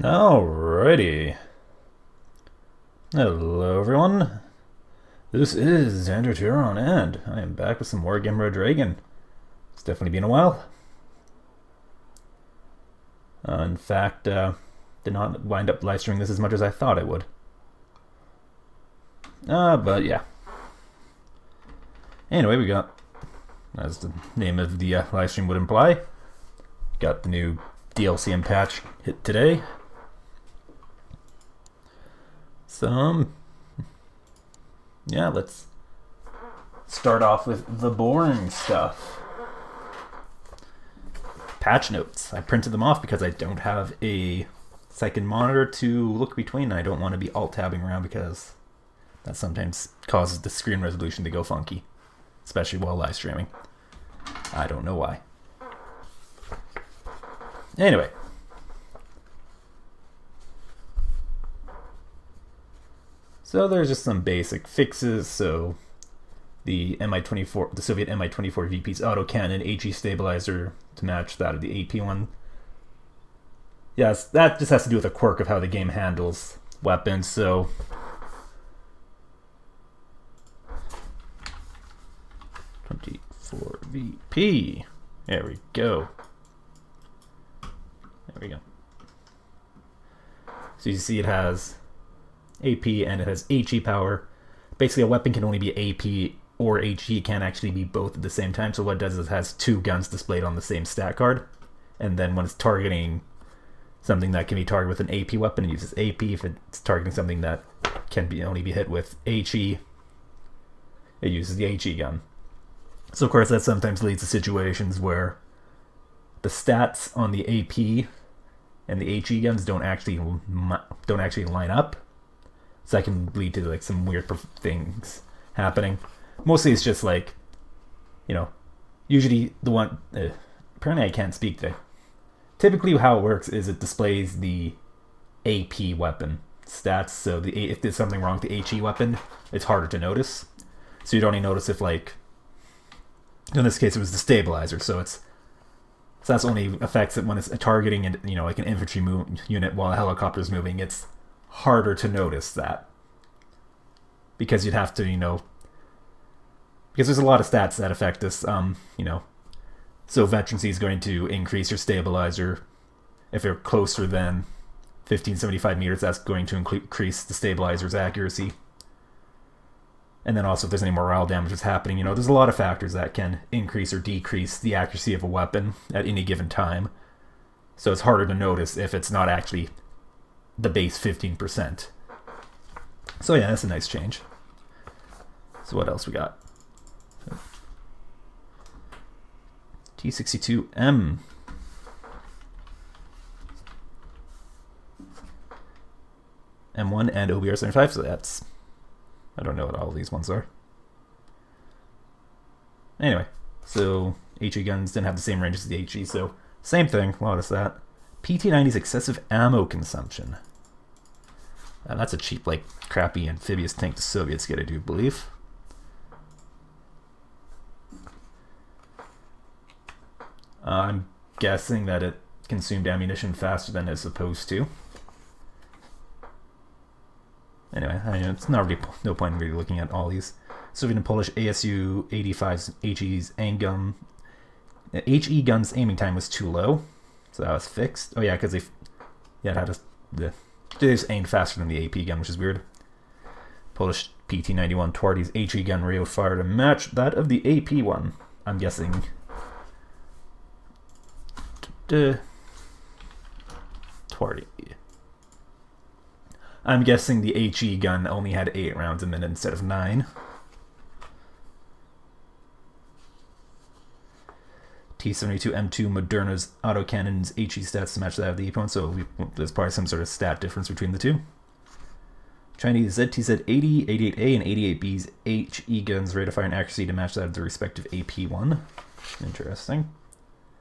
Alrighty. Hello, everyone. This is Andrew Turon, and I am back with some Wargame Red Dragon. It's definitely been a while. In fact, did not wind up live streaming this as much as I thought I would. But yeah. Anyway, we got, as the name of the live stream would imply, got the new DLC and patch hit today. So, yeah, let's start off with the boring stuff. Patch notes. I printed them off because I don't have a second monitor to look between. I don't want to be alt-tabbing around because that sometimes causes the screen resolution to go funky, especially while live streaming. I don't know why. Anyway. So there's just some basic fixes. So the Mi-24, the Soviet Mi-24 VP's autocannon HE stabilizer to match that of the AP one. Yes, that just has to do with a quirk of how the game handles weapons. So 24 VP. There we go. There we go. So you see it has AP and it has HE power. Basically, a weapon can only be AP or HE, can't actually be both at the same time. So what it does is it has two guns displayed on the same stat card. And then when it's targeting something that can be targeted with an AP weapon, it uses AP. If it's targeting something that can only be hit with HE, it uses the HE gun. So of course that sometimes leads to situations where the stats on the AP and the HE guns don't actually line up. So that can lead to like some weird things happening. Mostly it's just like, you know, usually the one, apparently I can't speak today. Typically how it works is it displays the AP weapon stats. So if there's something wrong with the HE weapon, it's harder to notice. So you'd only notice if, like, in this case it was the stabilizer. So that's only affects it when it's targeting, and you know, like an infantry unit while a helicopter is moving. It's harder to notice that because you'd have to, you know, because there's a lot of stats that affect this, you know. So veterancy is going to increase your stabilizer. If you're closer than 1575 meters, that's going to increase the stabilizer's accuracy. And then also if there's any morale damage that's happening, you know, there's a lot of factors that can increase or decrease the accuracy of a weapon at any given time. So it's harder to notice if it's not actually the base 15%. So yeah, that's a nice change. So what else we got? T62M. M1 and OBR75, so that's... I don't know what all these ones are. Anyway, so HE guns didn't have the same range as the HE, so same thing, a lot of that. PT-90's excessive ammo consumption. That's a cheap, like, crappy amphibious tank the Soviets get, I do believe. I'm guessing that it consumed ammunition faster than it's supposed to. Anyway, it's not really no point in really looking at all these. Soviet and Polish ASU 85's HE's aim HE gun's aiming time was too low, so that was fixed. Oh yeah, because it had they just aimed faster than the AP gun, which is weird. Polish PT-91 Twardy's HE gun rate fire to match that of the AP one. I'm guessing. Twardy. I'm guessing the HE gun only had 8 rounds a minute instead of 9. T-72M2 Moderna's autocannon's HE stats to match that of the AP one, so there's probably some sort of stat difference between the two. Chinese ZTZ-80, 88A, and 88B's HE guns rate of fire and accuracy to match that of the respective AP one. Interesting.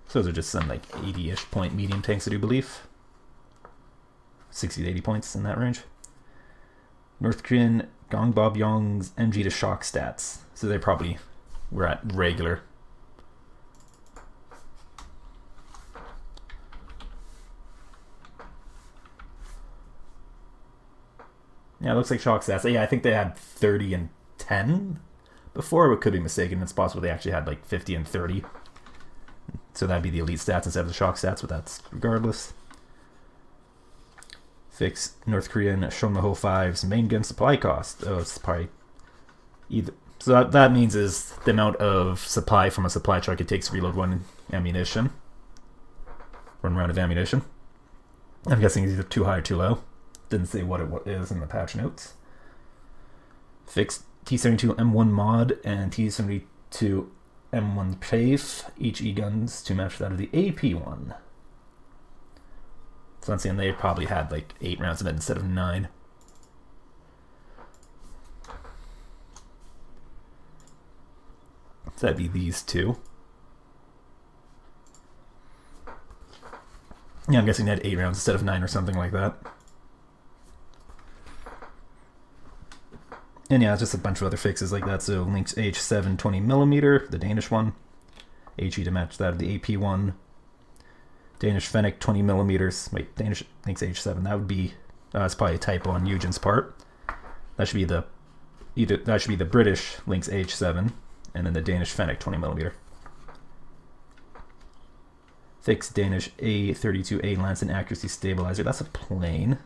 So those are just some like 80-ish point medium tanks, I do believe. 60 to 80 points in that range. North Korean Gong Bob Yong's MG to shock stats. So they probably were at regular. Yeah, it looks like shock stats. Yeah, I think they had 30 and 10 before. We could be mistaken. It's possible they actually had like 50 and 30. So that'd be the elite stats instead of the shock stats, but that's regardless. Fix North Korean Shonmaho 5's main gun supply cost. Oh, it's probably either. So that means is the amount of supply from a supply truck it takes to reload one ammunition. One round of ammunition. I'm guessing it's either too high or too low. Didn't say what it is in the patch notes. Fix T-72 M1 mod and T-72 M1 Pave, each E-guns to match that of the AP one. So I'm saying they probably had like 8 rounds of it instead of 9. So that'd be these two. Yeah, I'm guessing they had 8 rounds instead of 9 or something like that. And yeah, just a bunch of other fixes like that. So Lynx H7 20mm, the Danish one. HE to match that of the AP one. Danish Fennec 20mm. Wait, Danish Lynx H7. That would be it's probably a typo on Eugen's part. That should be the British Lynx H7, and then the Danish Fennec 20mm. Fix Danish A32A Lance and Accuracy Stabilizer. That's a plane.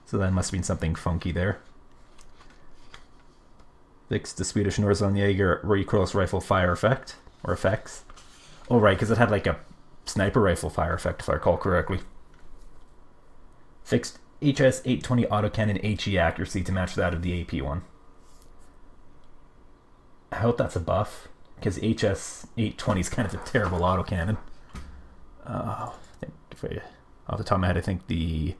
So that must mean something funky there. Fix the Swedish Norrlandsjäger recoilless rifle fire effect, or effects. Oh right, because it had like a sniper rifle fire effect, if I recall correctly. Fixed HS 820 autocannon HE accuracy to match that of the AP one. I hope that's a buff, because HS 820 is kind of a terrible autocannon. I think off the top of my head, I think the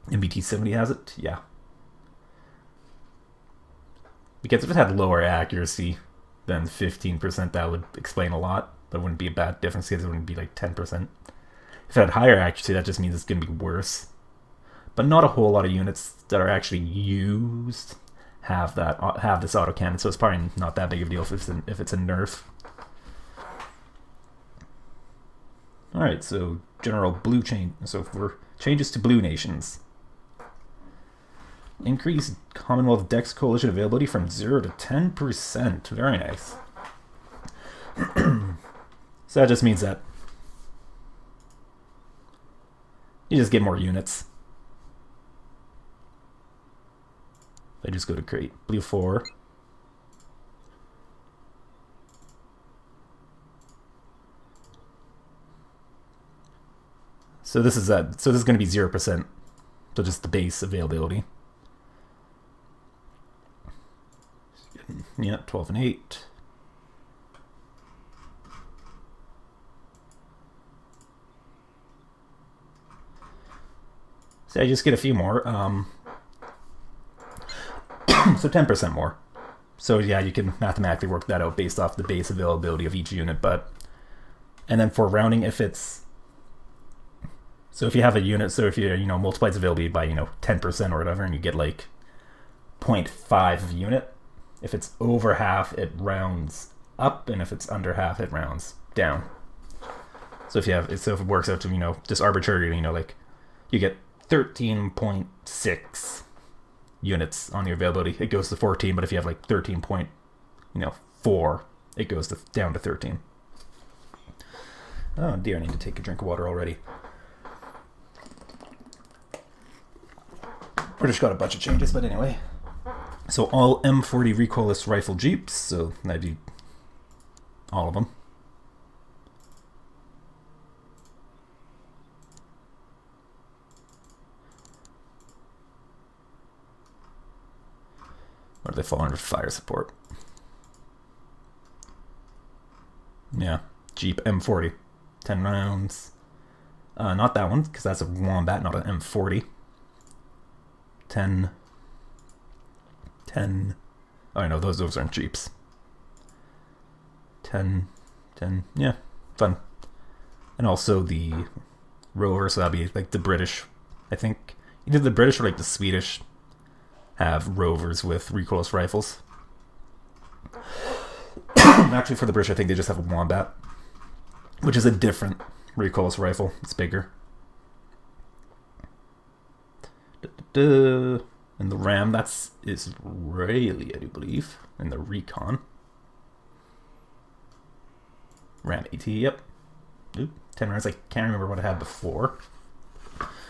MBT 70 has it. Yeah. Because if it had lower accuracy than 15%, that would explain a lot. But it wouldn't be a bad difference because it wouldn't be like 10%. If it had higher accuracy, that just means it's going to be worse. But not a whole lot of units that are actually used have this autocannon, so it's probably not that big of a deal if it's a nerf. Alright, so general blue change. So for changes to blue nations. Increase Commonwealth Dex Coalition availability from 0 to 10%. Very nice. So that just means that you just get more units. I just go to create blue 4. So this is going to be 0%. So just the base availability. Yeah, 12 and 8. So I just get a few more. So 10% more. So yeah, you can mathematically work that out based off the base availability of each unit. And then for rounding, if you have a unit, so if you multiply its availability by 10% or whatever, and you get like 0.5 of a unit. If it's over half, it rounds up, and if it's under half, it rounds down. So if it works out to just arbitrary, like you get 13.6 units on your availability, it goes to 14. But if you have like 13.4, it goes down to 13. Oh dear, I need to take a drink of water already. British got a bunch of changes, but anyway. So all M40 recoilless rifle jeeps, so that'd be all of them. Or do they fall under fire support? Yeah, Jeep M40, 10 rounds. Not that one, because that's a Wombat, not an M40. 10. Oh, no, those aren't Jeeps. 10, yeah, fun. And also the Rover, so that'd be like the British, I think. Either the British or like the Swedish have Rovers with recoilless rifles. Actually, for the British, I think they just have a Wombat, which is a different recoilless rifle. It's bigger. And the RAM, that's Israeli, I do believe. And the Recon. RAM AT, yep. Oop, 10 rounds. I can't remember what I had before.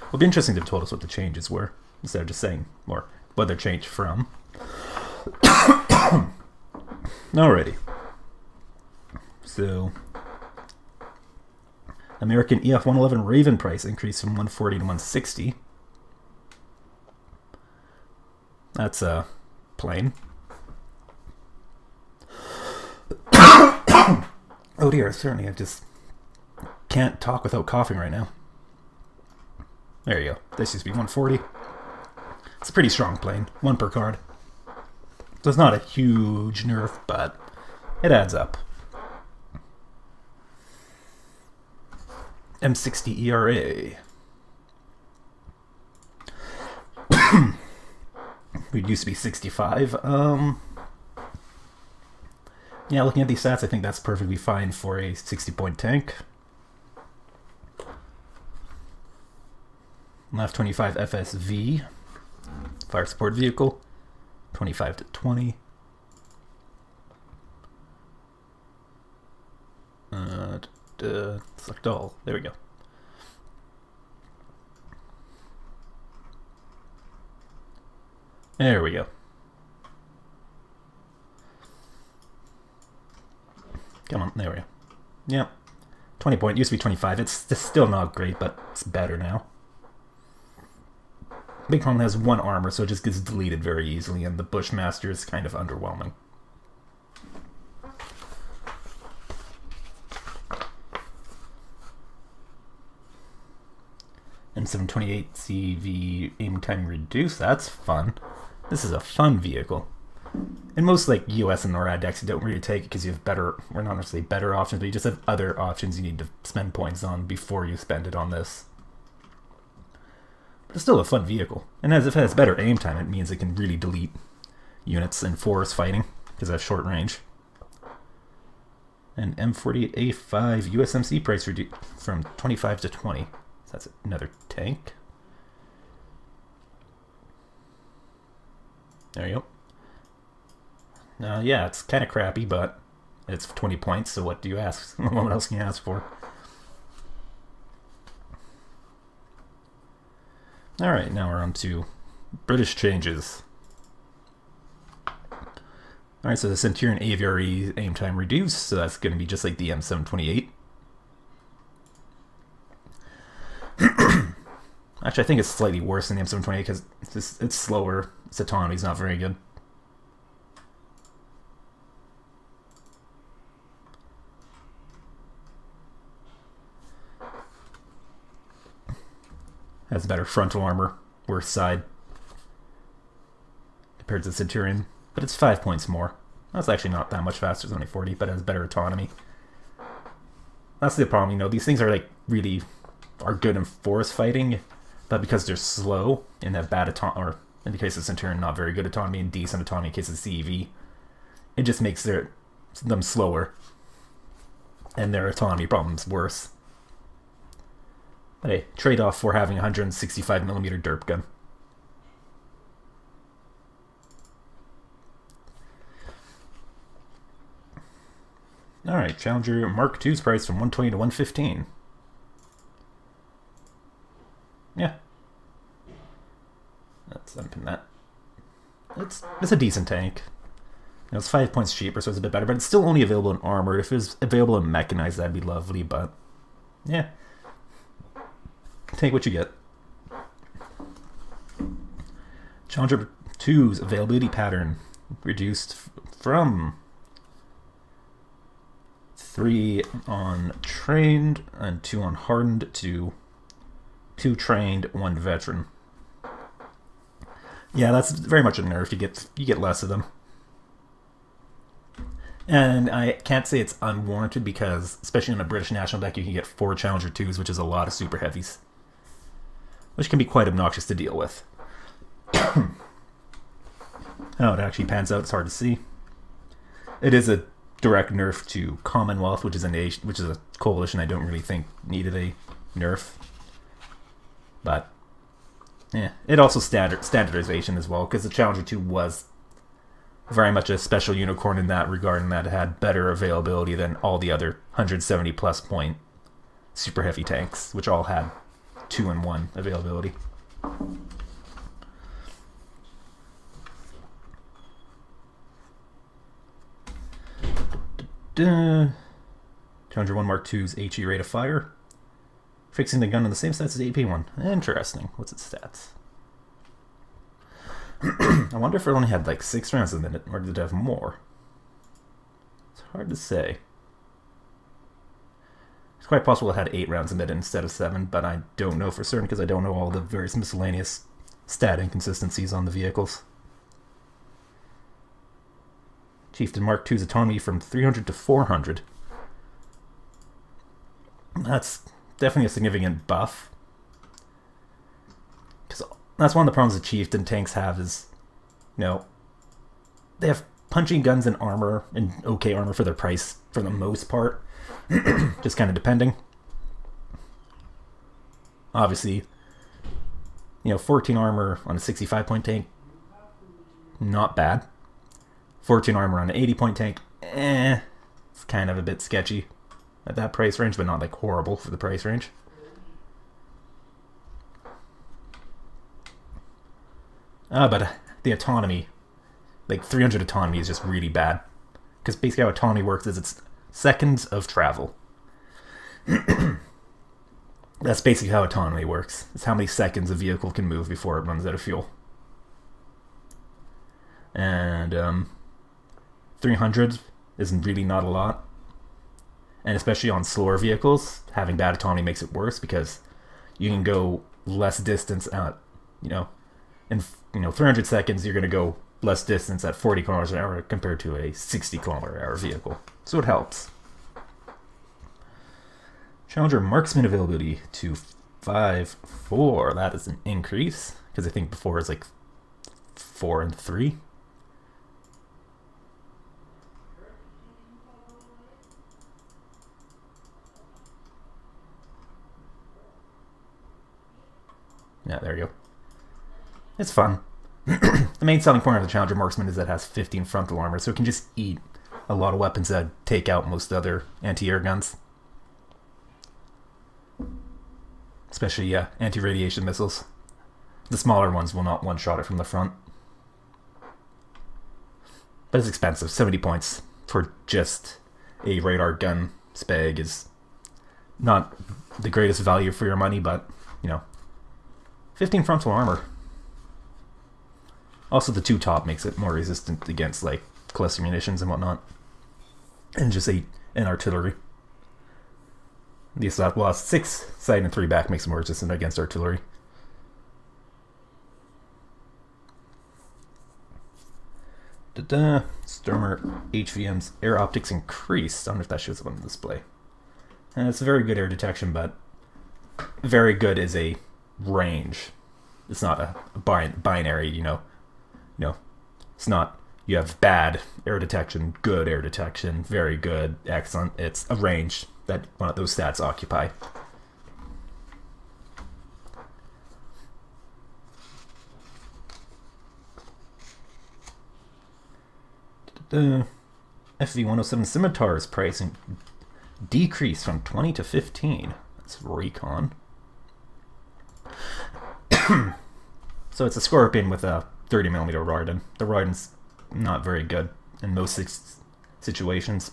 It'll be interesting to have told us what the changes were, instead of just saying more what they're changed from. Alrighty. So, American EF-111 Raven price increased from 140 to 160. That's plain. Oh dear, certainly I just can't talk without coughing right now. There you go. This used to be 140. It's a pretty strong plane. 1 per card. So it's not a huge nerf, but it adds up. M60 ERA. It used to be 65. Yeah, looking at these stats, I think that's perfectly fine for a 60-point tank. Left 25 FSV. Fire support vehicle. 25 to 20. Select all. There we go. There we go. Come on, there we go. Yep. 20 point, used to be 25. It's still not great, but it's better now. Big problem has 1 armor, so it just gets deleted very easily, and the Bushmaster is kind of underwhelming. M728 CV aim time reduced. That's fun. This is a fun vehicle. And most like US and NORAD decks, you don't really take it because you have better, or not necessarily better options, but you just have other options you need to spend points on before you spend it on this. But it's still a fun vehicle. And as if it has better aim time, it means it can really delete units in forest fighting because it has short range. And M48A5 USMC price reduced from 25 to 20. So that's another tank. There you go. Yeah, it's kind of crappy, but it's 20 points, so what do you ask? What else can you ask for? Alright, now we're on to British changes. Alright, so the Centurion Aviary aim time reduced, so that's going to be just like the M728. Actually, I think it's slightly worse than the M728 because it's slower. Its autonomy is not very good. Has better frontal armor, worse side compared to the Centurion, but it's 5 points more. That's actually not that much faster, it's only 40, but it has better autonomy. That's the problem, you know, these things are like really are good in forest fighting, but because they're slow and have bad autonomy, or in the case of Centurion, not very good autonomy and decent autonomy in the case of CEV, it just makes them slower and their autonomy problems worse. But hey, trade-off for having a 165mm derp gun. Alright, Challenger Mark II's price from 120 to 115. Yeah. Let's unpin that. It's a decent tank. You know, it's 5 points cheaper, so it's a bit better, but it's still only available in armored. If it was available in mechanized, that'd be lovely, but yeah. Take what you get. Challenger 2's availability pattern reduced from 3 on trained and 2 on hardened to 2 trained, 1 veteran. Yeah, that's very much a nerf. You get less of them. And I can't say it's unwarranted because, especially in a British national deck, you can get 4 Challenger 2s, which is a lot of super heavies, which can be quite obnoxious to deal with. How it actually pans out, it's hard to see. It is a direct nerf to Commonwealth, which is a coalition I don't really think needed a nerf. But Yeah, it also standardization as well, because the Challenger 2 was very much a special unicorn in that regard, and that it had better availability than all the other 170 plus point super heavy tanks, which all had 2-in-1 availability. Challenger 1 Mark II's HE rate of fire. Fixing the gun on the same stats as the AP one. Interesting. What's its stats? I wonder if it only had like 6 rounds a minute, or did it have more? It's hard to say. It's quite possible it had 8 rounds a minute instead of 7, but I don't know for certain because I don't know all the various miscellaneous stat inconsistencies on the vehicles. Chieftain Mark II's autonomy from 300 to 400. That's definitely a significant buff. Because that's one of the problems the Chieftain tanks have is, they have punching guns and armor, and okay armor for their price for the most part. Just kind of depending. Obviously, 14 armor on a 65 point tank, not bad. 14 armor on an 80 point tank, it's kind of a bit sketchy at that price range, but not like horrible for the price range. But the autonomy, like 300 autonomy is just really bad. Because basically how autonomy works is it's seconds of travel. That's basically how autonomy works. It's how many seconds a vehicle can move before it runs out of fuel. And 300 is really not a lot. And especially on slower vehicles, having bad autonomy makes it worse because you can go less distance at, in 300 seconds you're going to go less distance at 40 kilometers an hour compared to a 60 kilometer an hour vehicle. So it helps. Challenger marksman availability to 5.4. That is an increase because I think before it was like 4 and 3. Yeah, there you go. It's fun. The main selling point of the Challenger Marksman is that it has 15 frontal armor, so it can just eat a lot of weapons that take out most other anti-air guns. Especially, anti-radiation missiles. The smaller ones will not one-shot it from the front. But it's expensive. 70 points for just a radar gun spag is not the greatest value for your money, but, 15 frontal armor. Also, the 2 top makes it more resistant against, like, cluster munitions and whatnot. And just an artillery. These 6 side and 3 back makes it more resistant against artillery. Sturmer HVM's air optics increased. I wonder if that shows up on the display. And it's a very good air detection, but very good is a range. It's not a binary, It's not, you have bad air detection, good air detection, very good, excellent. It's a range that one of those stats occupy. FV-107 Scimitar's pricing decreased from 20 to 15. That's recon. So it's a Scorpion with a 30mm Roiden. The Roiden's not very good in most situations.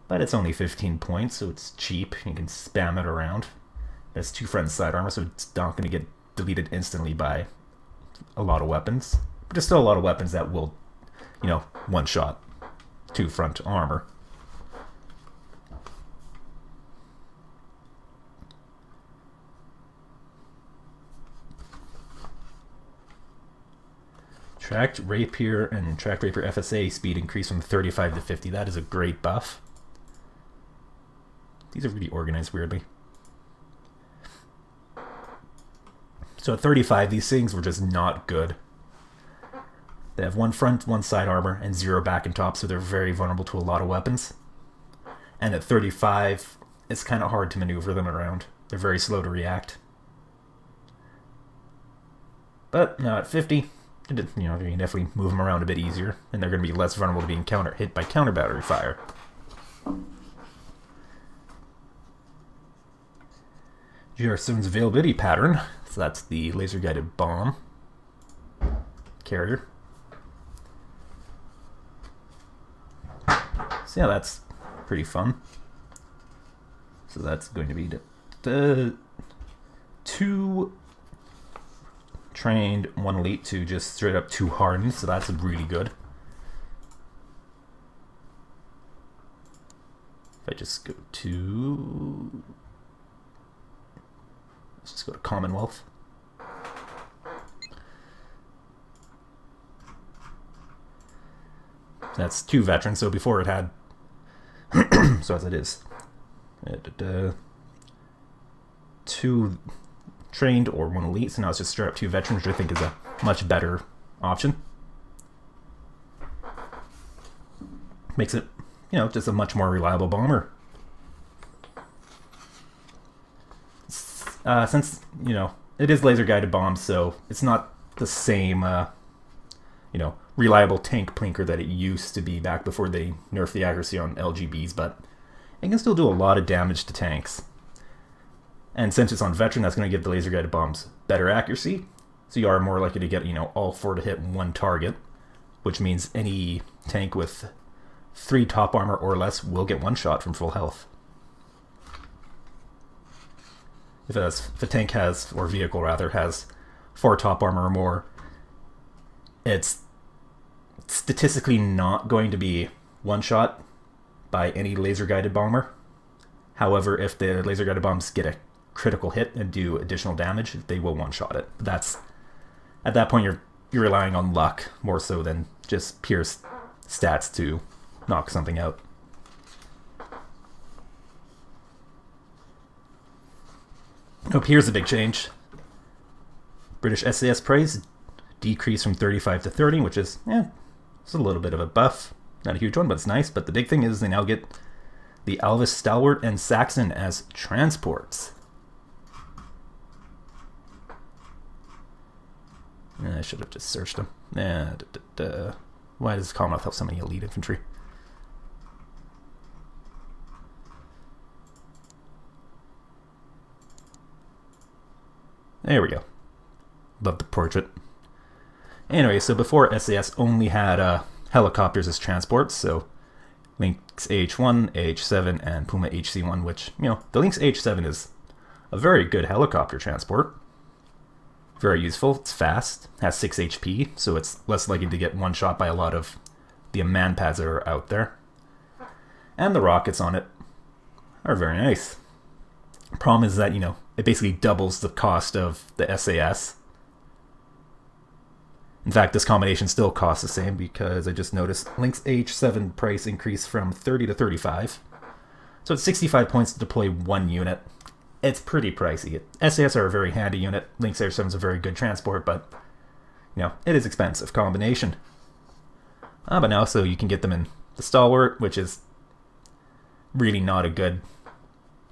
But it's only 15 points, so it's cheap. You can spam it around. It has 2 front and side armor, so it's not going to get deleted instantly by a lot of weapons. But there's still a lot of weapons that will, one shot 2 front armor. Tracked Rapier and Tracked Rapier FSA speed increase from 35 to 50. That is a great buff. These are really organized weirdly. So at 35, these things were just not good. They have 1 front, 1 side armor, and 0 back and top, so they're very vulnerable to a lot of weapons. And at 35, it's kind of hard to maneuver them around. They're very slow to react. But now at 50, you can definitely move them around a bit easier, and they're going to be less vulnerable to being hit by counter battery fire. GR7's availability pattern, so that's the laser guided bomb carrier. So yeah, that's pretty fun. So that's going to be the 2 trained, 1 elite to just straight up 2 hardened, so that's really good. If I just go to... let's just go to Commonwealth. That's 2 veterans, so before it had... so as it is. 2 trained or 1 elite, so now it's just straight up 2 veterans, which I think is a much better option. Makes it, just a much more reliable bomber. Since, it is laser guided bombs, so it's not the same, reliable tank plinker that it used to be back before they nerfed the accuracy on LGBs, but it can still do a lot of damage to tanks. And since it's on veteran, that's going to give the laser guided bombs better accuracy, so you are more likely to get, all 4 to hit 1 target, which means any tank with 3 top armor or less will get 1 shot from full health. If a tank has, or vehicle rather, has 4 top armor or more, it's statistically not going to be 1 shot by any laser guided bomber. However, if the laser guided bombs get a critical hit and do additional damage, they will 1 shot it. That's, at that point, you're relying on luck more so than just pure stats to knock something out. Oh, here's a big change. British SAS price decreased from 35 to 30, which is, it's a little bit of a buff. Not a huge one, but it's nice. But the big thing is they now get the Alvis, Stalwart, and Saxon as transports. I should have just searched them. Why does Commonwealth have so many elite infantry? There we go. Love the portrait. Anyway, so before SAS only had helicopters as transports, so Lynx AH-1, AH-7, and Puma HC-1, which, the Lynx AH-7 is a very good helicopter transport. Very useful, it's fast, has 6 HP, so it's less likely to get 1 shot by a lot of the man-pads that are out there. And the rockets on it are very nice. Problem is that, it basically doubles the cost of the SAS. In fact, this combination still costs the same because I just noticed Lynx AH-7 price increased from 30 to 35. So it's 65 points to deploy 1 unit. It's pretty pricey. SAS are a very handy unit. Lynx AH-7 is a very good transport, but, it is expensive combination. But now, so you can get them in the Stalwart, which is really not a good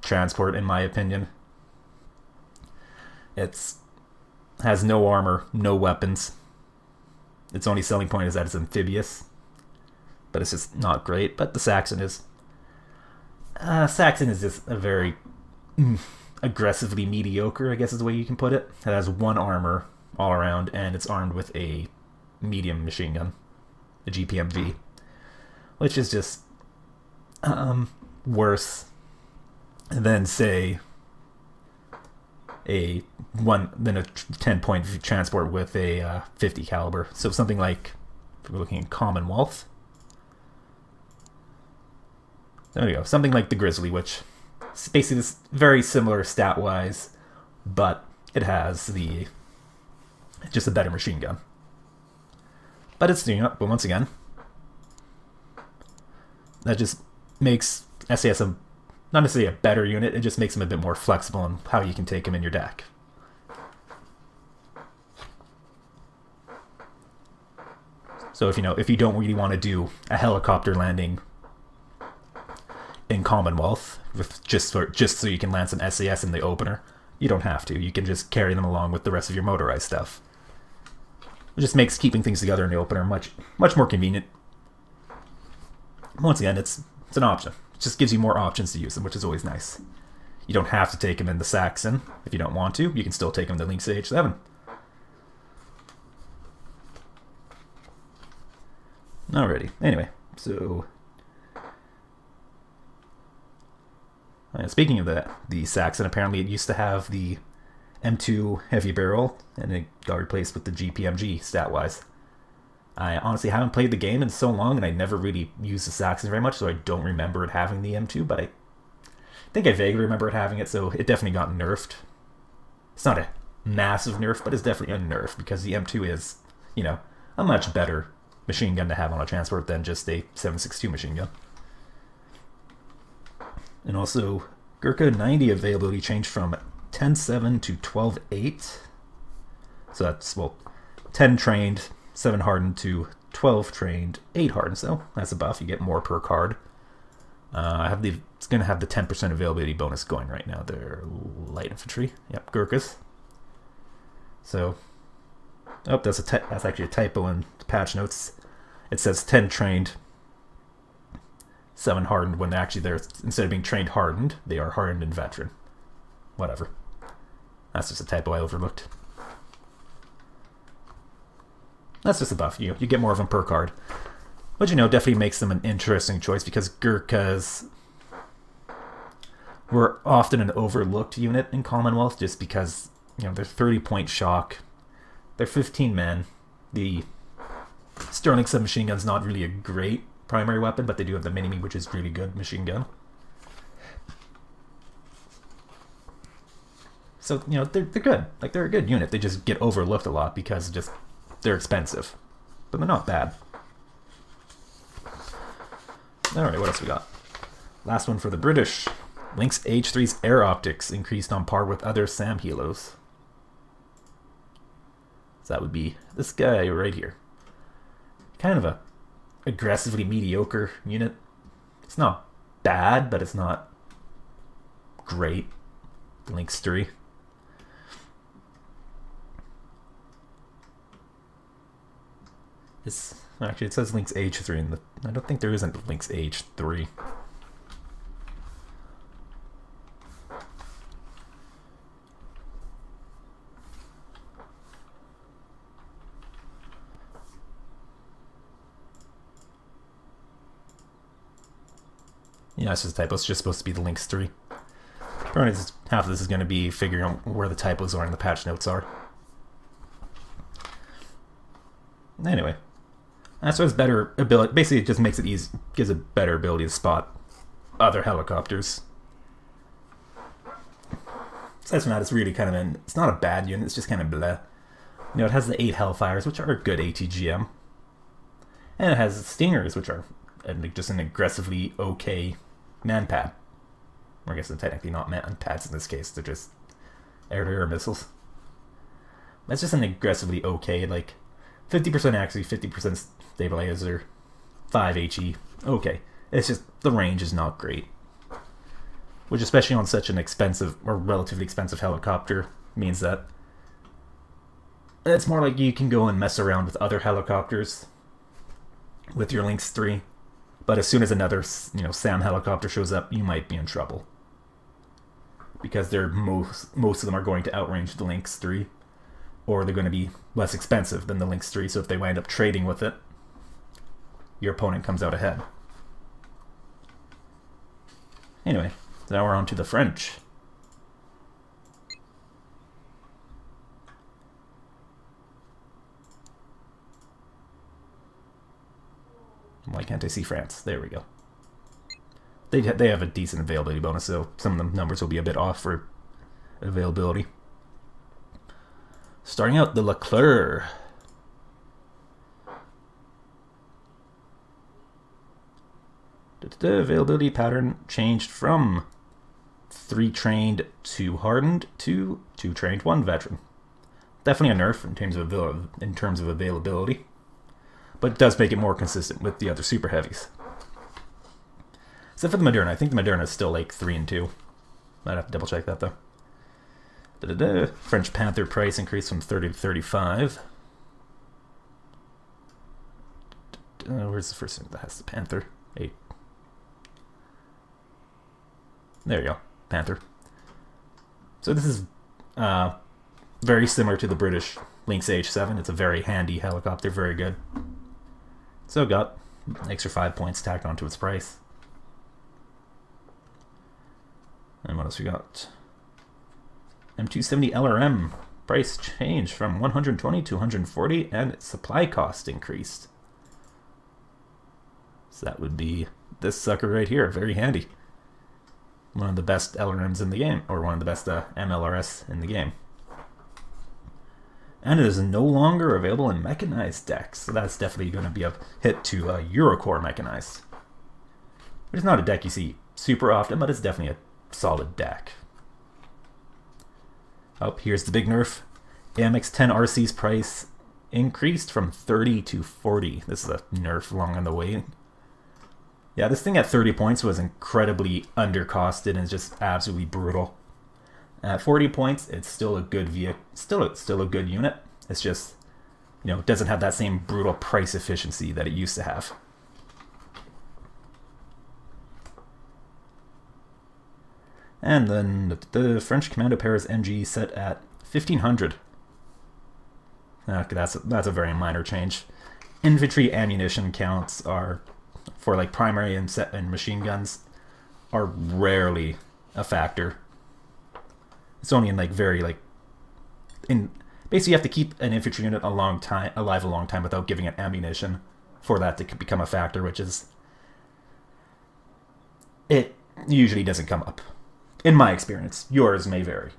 transport in my opinion. It's has no armor, no weapons. Its only selling point is that it's amphibious, but it's just not great. But the Saxon is just a very aggressively mediocre, I guess is the way you can put it. It has 1 armor all around, and it's armed with a medium machine gun, a GPMV, which is just worse than, say, a 10-point transport with a 50 caliber. So something like, if we're looking at Commonwealth, there we go, something like the Grizzly, which is basically this very similar stat-wise, but it has just a better machine gun. But it's, but once again, that just makes SAS not necessarily a better unit, it just makes them a bit more flexible in how you can take them in your deck. So if you don't really want to do a helicopter landing in Commonwealth, just so you can land some SAS in the opener, you don't have to. You can just carry them along with the rest of your motorized stuff. It just makes keeping things together in the opener much more convenient. Once again, it's an option. It just gives you more options to use them, which is always nice. You don't have to take them in the Saxon if you don't want to. You can still take them in the Lynx H7. Alrighty. Anyway, so speaking of the Saxon, apparently it used to have the M2 heavy barrel, and it got replaced with the GPMG stat-wise. I honestly haven't played the game in so long, and I never really used the Saxon very much, so I don't remember it having the M2, but I think I vaguely remember it having it, so it definitely got nerfed. It's not a massive nerf, but it's definitely a nerf, because the M2 is, you know, a much better machine gun to have on a transport than just a 7.62 machine gun. And also, Gurkha 90 availability changed from 10.7 to 12.8. So that's, well, 10 trained, 7 hardened to 12 trained, 8 hardened. So that's a buff. You get more per card. It's going to have the 10% availability bonus going right now. They're light infantry. Yep, Gurkhas. So, oh, that's actually a typo in the patch notes. It says 10 trained, 7 hardened, when actually they're, instead of being trained hardened, they are hardened and veteran. Whatever. That's just a typo I overlooked. That's just a buff. You get more of them per card. But, you know, definitely makes them an interesting choice, because Gurkhas were often an overlooked unit in Commonwealth, just because, you know, they're 30-point shock. They're 15 men. The Sterling submachine gun's not really a great primary weapon, but they do have the Mini-Me, which is really good machine gun. So, you know, they're good. Like, they're a good unit. They just get overlooked a lot because they're expensive. But they're not bad. Alright, what else we got? Last one for the British. Lynx H3's air optics increased on par with other SAM helos. So that would be this guy right here. Kind of a aggressively mediocre unit. It's not bad, but it's not great. Lynx 3. Actually, it says Lynx H3, I don't think there isn't a Lynx H3. Yeah, it's just a typo. It's just supposed to be the Lynx 3. Apparently, half of this is going to be figuring out where the typos are and the patch notes are. Anyway, that's what's better ability. Basically, it just makes it easy, gives a better ability to spot other helicopters. Aside from that, it's really kind of it's not a bad unit. It's just kind of bleh. You know, it has the 8 Hellfires, which are a good ATGM, and it has Stingers, which are just an aggressively okay man-pad. Or I guess they're technically not man-pads in this case. They're just air-to-air missiles. That's just an aggressively okay, like 50% accuracy, 50% stabilizer, 5 HE. Okay. It's just the range is not great. Which, especially on such an expensive or relatively expensive helicopter, means that it's more like you can go and mess around with other helicopters with your Lynx 3. But as soon as another, you know, SAM helicopter shows up, you might be in trouble. Because most of them are going to outrange the Lynx 3. Or they're going to be less expensive than the Lynx 3, so if they wind up trading with it, your opponent comes out ahead. Anyway, now we're on to the French. Why can't I see France? There we go. They have a decent availability bonus, so some of the numbers will be a bit off for availability. Starting out, the Leclerc. The availability pattern changed from 3 trained, 2 hardened to 2 trained, 1 veteran. Definitely a nerf in terms of availability, but it does make it more consistent with the other super heavies. Except for the Moderna. I think the Moderna is still like 3 and 2. I'd have to double check that though. French Panther price increased from 30 to 35. Where's the first one that has the Panther? Hey. There you go, Panther. So this is very similar to the British Lynx H7. It's a very handy helicopter, very good. So it got an extra 5 points tacked onto its price. And what else we got? M270 LRM price changed from 120 to 140, and its supply cost increased. So that would be this sucker right here, very handy. One of the best LRMs in the game, or one of the best MLRS in the game. And it is no longer available in mechanized decks, so that's definitely going to be a hit to Eurocore mechanized. Which is not a deck you see super often, but it's definitely a solid deck. Oh, here's the big nerf. AMX10 RC's price increased from 30 to 40. This is a nerf long on the way. Yeah, this thing at 30 points was incredibly undercosted and just absolutely brutal. At 40 points, it's still a good vehicle, still a good unit. It's just, you know, it doesn't have that same brutal price efficiency that it used to have. And then the French Commando Paris MG set at 1500. Okay, that's a very minor change. Infantry ammunition counts are, for like primary and machine guns, are rarely a factor. It's only in like basically you have to keep an infantry unit alive a long time without giving it ammunition for that to become a factor, which is, it usually doesn't come up. In my experience, yours may vary.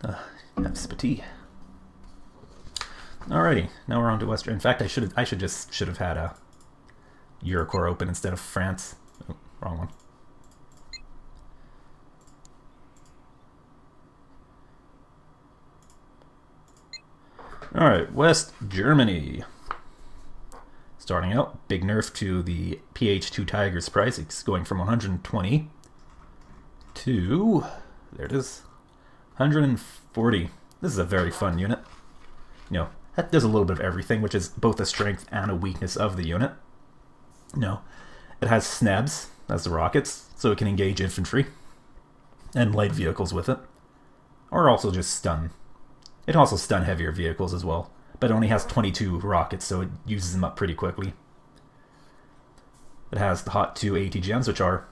Have some tea. Alrighty, now we're on to Western. In fact, I should have had a Eurocore open instead of France. Oh, wrong one. Alright, West Germany. Starting out, big nerf to the PH2 Tiger's price. It's going from 120 to, there it is, 140. This is a very fun unit. You know, that does a little bit of everything, which is both a strength and a weakness of the unit. You know, it has snabs, that's the rockets, so it can engage infantry and light vehicles with it. Or also just stun. It also stun heavier vehicles as well, but it only has 22 rockets, so it uses them up pretty quickly. It has the Hot 2 ATGMs, which are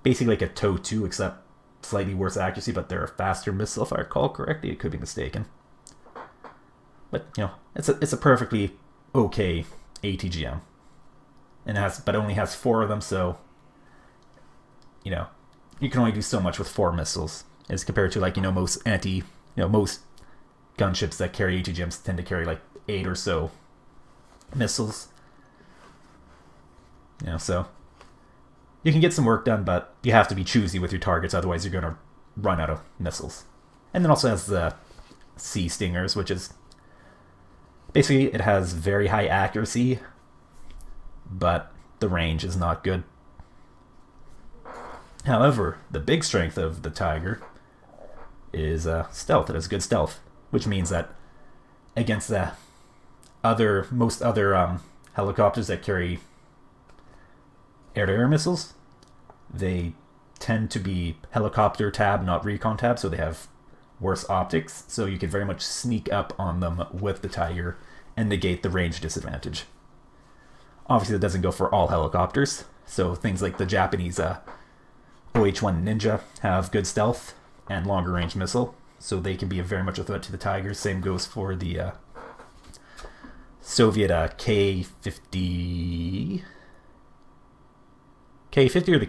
basically like a TOW 2, except slightly worse accuracy, but they're a faster missile, if I recall correctly. It could be mistaken. But, you know, it's a perfectly okay ATGM. And it only has 4 of them, so, you know, you can only do so much with 4 missiles, as compared to, like, you know, most gunships that carry ATGMs tend to carry like 8 or so missiles. You know, so you can get some work done, but you have to be choosy with your targets, otherwise you're going to run out of missiles. And then also has the Sea Stingers, which is basically, it has very high accuracy, but the range is not good. However, the big strength of the Tiger is stealth. It has good stealth, which means that against the most other helicopters that carry air-to-air missiles, they tend to be helicopter tab, not recon tab, so they have worse optics, so you can very much sneak up on them with the Tiger and negate the range disadvantage. Obviously that doesn't go for all helicopters, so things like the Japanese OH-1 Ninja have good stealth and longer range missile, so they can be very much a threat to the Tigers. Same goes for the Soviet K-50... K-50 or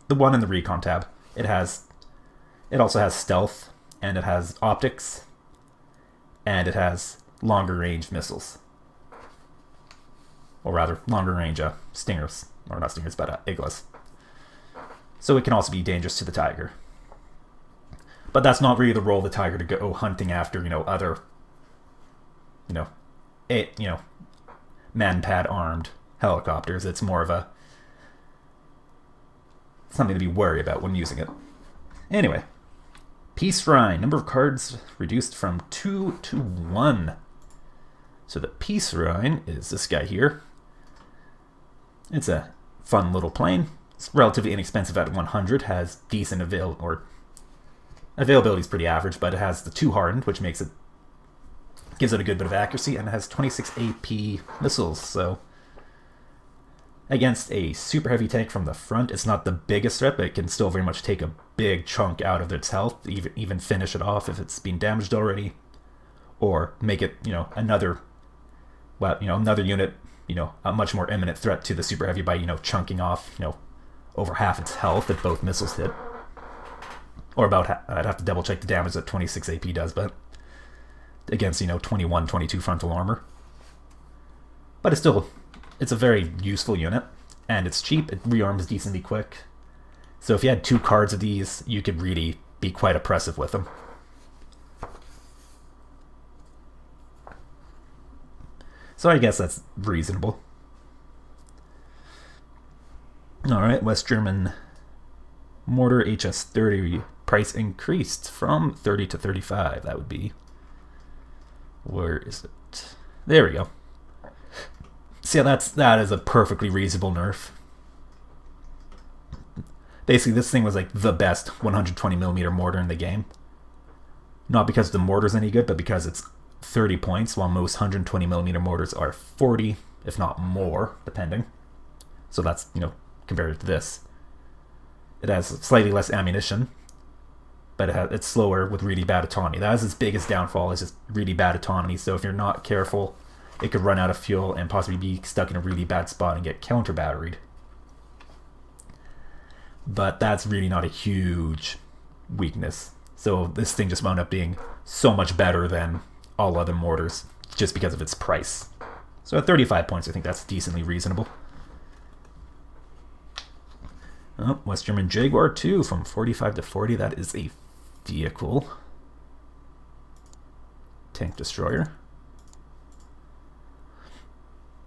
the one in the recon tab. It also has stealth, and it has optics, and it has longer range missiles. Or rather, longer range stingers. Or not stingers, but iglas. So it can also be dangerous to the Tiger. But that's not really the role of the Tiger, to go hunting after, you know, other, man-pad armed helicopters. It's more of something to be wary about when using it. Anyway, Peace Shrine. Number of cards reduced from 2 to 1. So the Peace Rhine is this guy here. It's a fun little plane. It's relatively inexpensive at 100, has decent availability is pretty average, but it has the 2 hardened, which gives it a good bit of accuracy, and it has 26 AP missiles, so against a super heavy tank from the front, it's not the biggest threat, but it can still very much take a big chunk out of its health, even finish it off if it's been damaged already, or make it, another unit, a much more imminent threat to the super heavy by, chunking off, over half its health if both missiles hit. Or about, I'd have to double check the damage that 26 AP does, but against, 21, 22 frontal armor. But it's a very useful unit, and it's cheap, it rearms decently quick. So if you had 2 cards of these, you could really be quite oppressive with them. So I guess that's reasonable. Alright, West German mortar HS-30 price increased from 30 to 35. That would be... Where is it? There we go. See, that is a perfectly reasonable nerf. Basically, this thing was like the best 120mm mortar in the game. Not because the mortar's any good, but because it's 30 points, while most 120mm mortars are 40, if not more, depending. So that's, compared to this. It has slightly less ammunition, but it's slower with really bad autonomy. That is its biggest downfall, is just really bad autonomy. So if you're not careful, it could run out of fuel and possibly be stuck in a really bad spot and get counter-batteried. But that's really not a huge weakness. So this thing just wound up being so much better than all other mortars, just because of its price. So at 35 points, I think that's decently reasonable. Oh, West German Jaguar 2 from 45 to 40. That is a vehicle. Tank destroyer.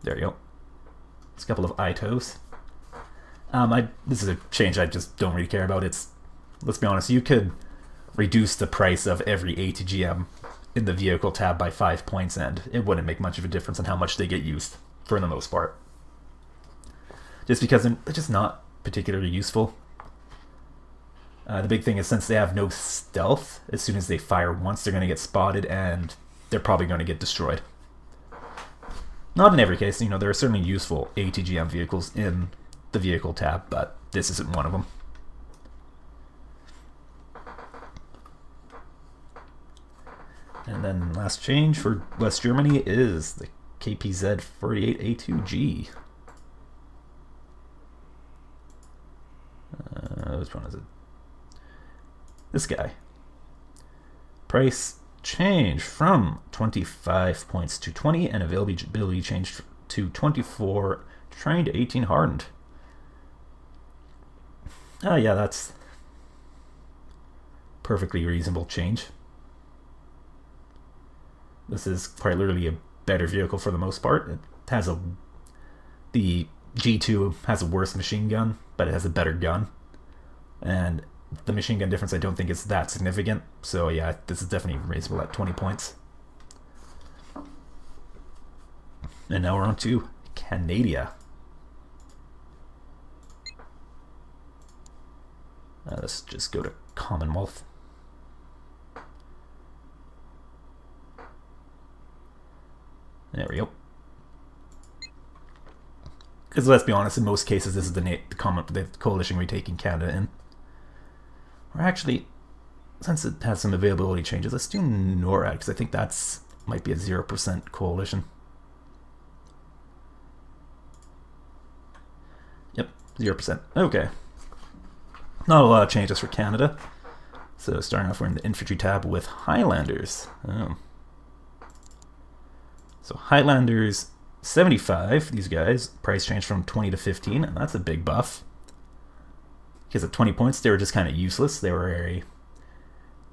There you go. It's a couple of ITOs. This is a change I just don't really care about. Let's be honest, you could reduce the price of every ATGM in the vehicle tab by 5 points, and it wouldn't make much of a difference on how much they get used, for the most part. Just because they're just not particularly useful. The big thing is, since they have no stealth, as soon as they fire once, they're going to get spotted, and they're probably going to get destroyed. Not in every case, there are certainly useful ATGM vehicles in the vehicle tab, but this isn't one of them. And then last change for West Germany is the KPZ 48A2G. Which one is it? This guy. Price change from 25 points to 20, and availability changed to 24 trained to 18 hardened. Yeah, that's perfectly reasonable change. This is quite literally a better vehicle for the most part. It has the G2 has a worse machine gun, but it has a better gun. And the machine gun difference I don't think is that significant. So yeah, this is definitely reasonable at 20 points. And now we're on to Canada. Let's just go to Commonwealth. There we go. Because let's be honest, in most cases, this is the coalition we're taking Canada in. Or actually, since it has some availability changes, let's do NORAD, because I think that's might be a 0% coalition. Yep, 0%. Okay. Not a lot of changes for Canada. So starting off, we're in the infantry tab with Highlanders. Oh. So Highlanders 75, these guys, price change from 20 to 15, and that's a big buff. Because at 20 points, they were just kind of useless. They were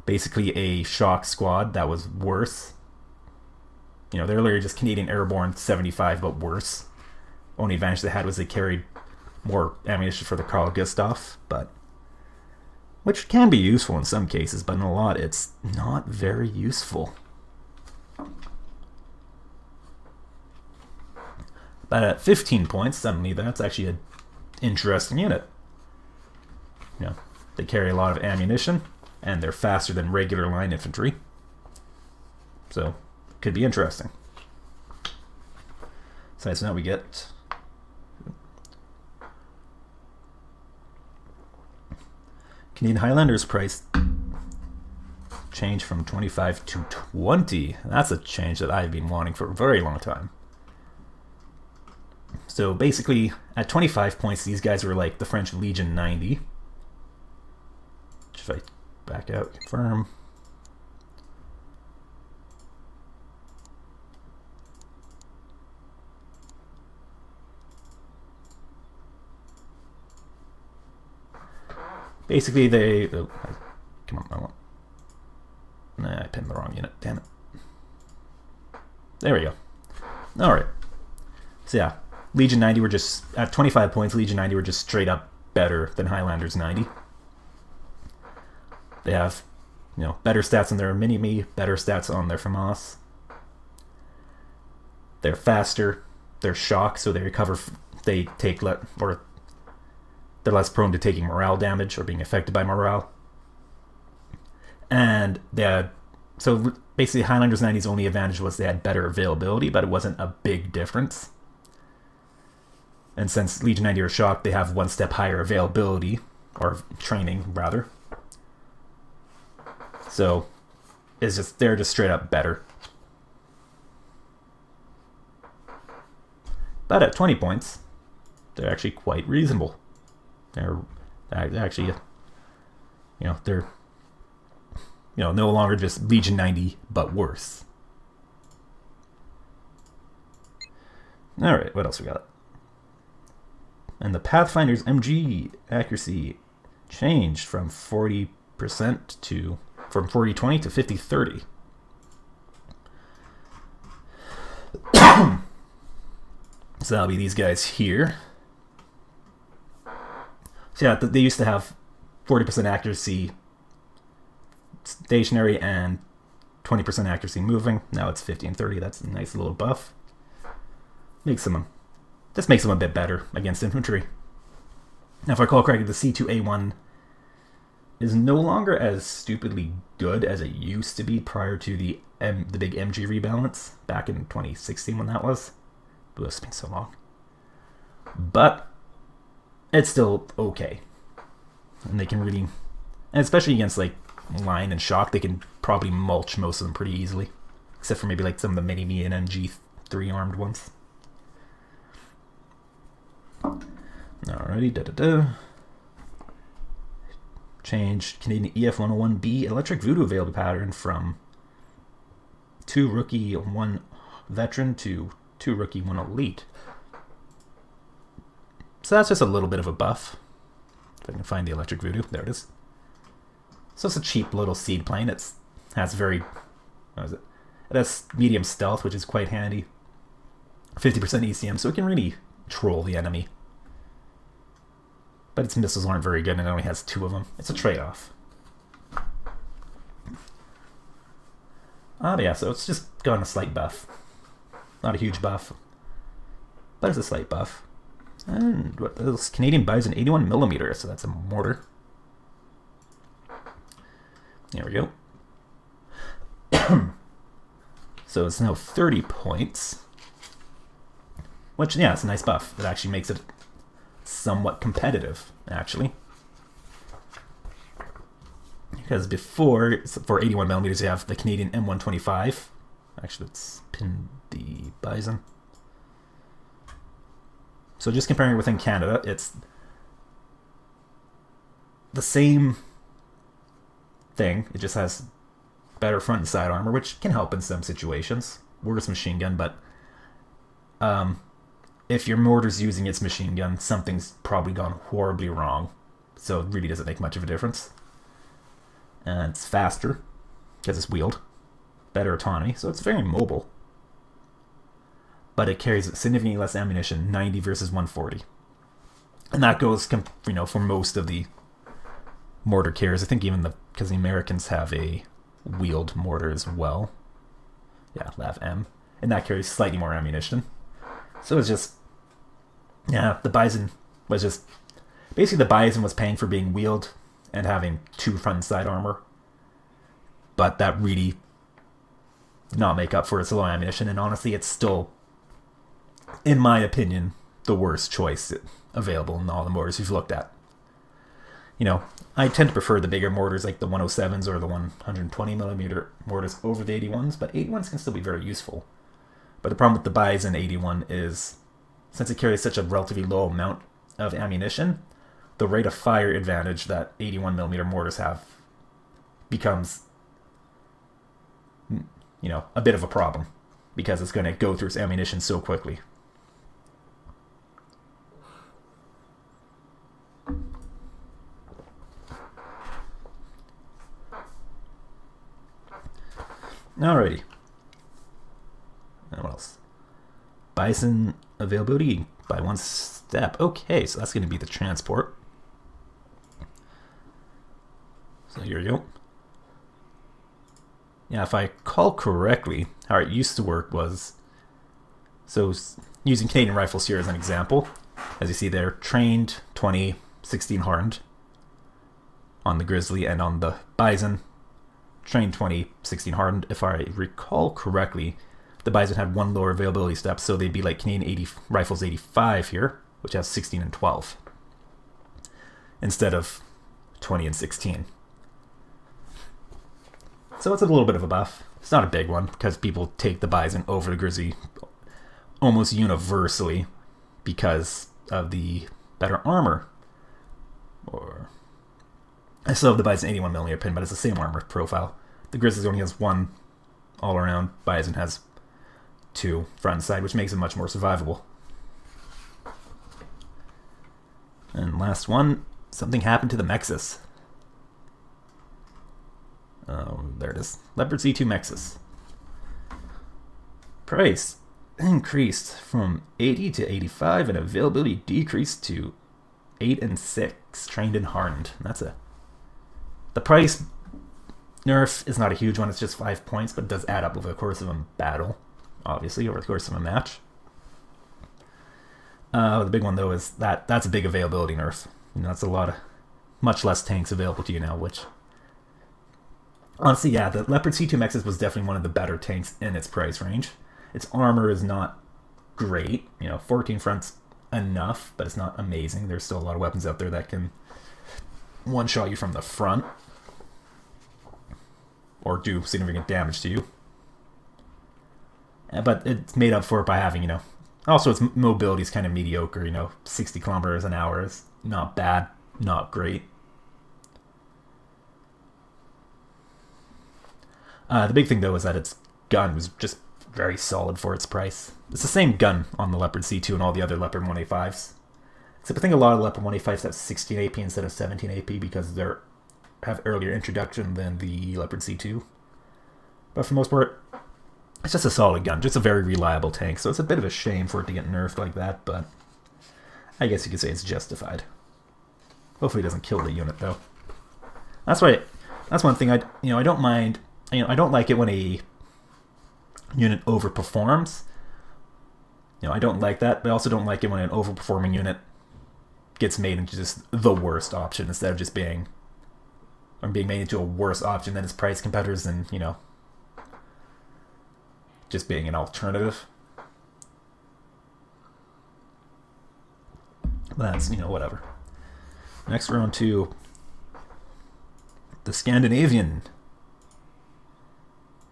basically a shock squad that was worse. They were literally just Canadian Airborne 75, but worse. Only advantage they had was they carried more ammunition for the Carl Gustaf, which can be useful in some cases, but in a lot, it's not very useful. But at 15 points, suddenly that's actually an interesting unit. You know, they carry a lot of ammunition, and they're faster than regular line infantry. So, could be interesting. So now we get Canadian Highlanders price change from 25 to 20. That's a change that I've been wanting for a very long time. So basically, at 25 points, these guys were like the French Legion 90. If I back out, confirm. Basically, they... Oh, come on, I want... Nah, I pinned the wrong unit. Damn it. There we go. Alright. So yeah, Legion 90 were just... At 25 points, Legion 90 were just straight up better than Highlanders 90. They have, you know, better stats on their mini-me, better stats on their FAMAS. They're faster. They're shock, so they recover... They take... or they're less prone to taking morale damage or being affected by morale. And they had, so basically Highlanders 90's only advantage was they had better availability, but it wasn't a big difference. And since Legion 90 are shocked, they have one step higher availability, or training rather. So it's just, they're just straight up better. But at 20 points, they're actually quite reasonable. They're actually, you know, they're, you know, no longer just Legion 90, but worse. Alright, what else we got? And the Pathfinder's MG accuracy changed from 40% to, from 40-20 to 50-30. So that'll be these guys here. So yeah, they used to have 40% accuracy stationary and 20% accuracy moving. Now it's 50 and 30. That's a nice little buff. Just makes them a bit better against infantry. Now, if I recall correctly, the C2A1 is no longer as stupidly good as it used to be prior to the big MG rebalance back in 2016 when that was. Ooh, it's been so long. But it's still okay. And they can really, and especially against like line and shock, they can probably mulch most of them pretty easily. Except for maybe like some of the mini-me and MG3 armed ones. Alrighty, Change Canadian EF101B Electric Voodoo available pattern from 2 rookie, 1 veteran to 2 rookie, 1 elite. So that's just a little bit of a buff. If I can find the Electric Voodoo. There it is. So it's a cheap little seed plane. It has very... What is it? It has medium stealth, which is quite handy. 50% ECM, so it can really troll the enemy. But its missiles aren't very good, and it only has 2 of them. It's a trade-off. But yeah, so it's just gotten a slight buff. Not a huge buff, but it's a slight buff. And what else? Canadian buys an 81mm, so that's a mortar. There we go. So it's now 30 points. Which, yeah, it's a nice buff. It actually makes it somewhat competitive, actually. Because before, for 81mm, you have the Canadian M125. Actually, let's pin the Bison. So just comparing within Canada, it's the same thing. It just has better front and side armor, which can help in some situations. Worse machine gun, but if your mortar's using its machine gun, something's probably gone horribly wrong. So it really doesn't make much of a difference. And it's faster, because it's wheeled. Better autonomy, so it's very mobile. But it carries significantly less ammunition, 90 versus 140. And that goes, you know, for most of the mortar carriers. I think even because the Americans have a wheeled mortar as well. Yeah, LAV-M. And that carries slightly more ammunition. So it's just Yeah, the Bison was just basically the Bison was paying for being wheeled and having 2 front and side armor, but that really did not make up for its low ammunition. And honestly, it's still, in my opinion, the worst choice available in all the mortars we've looked at. You know, I tend to prefer the bigger mortars like the 107s or the 120mm mortars over the 81s, but 81s can still be very useful. But the problem with the Bison 81 is, since it carries such a relatively low amount of ammunition, the rate of fire advantage that 81mm mortars have becomes, you know, a bit of a problem, because it's going to go through its ammunition so quickly. Alrighty. And what else? Bison availability by 1 step. Okay, so that's going to be the transport. So here you go. Yeah, if I recall correctly, how it used to work was, so using Canadian rifles here as an example, as you see there, trained 20, 16 hardened on the Grizzly, and on the Bison, trained 20, 16 hardened. If I recall correctly, the Bison had 1 lower availability step, so they'd be like Canadian Rifles 85 here, which has 16 and 12, instead of 20 and 16. So it's a little bit of a buff. It's not a big one, because people take the Bison over the Grizzly almost universally because of the better armor. Or I still have the Bison 81mm pin, but it's the same armor profile. The Grizzly only has 1 all around. Bison has 2 front and side, which makes it much more survivable. And last one, something happened to the Mexus. There it is. Leopard C2 Mexus. Price increased from 80 to 85, and availability decreased to 8 and 6, trained and hardened. That's the price nerf is not a huge one. It's just 5 points, but it does add up over the course of a battle, obviously, over the course of a match. The big one though is that's a big availability nerf. You know, that's a lot of much less tanks available to you now, which honestly, yeah, the Leopard C2 Mexus was definitely one of the better tanks in its price range. Its armor is not great. You know, 14 front's enough, but it's not amazing. There's still a lot of weapons out there that can one-shot you from the front or do significant damage to you. But it's made up for it by having, you know, also its mobility is kind of mediocre. You know, 60 kilometers an hour is not bad, not great. The big thing, though, is that its gun was just very solid for its price. It's the same gun on the Leopard C2 and all the other Leopard 1A5s. Except I think a lot of Leopard 1A5s have 16 AP instead of 17 AP because they have earlier introduction than the Leopard C2. But for the most part, it's just a solid gun, just a very reliable tank. So it's a bit of a shame for it to get nerfed like that, but I guess you could say it's justified. Hopefully it doesn't kill the unit, though. That's one thing I don't mind. You know, I don't like it when a unit overperforms. You know, I don't like that, but I also don't like it when an overperforming unit gets made into just the worst option instead of just being made into a worse option than its price competitors, and, you know, just being an alternative. But that's, you know, whatever. Next, we're on to the Scandinavian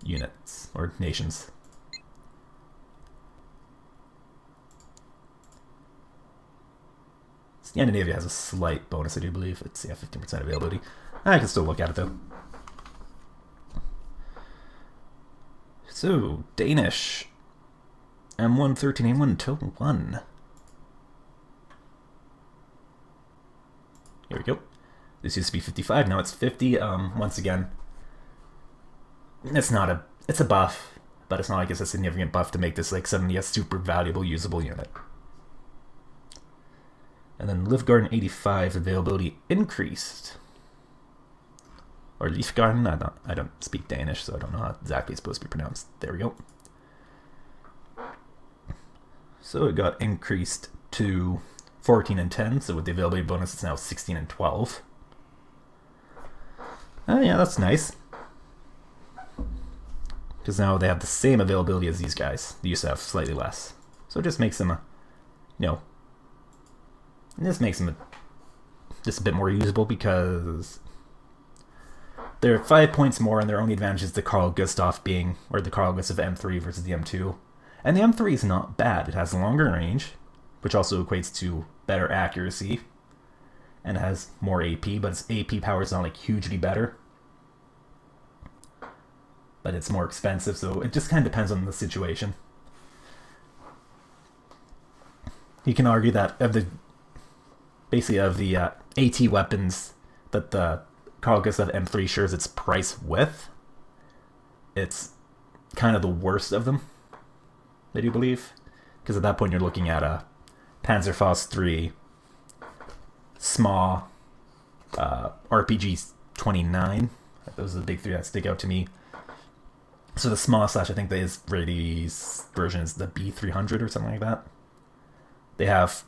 units or nations. Scandinavia has a slight bonus, I do believe. It's 15% availability. I can still look at it though. So Danish M1 13A1 total 1. Here we go. This used to be 55, now it's 50. Once again, it's a buff, but it's not like it's a significant buff to make this like suddenly a super valuable usable unit. And then Livgarden 85 availability increased. Or Leafgarden, I don't speak Danish, so I don't know how exactly it's supposed to be pronounced. There we go. So it got increased to 14 and 10, so with the availability bonus, it's now 16 and 12. Yeah, that's nice. Because now they have the same availability as these guys. They used to have slightly less. So it just makes them, this makes them just a bit more usable because they're 5 points more, and their only advantage is the Carl Gustaf being, or the Carl Gustaf M3 versus the M2. And the M3 is not bad. It has longer range, which also equates to better accuracy, and has more AP, but its AP power is not like hugely better. But it's more expensive, so it just kind of depends on the situation. You can argue that of the AT weapons that the Carl Gustaf M3 shares its price with, it's kind of the worst of them, I do believe. Because at that point you're looking at a Panzerfaust 3, SMA, RPG 29. Those are the big three that stick out to me. So the SMA / I think the Israeli's version is the B300 or something like that. They have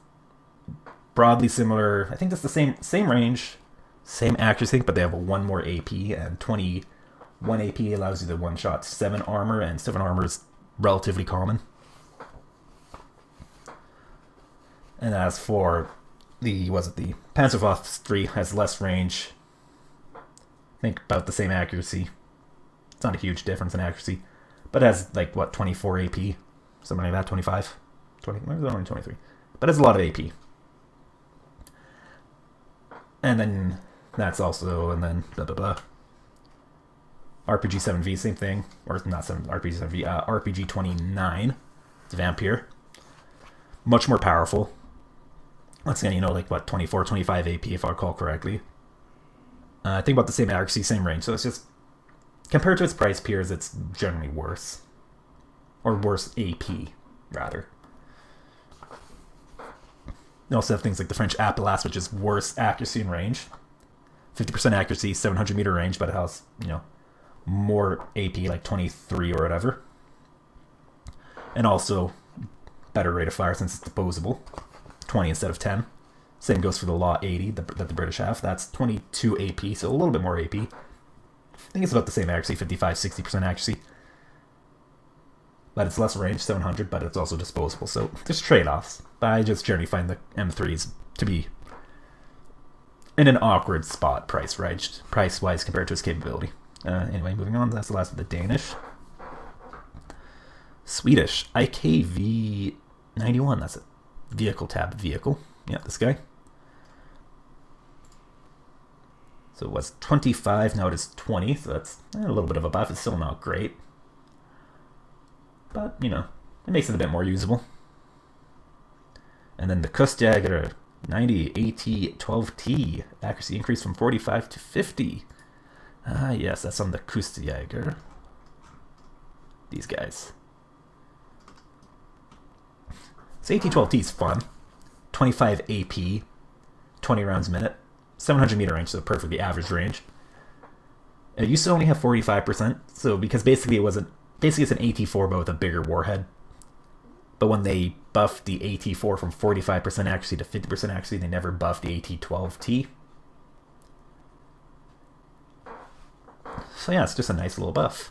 broadly similar, I think that's the same range, same accuracy, but they have a 1 more AP, and 21 AP allows you to one-shot 7 armor, and 7 armor is relatively common. And as for the Panzerfaust 3 has less range, I think about the same accuracy. It's not a huge difference in accuracy, but it has 24 AP, something like that, 25, 20, maybe only 23, but it's a lot of AP. And then that's also, and then blah blah blah. RPG 7V, same thing, or not 7 RPG 7V, RPG 29, it's Vampire, much more powerful. Once again, 24, 25 AP if I recall correctly. I think about the same accuracy, same range, so it's just, compared to its price peers, it's generally worse. Or worse AP, rather. You also have things like the French Appelasse, which is worse accuracy and range. 50% accuracy, 700 meter range, but it has, more AP, like 23 or whatever. And also, better rate of fire since it's disposable. 20 instead of 10. Same goes for the Law 80 that the British have. That's 22 AP, so a little bit more AP. I think it's about the same accuracy, 55-60% accuracy. But it's less range, 700, but it's also disposable. So there's trade-offs. But I just generally find the M3s to be in an awkward spot price-wise compared to its capability. Anyway, moving on. That's the last of the Danish. Swedish. IKV91. That's a vehicle tab vehicle. Yeah, this guy. So it was 25, now it is 20, so that's a little bit of a buff. It's still not great. But, it makes it a bit more usable. And then the Kustjäger 90 AT 12T. Accuracy increase from 45 to 50. Ah, yes, that's on the Kustjäger. These guys. So AT 12T is fun. 25 AP, 20 rounds a minute. 700 meter range, so perfectly average range. It used to only have 45%, so because basically it's an AT4 but with a bigger warhead. But when they buffed the AT4 from 45% accuracy to 50% accuracy, they never buffed the AT12T. So yeah, it's just a nice little buff.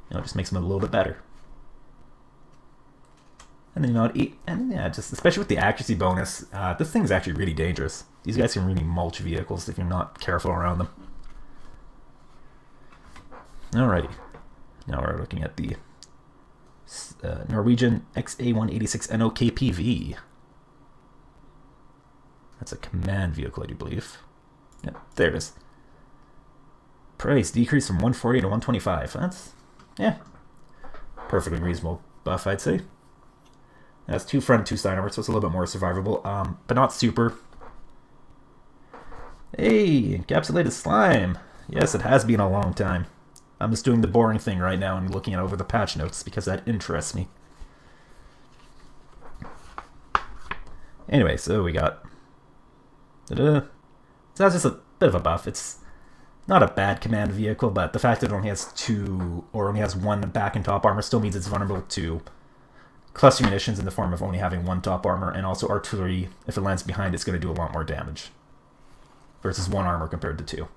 It just makes them a little bit better. And then, just especially with the accuracy bonus, this thing's actually really dangerous. These guys can really mulch vehicles if you're not careful around them. Alrighty. Now we're looking at the Norwegian XA186 NOKPV. That's a command vehicle, I do believe. Yep, there it is. Price decreased from 140 to 125. That's, perfectly reasonable buff, I'd say. It has 2 front, 2 side armor, so it's a little bit more survivable, but not super. Hey, encapsulated slime. Yes, it has been a long time. I'm just doing the boring thing right now and looking over the patch notes because that interests me. Anyway, so we got... So that's just a bit of a buff. It's not a bad command vehicle, but the fact that it only has 2, or only has 1 back and top armor still means it's vulnerable to cluster munitions in the form of only having 1 top armor, and also artillery, if it lands behind, it's going to do a lot more damage. Versus 1 armor compared to 2.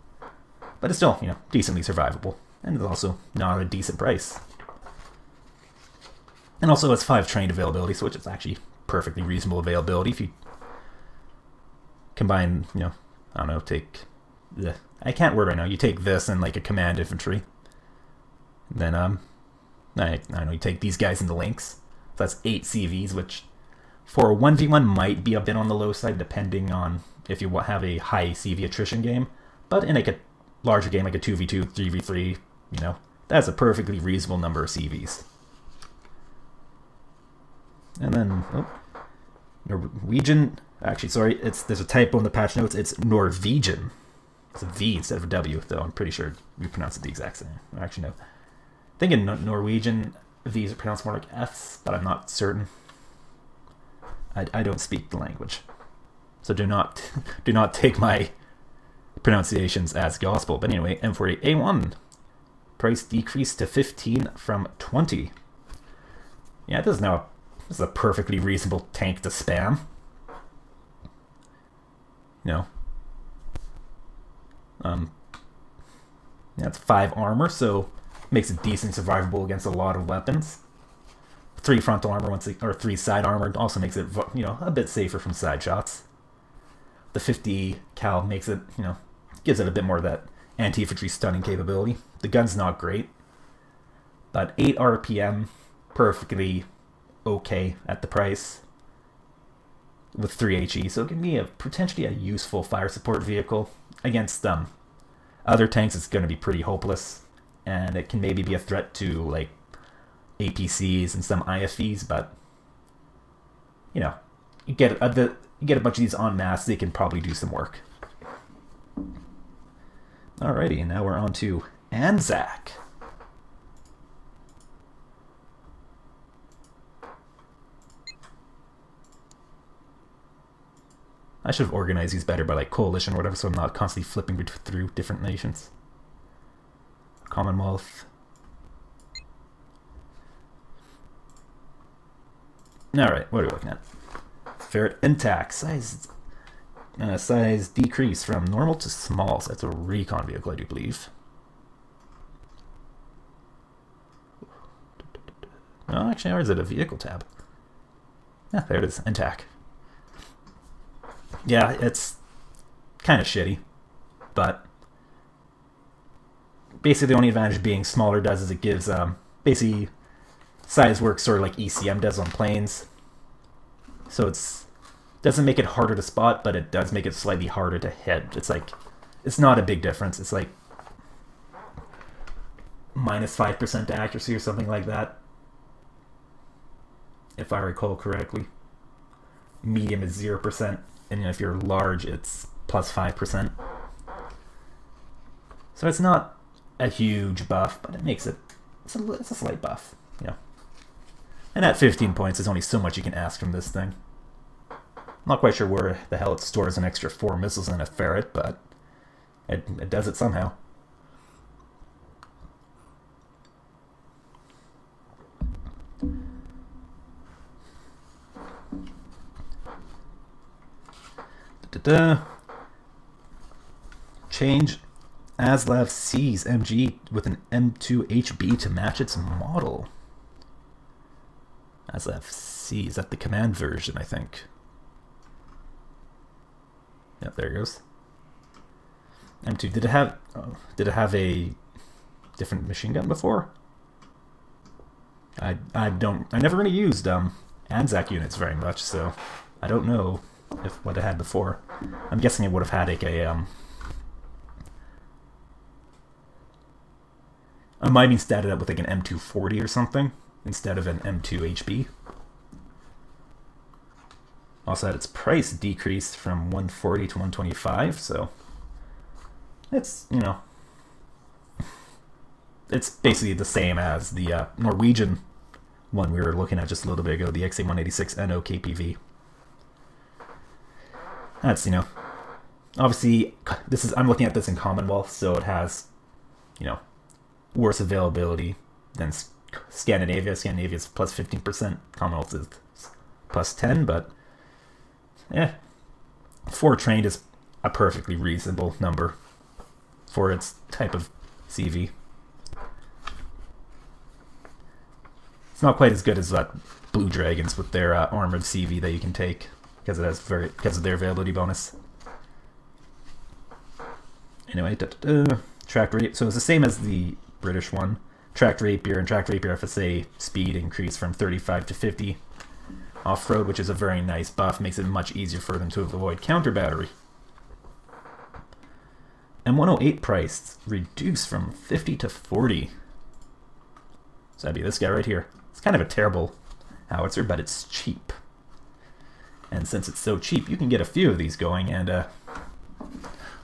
But it's still, decently survivable. And it's also not a decent price. And also it's 5 trained availability, so which is actually perfectly reasonable availability if you combine, I don't know, take... I can't word right now. You take this and like a command infantry. Then, I don't know, you take these guys into links. So that's 8 CVs, which for a 1v1 might be a bit on the low side, depending on if you have a high CV attrition game. But in like a larger game, like a 2v2, 3v3, that's a perfectly reasonable number of CVs. And then, Norwegian, actually, sorry, there's a typo in the patch notes, it's Norwegian. It's a V instead of a W, though I'm pretty sure we pronounce it the exact same. Actually, no. I think in Norwegian, V's are pronounced more like F's, but I'm not certain. I don't speak the language. So do not take my pronunciations as gospel. But anyway, M48A1. Price decreased to 15 from 20. Yeah, this is a perfectly reasonable tank to spam. It's 5 armor, so makes it decently survivable against a lot of weapons. 3 frontal armor, or 3 side armor also makes it, a bit safer from side shots. The 50 cal makes it, gives it a bit more of that anti-infantry stunning capability. The gun's not great, but 8 RPM, perfectly okay at the price with 3 HE, so it can be potentially a useful fire support vehicle against other tanks. It's going to be pretty hopeless, and it can maybe be a threat to like APCs and some IFVs, but you get a bunch of these en masse, they can probably do some work. Alrighty, and now we're on to Anzac. I should have organized these better by like coalition or whatever, so I'm not constantly flipping through different nations. Commonwealth. Alright, what are we looking at? Ferret intact. Size decrease from normal to small. So that's a recon vehicle, I do believe. No, actually, or is it a vehicle tab? Yeah, there it is. Intact. Yeah, it's kind of shitty, but basically the only advantage being smaller does is it gives basically size works sort of like ECM does on planes. So it doesn't make it harder to spot, but it does make it slightly harder to hit. It's not a big difference. It's like minus 5% accuracy or something like that, if I recall correctly. Medium is 0%. And if you're large, it's plus 5%. So it's not a huge buff, but it makes it's a slight buff, And at 15 points, there's only so much you can ask from this thing. I'm not quite sure where the hell it stores an extra 4 missiles in a ferret, but it does it somehow. Change Aslav C's MG with an M2 HB to match its model. Aslav C, is that the command version, I think? Yep, there it goes. M2, did it have a different machine gun before? I never really used Anzac units very much, so I don't know what it had before. I'm guessing it would have had I might have statted up with like an M240 or something instead of an M2 HB. Also had its price decreased from 140 to 125, so it's, it's basically the same as the Norwegian one we were looking at just a little bit ago, the XA186 NO KPV. That's, obviously I'm looking at this in Commonwealth, so it has, worse availability than Scandinavia. Scandinavia's plus 15%. Commonwealth is plus 10, but yeah, 4 trained is a perfectly reasonable number for its type of CV. It's not quite as good as that Blue Dragons with their armored CV that you can take because of their availability bonus. Anyway, tracked rapier. So it's the same as the British one. Tracked rapier and tracked rapier FSA speed increase from 35 to 50 off-road, which is a very nice buff. Makes it much easier for them to avoid counter battery. M108 price reduced from 50 to 40. So that'd be this guy right here. It's kind of a terrible howitzer, but it's cheap. And since it's so cheap, you can get a few of these going, and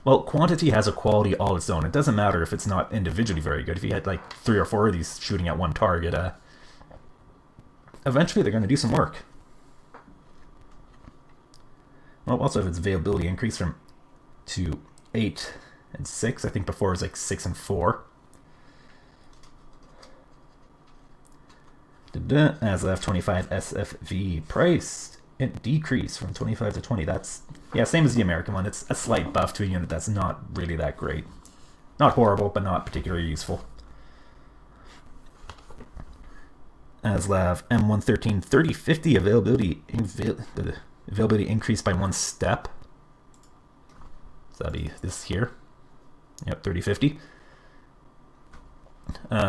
well, quantity has a quality all its own. It doesn't matter if it's not individually very good. If you had like 3 or 4 of these shooting at one target, eventually they're going to do some work. Well, also if its availability increased from to 8 and 6. I think before it was like 6 and 4. As F25 SFV price, it decreased from 25 to 20. That's, yeah, same as the American one. It's a slight buff to a unit that's not really that great. Not horrible, but not particularly useful. ASLAV M113 3050 availability increased by 1 step. So that'd be this here. Yep, 3050.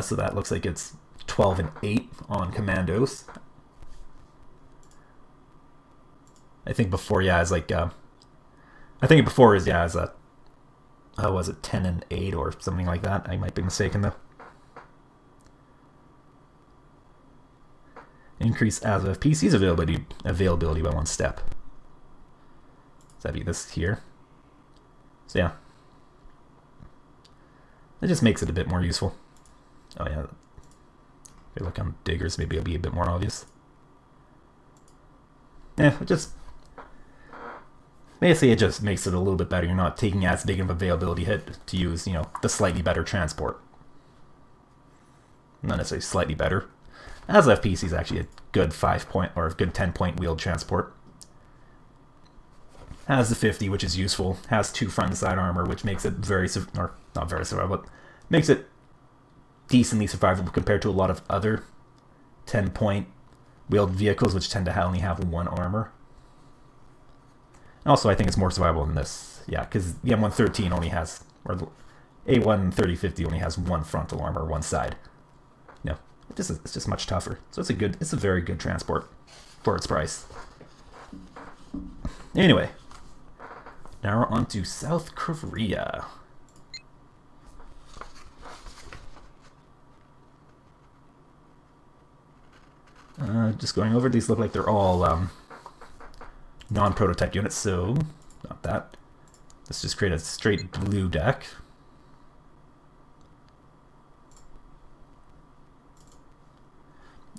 So that looks like it's 12 and 8 on commandos. I think before, yeah, it's like I think before is, yeah, as a how was it, 10 and 8 or something like that. I might be mistaken though. Increase as of PC's availability by 1 step. So that'd be this here. So yeah, it just makes it a bit more useful. Oh yeah, if you look on diggers, maybe it'll be a bit more obvious. Yeah, it just basically it just makes it a little bit better. You're not taking as big of an availability hit to use, you know, the slightly better transport. Not necessarily slightly better. As FPC is actually a good 5-point or a good 10-point wheeled transport. Has the 50, which is useful. Has 2 front and side armor, which makes it very, or not very survivable, but makes it decently survivable compared to a lot of other 10-point wheeled vehicles, which tend to only have 1 armor. Also, I think it's more survivable than this. Yeah, because the M113 only has, or the A1 3050 only has 1 frontal armor, 1 side. No, it's just much tougher. So it's a very good transport for its price. Anyway, now we're on to South Korea. Just going over, these look like they're all non-prototype units, so not that. Let's just create a straight blue deck.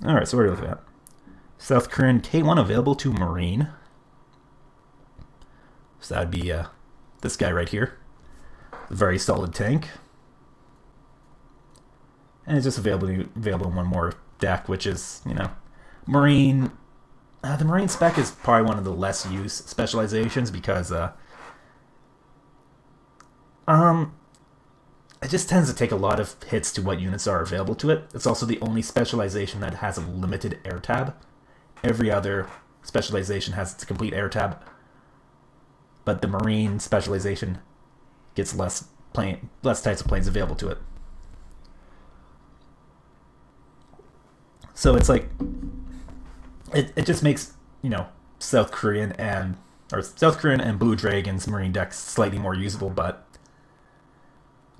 Alright, so what are we looking at? South Korean K1 available to Marine. So that'd be this guy right here. Very solid tank. And it's just available in one more deck, which is, you know, Marine. The Marine spec is probably one of the less used specializations because it just tends to take a lot of hits to what units are available to it. It's also the only specialization that has a limited air tab. Every other specialization has its complete air tab, but the Marine specialization gets less types of planes available to it. So it's like it just makes, you know, South Korean and Blue Dragons Marine decks slightly more usable, but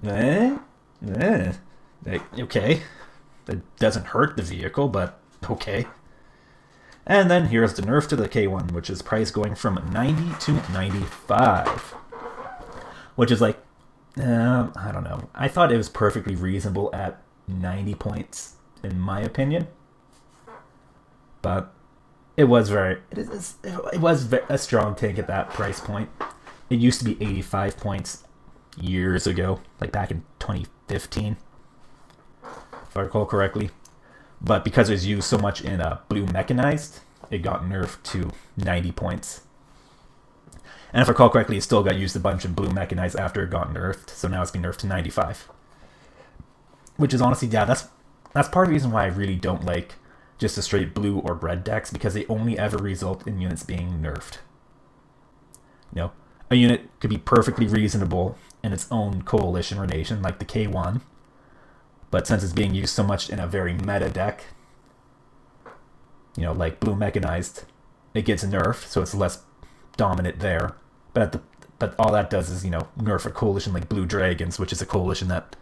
okay, that doesn't hurt the vehicle, but okay. And then here's the nerf to the K1, which is price going from 90 to 95, which is like, I don't know. I thought it was perfectly reasonable at 90 points, in my opinion. But it was a strong tank at that price point. It used to be 85 points years ago, like back in 2015, if I recall correctly. But because it was used so much in blue mechanized, it got nerfed to 90 points. And if I recall correctly, it still got used a bunch in blue mechanized after it got nerfed, so now it's been nerfed to 95. Which is honestly, yeah, that's part of the reason why I really don't like just the straight blue or red decks, because they only ever result in units being nerfed. You know, a unit could be perfectly reasonable in its own coalition or nation, like the K1, but since it's being used so much in a very meta deck, you know, like blue mechanized, it gets nerfed, so it's less dominant there. But all that does is, you know, nerf a coalition like Blue Dragons, which is a coalition that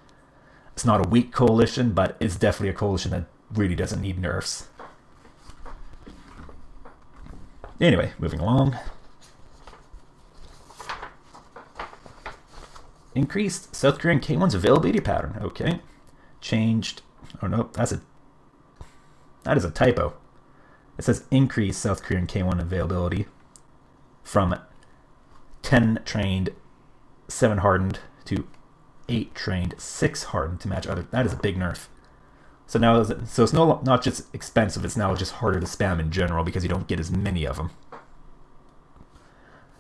it's not a weak coalition, but it's definitely a coalition that really doesn't need nerfs. Anyway, moving along. Increased South Korean K1's availability pattern. Okay. Changed. Oh no, that is a typo. It says increased South Korean K1 availability from 10 trained, 7 hardened to 8 trained, 6 hardened to match other. That is a big nerf. So now, it's not just expensive, it's now just harder to spam in general because you don't get as many of them.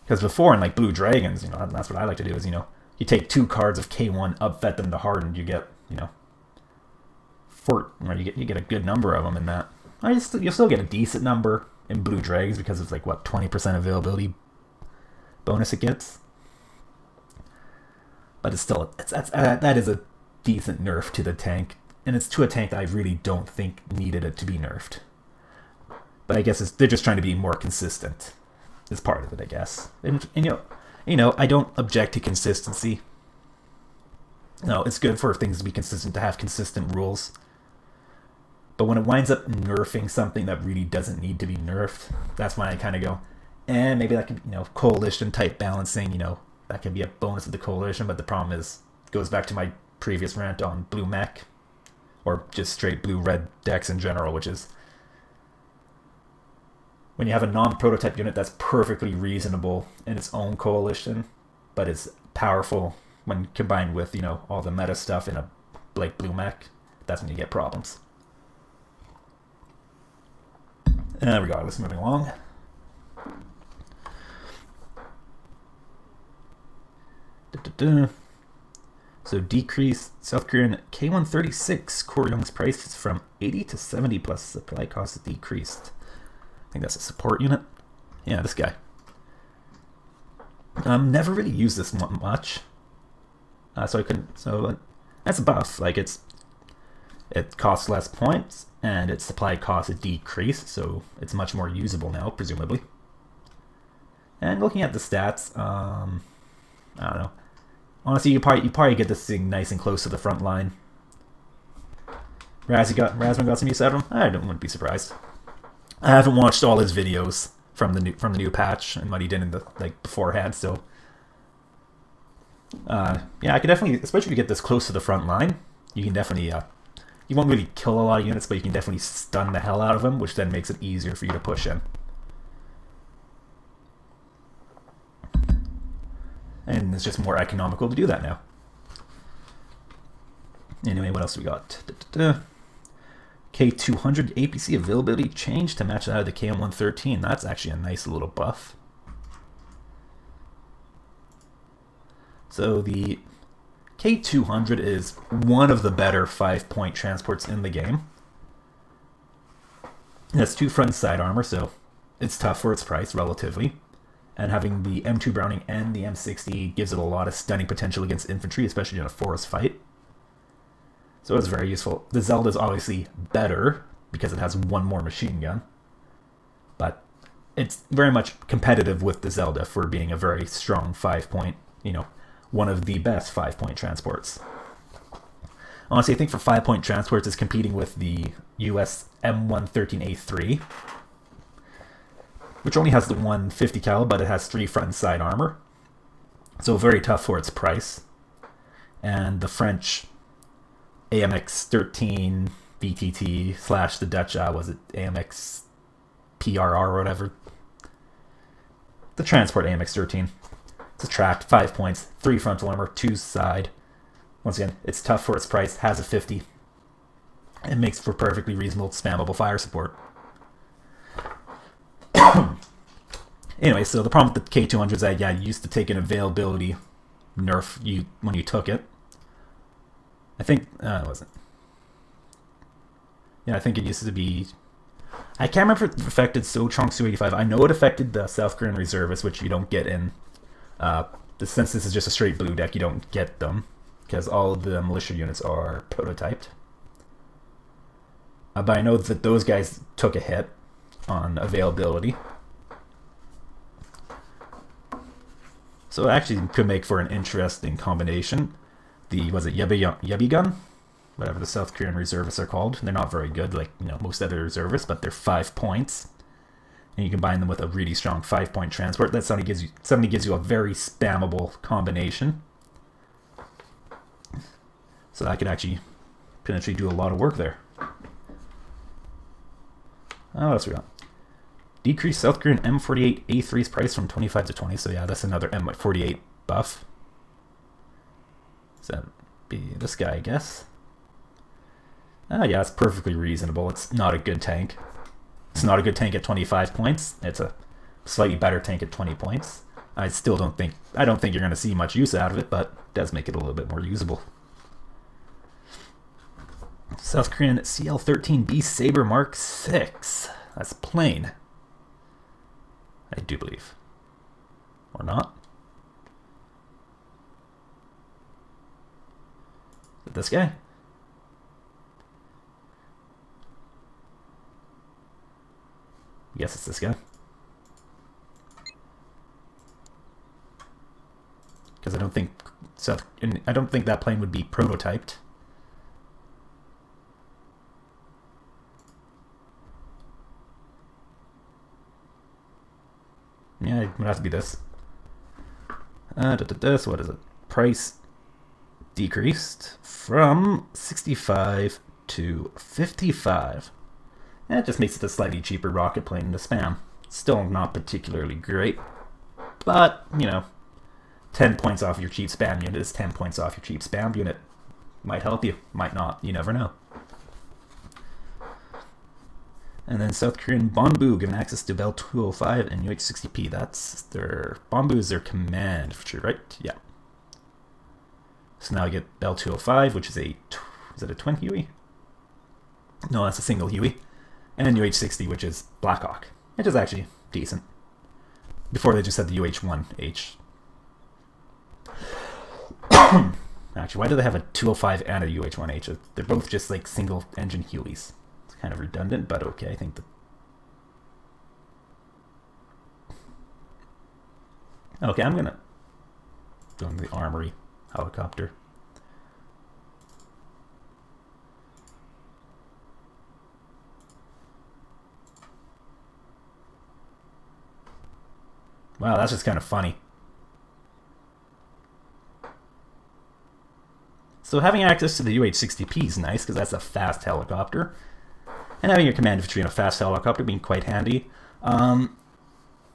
Because before in like Blue Dragons, you know, that's what I like to do is, you know, you take 2 cards of K1, upvet them to hardened, you get, you know, you get a good number of them in that. You'll still get a decent number in Blue Dragons because it's like, what, 20% availability bonus it gets. But it's still, that is a decent nerf to the tank. And it's to a tank that I really don't think needed it to be nerfed. But I guess they're just trying to be more consistent. Is part of it, I guess. And you know, I don't object to consistency. No, it's good for things to be consistent, to have consistent rules. But when it winds up nerfing something that really doesn't need to be nerfed, that's when I kind of go, maybe that could, you know, coalition type balancing, you know, that can be a bonus of the coalition. But the problem is, it goes back to my previous rant on blue mech, or just straight blue-red decks in general, which is when you have a non-prototype unit that's perfectly reasonable in its own coalition, but it's powerful when combined with, you know, all the meta stuff in a like blue mech, that's when you get problems. Regardless, moving along. So decreased South Korean K136 Koryong's prices from 80 to 70 plus supply costs decreased. I think that's a support unit. Yeah, this guy. Never really used this one much. So I couldn't. So that's a buff. Like it costs less points and its supply costs decreased, so it's much more usable now, presumably. And looking at the stats, I don't know. Honestly, you probably get this thing nice and close to the front line. Razman got some use out of him. I wouldn't be surprised. I haven't watched all his videos from the new patch and what he did in the beforehand. So, yeah, I could definitely, especially if you get this close to the front line, you can definitely you won't really kill a lot of units, but you can definitely stun the hell out of them, which then makes it easier for you to push in. And it's just more economical to do that now. Anyway, what else do we got? K200 APC availability changed to match that of the KM113. That's actually a nice little buff. So the K200 is one of the better 5-point transports in the game. It has 2 front and side armor, so it's tough for its price relatively. And having the M2 Browning and the M60 gives it a lot of stunning potential against infantry, especially in a forest fight. So it's very useful. The Zelda is obviously better because it has 1 more machine gun. But it's very much competitive with the Zelda for being a very strong 5-point, you know, one of the best 5-point transports. Honestly, I think for 5-point transports, it's competing with the US M113A3. Which only has the 150 cal, but it has 3 front and side armor. So very tough for its price. And the French AMX-13 VTT / the Dutch, was it AMX PRR or whatever? The transport AMX-13. It's a tracked, 5 points, 3 frontal armor, 2 side. Once again, it's tough for its price, has a 50. It makes for perfectly reasonable spammable fire support. Anyway, so the problem with the K200 is that, yeah, you used to take an availability nerf when you took it. I think, it wasn't. Yeah, I think it used to be... I can't remember if it affected So-Chong's 285. I know it affected the South Korean reservists, which you don't get in... since this is just a straight blue deck, you don't get them, because all of the militia units are prototyped. But I know that those guys took a hit on availability. So it actually could make for an interesting combination. Was it Yebi Gun? Whatever the South Korean reservists are called. They're not very good, like most other reservists, but they're 5 points. And you combine them with a really strong 5-point transport. That suddenly gives you a very spammable combination. So that could actually potentially do a lot of work there. Oh, what else we got? Decrease South Korean M48 A3's price from 25 to 20. So yeah, that's another M48 buff. So that'd be this guy, I guess. Yeah, it's perfectly reasonable. It's not a good tank. It's not a good tank at 25 points. It's a slightly better tank at 20 points. I don't think you're going to see much use out of it, but it does make it a little bit more usable. South Korean CL-13B Saber Mark 6. That's plain. I do believe. Or not. Is it this guy? Yes, it's this guy. Because I don't think that plane would be prototyped. Yeah, it would have to be this. So what is it? Price decreased from 65 to 55. That just makes it a slightly cheaper rocket plane to spam. Still not particularly great, but 10 points off your cheap spam unit is 10 points off your cheap spam unit. Might help you, might not. You never know. And then South Korean Bonbu given access to Bell 205 and UH-60P. That's their... Bonbu is their command feature, right? Yeah. So now I get Bell 205, which is a... Is it a twin Huey? No, that's a single Huey. And UH-60, which is Blackhawk. Which is actually decent. Before they just had the UH-1H. Actually, why do they have a 205 and a UH-1H? They're both just like single engine Hueys. Kind of redundant, but okay. I think okay, I'm gonna go into the armory helicopter. Wow, that's just kind of funny. So having access to the UH-60P is nice because that's a fast helicopter. And having your command infantry in a fast helicopter being quite handy. That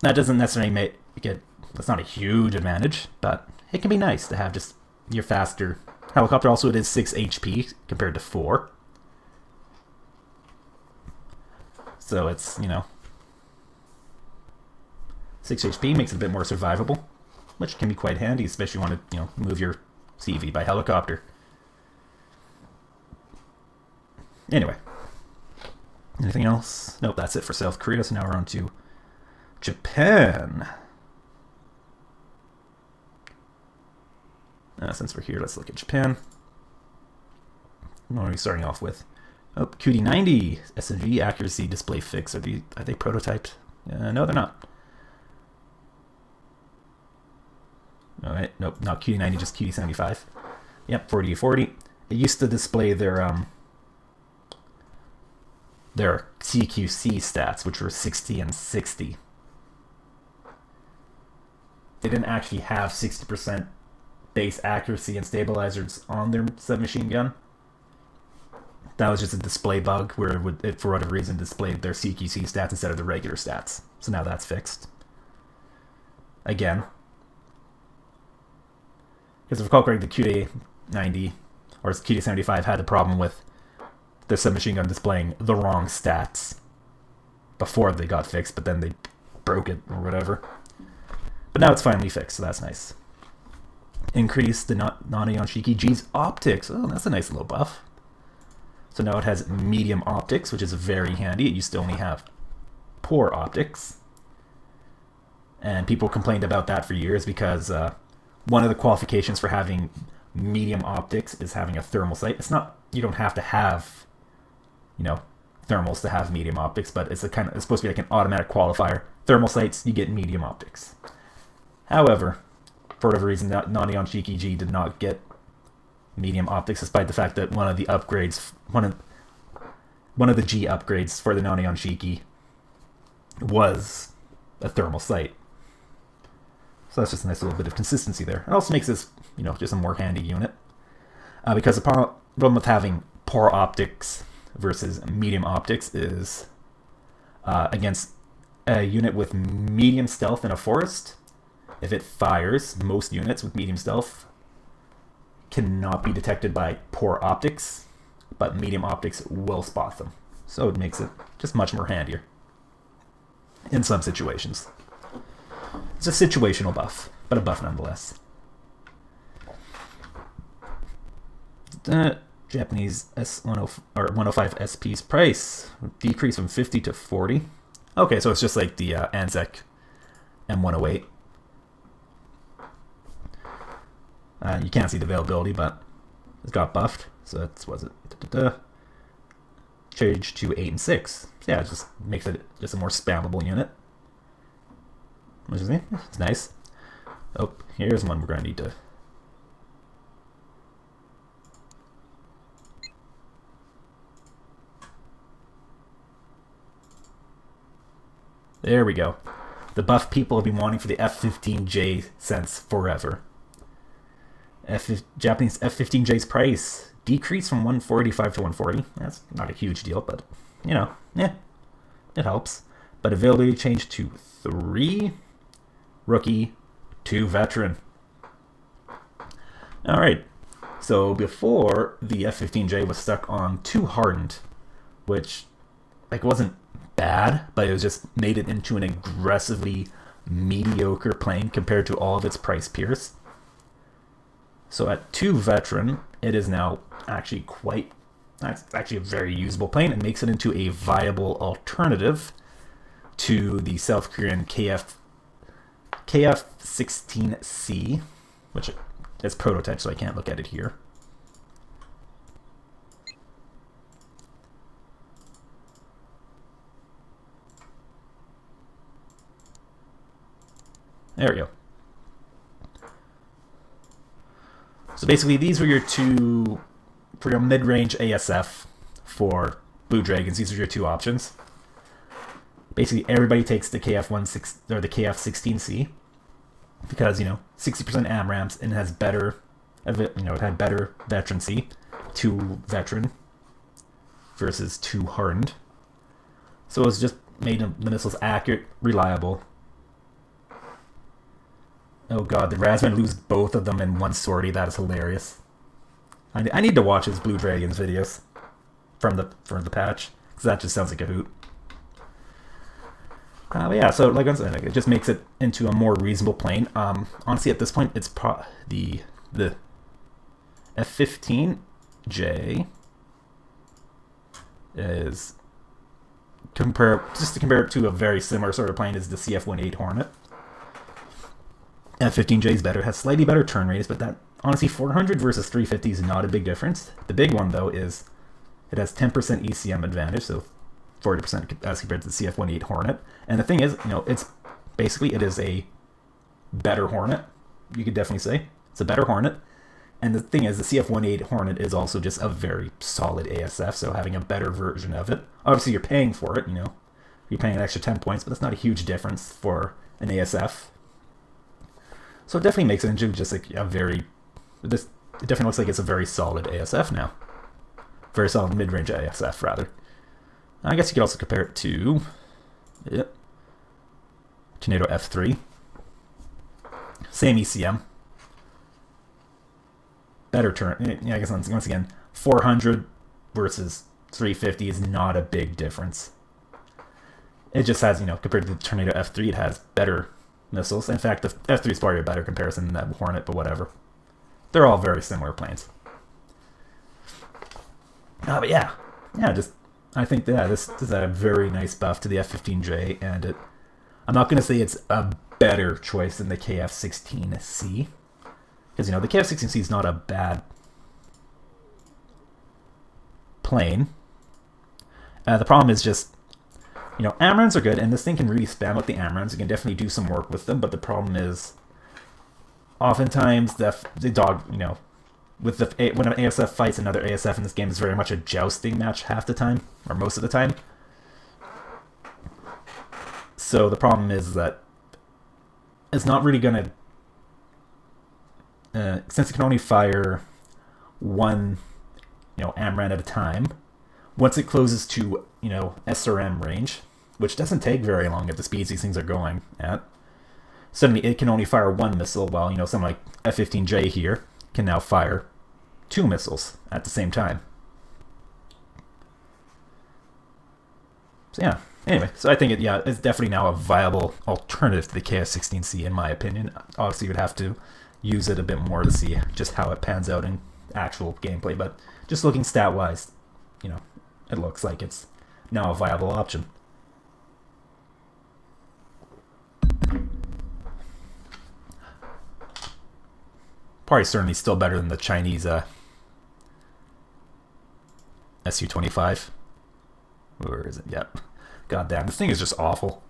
doesn't necessarily make it... That's not a huge advantage, but it can be nice to have just your faster helicopter. Also, it is 6 HP compared to 4. So it's, 6 HP makes it a bit more survivable, which can be quite handy, especially if you want to, move your CV by helicopter. Anyway. Anything else? Nope, that's it for South Korea. So now we're on to Japan. Since we're here, let's look at Japan. What are we starting off with? Oh, QD90 SMG accuracy display fix. Are they prototyped? No, they're not. All right, nope, not QD90, just QD75. Yep, 40-40. It used to display their CQC stats, which were 60 and 60. They didn't actually have 60% base accuracy and stabilizers on their submachine gun. That was just a display bug where it for whatever reason, displayed their CQC stats instead of the regular stats. So now that's fixed. Again. Because if I recall correctly, the QD90 or QD75 had the problem with the submachine gun displaying the wrong stats before they got fixed, but then they broke it or whatever. But now it's finally fixed, so that's nice. Increase the Nani-Yanshiki G's optics. Oh, that's a nice little buff. So now it has medium optics, which is very handy. It used to only have poor optics. And people complained about that for years because one of the qualifications for having medium optics is having a thermal sight. It's not, you don't have to have, you know, thermals to have medium optics, but it's it's supposed to be like an automatic qualifier. Thermal sights, you get medium optics. However, for whatever reason, Nani-Yanshiki G did not get medium optics, despite the fact that one of the upgrades, one of the G upgrades for the Nani-Yanshiki was a thermal sight. So that's just a nice little bit of consistency there. It also makes this, you know, just a more handy unit. Because the problem with having poor optics versus medium optics is against a unit with medium stealth in a forest, if it fires, most units with medium stealth cannot be detected by poor optics, but medium optics will spot them. So it makes it just much more handier in some situations. It's a situational buff, but a buff nonetheless. Japanese S105 or 105 SP's price decreased from 50 to 40. Okay, so it's just like the Anzac M108. You can't see the availability, but it got buffed. So that's, was it? Changed to 8 and 6. So yeah, it just makes it just a more spammable unit. Which is it's nice. Oh, here's one we're going to need to. There we go. The buff people have been wanting for the F-15J since forever. Japanese F-15J's price decreased from 145 to 140. That's not a huge deal, but, you know, yeah, it helps. But availability changed to 3 rookie, 2 veteran. Alright, so before the F-15J was stuck on 2 hardened, which, like, wasn't bad, but it was just made it into an aggressively mediocre plane compared to all of its price peers. So at 2 veteran, it is now actually that's actually a very usable plane. It makes it into a viable alternative to the South Korean KF-16C, which is prototype, so I can't look at it here. There we go. So basically, these were your two, for your mid-range ASF for Blue Dragons, these are your 2 options. Basically, everybody takes the KF-16 or the KF-16C because, you know, 60% AMRAMs and it has better, you know, it had better veterancy, 2 veteran versus 2 hardened. So it was just made the missiles accurate, reliable. Oh god, did Razman lose both of them in one sortie? That is hilarious. I need to watch his Blue Dragons videos from the patch, because that just sounds like a hoot. But yeah, so like I said, it just makes it into a more reasonable plane. Honestly, at this point, it's the F-15J is to compare it to a very similar sort of plane as the CF-18 Hornet. F-15J is better, has slightly better turn rates, but that, honestly, 400 versus 350 is not a big difference. The big one, though, is it has 10% ECM advantage, so 40% as compared to the CF-18 Hornet. And the thing is, you know, it is a better Hornet. You could definitely say it's a better Hornet. And the thing is, the CF-18 Hornet is also just a very solid ASF, so having a better version of it. Obviously, you're paying for it, you know. You're paying an extra 10 points, but that's not a huge difference for an ASF. So it definitely makes it into just like a very, it definitely looks like it's a very solid ASF now. Very solid mid-range ASF, rather. I guess you could also compare it to Tornado F3. Same ECM. Better turn. Yeah, I guess once again, 400 versus 350 is not a big difference. It just has, compared to the Tornado F3, it has better missiles. In fact, the F3 is probably a better comparison than that Hornet, but whatever. They're all very similar planes. But yeah, I think that this is a very nice buff to the F-15J, and I'm not going to say it's a better choice than the KF-16C, because, the KF-16C is not a bad plane. The problem is just, AMRAAMs are good, and this thing can really spam out the AMRAAMs. You can definitely do some work with them, but the problem is, oftentimes the dog, when an ASF fights another ASF in this game, is very much a jousting match half the time, or most of the time. So the problem is that it's not really going to, since it can only fire one, AMRAAM at a time, once it closes to, SRM range, which doesn't take very long at the speeds these things are going at, suddenly it can only fire one missile, while, something like F-15J here can now fire 2 missiles at the same time. So yeah, anyway, so I think it's definitely now a viable alternative to the KF-16C in my opinion. Obviously, you would have to use it a bit more to see just how it pans out in actual gameplay, but just looking stat-wise, it looks like it's now a viable option. Probably certainly still better than the Chinese Su-25. Where is it? Yep. God damn, this thing is just awful.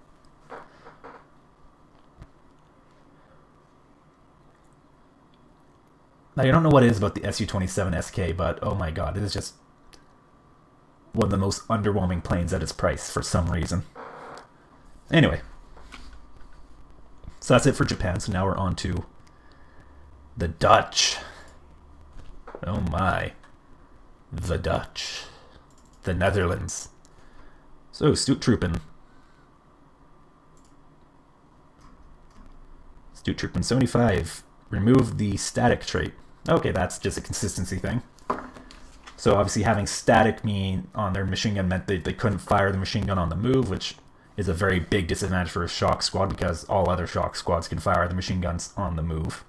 Now, I don't know what it is about the Su-27 SK, but oh my god, it is just one of the most underwhelming planes at its price for some reason. Anyway. So that's it for Japan, so now we're on to the Dutch. Oh my. The Dutch. The Netherlands. So, Stoottroepen. Stoottroepen 75. Remove the static trait. Okay, that's just a consistency thing. So obviously having static mean on their machine gun meant they couldn't fire the machine gun on the move, which is a very big disadvantage for a shock squad because all other shock squads can fire the machine guns on the move.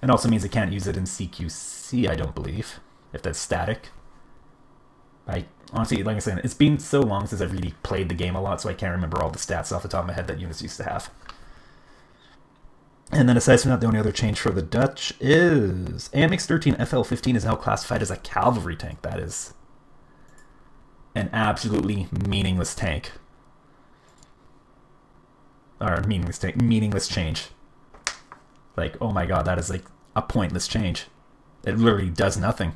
And also means they can't use it in CQC, I don't believe, if that's static. Honestly, like I said, it's been so long since I've really played the game a lot, so I can't remember all the stats off the top of my head that units used to have. And then aside from that, the only other change for the Dutch is AMX 13 FL15 is now classified as a cavalry tank. That is an absolutely meaningless tank. Or meaningless change. Like, oh my god, that is like a pointless change. It literally does nothing.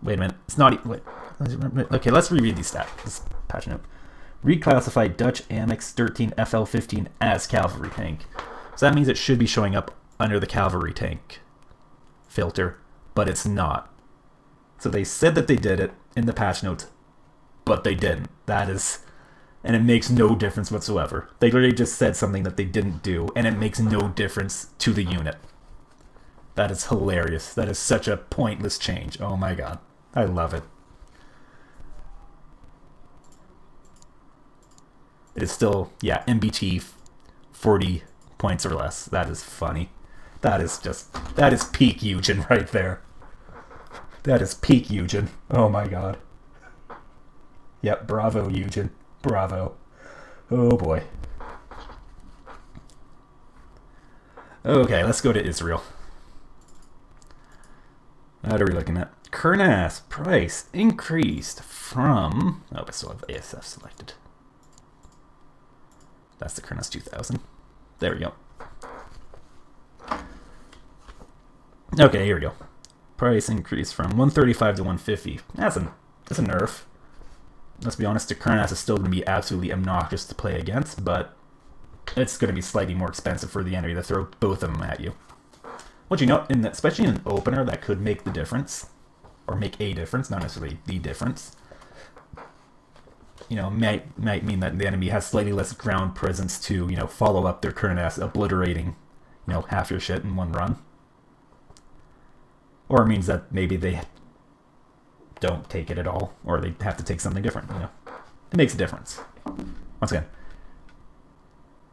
Wait a minute. It's not... Wait. Okay, let's reread these stats. This patch note. Reclassified Dutch AMX 13 FL15 as cavalry tank. So that means it should be showing up under the cavalry tank filter, but it's not. So they said that they did it in the patch notes, but they didn't. That is... And it makes no difference whatsoever. They literally just said something that they didn't do, and it makes no difference to the unit. That is hilarious. That is such a pointless change. Oh my god. I love it. It is still, yeah, MBT 40 points or less. That is funny. That is peak Eugen right there. That is peak Eugen. Oh my god. Yep, bravo Eugen. Bravo. Oh boy. Okay, let's go to Israel. What are we looking at? Kurnas price increased from... Oh, I still have ASF selected. That's the Kurnas 2000. There we go. Okay, here we go. Price increase from 135 to 150. That's a nerf. Let's be honest, the Kurnas is still going to be absolutely obnoxious to play against, but it's going to be slightly more expensive for the enemy to throw both of them at you. What you know, especially in an opener, that could make the difference. Or make a difference, not necessarily the difference. might mean that the enemy has slightly less ground presence to, follow up their current ass, obliterating, half your shit in one run. Or it means that maybe they don't take it at all, or they have to take something different, It makes a difference. Once again,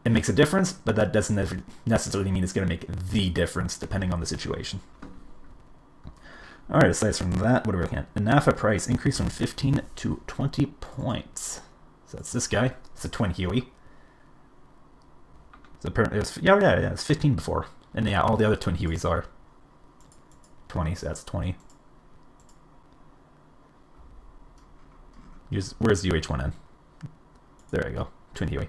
it makes a difference, but that doesn't necessarily mean it's going to make the difference, depending on the situation. Alright, aside from that, what are we looking at? The NAFA price increased from 15 to 20 points. So that's this guy. It's a twin Huey. So apparently it's 15 before. And yeah, all the other twin Hueys are 20, so that's 20. Where's the UH-1N? There you go, twin Huey.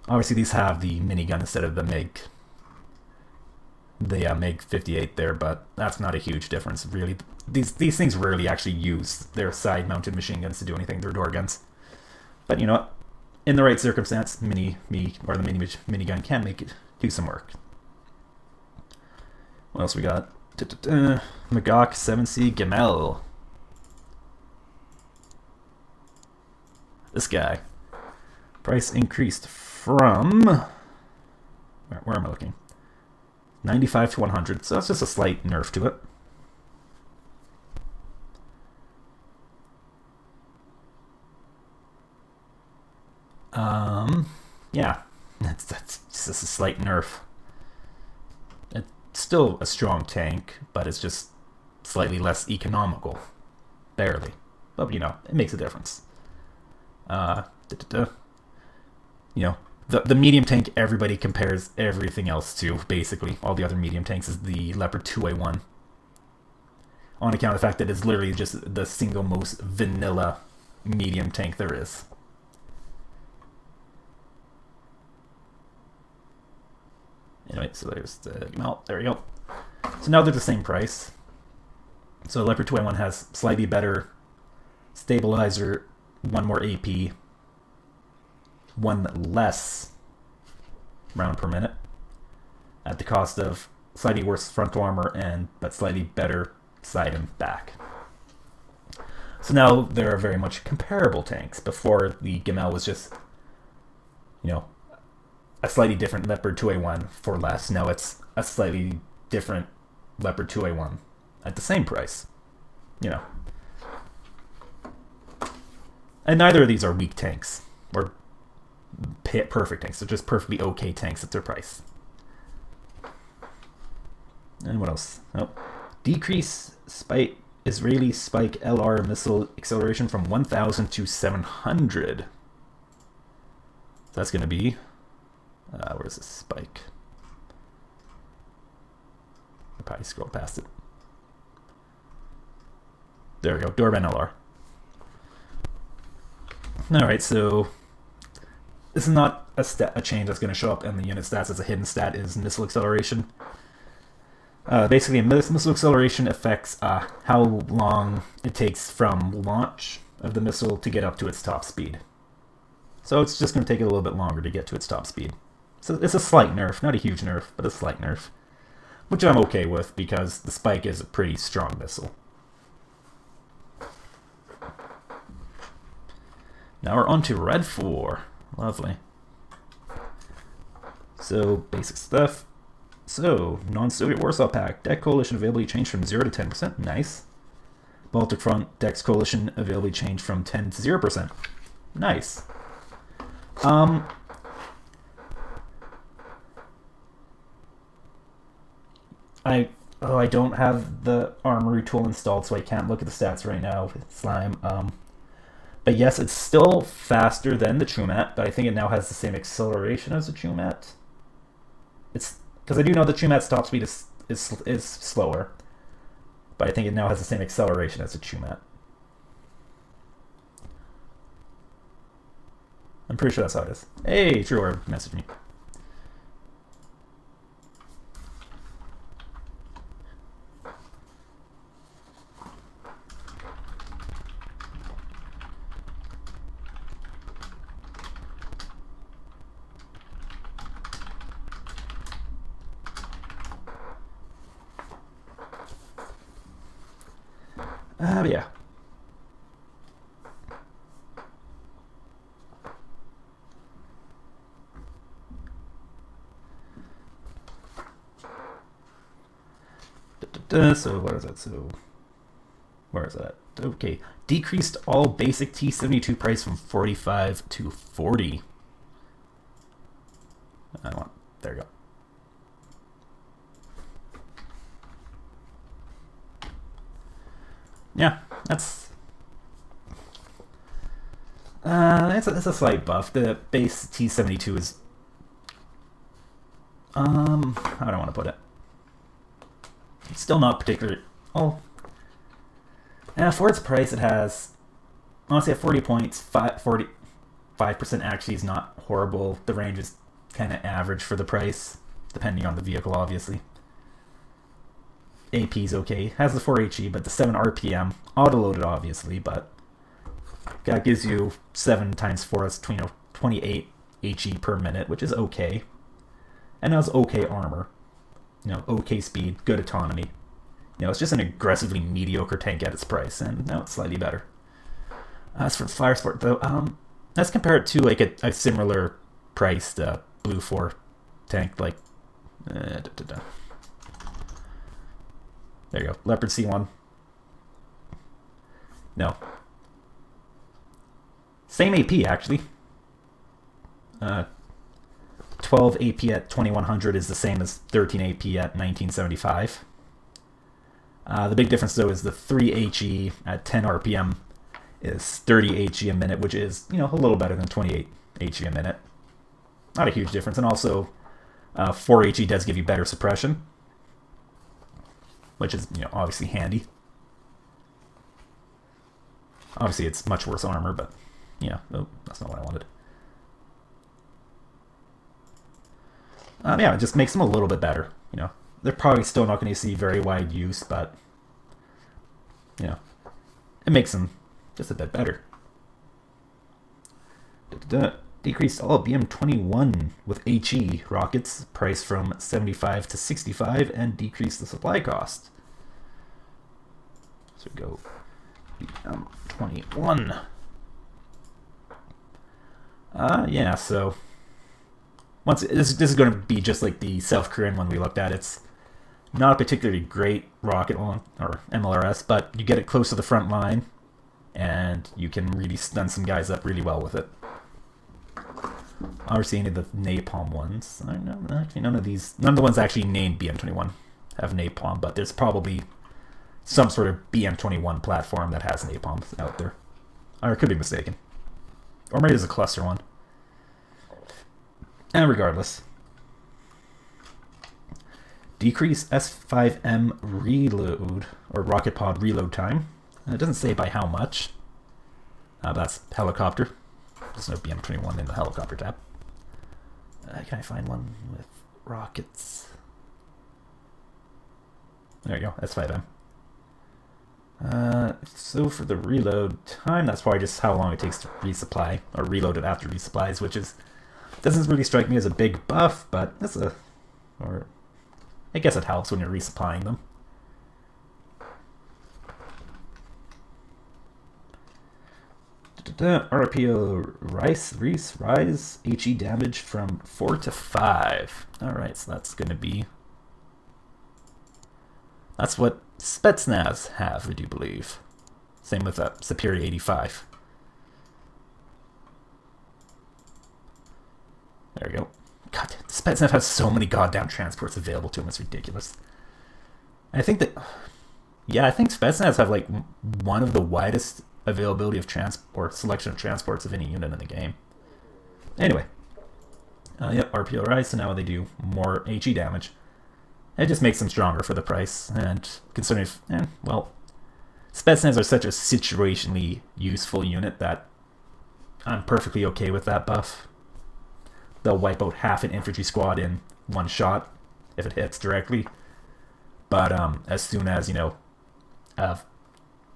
Obviously these have the minigun instead of the MiG. The MiG 58 there, but that's not a huge difference, really. These things rarely actually use their side-mounted machine guns to do anything. They're door guns. But you know what? In the right circumstance, the minigun can do some work. What else we got? Magog 7C Gamel. This guy. Price increased from... Where am I looking? 95 to 100, so that's just a slight nerf to it. Yeah, that's just a slight nerf. It's still a strong tank, but it's just slightly less economical. Barely. But, it makes a difference. The medium tank everybody compares everything else to, basically. All the other medium tanks is the Leopard 2A1. On account of the fact that it's literally just the single most vanilla medium tank there is. Anyway, so there's the Gamel. There we go. So now they're the same price. So Leopard 2A1 has slightly better stabilizer, one more AP, one less round per minute, at the cost of slightly worse frontal armor but slightly better side and back. So now there are very much comparable tanks. Before, the Gamel was just, a slightly different Leopard 2A1 for less. Now it's a slightly different Leopard 2A1 at the same price. And neither of these are weak tanks or perfect tanks. They're just perfectly okay tanks at their price. And what else? Oh, decrease Israeli Spike LR missile acceleration from 1,000 to 700. So that's going to be... where's this Spike? I'll probably scroll past it. There we go, Dorban LR. Alright, so this is not a change that's going to show up in the unit stats as a hidden stat, is missile acceleration. Basically, missile acceleration affects how long it takes from launch of the missile to get up to its top speed. So it's just going to take it a little bit longer to get to its top speed. So it's a slight nerf, not a huge nerf, but a slight nerf. Which I'm okay with, because the Spike is a pretty strong missile. Now we're on to Red 4. Lovely. So, basic stuff. So, non-Soviet Warsaw Pact. Deck Coalition availability changed from 0 to 10%. Nice. Baltic Front Dex Coalition availability changed from 10 to 0%. Nice. I don't have the armory tool installed, so I can't look at the stats right now. Slime. But yes, it's still faster than the TrueMat, but I think it now has the same acceleration as the TrueMat. It's because I do know the TrueMat's top speed is slower, but I think it now has the same acceleration as the TrueMat. I'm pretty sure that's how it is. Hey, Trueorb messaged me. But yeah. So what is that? So where is that? Okay, decreased all basic T72 price from 45 to 40. There you go. Yeah, that's it's a slight buff. The base T72 is how do I want to put it? It's still not particularly. Oh, yeah, for its price, it has honestly at 40 points, 45% actually is not horrible. The range is kind of average for the price, depending on the vehicle, obviously. AP is okay. Has the 4 HE, but the 7 RPM. Auto-loaded, obviously, but that gives you 7 times 4, that's 28 HE per minute, which is okay. And it has okay armor. Okay speed, good autonomy. It's just an aggressively mediocre tank at its price, and now it's slightly better. As for Fire Sport, though, let's compare it to like a similar priced Blue 4 tank, like there you go, Leopard C1. No. Same AP, actually. 12 AP at 2100 is the same as 13 AP at 1975. The big difference, though, is the 3 HE at 10 RPM is 30 HE a minute, which is, a little better than 28 HE a minute. Not a huge difference. And also, 4 HE does give you better suppression, which is, obviously handy. Obviously, it's much worse armor, but, that's not what I wanted. Yeah, it just makes them a little bit better, They're probably still not going to see very wide use, but, it makes them just a bit better. Decreased all BM21 with HE rockets, price from 75 to 65, and decreased the supply cost. So we go BM21. Yeah, so this is going to be just like the South Korean one we looked at. It's not a particularly great rocket or MLRS, but you get it close to the front line, and you can really stun some guys up really well with it. Obviously, any of the napalm ones. I don't know, actually, none of the ones actually named BM21 have napalm, but there's probably some sort of BM21 platform that has napalm out there. Or I could be mistaken. Or maybe there's a cluster one. And regardless, decrease S5M reload, or rocket pod reload time. It doesn't say by how much. That's helicopter. There's no BM21 in the helicopter tab. Can I find one with rockets? There you go, S5M. So for the reload time, that's probably just how long it takes to resupply, or reload it after resupplies, which doesn't really strike me as a big buff, but or I guess it helps when you're resupplying them. RPO rise HE damage from 4 to 5. Alright, so that's going to be... That's what Spetsnaz have, I do believe. Same with Superior 85. There we go. God, Spetsnaz has so many goddamn transports available to him, it's ridiculous. I think Spetsnaz have like one of the widest availability of selection of transports of any unit in the game. Anyway, yep, RPO rise, so now they do more HE damage. It just makes them stronger for the price, and considering, Spetsnaz are such a situationally useful unit that I'm perfectly okay with that buff. They'll wipe out half an infantry squad in one shot if it hits directly, but as soon as, a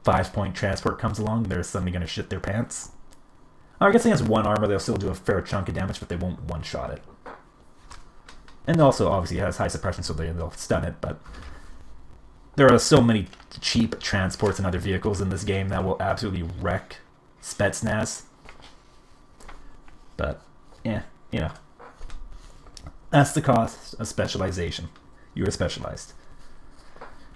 5-point transport comes along, they're suddenly going to shit their pants. I guess against one armor, they'll still do a fair chunk of damage, but they won't one-shot it. And also, obviously, it has high suppression, so they'll stun it, but there are so many cheap transports and other vehicles in this game that will absolutely wreck Spetsnaz. But, yeah, that's the cost of specialization. You are specialized.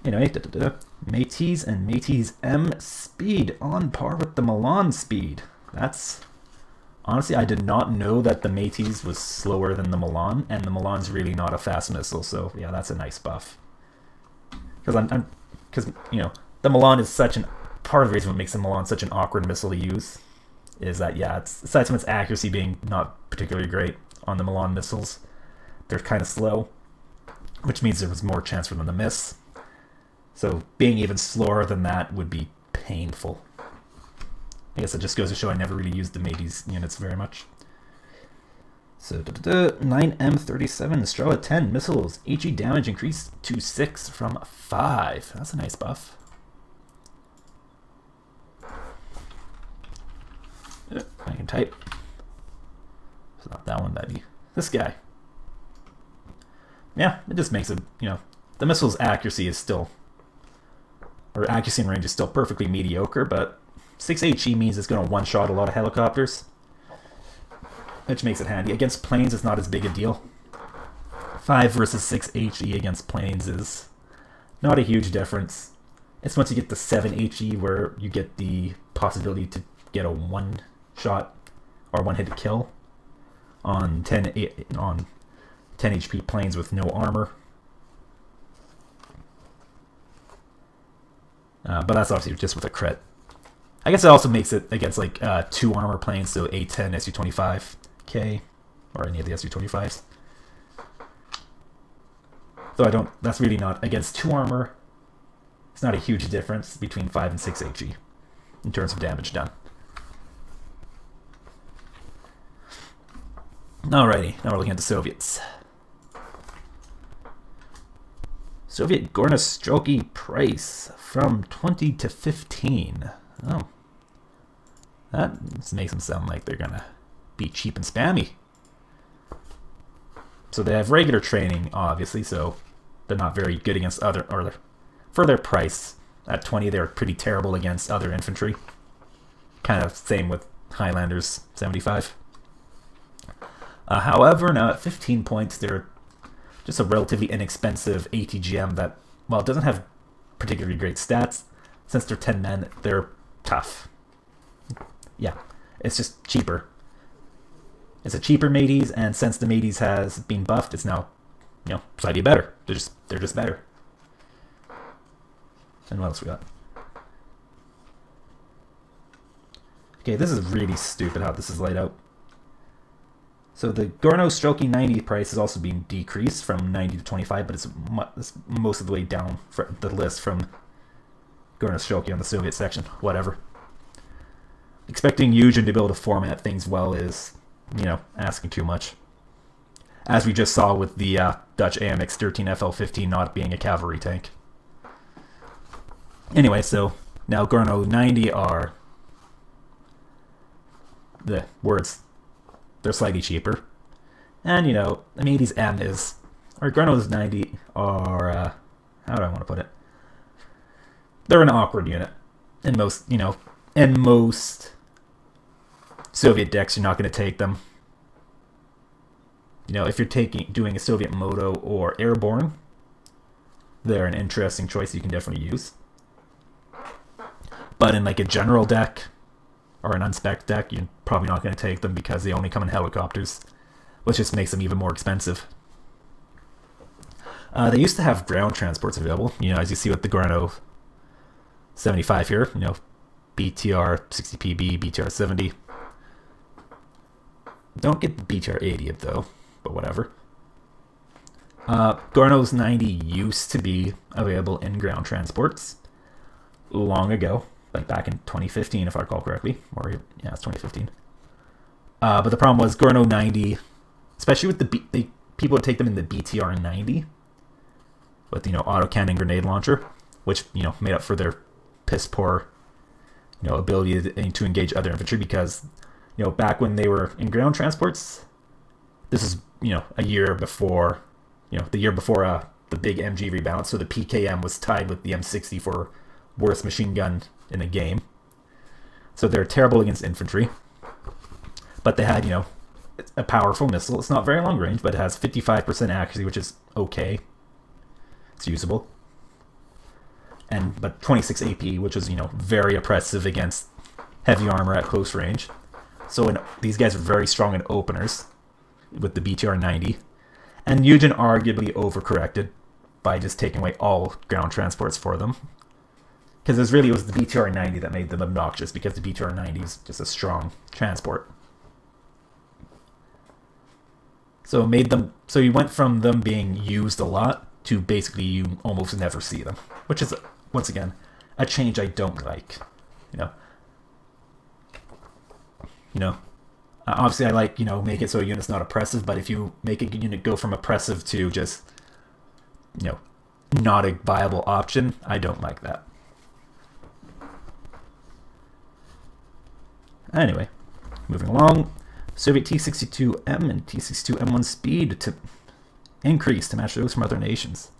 Anyway, Métis and Métis M speed on par with the Milan speed. That's... Honestly, I did not know that the Métis was slower than the Milan, and the Milan's really not a fast missile, so yeah, that's a nice buff. Because the Milan is such an... Part of the reason what makes the Milan such an awkward missile to use is that, yeah, aside from its accuracy being not particularly great on the Milan missiles, they're kind of slow, which means there was more chance for them to miss. So being even slower than that would be painful. I guess it just goes to show I never really used the Métis units very much. So 9M37 Strela 10 missiles. HE damage increased to 6 from 5. That's a nice buff. I can type. It's not that one, that'd be this guy. Yeah, it just makes it, the missile's accuracy is still, or accuracy and range is still perfectly mediocre, but 6 HE means it's going to one-shot a lot of helicopters, which makes it handy. Against planes, it's not as big a deal. 5 versus 6 HE against planes is not a huge difference. It's once you get to 7 HE where you get the possibility to get a one-shot or one-hit kill on 10 HP planes with no armor. But that's obviously just with a crit. I guess it also makes it against like 2 armor planes, so A10, SU-25K, or any of the SU-25s. Though that's really not, against 2 armor, it's not a huge difference between 5 and 6 HE in terms of damage done. Alrighty, now we're looking at the Soviets. Soviet Gornostroki price from 20 to 15. Oh. That makes them sound like they're gonna be cheap and spammy. So they have regular training, obviously, so they're not very good against other, or for their price. At 20, they're pretty terrible against other infantry. Kind of same with Highlanders 75. However, now at 15 points, they're just a relatively inexpensive ATGM that, well, it doesn't have particularly great stats. Since they're 10 men, they're tough. Yeah, it's just cheaper. It's a cheaper Métis, and since the Métis has been buffed, it's now, slightly better. They're just better. And what else we got? Okay, this is really stupid how this is laid out. So the Gornostroki 90 price is also being decreased from 90 to 25, but it's most of the way down for the list from Gornostroki on the Soviet section. Whatever. Expecting Eugen to be able to format things well is, asking too much. As we just saw with the Dutch AMX 13 FL-15 not being a cavalry tank. Anyway, so now Gorno 90 are the words. They're slightly cheaper. And, the Métis M is, or Gorno's 90 are, how do I want to put it? They're an awkward unit. In most, in most Soviet decks, you're not going to take them. If you're doing a Soviet Moto or Airborne, they're an interesting choice you can definitely use. But in like a general deck, or an unspec deck, you're probably not going to take them because they only come in helicopters, which just makes them even more expensive. They used to have ground transports available, as you see with the Gorno 75 here, BTR 60PB, BTR 70. Don't get the BTR 80 though, but whatever. Gorno's 90 used to be available in ground transports long ago. Like back in 2015, if I recall correctly. Or, yeah, it's 2015. But the problem was Gorno 90, especially with people would take them in the BTR 90 with, autocannon grenade launcher, which, made up for their piss poor, ability to engage other infantry because, back when they were in ground transports, this is, a year before, the year before the big MG rebalance. So the PKM was tied with the M60 for worst machine gun in the game. So they're terrible against infantry. But they had, a powerful missile. It's not very long range, but it has 55% accuracy, which is okay. It's usable. but 26 AP, which is, you know, very oppressive against heavy armor at close range. So these guys are very strong in openers with the BTR 90. And Eugen arguably overcorrected by just taking away all ground transports for them. Because it was the BTR 90 that made them obnoxious, because the BTR 90 is just a strong transport. So you went from them being used a lot to basically you almost never see them, which is, once again, a change I don't like. Obviously I like, make it so a unit's not oppressive, but if you make a unit go from oppressive to just, not a viable option, I don't like that. Anyway, moving along, Soviet T-62M and T-62M1 speed to increase to match those from other nations.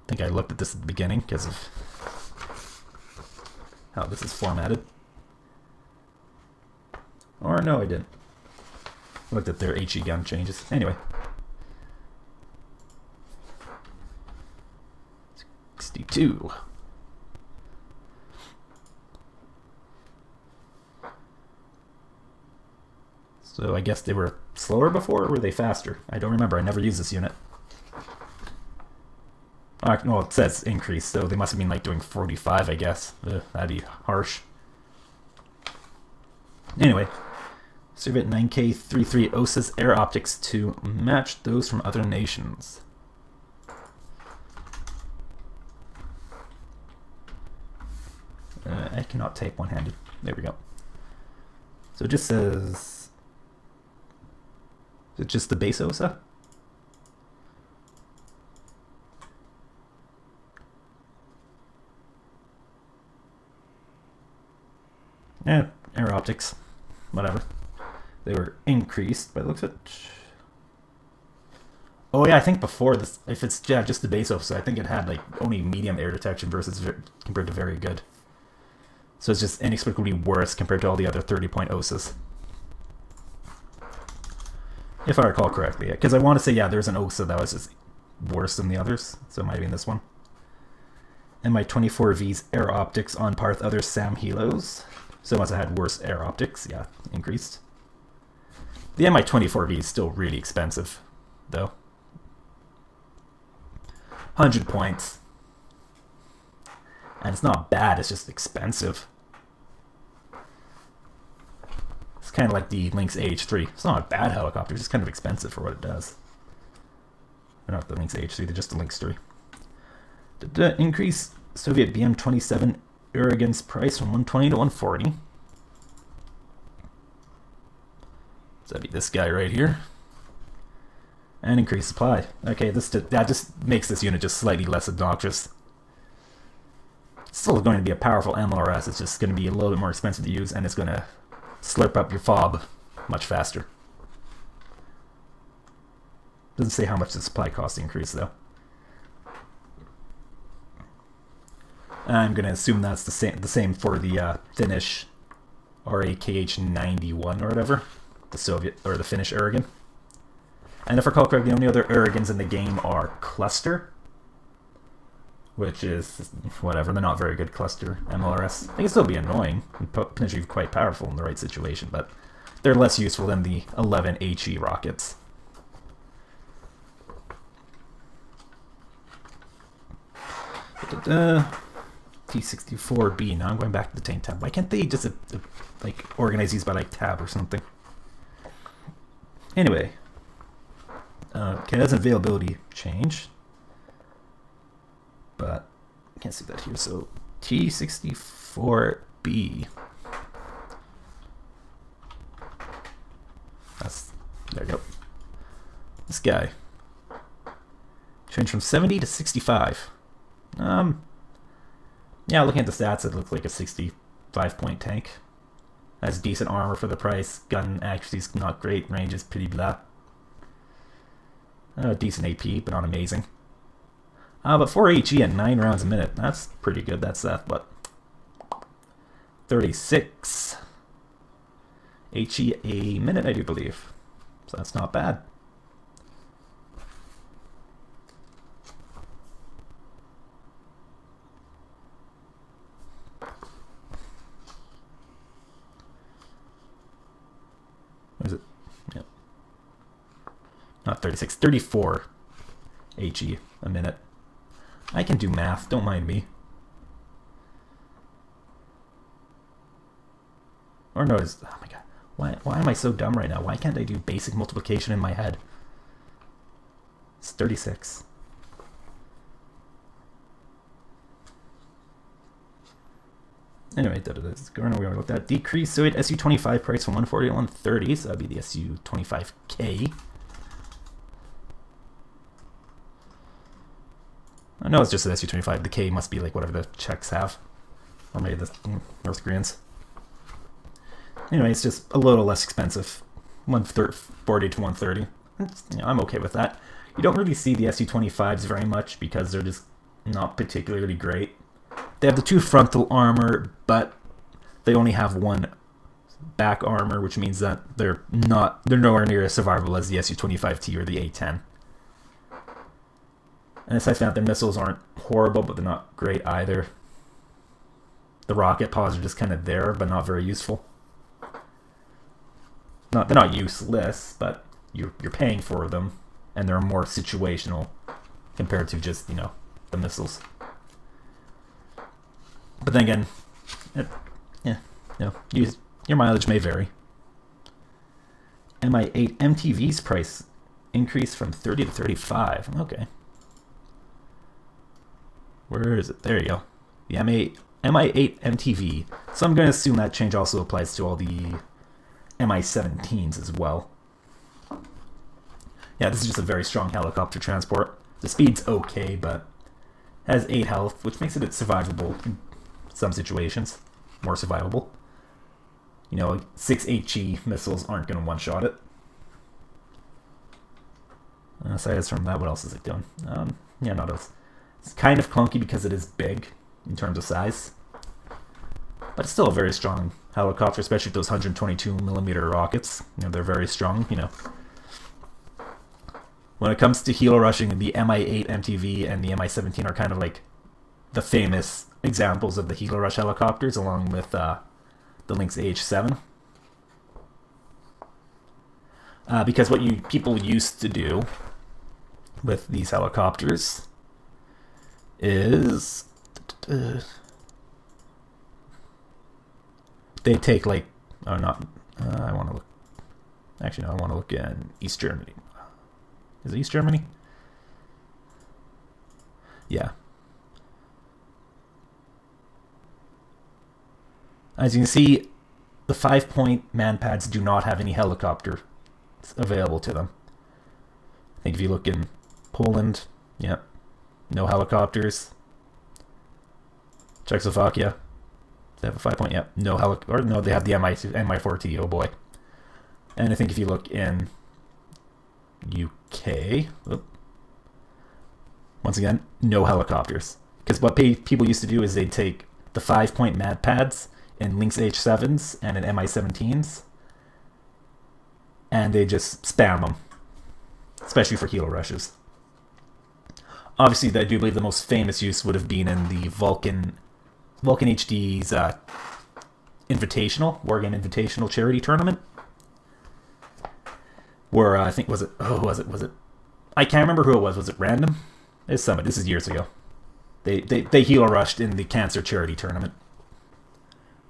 I think I looked at this at the beginning because of how this is formatted. Or no, I didn't. I looked at their HE gun changes. Anyway. 62. So I guess they were slower before, or were they faster? I don't remember. I never used this unit. Well, it says increase, so they must have been like doing 45, I guess. That'd be harsh. Anyway, Soviet 9K33 OSIS air optics to match those from other nations. I cannot type one-handed. There we go. So it just says... Is it just the base OSA? Air optics. Whatever. They were increased by the looks of it. Oh yeah, I think before this, if it's just the base OSA, I think it had like only medium air detection versus compared to very good. So it's just inexplicably worse compared to all the other 30-point OSAs. If I recall correctly, because I want to say, yeah, there's an OSA that was just worse than the others, so it might be in this one. And my 24V's air optics on par with other SAM Helos. So once I had worse air optics, yeah, increased. The Mi-24V is still really expensive, though. 100 points. And it's not bad, it's just expensive. It's kind of like the Lynx AH-3. It's not a bad helicopter, it's just kind of expensive for what it does. Not the Lynx AH-3, they're just the Lynx 3. Increase Soviet BM-27 Uragan's price from 120 to 140. So that'd be this guy right here. And increase supply. Okay, that just makes this unit just slightly less obnoxious. It's still going to be a powerful MLRS, it's just going to be a little bit more expensive to use, and it's going to slurp up your fob much faster. Doesn't say how much the supply cost increase though. I'm going to assume that's the same for the Finnish RAKH-91 or whatever, the Soviet or the Finnish Uragan. And if I recall correctly, the only other Uragans in the game are Cluster, which is whatever. They're not very good Cluster MLRS. They can still be annoying and potentially quite powerful in the right situation, but they're less useful than the 11 HE rockets. T-64B. Now I'm going back to the tank tab. Why can't they just like organize these by like tab or something? Anyway, okay, that's an availability change, but I can't see that here. So T-64B. There you go. This guy changed from 70 to 65. Yeah, looking at the stats, it looks like a 65-point tank. Has decent armor for the price. Gun accuracy is not great. Range is pretty blah. Decent AP, but not amazing. But 4 HE at 9 rounds a minute. That's pretty good. That's what? 36 HE a minute, I do believe. So that's not bad. What is it? Yep. Not 36, 34 HE a minute. I can do math, don't mind me. Or no, it's, oh my god. Why am I so dumb right now? Why can't I do basic multiplication in my head? It's 36. Anyway, going we looked at decrease. So we had SU25 price from 140 to 130, so that'd be the SU25K. I know it's just an SU25. The K must be like whatever the Czechs have, or maybe the North Koreans. Anyway, it's just a little less expensive, 140 to 130. I'm okay with that. You don't really see the SU25s very much because they're just not particularly great. They have the 2 frontal armor, but they only have 1 back armor, which means that they're nowhere near as survivable as the SU-25T or the A-10. And aside from that, their missiles aren't horrible, but they're not great either. The rocket pods are just kind of there, but not very useful. They're not useless, but you're paying for them, and they're more situational compared to just, the missiles. But then again, your mileage may vary. MI8 MTV's price increased from 30 to 35. Okay. Where is it? There you go. The MI8 MTV. So I'm going to assume that change also applies to all the MI17s as well. Yeah, this is just a very strong helicopter transport. The speed's okay, but has 8 health, which makes it survivable in some situations. More survivable. 6 HE missiles aren't going to one-shot it. Aside from that, what else is it doing? Not else. It's kind of clunky because it is big in terms of size. But it's still a very strong helicopter, especially with those 122mm rockets. They're very strong, When it comes to helo rushing, the MI8 MTV and the MI17 are kind of like the famous examples of the helo rush helicopters, along with the Lynx AH-7. Because what people used to do with these helicopters is they take I want to look. Actually, no, I want to look in East Germany. Is it East Germany? Yeah. As you can see, the 5-point man pads do not have any helicopter available to them. I think if you look in Poland, yep, no helicopters. Czechoslovakia, they have a 5-point, yep, no helicopter. Or no, they have the Mi-4T. Oh boy. And I think if you look in UK, once again, no helicopters. Because what people used to do is they'd take the 5-point mad pads in Lynx H7s and in Mi-17s, and they just spam them, especially for helo rushes. Obviously, I do believe the most famous use would have been in the Vulcan HD's Invitational, Wargame Invitational charity tournament, where I think was it? I can't remember who it was. Was it random? It's somebody. This is years ago. They helo rushed in the cancer charity tournament,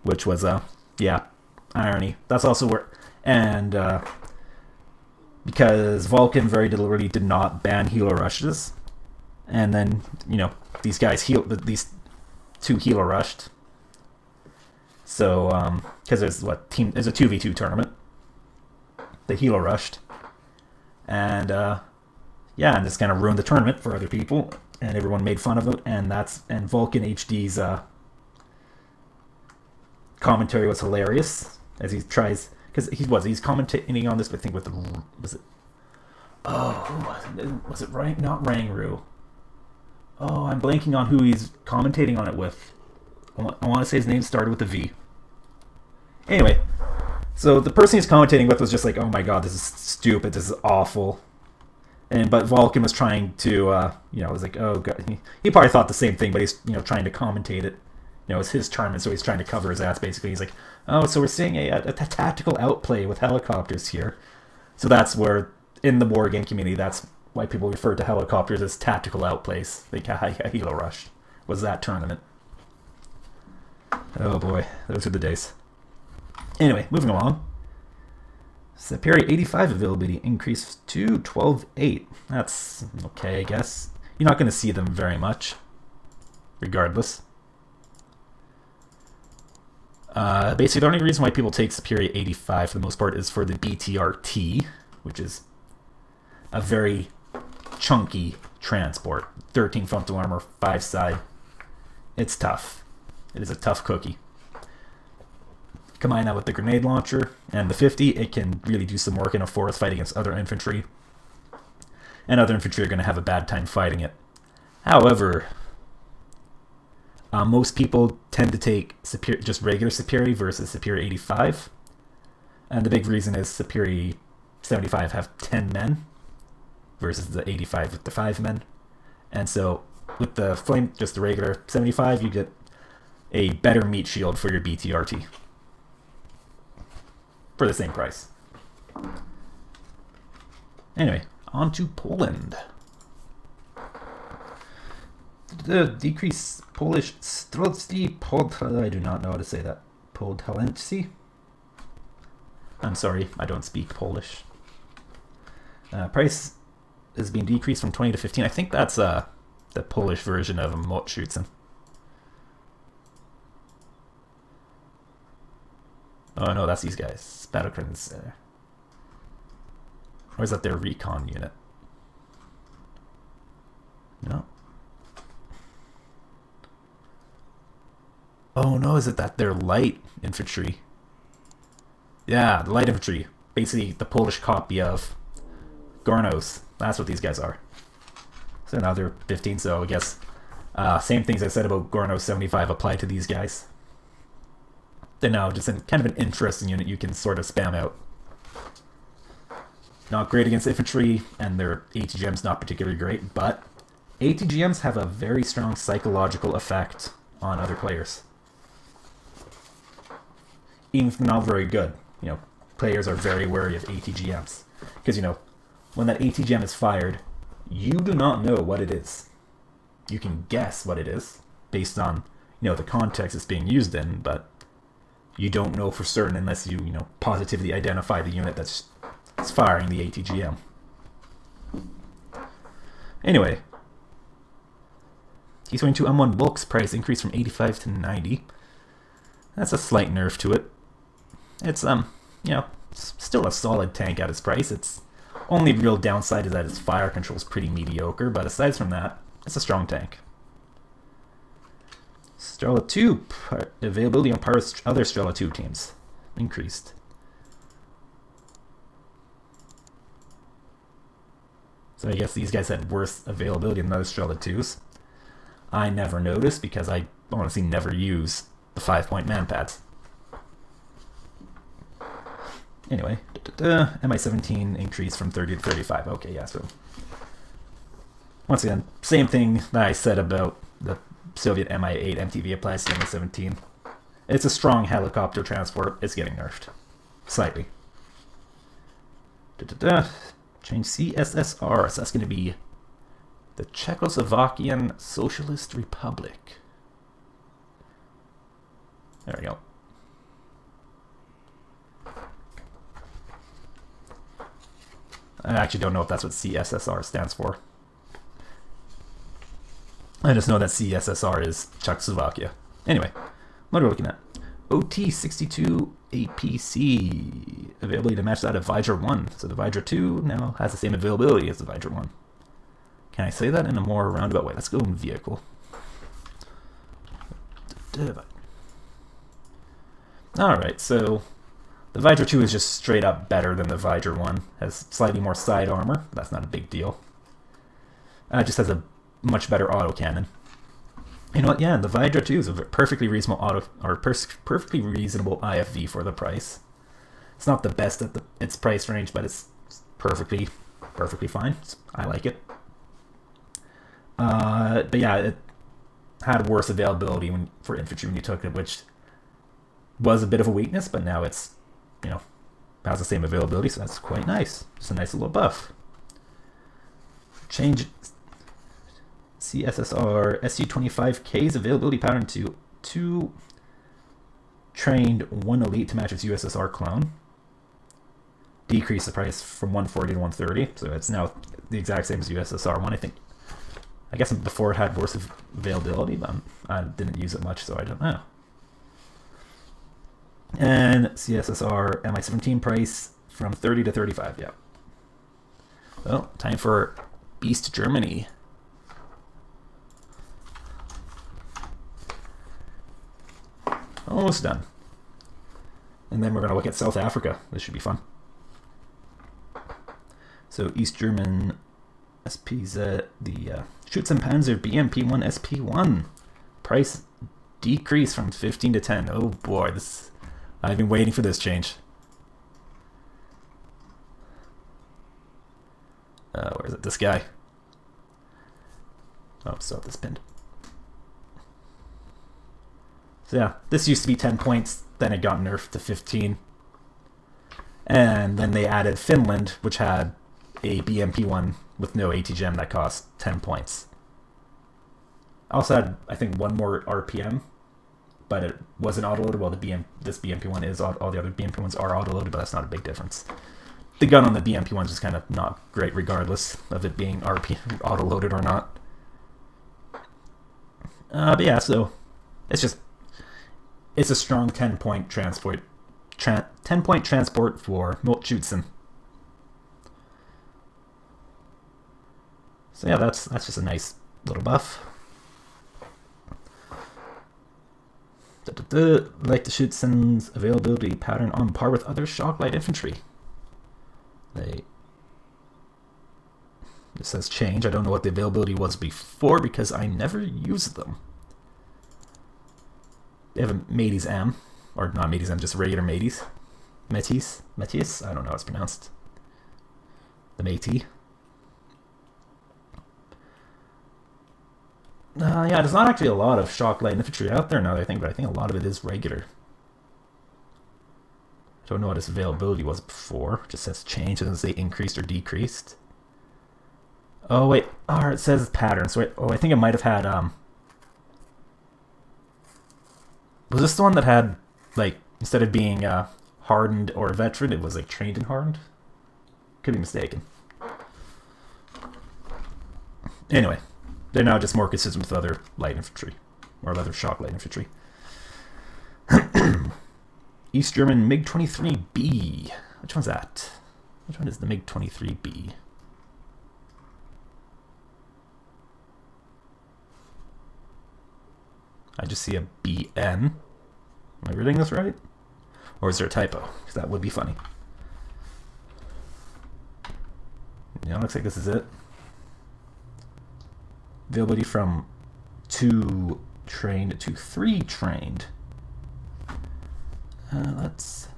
which was irony. That's also where, and because Vulcan very deliberately did not ban helo rushes, and then these guys these 2 helo rushed. So because there's a 2v2 tournament, they helo rushed, and and this kind of ruined the tournament for other people, and everyone made fun of it, and Vulcan HD's commentary was hilarious as he tries, because he's commentating on this, I think, with was it right? Not Rangru. Oh, I'm blanking on who he's commentating on it with. I want to say his name started with a V. Anyway, so the person he's commentating with was just like, oh my god, this is stupid, this is awful. But Vulcan was trying to, was like, oh god. He probably thought the same thing, but he's, trying to commentate it You know, it's his charm, and so he's trying to cover his ass, basically. He's like, oh, so we're seeing a tactical outplay with helicopters here. So that's where, in the wargame community, that's why people refer to helicopters as tactical outplays. Like Hilo Rush was that tournament. Oh boy, those are the days. Anyway, moving along. Superior 85 availability increased to 12.8. That's okay, I guess. You're not going to see them very much, regardless. Basically, the only reason why people take Superior 85 for the most part is for the BTRT, which is a very chunky transport. 13 frontal armor, 5 side. It's tough. It is a tough cookie. Combine that with the grenade launcher and the 50, it can really do some work in a forest fight against other infantry. And other infantry are going to have a bad time fighting it. However, most people tend to take just regular Superior versus Superior 85. And the big reason is Superior 75 have 10 men versus the 85 with the 5 men. And so with the flame, just the regular 75, you get a better meat shield for your BTRT. For the same price. Anyway, on to Poland. The decrease Polish Strzelcy Pod. I do not know how to say that. Podhalency. I'm sorry, I don't speak Polish. Price is being decreased from 20 to 15. I think that's the Polish version of Motschützen. Oh no, that's these guys. Battlecrans. Or is that their recon unit? No. Oh no, is it that they're light infantry? Yeah, the light infantry. Basically the Polish copy of Gornos. That's what these guys are. So now they're 15, so I guess same things I said about Gornos 75 apply to these guys. They're now just kind of an interesting unit you can sort of spam out. Not great against infantry, and their ATGM's not particularly great, but ATGMs have a very strong psychological effect on other players. Even if they're not very good, you know, players are very wary of ATGMs. Because, you know, when that ATGM is fired, you do not know what it is. You can guess what it is, based on, you know, the context it's being used in, but you don't know for certain unless you positively identify the unit that's firing the ATGM. Anyway, he's going to M1 Volk's price increase from 85 to 90. That's a slight nerf to it. It's still a solid tank at its price. Its only real downside is that its fire control is pretty mediocre, but aside from that, it's a strong tank. Strela 2, availability on par with other Strela 2 teams. Increased. So I guess these guys had worse availability than those Strela 2s. I never noticed because I honestly never use the 5-point man pads. Anyway, MI-17 increased from 30 to 35. Okay, yeah, so once again, same thing that I said about the Soviet Mi-8 MTV applies to Mi-17. It's a strong helicopter transport. It's getting nerfed. Slightly. Change CSSR. So that's going to be the Czechoslovakian Socialist Republic. There we go. I actually don't know if that's what CSSR stands for. I just know that CSSR is Czechoslovakia. Anyway, what are we looking at? OT62 APC. Availability to match that of Vidra 1. So the Vidra 2 now has the same availability as the Vidra 1. Can I say that in a more roundabout way? Let's go in vehicle. Alright, so the Vidra 2 is just straight up better than the Vidra 1. Has slightly more side armor. That's not a big deal. It just has a much better autocannon. You know what? Yeah, the Vidra 2 is a perfectly reasonable perfectly reasonable IFV for the price. It's not the best at its price range, but it's perfectly fine. I like it. But yeah, had worse availability for infantry when you took it, which was a bit of a weakness, but now it's, has the same availability, so that's quite nice. Just a nice little buff. Change CSSR SU25K's availability pattern to 2 trained, 1 elite to match its USSR clone. Decrease the price from 140 to 130, so it's now the exact same as USSR one. I guess before it had worse availability, but I didn't use it much, so I don't know. And CSSR MI17 price from 30 to 35, yeah. Well, time for East Germany. Almost done. And then we're going to look at South Africa. This should be fun. So East German SPZ, the Schützenpanzer BMP1 SP1. Price decrease from 15 to 10. Oh boy, I've been waiting for this change. Where is it? This guy. Oh, so this pinned. So yeah, this used to be 10 points, then it got nerfed to 15. And then they added Finland, which had a BMP one with no ATGM that cost 10 points. Also had, I think, one more RPM, but it wasn't autoloaded. Well, this BMP one is, all the other BMP ones are autoloaded, but that's not a big difference. The gun on the BMP one is just kind of not great regardless of it being autoloaded or not. But yeah, so it's a strong 10-point transport. 10-point transport for Moltschützen. So yeah, that's just a nice little buff. Like the Schützen's availability pattern on par with other shock light infantry. It says change. I don't know what the availability was before because I never used them. They have a Métis M, or not Métis M, just regular Métis. Métis? I don't know how it's pronounced. The Métis. Yeah, there's not actually a lot of shock light infantry out there now, I think, but I think a lot of it is regular. I don't know what its availability was before. It just says change. It doesn't say increased or decreased. Oh, wait. Oh, it says pattern. So I think it might have had, was this the one that had, like, instead of being hardened or veteran, it was, like, trained and hardened? Could be mistaken. Anyway, they're now just more consistent with other light infantry, or other shock light infantry. East German MiG-23B. Which one's that? Which one is the MiG-23B? I just see a BN. Am I reading this right? Or is there a typo? Because that would be funny. Yeah, looks like this is it. Availability from 2 trained to 3 trained. Let's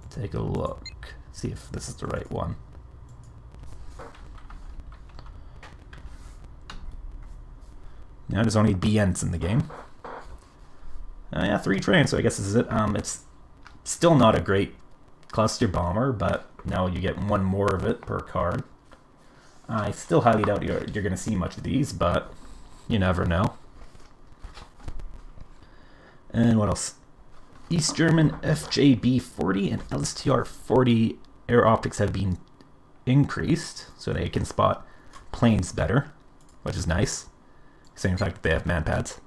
take a look. See if this is the right one. Now there's only BNs in the game. Yeah, 3 trained, so I guess this is it. It's still not a great cluster bomber, but now you get 1 more of it per card. I still highly doubt you're going to see much of these, but you never know. And what else? East German FJB-40 and LSTR-40 air optics have been increased, so they can spot planes better, which is nice. Same fact that they have man pads.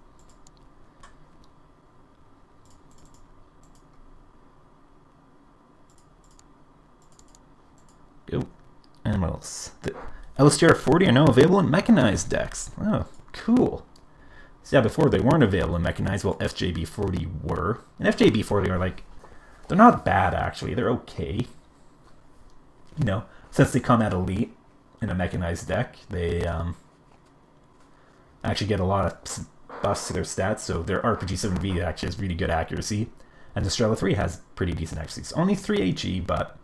Go. And what else? The LSTR-40 are now available in mechanized decks. Oh, cool. So yeah, before they weren't available in mechanized, well, FJB-40 were. And FJB-40 are like, they're not bad actually, they're okay. You know, since they come at elite in a mechanized deck, they actually get a lot of buffs to their stats, so their RPG-7V actually has really good accuracy. And the Strela 3 has pretty decent accuracy. It's only 3 HE, but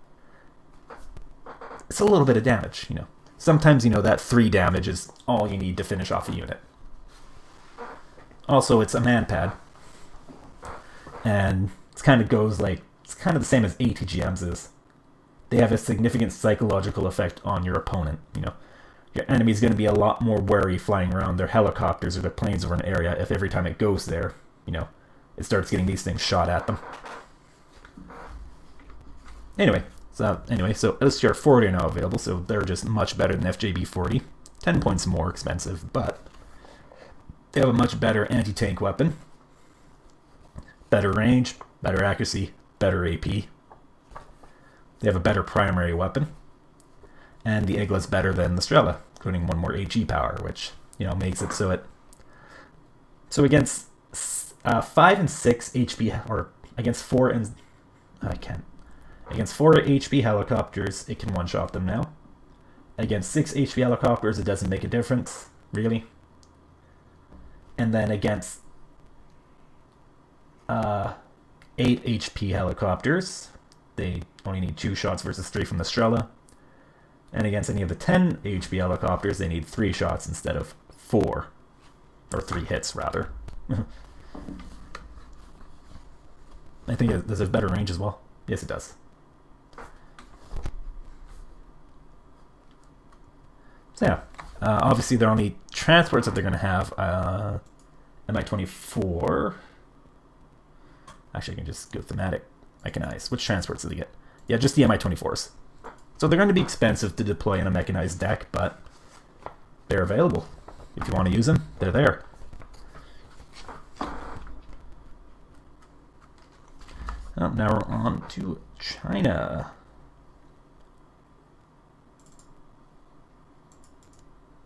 it's a little bit of damage, you know. sometimes, you know, that 3 damage is all you need to finish off a unit. Also, it's a man pad. And it kind of goes like, it's kind of the same as ATGMs is. They have a significant psychological effect on your opponent. You know, your enemy's going to be a lot more wary flying around their helicopters or their planes over an area if every time it goes there, you know, it starts getting these things shot at them. Anyway, so SGR 40 are now available, so they're just much better than FJB 40. 10 points more expensive, but they have a much better anti-tank weapon. Better range, better accuracy, better AP. They have a better primary weapon. And the Igla's better than the Strela, including 1 more HE power, which, you know, makes it so it... So against 5 and 6 HP, or against 4 and... Against 4 HP helicopters, it can one-shot them now. Against 6 HP helicopters, it doesn't make a difference, really. And then against 8 HP helicopters, they only need 2 shots versus 3 from the Strela. And against any of the 10 HP helicopters, they need 3 shots instead of 4. Or 3 hits, rather. I think it does have better range as well. Yes, it does. So yeah, obviously their only transports that they're going to have, Mi-24. Actually, I can just go thematic. Mechanized. Which transports do they get? Yeah, just the Mi-24s. So they're going to be expensive to deploy in a mechanized deck, but they're available. If you want to use them, they're there. Now we're on to China.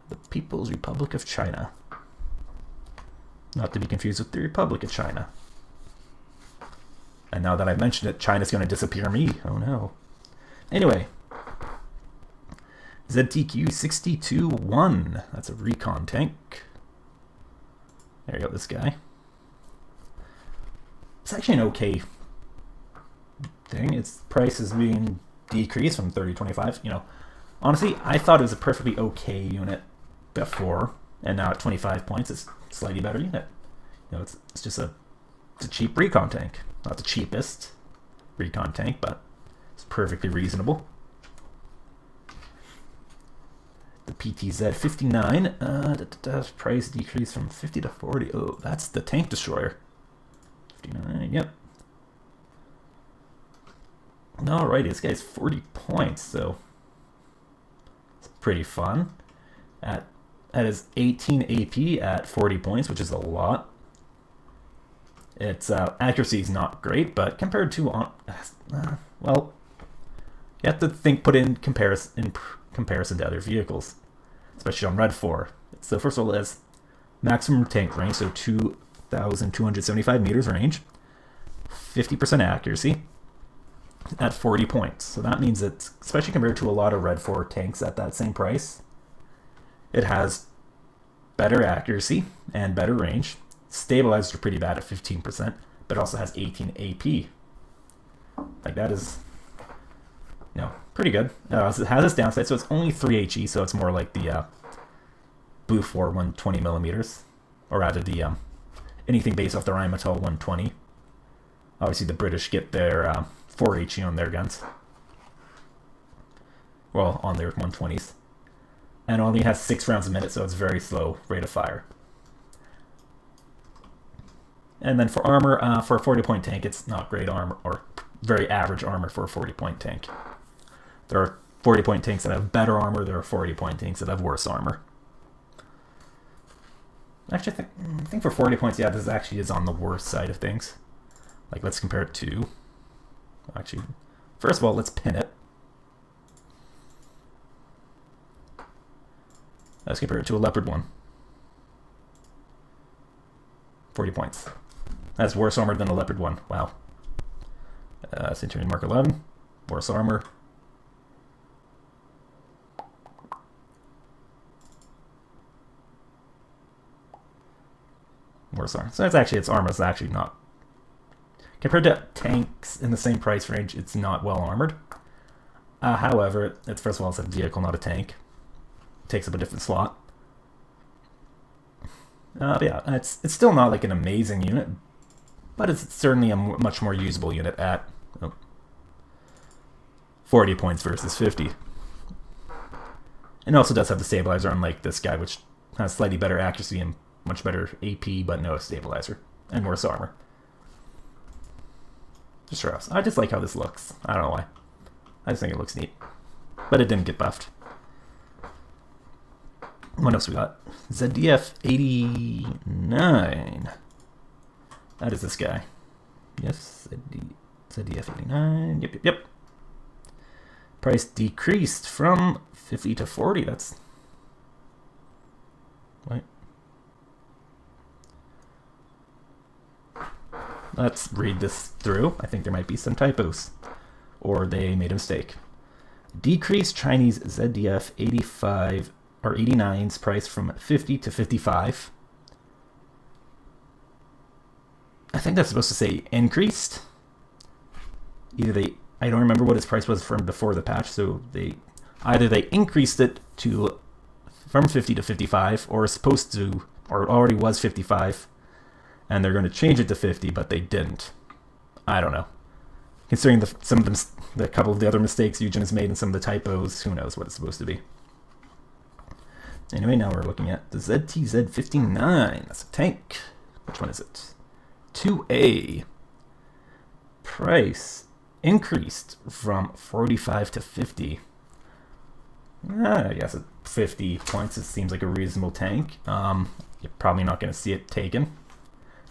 The People's Republic of China. Not to be confused with the Republic of China. And now that I've mentioned it, China's going to disappear me. Oh no. Anyway. ZTQ 62-1. That's a recon tank. There you go, this guy. It's actually an okay thing. Its price is being decreased from 30 to 25. You know, honestly, I thought it was a perfectly okay unit before, and now at 25 points, it's a slightly better unit. You know, it's just a cheap recon tank. Not the cheapest recon tank, but it's perfectly reasonable. The PTZ 59, price decreased from 50 to 40. Oh, that's the tank destroyer. 59, yep. Alrighty, this guy's 40 points, so it's pretty fun. At his 18 AP at 40 points, which is a lot. Its accuracy is not great, but compared to well, you have to put in comparison to other vehicles, especially on Red 4. So first of all, it has maximum tank range, so 2,275 meters range, 50% accuracy at 40 points. So that means that, especially compared to a lot of Red 4 tanks at that same price, it has better accuracy and better range. Stabilizers are pretty bad at 15%, but it also has 18 AP. Like, that is, you know, pretty good. It has its downside, so it's only 3 HE, so it's more like the Blue 4 120 millimeters, or rather the anything based off the Rheinmetall 120. Obviously, the British get their 4 HE on their guns. Well, on their 120s. And only has 6 rounds a minute, so it's very slow rate of fire. And then for armor, for a 40-point tank, it's not great armor, or very average armor for a 40-point tank. There are 40-point tanks that have better armor, there are 40-point tanks that have worse armor. Actually, I think for 40 points, yeah, this actually is on the worst side of things. Like, let's compare it to... Actually, first of all, let's pin it. Let's compare it to a Leopard 1. 40 points. That's worse armor than a Leopard 1. Wow. Centurion Mark 11. Worse armor. Worse armor. So its armor is actually not... Compared to tanks in the same price range, it's not well armored. However, it's first of all, it's a vehicle, not a tank. takes up a different slot. But yeah, it's still not like an amazing unit, but it's certainly a much more usable unit at 40 points versus 50. And it also does have the stabilizer, unlike this guy, which has slightly better accuracy and much better AP, but no stabilizer and worse armor. Just sure. I just like how this looks. I don't know why. I just think it looks neat. But it didn't get buffed. What else we got? ZDF 89. That is this guy. Yes, ZDF 89. Yep. Price decreased from 50 to 40. That's... Wait. Let's read this through. I think there might be some typos. Or they made a mistake. Decreased Chinese ZDF 85 or 89's price from 50 to 55. I think that's supposed to say increased. I don't remember what his price was from before the patch, so either they increased it from 50 to 55, or it's supposed to, or it already was 55, and they're going to change it to 50, but they didn't. I don't know. Considering the couple of the other mistakes Eugen has made and some of the typos, who knows what it's supposed to be. Anyway, now we're looking at the ZTZ59. That's a tank. Which one is it? 2A. Price increased from 45 to 50. I guess at 50 points it seems like a reasonable tank. You're probably not going to see it taken.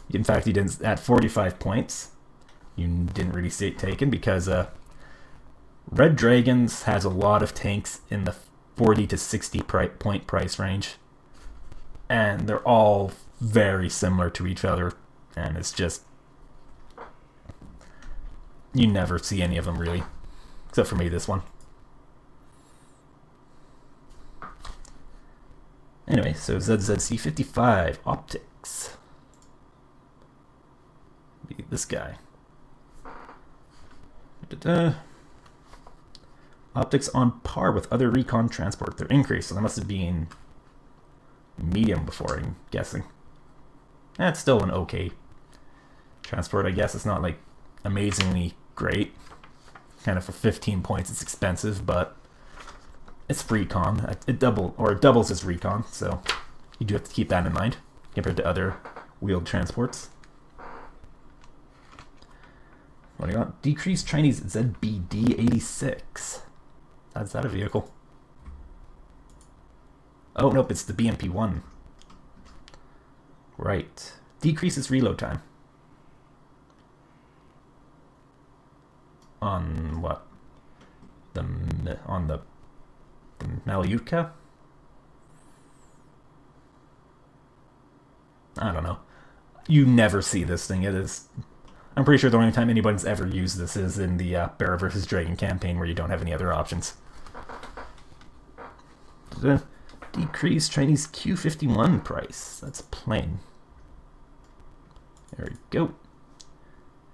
In fact, you didn't at 45 points. You didn't really see it taken because Red Dragons has a lot of tanks in the 40 to 60 point price range, and they're all very similar to each other, and it's just you never see any of them really, except for maybe this one. Anyway, so ZZC55 optics. Be this guy. Optics on par with other recon transport. They're increased, so that must have been medium before, I'm guessing. That's still an okay transport, I guess. It's not like amazingly great. Kind of for 15 points, it's expensive, but it's recon. It doubles as recon, so you do have to keep that in mind compared to other wheeled transports. What do you got? Decreased Chinese ZBD 86. Is that a vehicle? Oh, nope, it's the BMP-1. Right. Decreases reload time. On what? On the Malyutka? I don't know. You never see this thing. It is... I'm pretty sure the only time anybody's ever used this is in the Bear vs. Dragon campaign where you don't have any other options. Decreased Chinese Q51 price. That's plain. There we go.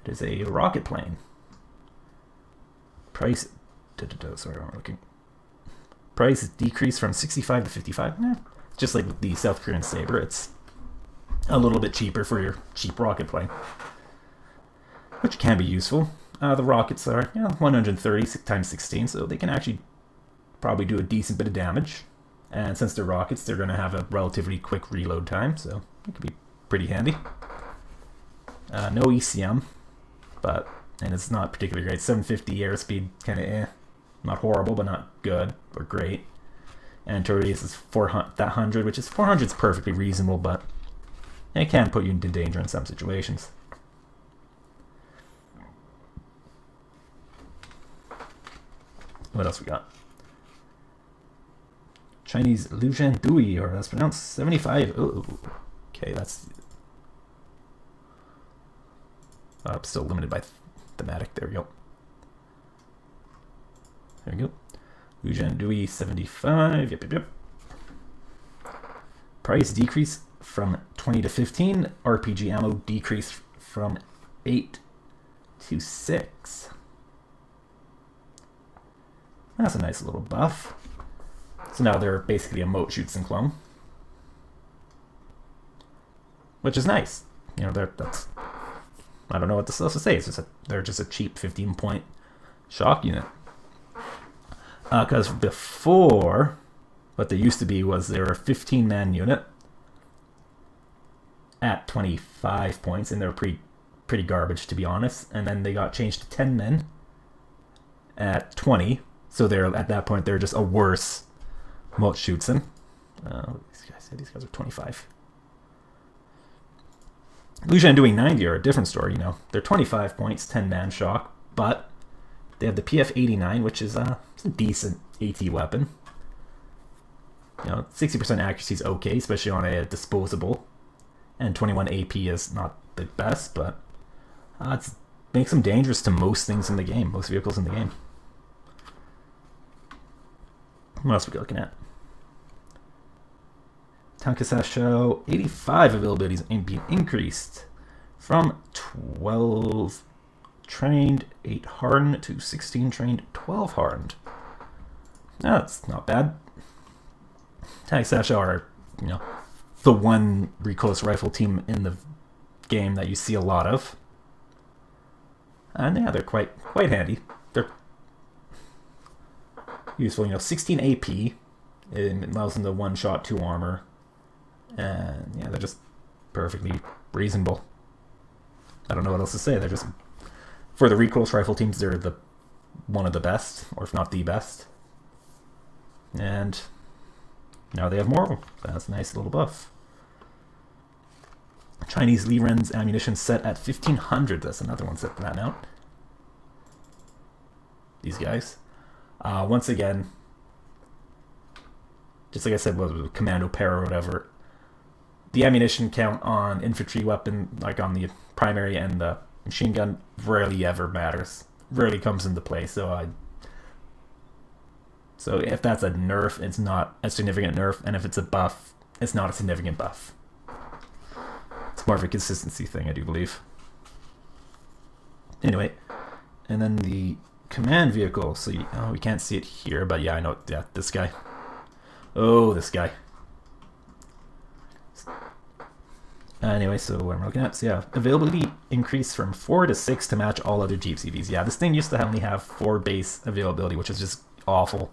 It is a rocket plane. Price... Sorry, I'm looking. Price decreased from 65 to 55. Just like the South Korean Saber, it's a little bit cheaper for your cheap rocket plane, which can be useful. The rockets are 130 times 16, so they can actually probably do a decent bit of damage. And since they're rockets, they're going to have a relatively quick reload time, so it could be pretty handy. No ECM, and it's not particularly great. 750 airspeed, kind of not horrible, but not good or great. And turret radius is 400, which is 400 is perfectly reasonable, but it can put you into danger in some situations. What else we got? Chinese Lujian Dui, or that's pronounced 75. Oh, okay, that's... I'm still limited by thematic. There we go. There we go. Lujian Dui 75. Yep. Price decrease from 20 to 15. RPG ammo decrease from 8 to 6. That's a nice little buff. So now they're basically a moat shoots and clone, which is nice. You know, that's, I don't know what else to say. It's just they're just a cheap 15-point shock unit. Because before, what they used to be was they were a 15-man unit at 25 points, and they were pretty garbage, to be honest. And then they got changed to 10 men at 20. So they're at that point they're just a worse Moltschützen. These guys are 25. Lujan doing 90 are a different story. You know, they're 25 points, 10-man shock, but they have the PF89, which is a decent AT weapon. You know, 60% accuracy is okay, especially on a disposable, and 21 AP is not the best, but it makes them dangerous to most things in the game, most vehicles in the game. What else are we looking at? Tankasasho 85 availability is being increased from 12 trained, 8 hardened to 16 trained, 12 hardened. That's not bad. Tankasasho are, you know, the one recoilless rifle team in the game that you see a lot of. And yeah, they're quite handy. They're useful, you know, 16 AP. It allows them to one-shot 2 armor. And yeah, they're just perfectly reasonable. I don't know what else to say. They're just, for the recoilless rifle teams, they're one of the best, or if not the best. And now they have more of them. That's a nice little buff. Chinese Liren's ammunition set at 1500. That's another one set for that amount. These guys. Once again, just like I said, with Commando Pair or whatever, the ammunition count on infantry weapon, like on the primary and the machine gun, rarely ever matters. Rarely comes into play. So if that's a nerf, it's not a significant nerf, and if it's a buff, it's not a significant buff. It's more of a consistency thing, I do believe. Anyway, and then the command vehicle. So we can't see it here, but yeah, I know. Yeah, this guy. Oh, this guy. Anyway, so what am I looking at? So yeah, availability increased from 4 to 6 to match all other Jeep CVs. Yeah, this thing used to only have 4 base availability, which is just awful.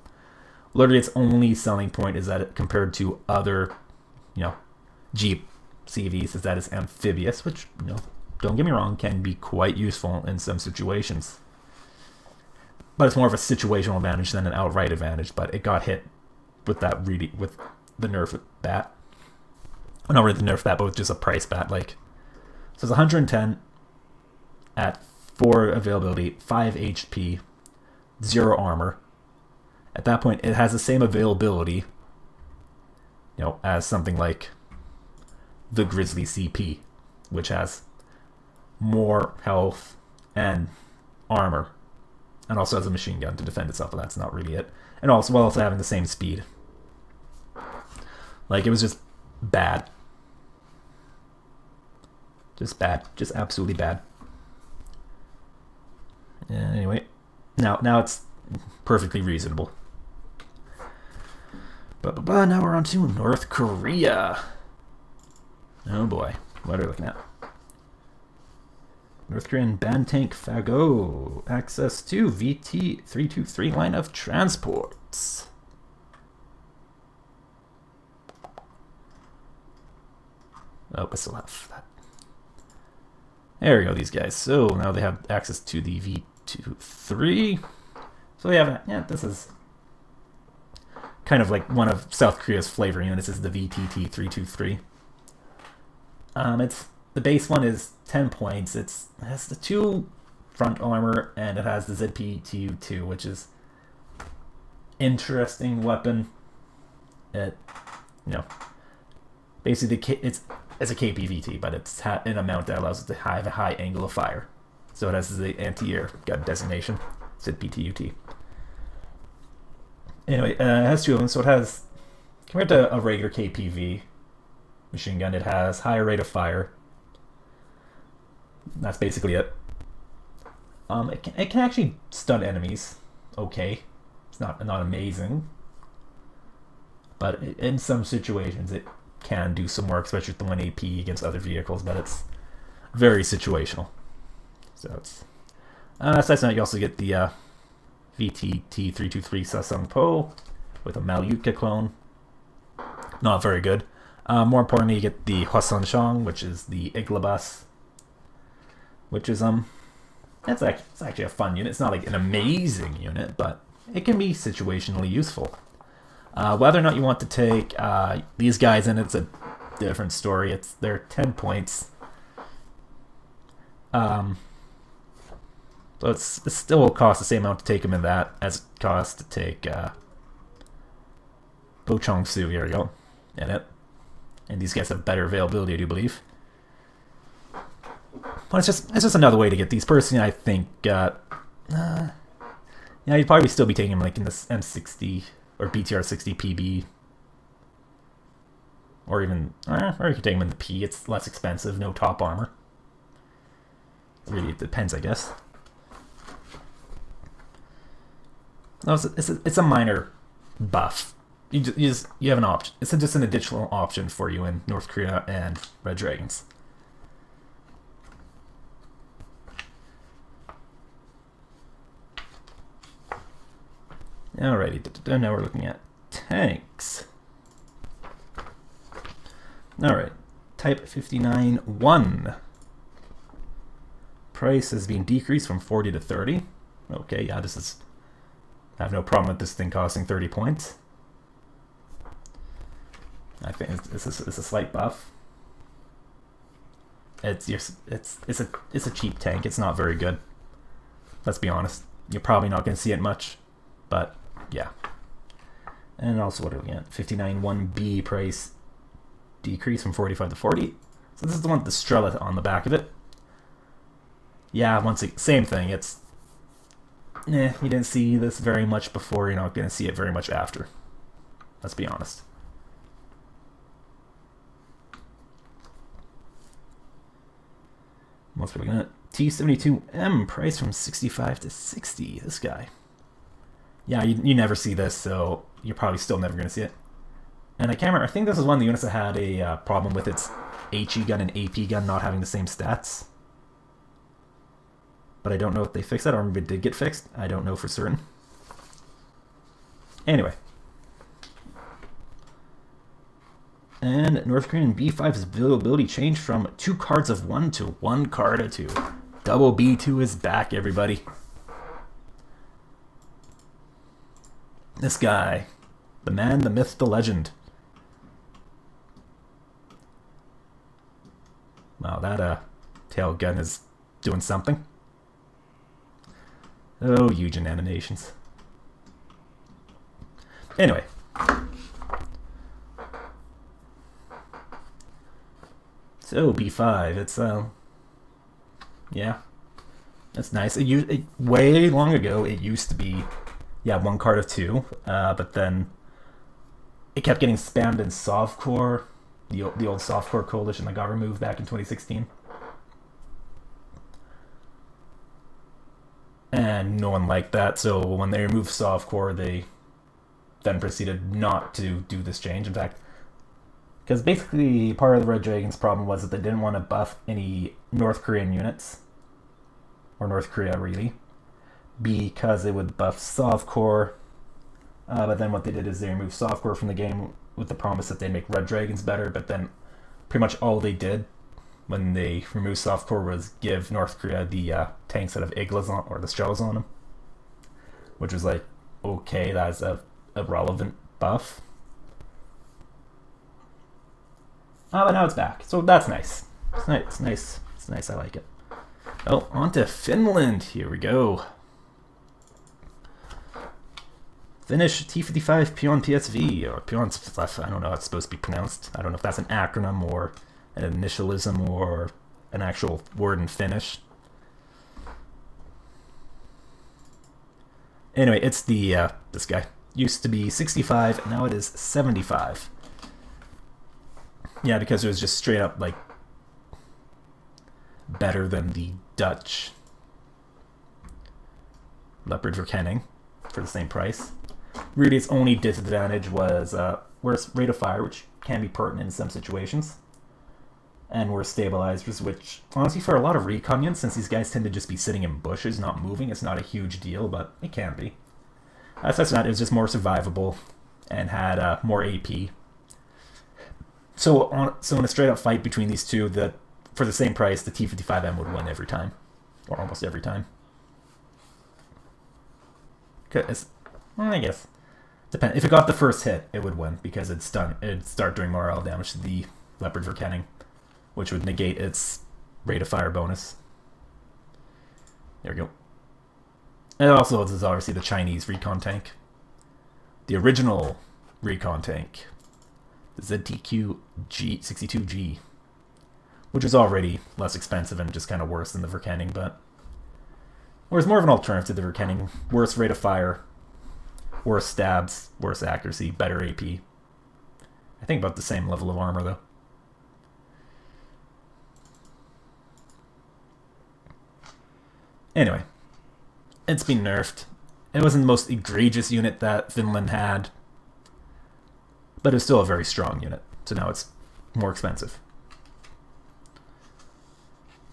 Literally, its only selling point is that it, compared to other, you know, Jeep CVs, is that it's amphibious, which, you know, don't get me wrong, can be quite useful in some situations. But it's more of a situational advantage than an outright advantage. But it got hit with that with the nerf bat. Not really the nerf bat, but with just a price bat. Like, so it's 110 at 4 availability, 5 HP, 0 armor. At that point, it has the same availability, you know, as something like the Grizzly CP, which has more health and armor, and also has a machine gun to defend itself, but that's not really it. And also, while also having the same speed. Like, it was just bad. Just bad. Just absolutely bad. Anyway, now it's perfectly reasonable. Now we're on to North Korea. Oh boy, what are we looking at? North Korean Bantank Fago. Access to VT-323 line of transports. Oh, I still have that. There we go, these guys. So now they have access to the V23. So they have, yeah, this is kind of like one of South Korea's flavor units. This is the VTT-323. It's the base one is 10 points. It has the 2 front armor, and it has the ZPTU-2, which is interesting weapon. It, you know, basically it's a KPVT, but it's an amount that allows it to have a high angle of fire. So it has the anti-air gun designation, ZPTU-T. Anyway, it has 2 of them, so it has, compared to a regular KPV machine gun, it has higher rate of fire. That's basically it. It can actually stun enemies. Okay, it's not amazing. But in some situations, it can do some work, especially with the 1 AP against other vehicles, but it's very situational. So it's... Besides that, you also get the VTT323 Sasang Po with a Malyutka clone. Not very good. More importantly, you get the Hwasan Shang, which is the Iglabus, which is it's actually a fun unit. It's not like an amazing unit, but it can be situationally useful. Whether or not you want to take these guys in, it's a different story. They're 10 points. So it still will cost the same amount to take them in that as it costs to take Bo Chong Su. Here we go. In it. And these guys have better availability, I do believe. But it's just another way to get these. Personally, I think you'd probably still be taking them like in this M60 or BTR 60 PB, or even or you could take them in the P. It's less expensive, no top armor. Really, it depends, I guess. No, it's a minor buff. You have an option. It's just an additional option for you in North Korea and Red Dragons. Alrighty, now we're looking at tanks. Alright, Type 59-1. Price has been decreased from 40 to 30. Okay, yeah, I have no problem with this thing costing 30 points. I think it's a slight buff. It's a cheap tank. It's not very good. Let's be honest. You're probably not going to see it much, but yeah. And also, what are we at? 59-1B price decrease from 45 to 40. So this is the one with the Strela on the back of it. Yeah, once again, same thing. It's you didn't see this very much before. You're not going to see it very much after. Let's be honest. What's we looking at? T72M price from 65 to 60. This guy. Yeah, you never see this, so you're probably still never going to see it. And I can't remember. I think this is one of the units that had a problem with its HE gun and AP gun not having the same stats. But I don't know if they fixed that, or if it did get fixed. I don't know for certain. Anyway. And North Korean B5's availability changed from 2 cards of 1 to 1 card of 2. Double B2 is back, everybody. This guy. The man, the myth, the legend. Wow, that tail gun is doing something. Oh, Eugen animations. Anyway. So, B5, it's, yeah. That's nice. Way long ago, it used to be, 1 card of 2, but then it kept getting spammed in Softcore, the old Softcore coalition that got removed back in 2016. And no one liked that, so when they removed Softcore, they then proceeded not to do this change. In fact, because basically part of the Red Dragons' problem was that they didn't want to buff any North Korean units, or North Korea really, because they would buff Softcore. But then what they did is they removed Softcore from the game with the promise that they'd make Red Dragons better, but then pretty much all they did when they removed Softcore was give North Korea the tanks that have Iglas on, or the Strelas on them. Which was like, okay, that's a relevant buff. But now it's back, so that's nice. It's nice, I like it. Oh, on to Finland, here we go. Finnish T55 Pion PSV, or Pion, I don't know how it's supposed to be pronounced. I don't know if that's an acronym or an initialism or an actual word in Finnish. Anyway, it's the, this guy. Used to be 65, now it is 75. Yeah, because it was just straight up, like, better than the Dutch Leopard Verkenning for the same price. Really, its only disadvantage was worse rate of fire, which can be pertinent in some situations, and worse stabilizers, which honestly for a lot of recon units, since these guys tend to just be sitting in bushes, not moving, it's not a huge deal, but it can be. Aside from that, it was just more survivable and had more AP. So in a straight up fight between these two, for the same price, the T55M would win every time, or almost every time. I guess depend. If it got the first hit, it would win because it'd start doing morale damage to the Leopard Verkenning, which would negate its rate of fire bonus. There we go. And also, this is obviously the Chinese recon tank, the original recon tank, the ZTQ G62G, which is already less expensive and just kind of worse than the Verkenning, but was more of an alternative to the Verkenning. Worse rate of fire, worse stabs, worse accuracy, better AP. I think about the same level of armor, though. Anyway, it's been nerfed. It wasn't the most egregious unit that Finland had, but it's still a very strong unit, so now it's more expensive.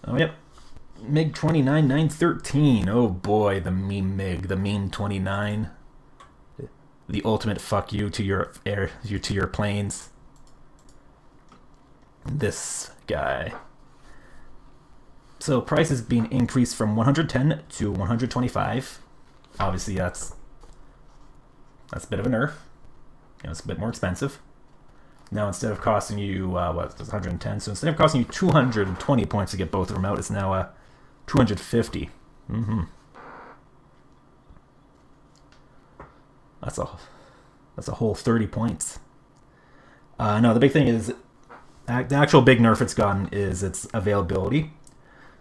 Oh, yep. MiG 29 913. Oh boy, the meme MiG, the meme 29. The ultimate fuck you to your planes. This guy. So price is being increased from 110 to 125. Obviously that's a bit of a nerf. It's a bit more expensive. Now instead of costing you 110, so instead of costing you 220 points to get both of them out, it's now 250. That's a whole 30 points. No, the big thing is the actual big nerf it's gotten is its availability.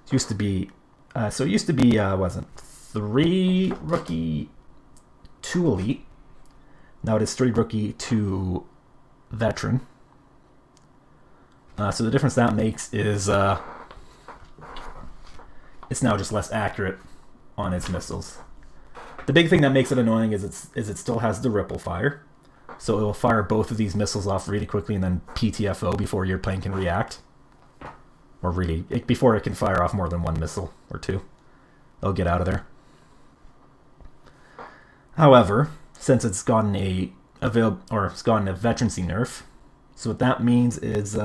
It used to be wasn't 3 rookie, 2 elite. Now it is 3 rookie, 2 veteran. So the difference that makes is it's now just less accurate on its missiles. The big thing that makes it annoying is it still has the ripple fire, so it will fire both of these missiles off really quickly and then PTFO before your plane can react, or before it can fire off more than 1 missile or 2. They'll get out of there. However, since it's gotten a veterancy nerf, so what that means is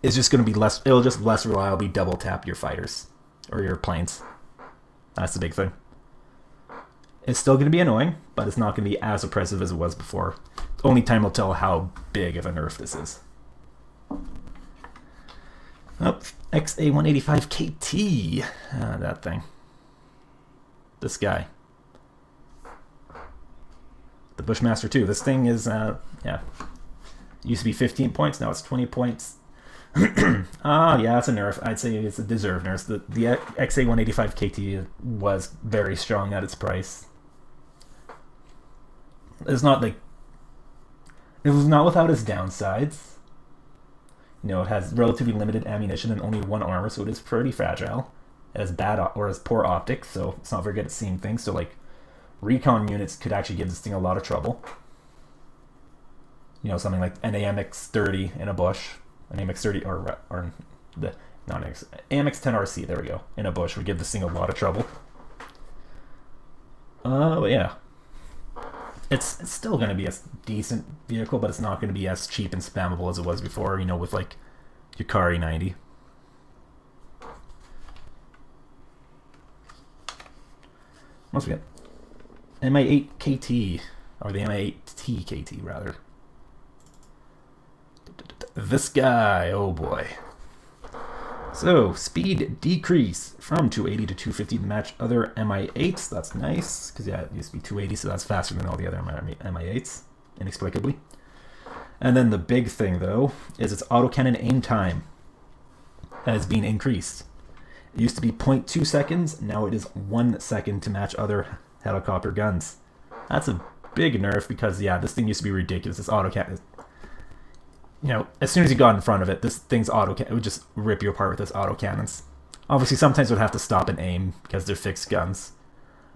it's just going to be less. It'll just less reliably double tap your fighters or your planes. That's the big thing. It's still going to be annoying, but it's not going to be as oppressive as it was before. Only time will tell how big of a nerf this is. Oh, XA185KT. That thing. This guy. The Bushmaster 2. This thing is, it used to be 15 points, now it's 20 points. Yeah, it's a nerf. I'd say it's a deserved nerf. The XA185KT was very strong at its price. It's not like... It was not without its downsides. It has relatively limited ammunition and only 1 armor, so it is pretty fragile. It has poor optics, so it's not very good at seeing things. So, recon units could actually give this thing a lot of trouble. Something like an AMX-30 in a bush. An AMX-30, or the... Not AMX... AMX-10RC, there we go. In a bush would give this thing a lot of trouble. Yeah. It's still going to be a decent vehicle, but it's not going to be as cheap and spammable as it was before, with, Yukari 90. Once we get MI8KT, or the MI8TKT, rather. This guy, oh boy. So, speed decrease from 280 to 250 to match other MI8s. That's nice, because it used to be 280, so that's faster than all the other MI8s, inexplicably. And then the big thing, though, is its autocannon aim time has been increased. It used to be 0.2 seconds, now it is 1 second to match other helicopter guns. That's a big nerf, because, this thing used to be ridiculous. This autocannon... as soon as you got in front of it, this thing's it would just rip you apart with its autocannons. Obviously, sometimes it would have to stop and aim because they're fixed guns.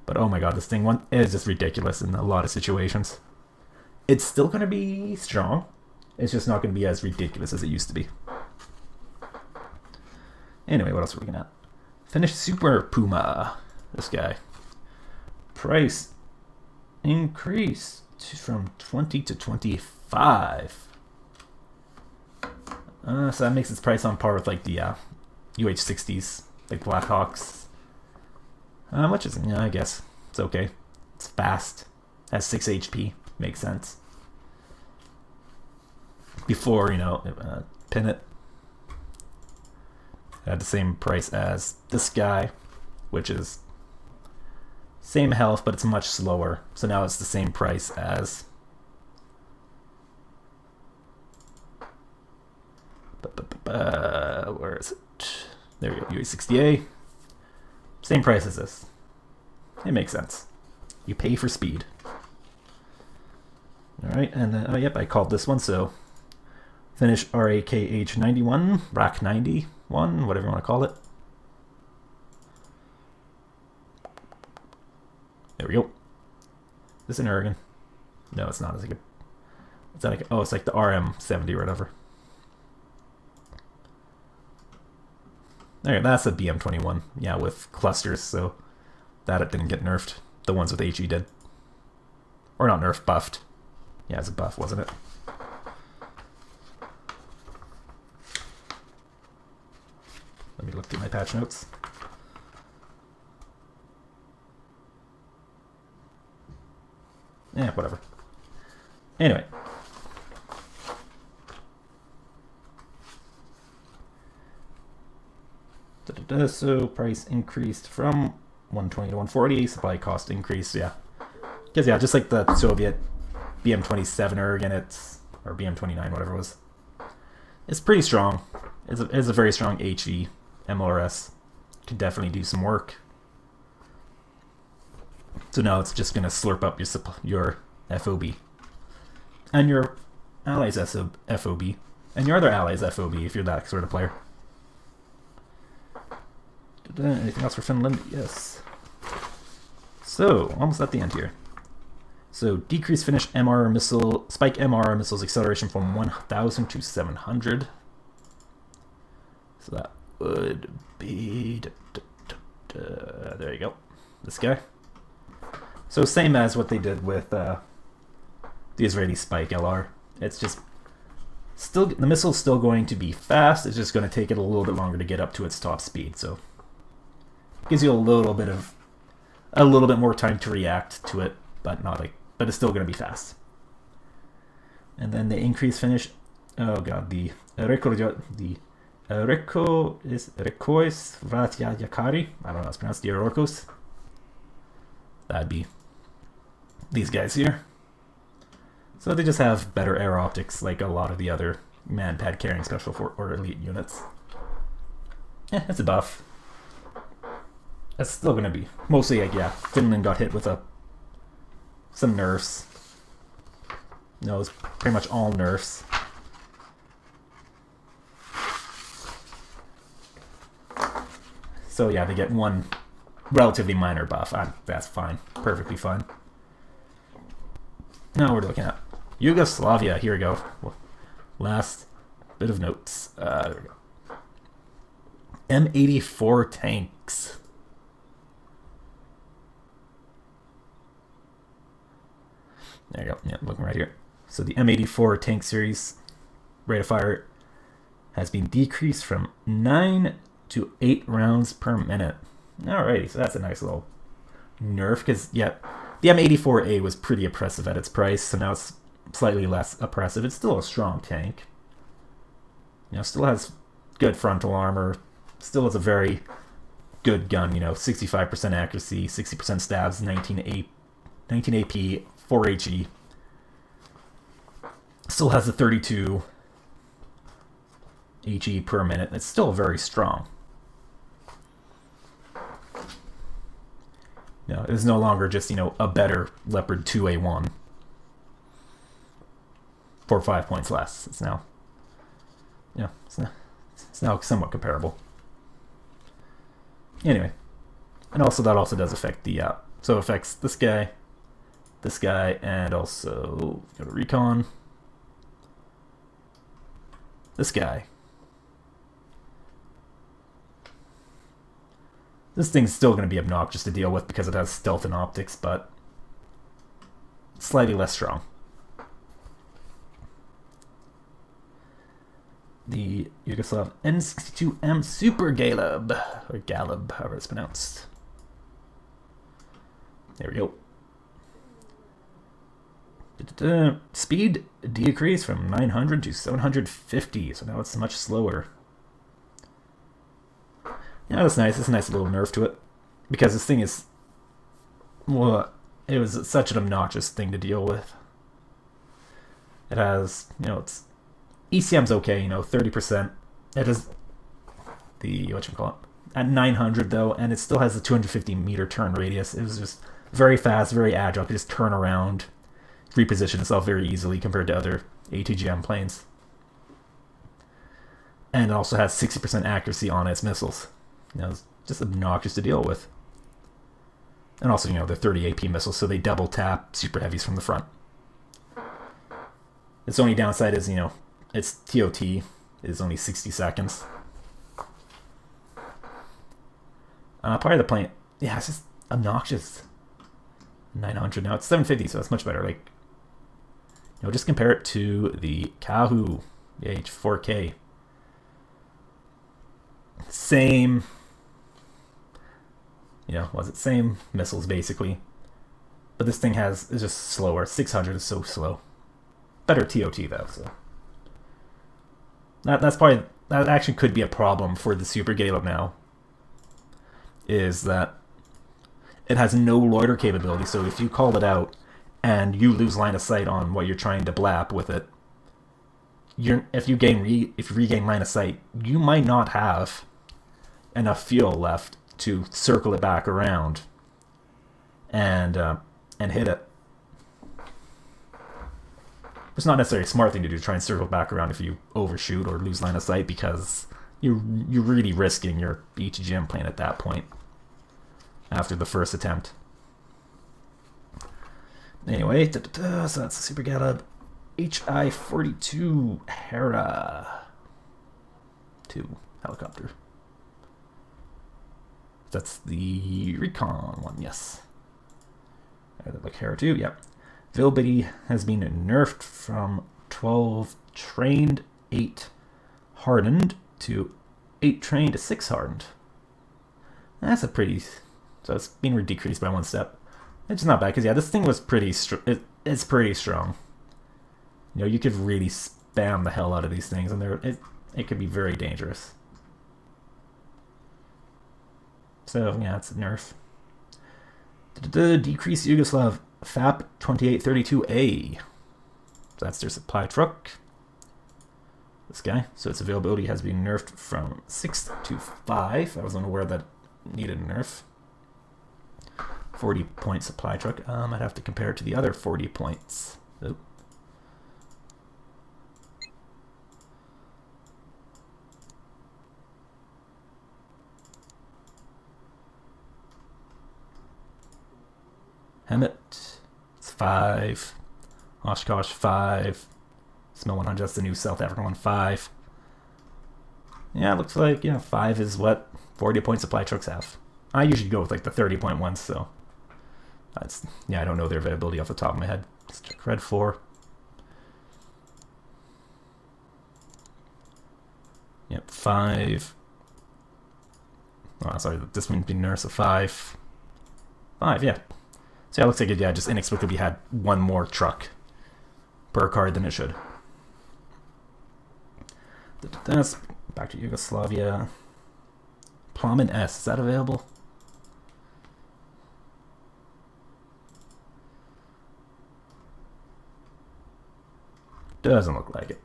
But oh my god, this thing is just ridiculous in a lot of situations. It's still going to be strong. It's just not going to be as ridiculous as it used to be. Anyway, what else are we looking at? Finnish Super Puma. This guy. Price increase from 20 to 25. So that makes its price on par with like the UH-60s, like Blackhawks. Which is, I guess it's okay. It's fast. Has 6 HP. Makes sense. Before, pin it. Had the same price as this guy, which is same health, but it's much slower. So now it's the same price as where is it? There we go, UA60A. Same price as this. It makes sense. You pay for speed. Alright, and then, yep, I called this one, so Finnish RAKH91, RAK 91, whatever you want to call it. There we go. Is this an Oregon? No, it's not. It's like it's like the RM70 or whatever. There, that's a BM21. Yeah, with clusters, so that it didn't get nerfed. The ones with HE did. Or not nerfed, buffed. Yeah, it's a buff, wasn't it? Let me look through my patch notes. Yeah, whatever. Anyway. So price increased from 120 to 140. Supply cost increase, yeah. Because yeah, just like the Soviet BM27 Oregon, or BM29, whatever it was. It's pretty strong. It's a very strong HE MLRS. Can definitely do some work. So now it's just going to slurp up your FOB. And your allies' FOB. And your other allies' FOB if you're that sort of player. Anything else for Finland? Yes. So, almost at the end here. So, decrease Finnish MR missile, Spike MR missiles acceleration from 1,000 to 700. So that would be... there you go. This guy. So same as what they did with the Israeli Spike LR. It's just still, the missile's still going to be fast. It's just going to take it a little bit longer to get up to its top speed. So it gives you a little bit more time to react to it, but it's still going to be fast. And then the increase Finnish. Oh god, the Rekois Yakari. I don't know how it's pronounced. The Orkos. That'd be these guys here. So they just have better air optics like a lot of the other man-pad carrying special or elite units. It's a buff. It's still going to be mostly like, yeah, Finland got hit with some nerfs. No, it's pretty much all nerfs. So yeah, they get one relatively minor buff. That's fine. Perfectly fine. Now we're looking at Yugoslavia. Here we go. Last bit of notes. There we go. M84 tanks. There you go. Yeah, looking right here. So the M84 tank series rate of fire has been decreased from 9 to 8 rounds per minute. Alrighty, so that's a nice little nerf, because, yeah, the M84A was pretty oppressive at its price, so now it's slightly less oppressive. It's still a strong tank. Still has good frontal armor, still is a very good gun, 65% accuracy, 60% stabs, 19 AP, 4 HE. Still has a 32 HE per minute. It's still very strong. No, it's no longer just, a better Leopard 2A1 for 5 points less. It's now, it's now somewhat comparable. Anyway, and also that also does affect the So it affects this guy, and also go to recon. This guy. This thing's still going to be obnoxious to deal with because it has stealth and optics, but slightly less strong. The Yugoslav N62M Super Galeb, or Galeb, however it's pronounced. There we go. Speed decreased from 900 to 750, so now it's much slower. Yeah, that's nice. It's a nice little nerf to it. Because this thing is... well, it was such an obnoxious thing to deal with. It has, it's... ECM's okay, 30%. It has the, whatchamacallit, at 900 though, and it still has the 250 meter turn radius. It was just very fast, very agile. It could just turn around, reposition itself very easily compared to other ATGM planes. And it also has 60% accuracy on its missiles. It's just obnoxious to deal with. And also, they're 30 AP missiles, so they double tap super heavies from the front. Its only downside is, its TOT is only 60 seconds. Part of the plane, yeah, it's just obnoxious. 900 now, it's 750, so that's much better. Like, just compare it to the Kahoo H4K. Same, same missiles basically, but this thing is just slower. 600 is so slow. Better TOT though, so that actually could be a problem for the Super Galeb now. Is that it has no loiter capability, so if you call it out and you lose line of sight on what you're trying to blap with it, if you regain line of sight, you might not have enough fuel left to circle it back around and hit it. It's not necessarily a smart thing to do to try and circle back around if you overshoot or lose line of sight, because you're really risking your ATGM plane at that point after the first attempt. Anyway, so that's the Super Galeb HI-42 Hera 2 helicopter. That's the recon one, yes. Like Hera 2, yep. Availability has been nerfed from 12 trained, 8 hardened to 8 trained, 6 hardened. That's a pretty... so it's been decreased by 1 step. It's not bad, because yeah, this thing was pretty... it's pretty strong. You could really spam the hell out of these things, and it could be very dangerous. So yeah, it's a nerf. Decrease Yugoslav FAP 2832A. So that's their supply truck. This guy. So its availability has been nerfed from 6 to 5. I was unaware that it needed a nerf. 40-point supply truck. I'd have to compare it to the other 40 points. Oh. Hemet, it's 5. Oshkosh, 5. Smell 100, that's the new South African one, 5. Yeah, it looks like, 5 is what 40-point supply trucks have. I usually go with like the 30-point ones, so that's, I don't know their availability off the top of my head. Let's check Red 4. Yep, 5. Oh, sorry, this one's been nerfed, so 5. 5, yeah. So yeah, it looks like it just inexplicably had one more truck per card than it should. That's back to Yugoslavia. Plomin S, is that available? Doesn't look like it.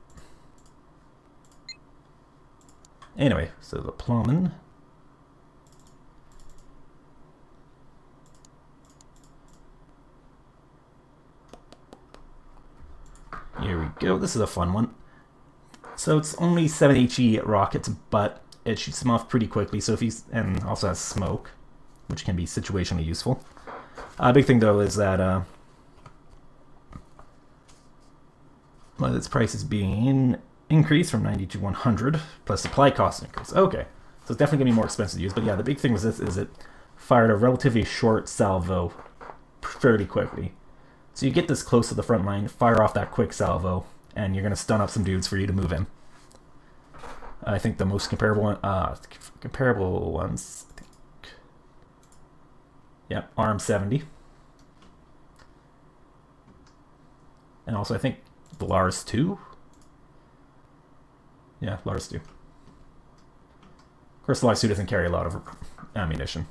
Anyway, so the Plomin. Here we go. This is a fun one. So it's only 7 HE rockets, but it shoots them off pretty quickly. So if he's, and also has smoke, which can be situationally useful. Big thing though is that well, its price is being increased from 90 to 100 plus supply cost increase. Okay, so it's definitely gonna be more expensive to use. But yeah, the big thing with this is it fired a relatively short salvo fairly quickly. So you get this close to the front line, fire off that quick salvo, and you're gonna stun up some dudes for you to move in. I think the most comparable ones. I think, yeah, arm 70, and also I think the Lars 2. Yeah, Lars 2. Of course, the Lars 2 doesn't carry a lot of ammunition,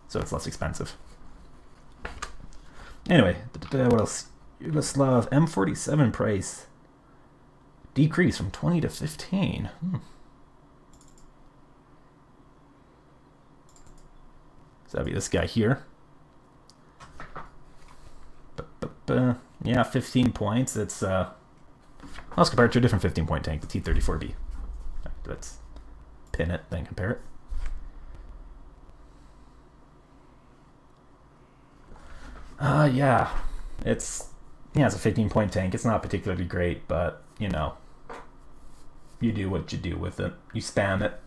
so it's less expensive. Anyway, what else? Yugoslav M47 price decrease from 20 to 15. So that'd be this guy here. Yeah, 15 points. It's let's compare it to a different 15-point tank, the T-34B. Let's pin it, then compare it. Yeah, it's a 15-point tank. It's not particularly great, but you know, you do what you do with it. You spam it.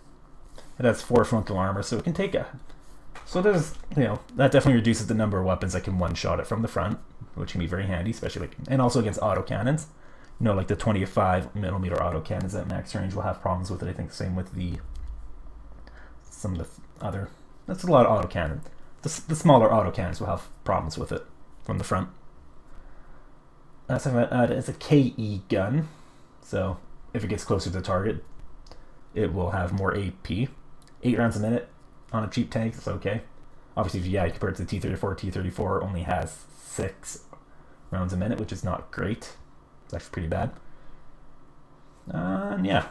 It has 4 frontal armor, so it can take a. So there's, that definitely reduces the number of weapons that can one-shot it from the front, which can be very handy, especially and also against autocannons. Like the 25mm autocannons at max range will have problems with it. I think same with some of the other. That's a lot of autocannon. The smaller autocannons will have problems with it from the front. It's a KE gun, so if it gets closer to the target, it will have more AP. 8 rounds a minute on a cheap tank, it's okay. Obviously, you compare it to the T-34. T-34 only has 6 rounds a minute, which is not great. It's actually pretty bad. And yeah,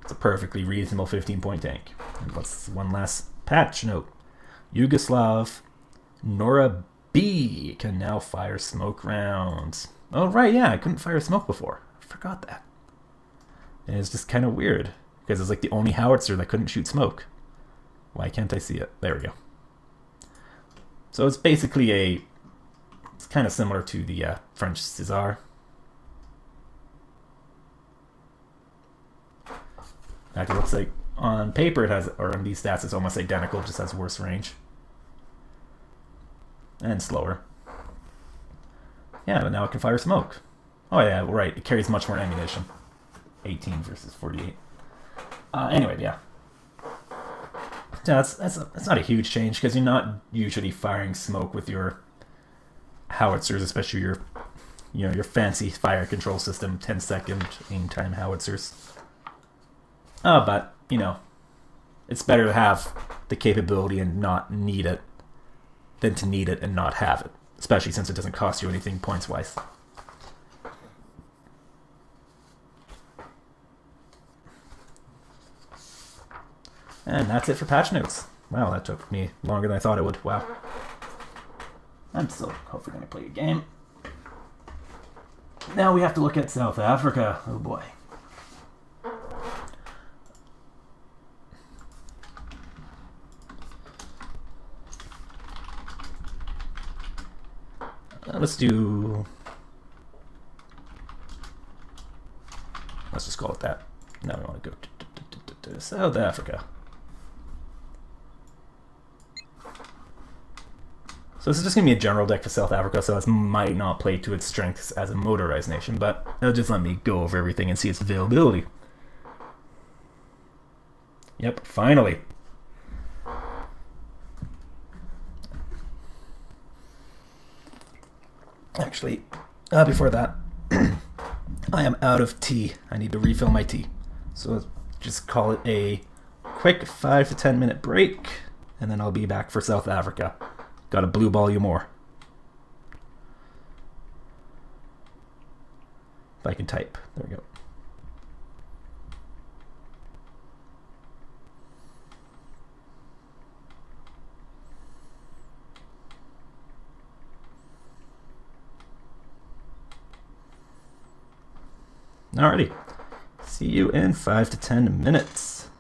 it's a perfectly reasonable 15-point tank. And what's one last patch note? Yugoslav Nora B can now fire smoke rounds. Oh right, yeah, I couldn't fire smoke before. I forgot that. And it's just kind of weird because it's like the only howitzer that couldn't shoot smoke. Why can't I see it? There we go. So it's basically it's kind of similar to the French César. Actually, it looks like on paper it has, or on these stats it's almost identical, just has worse range. And slower. Yeah, but now it can fire smoke. Oh yeah, right, it carries much more ammunition. 18 versus 48. Anyway, yeah. Yeah, that's not a huge change because you're not usually firing smoke with your howitzers, especially your fancy fire control system 10-second aim time howitzers. But it's better to have the capability and not need it than to need it and not have it, especially since it doesn't cost you anything points wise. And that's it for patch notes. Wow, that took me longer than I thought it would. Wow. I'm still hopefully going to play a game. Now we have to look at South Africa. Oh boy. Let's just call it that. Now we want to go to South Africa. So this is just going to be a general deck for South Africa, so this might not play to its strengths as a motorized nation, but it'll just let me go over everything and see its availability. Yep, finally. Actually, before that, I am out of tea. I need to refill my tea. So let's just call it a quick 5 to 10 minute break, and then I'll be back for South Africa. Got a blue ball you more. If I can type. There we go. Alrighty. See you in 5 to 10 minutes.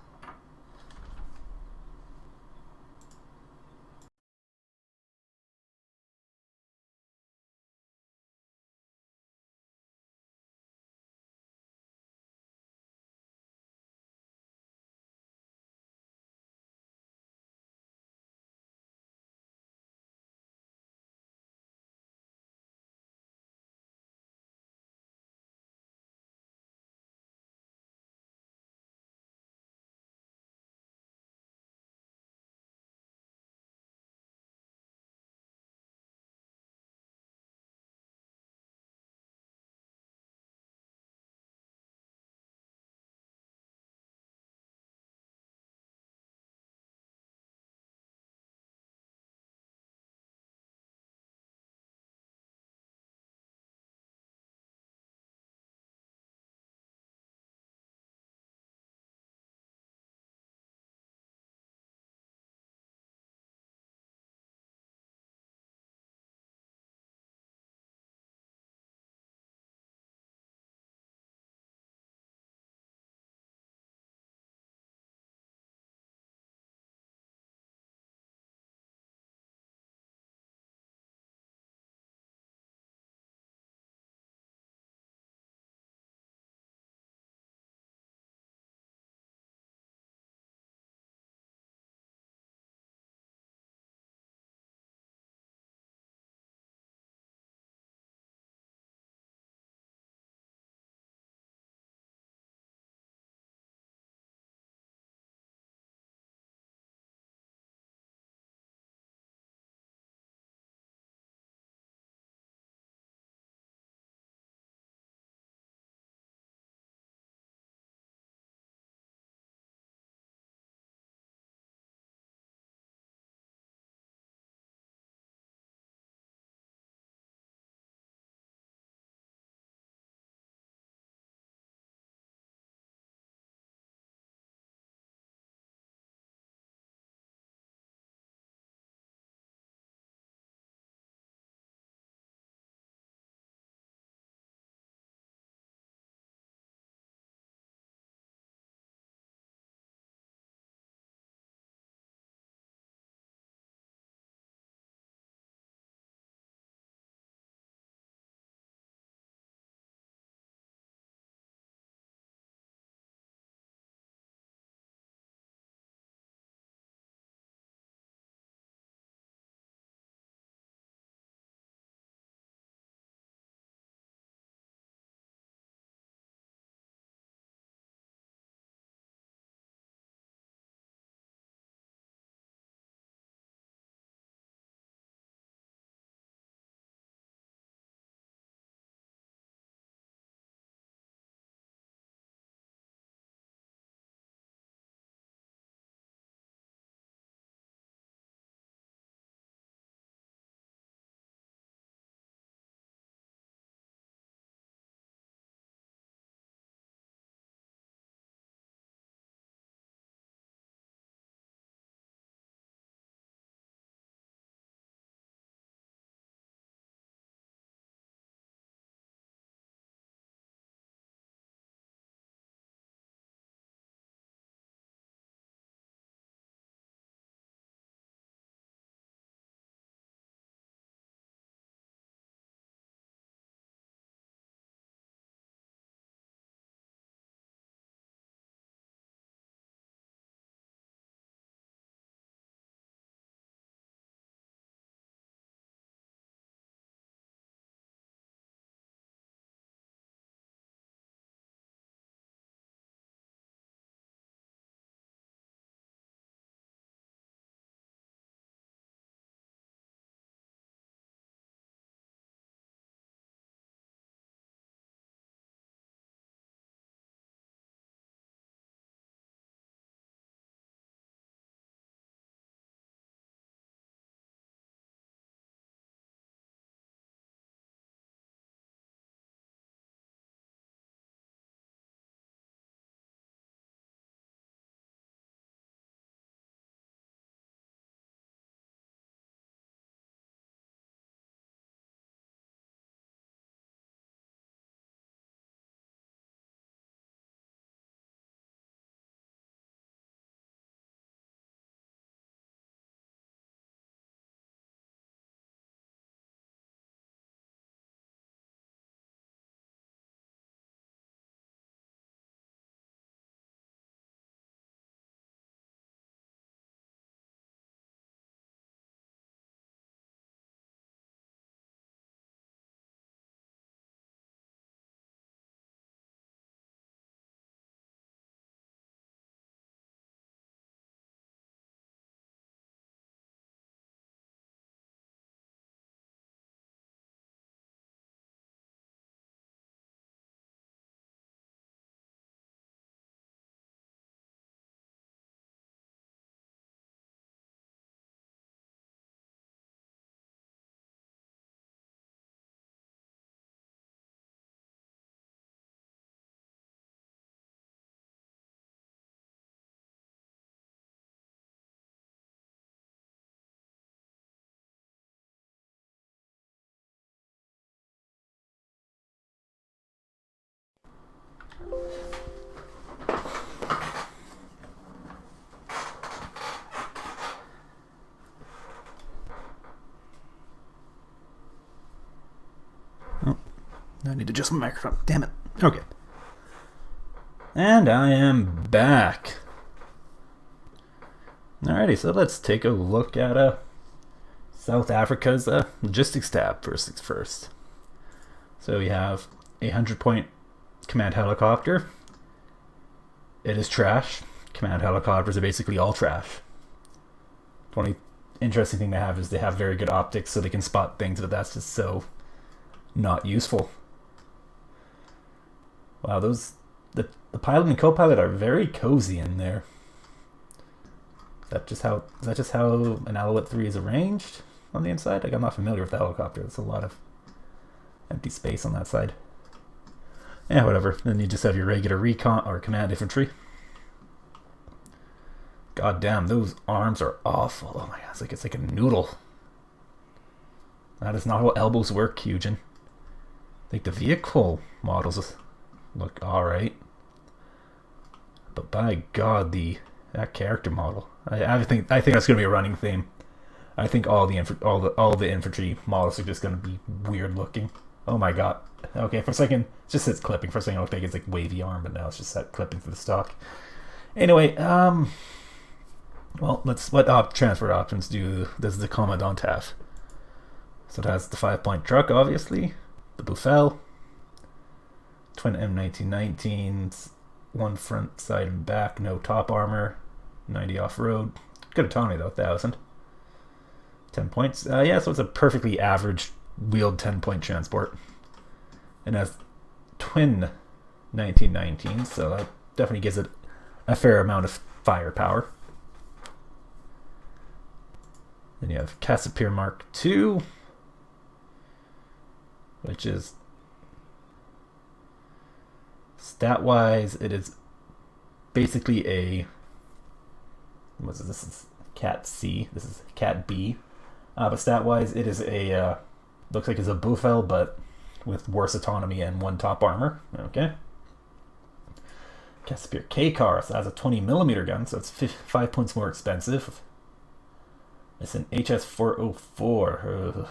Oh, I need to adjust my microphone. Damn it. Okay. And I am back. Alrighty, so let's take a look at South Africa's logistics tab first things first. So we have a 100-point command helicopter. It is trash. Command helicopters are basically all trash. The only interesting thing they have is they have very good optics so they can spot things, but that's just so not useful. Wow, the pilot and co-pilot are very cozy in there. Is that just how an Alouette 3 is arranged on the inside? Like, I'm not familiar with the helicopter. There's a lot of empty space on that side. Yeah, whatever. Then you just have your regular recon or command infantry. God damn, those arms are awful. Oh my god, it's like a noodle. That is not how elbows work, Hugin. Like, the vehicle models look alright. But by god, that character model. I think that's gonna be a running theme. I think all the infantry models are just gonna be weird looking. Oh my god. Okay, for a second, it just says clipping. For a second, it looked like it's like wavy arm, but now it's just set clipping for the stock. Anyway, well, what transport options does the Commandant have? So it has the 5-point truck, obviously, the Buffel, twin M1919s, one front, side, and back, no top armor, 90 off-road, good autonomy though, 1,000, 10 points. Yeah, so it's a perfectly average wheeled 10-point transport. And has twin 1919s, so that definitely gives it a fair amount of firepower. Then you have Cassipier Mark II, which is stat-wise, it is basically a this is Cat C, this is Cat B, but stat-wise, it is a looks like it's a Buffel, but with worse autonomy and 1 top armor. Okay. Cassipier K-Car, so it has a 20mm gun, so it's 5 points more expensive. It's an HS-404. Ugh.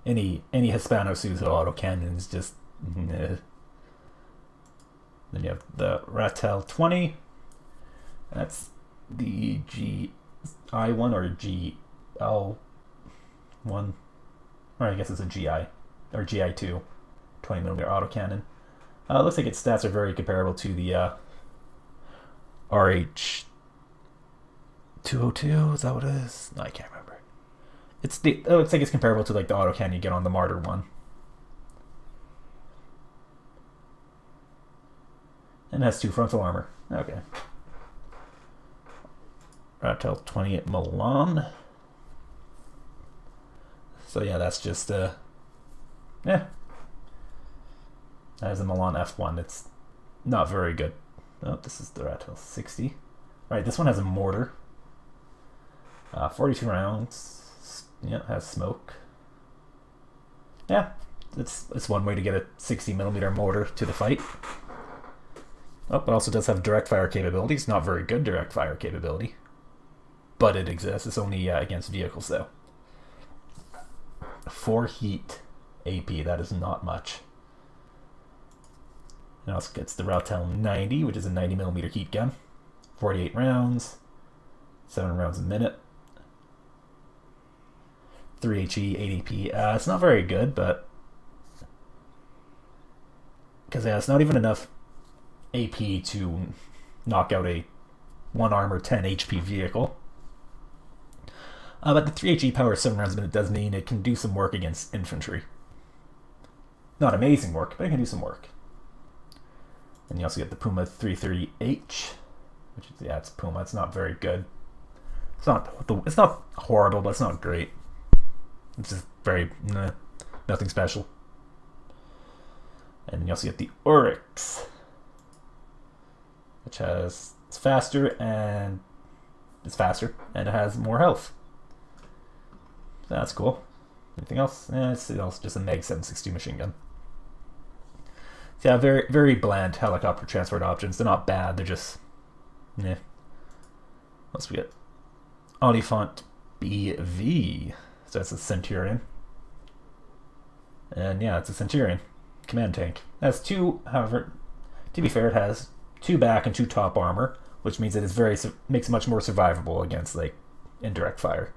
Any Hispano-Suizo autocannon is just... Then you have the Ratel 20. That's the GI1 or GL1. Or I guess it's a GI. Or GI2. 20mm autocannon. Looks like its stats are very comparable to the RH 202, is that what it is? No, I can't remember. It looks like it's comparable to like the autocannon you get on the Martyr one. And it has 2 frontal armor. Okay. Ratel 20 at Milan. So yeah, that's just yeah. That is a Milan F1. It's not very good. Oh, this is the Ratel 60. Right, this one has a mortar. 42 rounds. Yeah, has smoke. Yeah, it's one way to get a 60mm mortar to the fight. Oh, it also does have direct fire capabilities. Not very good direct fire capability, but it exists. It's only against vehicles, though. 4 heat AP. That is not much. It also gets the Ratel 90, which is a 90mm heat gun. 48 rounds. 7 rounds a minute. 3 HE, 8 AP. It's not very good, but... because it's not even enough AP to knock out a 1 armor, 10 HP vehicle. But the 3 HE power 7 rounds a minute does mean it can do some work against infantry. Not amazing work, but it can do some work. And you also get the Puma 330H, which is, yeah, it's Puma. It's not very good. It's not horrible, but it's not great. It's just very nothing special. And you also get the Oryx, which it's faster and it has more health. So that's cool. Anything else? It's also just a Meg 762 machine gun. So yeah, very very bland helicopter transport options. They're not bad. They're just, yeah. What else we get? Oliphant BV. So that's a Centurion. And yeah, it's a Centurion command tank. It has two, however, to be fair, it has 2 back and 2 top armor, which means it is makes it much more survivable against like indirect fire.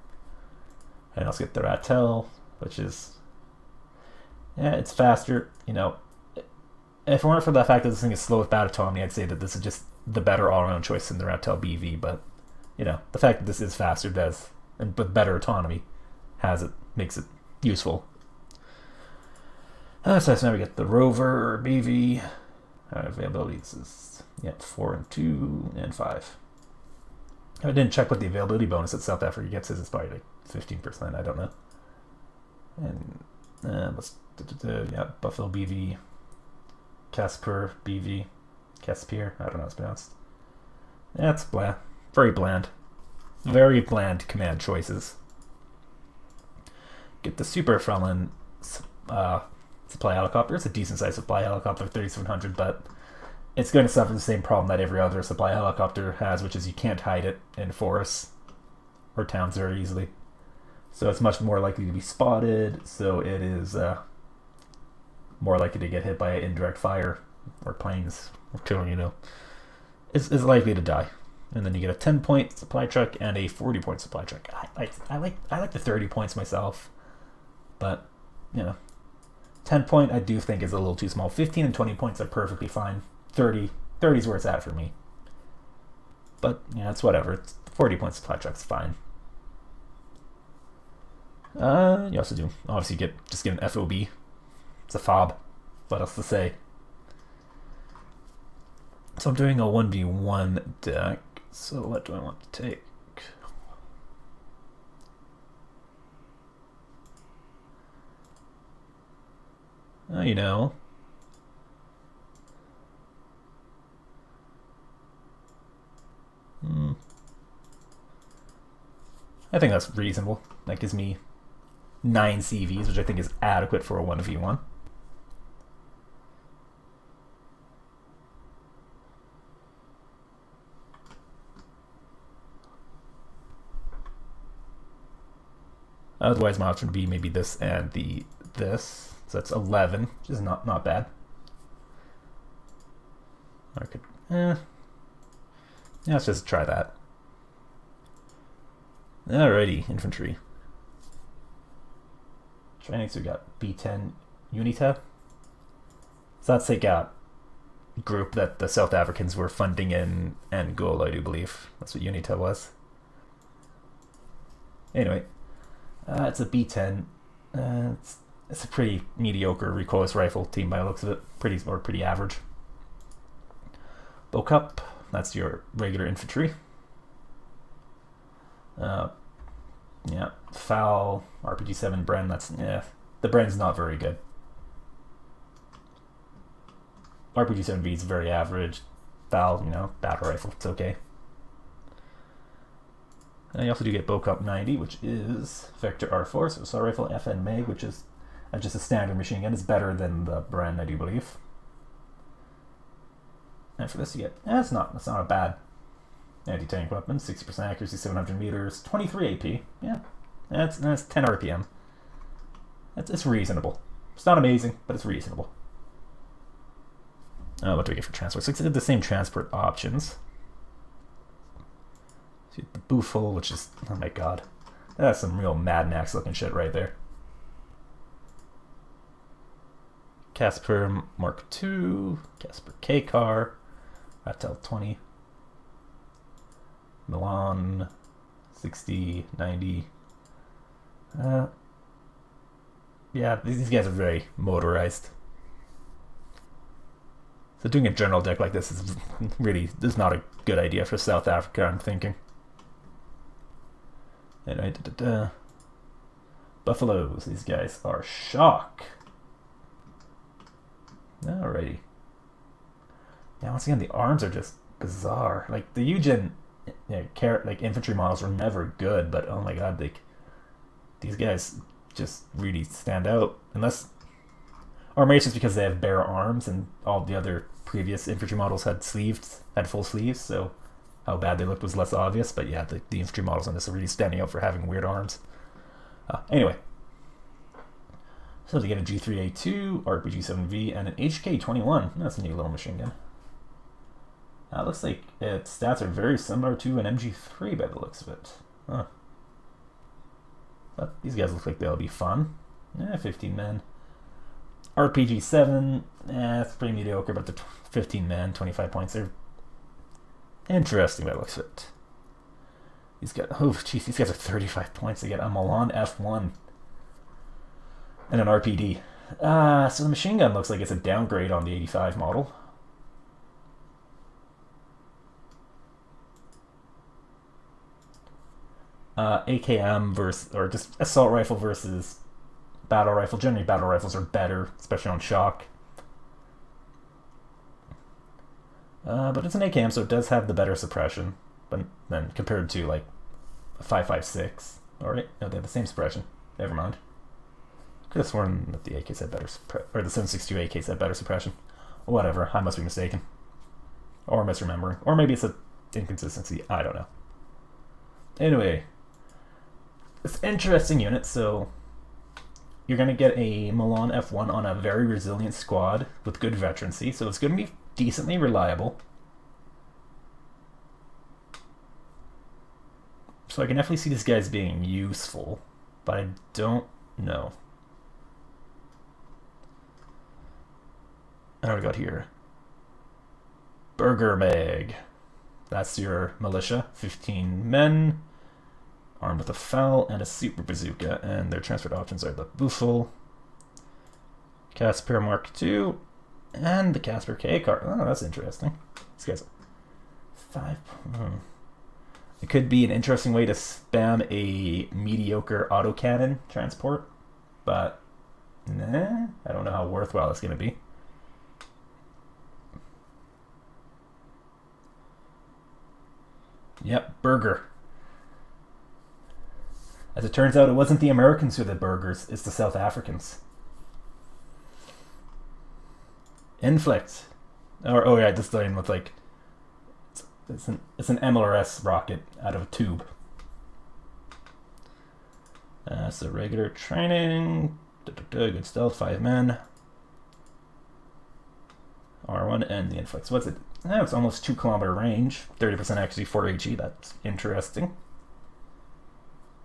And also get the Rattel, which is, yeah, it's faster. You know, if it weren't for the fact that this thing is slow with bat autonomy, I'd say that this is just the better all-around choice in the Rattel BV. But you know, the fact that this is faster does, and with better autonomy, makes it useful. So now we get the Rover or BV. Availability is 4 and 2 and 5. I didn't check what the availability bonus that South Africa gets is. It's probably like 15%. I don't know. And Buffalo BV, Casper BV, Caspier. I don't know how it's pronounced. Yeah, it's bland. Very bland. Very bland command choices. Get the Super Frelin supply helicopter. It's a decent sized supply helicopter, 3700, but it's going to suffer the same problem that every other supply helicopter has, which is you can't hide it in forests or towns very easily. So it's much more likely to be spotted, so it is more likely to get hit by indirect fire or planes or killing, is likely to die. And then you get a 10-point supply truck and a 40-point supply truck. I like the 30 points myself, but 10-point I do think is a little too small. 15 and 20 points are perfectly fine. 30 is where it's at for me. But it's whatever. It's 40-point supply truck's fine. You also do obviously get an FOB. It's a fob. What else to say? So I'm doing a 1v1 deck. So what do I want to take? I think that's reasonable. That gives me 9 CVs, which I think is adequate for a 1v1. Otherwise, my option would be maybe this and this. So that's 11, which is not bad. I could, let's just try that. Alrighty, infantry. Training, so we got B10 UNITA. So that's like a group that the South Africans were funding in Angola, I do believe. That's what UNITA was. Anyway, it's a B10. It's a pretty mediocre recoilless rifle team by the looks of it. Pretty average. Bocup, that's your regular infantry. Foul, RPG-7 Bren, the Bren's not very good. RPG-7V is very average. Foul, battle rifle, it's okay. And you also do get Bocup 90, which is Vector R4, so assault rifle, FN Mag, which is just a standard machine gun. It's better than the Bren, I do believe. And for this you get, that's not a bad anti-tank weapon. 60% accuracy, 700 meters, 23 AP. Yeah, that's 10 RPM. It's reasonable. It's not amazing, but it's reasonable. What do we get for transport? So it's the same transport options. See the Buffalo, which is, oh my god, that's some real Mad Max looking shit right there. Casper Mark II, Casper K car, Rattel 20, Milan 60, 90. Yeah, these guys are very motorized. So doing a general deck like this is not a good idea for South Africa, I'm thinking. Anyway, Buffaloes, these guys are shock. Alrighty. Yeah, once again, the arms are just bizarre. Like the Eugen, infantry models were never good, but oh my god, these guys just really stand out. Or maybe it's just because they have bare arms and all the other previous infantry models had full sleeves, so how bad they looked was less obvious. But yeah, the infantry models on this are really standing out for having weird arms. Anyway, so they get a G3A2, RPG-7V, and an HK-21. That's a new little machine gun. Looks like its stats are very similar to an MG3 by the looks of it. Huh. But these guys look like they'll be fun. 15 men. RPG-7, it's pretty mediocre, but the 15 men, 25 points, they're interesting by the looks of it. These guys, these guys are 35 points. They get a Milan F1 and an RPD. So the machine gun looks like it's a downgrade on the 85 model. AKM versus, or just assault rifle versus battle rifle. Generally, battle rifles are better, especially on shock. But it's an AKM, so it does have the better suppression. But then compared to like a 5.56, alright, no, they have the same suppression. Never mind. Could have sworn that the AKs had better or the 7.62 AKs had better suppression. Whatever, I must be mistaken, or misremembering, or maybe it's an inconsistency. I don't know. Anyway, it's an interesting unit. So you're gonna get a Milan F1 on a very resilient squad with good veterancy, so it's gonna be decently reliable. So I can definitely see these guys being useful, but I don't know. And what do we got here? Burger Mag. That's your militia. 15 men, armed with a FAL and a super bazooka, and their transferred options are the Buffel, Casper Mark II, and the Casper K car. Oh, that's interesting. These guys are 5. It could be an interesting way to spam a mediocre autocannon transport, but nah, I don't know how worthwhile it's going to be. Yep, Burger. As it turns out, it wasn't the Americans who are the burgers, it's the South Africans. Inflict. Oh yeah, this thing with like it's an MLRS rocket out of a tube. So regular training, good stealth, 5 men. R1 and the Inflict. So what's it? It's almost 2 kilometer range, 30% accuracy, 4 HE. That's interesting.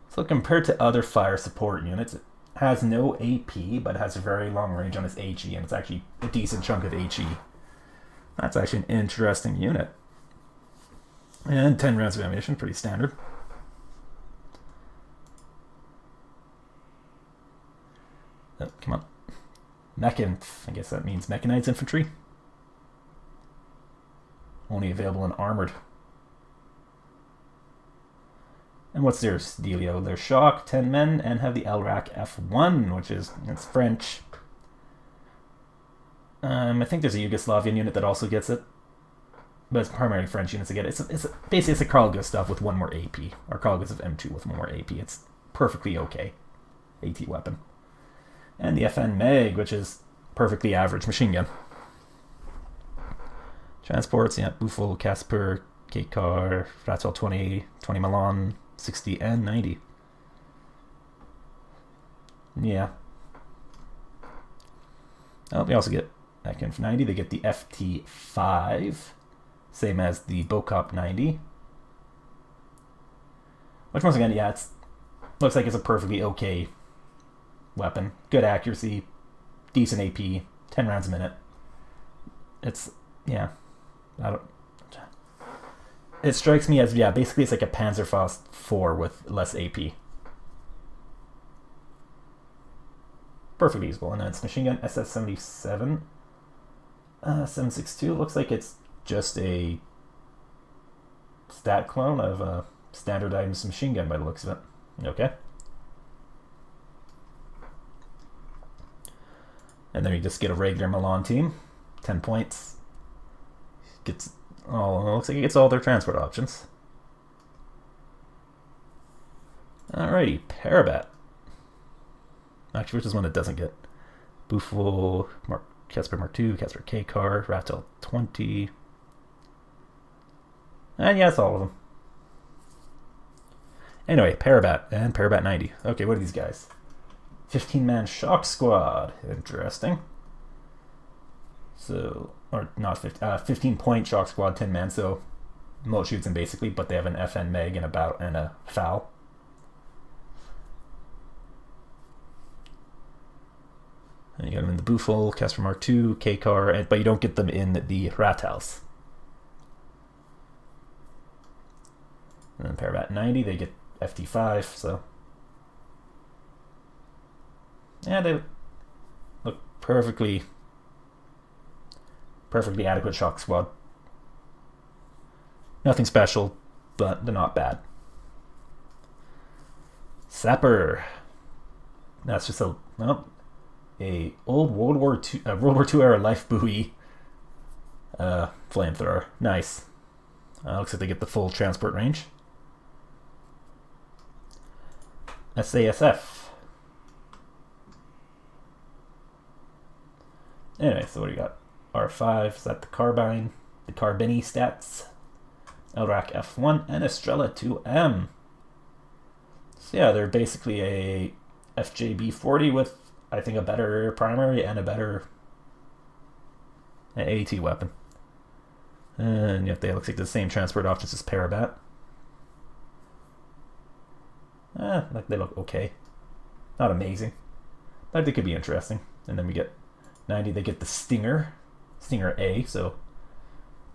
So compared to other fire support units, it has no AP, but it has a very long range on its HE, and it's actually a decent chunk of HE. That's actually an interesting unit. And 10 rounds of ammunition, pretty standard. Oh, come on. Mechanth, I guess that means mechanized infantry. Only available in armored. And what's their dealio? They're shock, 10 men, and have the LRAC F1, which is, it's French. I think there's a Yugoslavian unit that also gets it, but it's primarily French units that get it. Basically it's a Carl Gustav with 1 more AP, or Carl Gustav M2 with 1 more AP. It's perfectly okay AT weapon. And the FN Meg, which is perfectly average machine gun. Transports, yeah, Buffel, Casper, K-Car, Ratzwell 20, 20 Milan, 60, and 90. Yeah. Oh, they also get that Conf 90. They get the FT5, same as the Bocop 90. Which, once again, yeah, it's looks like it's a perfectly okay weapon. Good accuracy, decent AP, 10 rounds a minute. It's, yeah, it strikes me as, yeah, basically it's like a Panzerfaust 4 with less AP. Perfectly usable. And then it's machine gun SS-77. 7.62. Looks like it's just a stat clone of a standardized machine gun by the looks of it. Okay. And then you just get a regular Milan team. 10 points. Gets looks like it gets all their transport options. Alrighty, Parabat. Actually, which is one it doesn't get? Buffalo, Casper Mark II, Casper K car, Ratel 20. And yeah, that's all of them. Anyway, Parabat and Parabat 90. Okay, what are these guys? 15-man Shock Squad. Interesting. So, or not 15-point Shock Squad, 10-man. So, most shoots them basically, but they have an FN Meg and a FAL. And you got them in the Buffalo, Casper Mark II, K car, but you don't get them in the Rathaus. And then Parabat 90, they get FT5, so yeah, they look perfectly adequate Shock Squad. Nothing special, but they're not bad. Sapper. That's just a old World War II era life buoy flamethrower. Nice. Looks like they get the full transport range. SASF. Anyway, so what do you got? R5, is that the carbine? The Carbini stats. LRAC F1 and Estrella 2M. So yeah, they're basically a FJB 40 with, I think, a better primary and a better AT weapon. And yet they look like the same transport options as Parabat. Like they look okay. Not amazing. But they could be interesting. And then we get 90, they get the Stinger A, so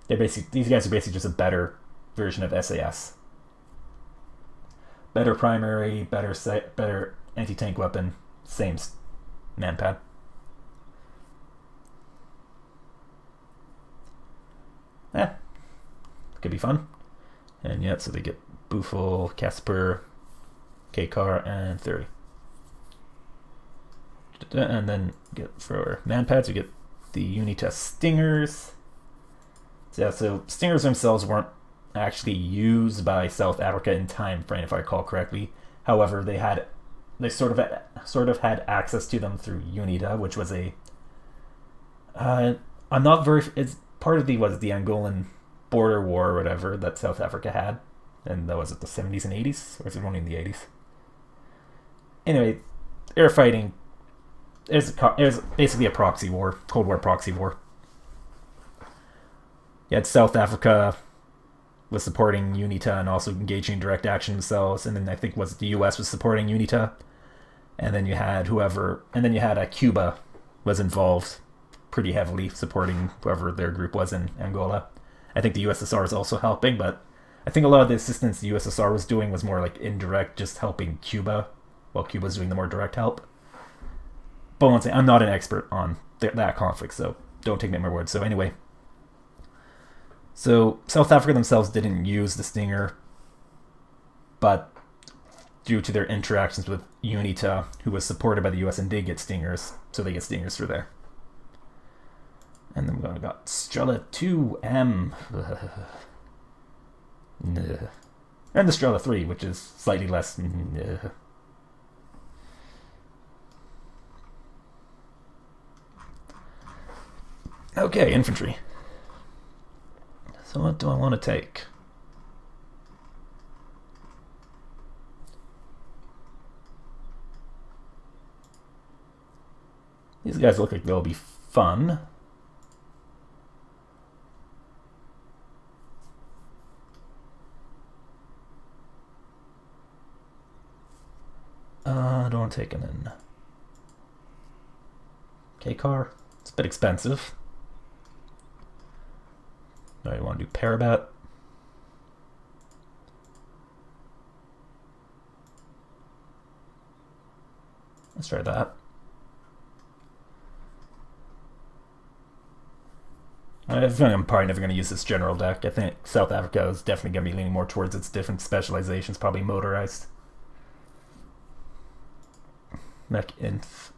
these guys are basically just a better version of SAS. Better primary, better anti-tank weapon, same manpad. Could be fun. And yeah, so they get Buffalo, Casper, K-Car, and 30. And then get for manpads, we get the Unita Stingers. So yeah, so Stingers themselves weren't actually used by South Africa in time frame, if I recall correctly. However, they sort of had access to them through UNITA, which was it's part of the Angolan border war or whatever that South Africa had, and that was it the 70s and 80s, or is it only in the 80s? Anyway, air fighting is basically a proxy war, Cold War proxy war. You had South Africa was supporting UNITA and also engaging in direct action themselves, and then I think the US was supporting UNITA, and then you had Cuba was involved pretty heavily, supporting whoever their group was in Angola. I think the USSR was also helping, but I think a lot of the assistance the USSR was doing was more like indirect, just helping Cuba, while Cuba was doing the more direct help. But once again, I'm not an expert on that conflict, so don't take me at my word. So anyway, so South Africa themselves didn't use the Stinger, but due to their interactions with UNITA, who was supported by the US and did get Stingers, so they get Stingers through there. And then we got Strela 2M. And the Strela 3, which is slightly less. Okay, infantry. So what do I want to take? These guys look like they'll be fun. I don't want to take an in. K-Car. It's a bit expensive. I want to do Parabat. Let's try that. I think I'm probably never going to use this general deck. I think South Africa is definitely going to be leaning more towards its different specializations, probably motorized. Mech Inf.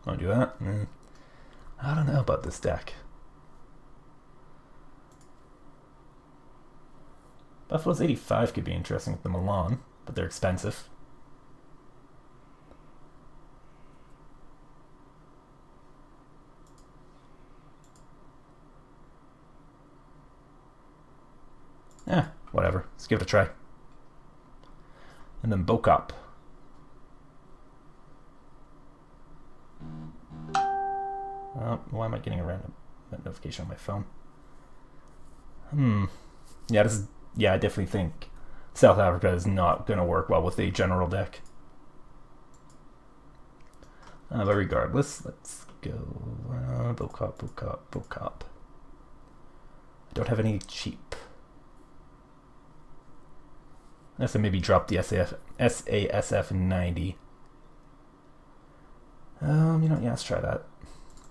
Want to do that? I don't know about this deck. Buffalo's 85 could be interesting with the Milan, but they're expensive. Whatever. Let's give it a try. And then Bocop. Why am I getting a random notification on my phone? Yeah, I definitely think South Africa is not going to work well with a general deck. But regardless, let's go Bocop. I don't have any cheap. Unless I maybe drop the SASF 90. Yeah, let's try that.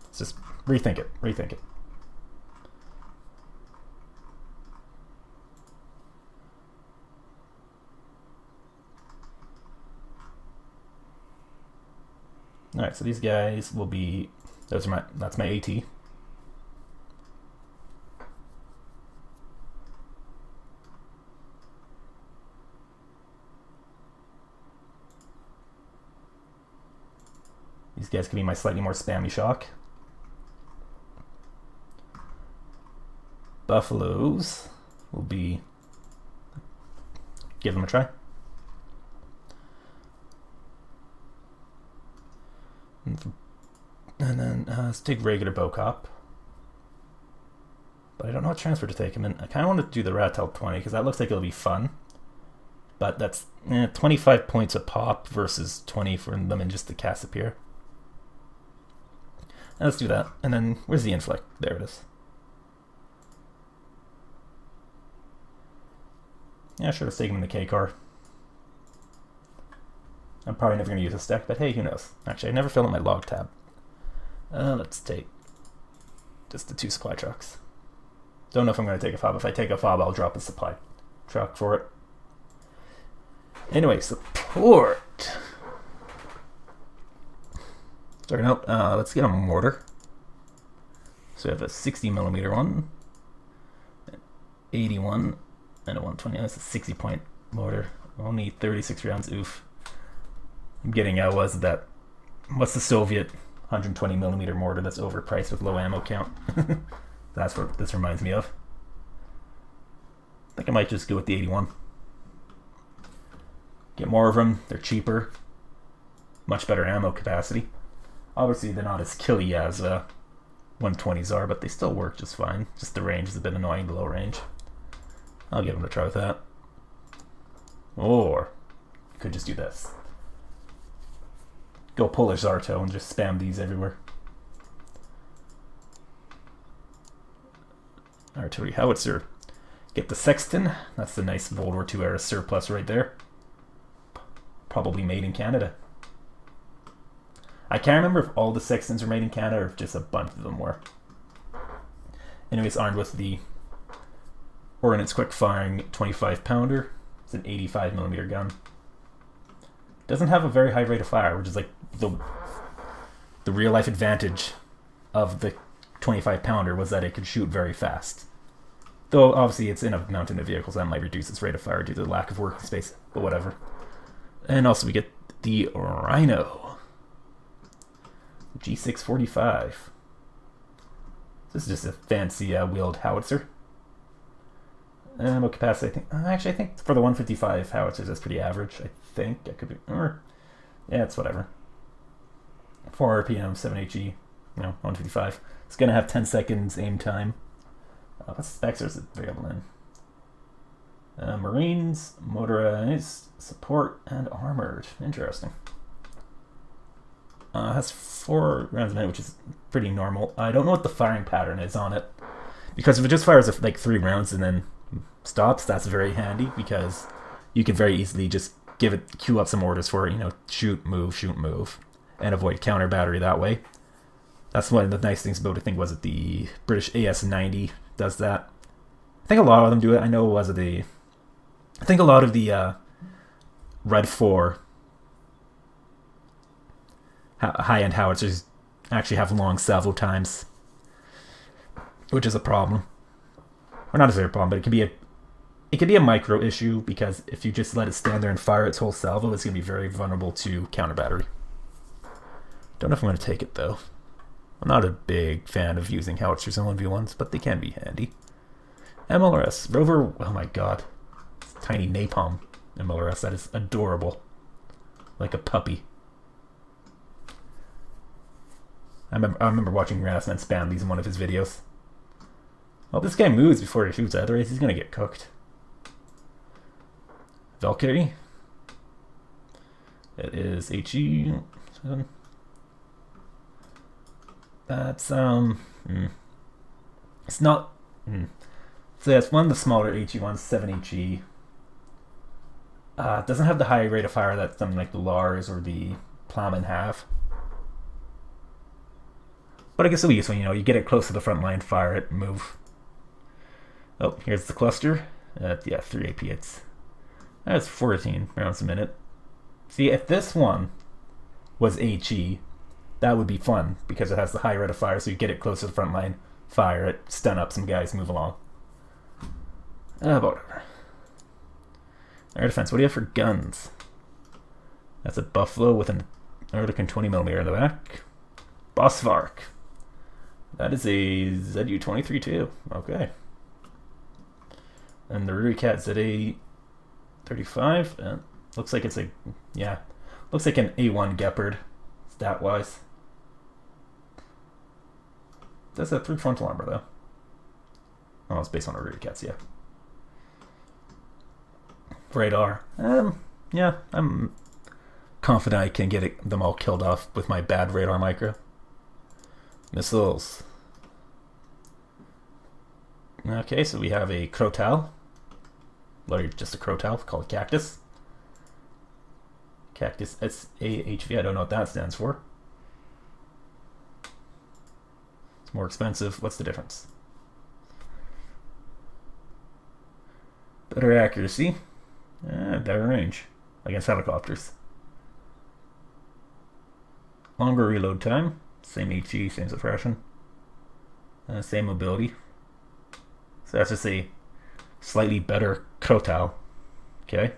Let's just rethink it. Alright, so these guys will be, that's my AT. These guys can be my slightly more spammy shock. Buffaloes will be, give them a try. And then let's take regular Bocop. But I don't know what transfer to take him in. I kind of want to do the Ratel 20 because that looks like it'll be fun. But that's 25 points a pop versus 20 for them in just the Cassipier. Let's do that. And then, where's the Inflict? There it is. Yeah, sure, let's take him in the K car. I'm probably never going to use this deck, but hey, who knows? Actually, I never filled out my log tab. Let's take just the 2 supply trucks. Don't know if I'm going to take a fob. If I take a fob, I'll drop a supply truck for it. Anyway, support. Starting out, let's get a mortar. So we have a 60mm one, an 81, and a 120. That's a 60-point mortar. Only 36 rounds. Oof. I'm getting what's the Soviet 120mm mortar that's overpriced with low ammo count? That's what this reminds me of. I think I might just go with the 81. Get more of them. They're cheaper. Much better ammo capacity. Obviously, they're not as killy as 120s are, but they still work just fine. Just the range is a bit annoying, the low range. I'll give them a try with that. Or, you could just do this. Go Polish Zarto and just spam these everywhere. Artillery Howitzer. Get the Sexton. That's the nice World War II era surplus right there. Probably made in Canada. I can't remember if all the Sextons were made in Canada or if just a bunch of them were. Anyways, armed with the Ordnance Quick Firing 25 pounder. It's an 85mm gun. Doesn't have a very high rate of fire, which is like the real life advantage of the 25 pounder was that it could shoot very fast. Though obviously it's in a mounted vehicle, so that might reduce its rate of fire due to the lack of working space, but whatever. And also we get the Rhino. G645. This is just a fancy wheeled howitzer. Ammo capacity, I think for the 155 howitzers that's pretty average. I think I could be, or yeah, it's whatever. 4 RPM, 7 HE, 155. It's gonna have 10 seconds aim time. What specs is it available in? Marines, motorized, support, and armored. Interesting. Has 4 rounds a minute, which is pretty normal. I don't know what the firing pattern is on it, because if it just fires like 3 rounds and then stops, that's very handy because you can very easily just queue up some orders for shoot, move, and avoid counter battery that way. That's one of the nice things about it. I think was it the British AS-90 does that. I think a lot of them do it. I think a lot of the Red 4 high-end howitzers actually have long salvo times, which is a problem. Or not necessarily a problem, but it can be a micro issue, because if you just let it stand there and fire its whole salvo, it's going to be very vulnerable to counter battery. Don't know if I'm going to take it, though. I'm not a big fan of using howitzers in 1v1s, but they can be handy. MLRS. Rover, oh my god. Tiny napalm MLRS. That is adorable. Like a puppy. I remember watching Rasman spam these in one of his videos. Well, this guy moves before he shoots, otherwise he's going to get cooked. Valkyrie. It is HE. That's, it's not, So yeah, it's one of the smaller HE ones, 7 HE. It doesn't have the high rate of fire that something like the Lars or the Plowman have. But I guess it'll be useful, you get it close to the front line, fire it, move. Oh, here's the cluster. Yeah, 3 AP. That's 14 rounds a minute. See, if this one was HE, that would be fun, because it has the high rate of fire, so you get it close to the front line, fire it, stun up some guys, move along. Whatever. Air defense, what do you have for guns? That's a Buffalo with an Oerlikon 20mm in the back. Bosvark. That is a ZU-23 too. Okay. And the Rurikat ZA-35. Looks like it's looks like an A1 Gepard, stat-wise. That's a 3 frontal armor, though. Oh, it's based on a Rurikats, yeah. Radar. Yeah, I'm confident I can get them all killed off with my bad radar micro. Missiles. Okay, so we have a Crotal. Literally just a Crotal, called Cactus. Cactus SAHV, I don't know what that stands for. It's more expensive. What's the difference? Better accuracy. Better range against helicopters. Longer reload time. Same HE, same suppression. Same mobility. So that's just a slightly better Crotal. Okay.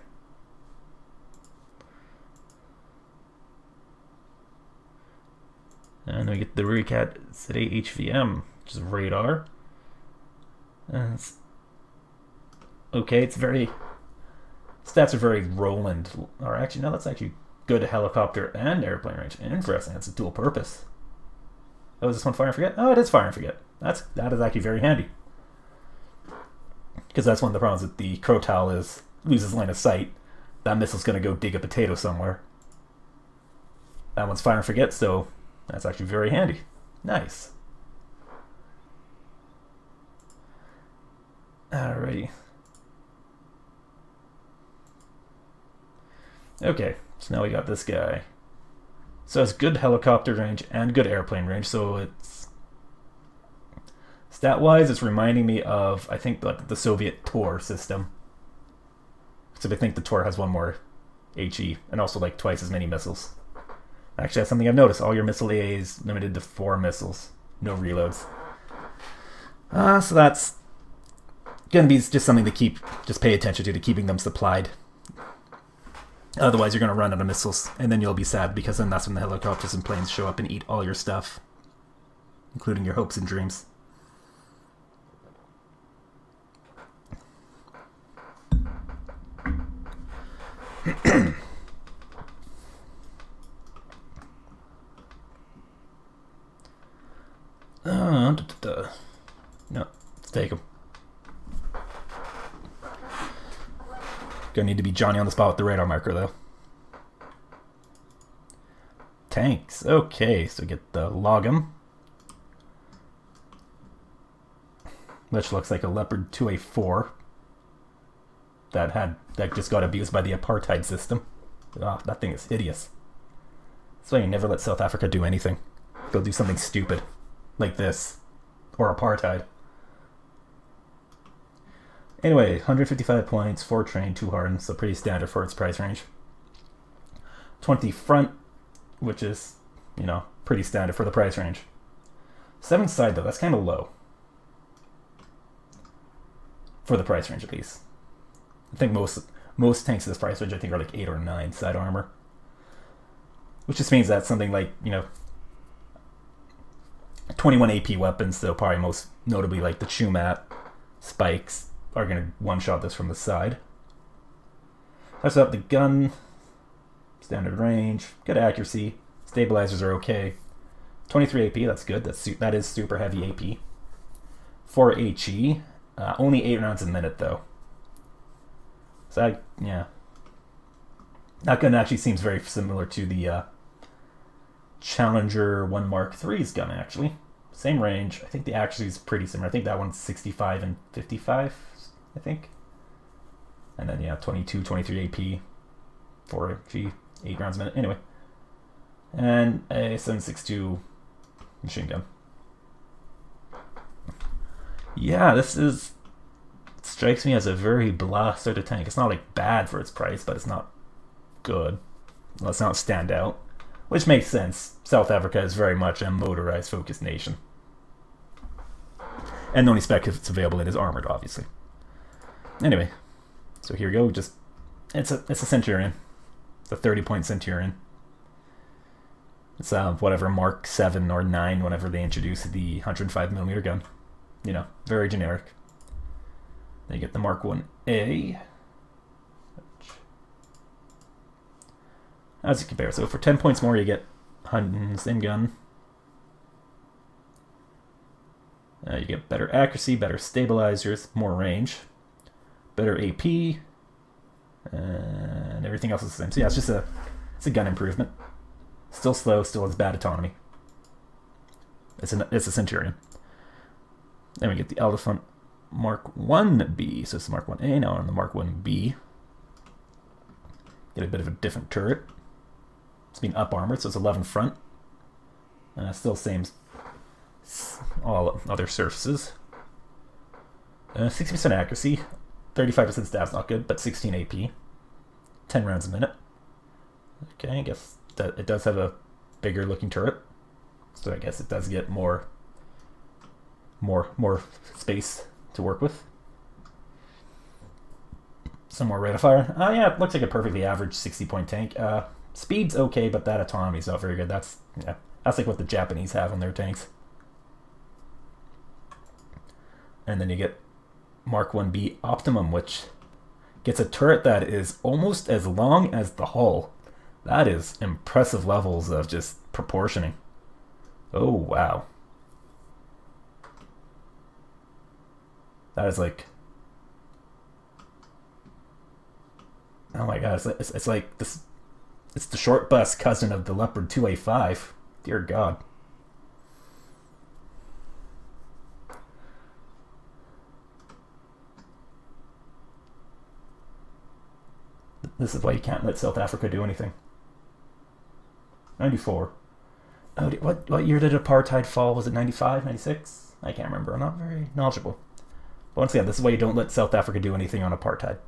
And then we get the Rurikat ZA HVM, which is radar. Okay, it's very... Stats are very Roland. Or actually, no, that's actually good helicopter and airplane range. Interesting, it's a dual purpose. Oh, is this one fire and forget? Oh, it is fire and forget. That is actually very handy. Because that's one of the problems with the Crotal is loses line of sight. That missile's going to go dig a potato somewhere. That one's fire and forget, so that's actually very handy. Nice. Alrighty. Okay, so now we got this guy. So it's good helicopter range and good airplane range, so it's... Stat-wise, it's reminding me of, I think, the Soviet Tor system. So I think the Tor has one more HE, and also like twice as many missiles. Actually, that's something I've noticed. All your missile AA is limited to 4 missiles. No reloads. So that's going to be just something to just pay attention to keeping them supplied. Otherwise, you're going to run out of missiles, and then you'll be sad, because then that's when the helicopters and planes show up and eat all your stuff, including your hopes and dreams. No, let's take him. Gonna need to be Johnny on the spot with the radar marker, though. Tanks. Okay, so get the Logum, which looks like a Leopard 2A4 that just got abused by the apartheid system. Oh, that thing is hideous. That's why you never let South Africa do anything. They'll do something stupid like this or apartheid. Anyway, 155 points, 4 trained, 2 hardened, so pretty standard for its price range. 20 front, which is, pretty standard for the price range. 7 side though, that's kind of low. For the price range at least. I think most tanks of this price range I think are like 8 or 9 side armor. Which just means that something like, 21 AP weapons, so probably most notably like the Chumat spikes, are going to one-shot this from the side. That's up the gun. Standard range. Good accuracy. Stabilizers are okay. 23 AP, that's good. That is super heavy AP. 4 HE. Only 8 rounds a minute, though. So, that gun actually seems very similar to the Challenger 1 Mark III's gun, actually. Same range. I think the accuracy is pretty similar. I think that one's 65 and 55, I think. And then, 22, 23 AP, 4 G, 8 rounds a minute. Anyway. And a 7.62 machine gun. Yeah, it strikes me as a very blah sort of tank. It's not like bad for its price, but it's not good. Well, it's not stand out. Which makes sense. South Africa is very much a motorized focused nation. And the only spec if it's available it is armored, obviously. Anyway, so here we go. It's a Centurion. It's a 30-point Centurion. It's whatever Mark 7 or 9 whenever they introduced the 105mm gun. Very generic. Then you get the Mark 1A. As you compare, so for 10 points more you get same gun. You get better accuracy, better stabilizers, more range, better AP, and everything else is the same. So yeah, it's a gun improvement. Still slow, still has bad autonomy. It's a Centurion. Then we get the Elephant Mark 1B. So it's the Mark 1A, now on the Mark 1B. Get a bit of a different turret. It's being up armored, so it's 11 front. Still same all other surfaces. 60% accuracy, 35% stabs, not good, but 16 AP. 10 rounds a minute. Okay, I guess that it does have a bigger looking turret. So I guess it does get more space to work with. Some more rate of fire. Yeah, it looks like a perfectly average 60-point tank. Speed's okay, but that autonomy's not very good. That's like what the Japanese have on their tanks. And then you get Mark 1B Optimum, which gets a turret that is almost as long as the hull. That is impressive levels of just proportioning. Oh, wow. That is like... Oh my god, it's like this... It's the short bus cousin of the Leopard 2A5. Dear God. This is why you can't let South Africa do anything. 94. Oh, what year did apartheid fall? Was it 95, 96? I can't remember. I'm not very knowledgeable. But once again, this is why you don't let South Africa do anything on apartheid.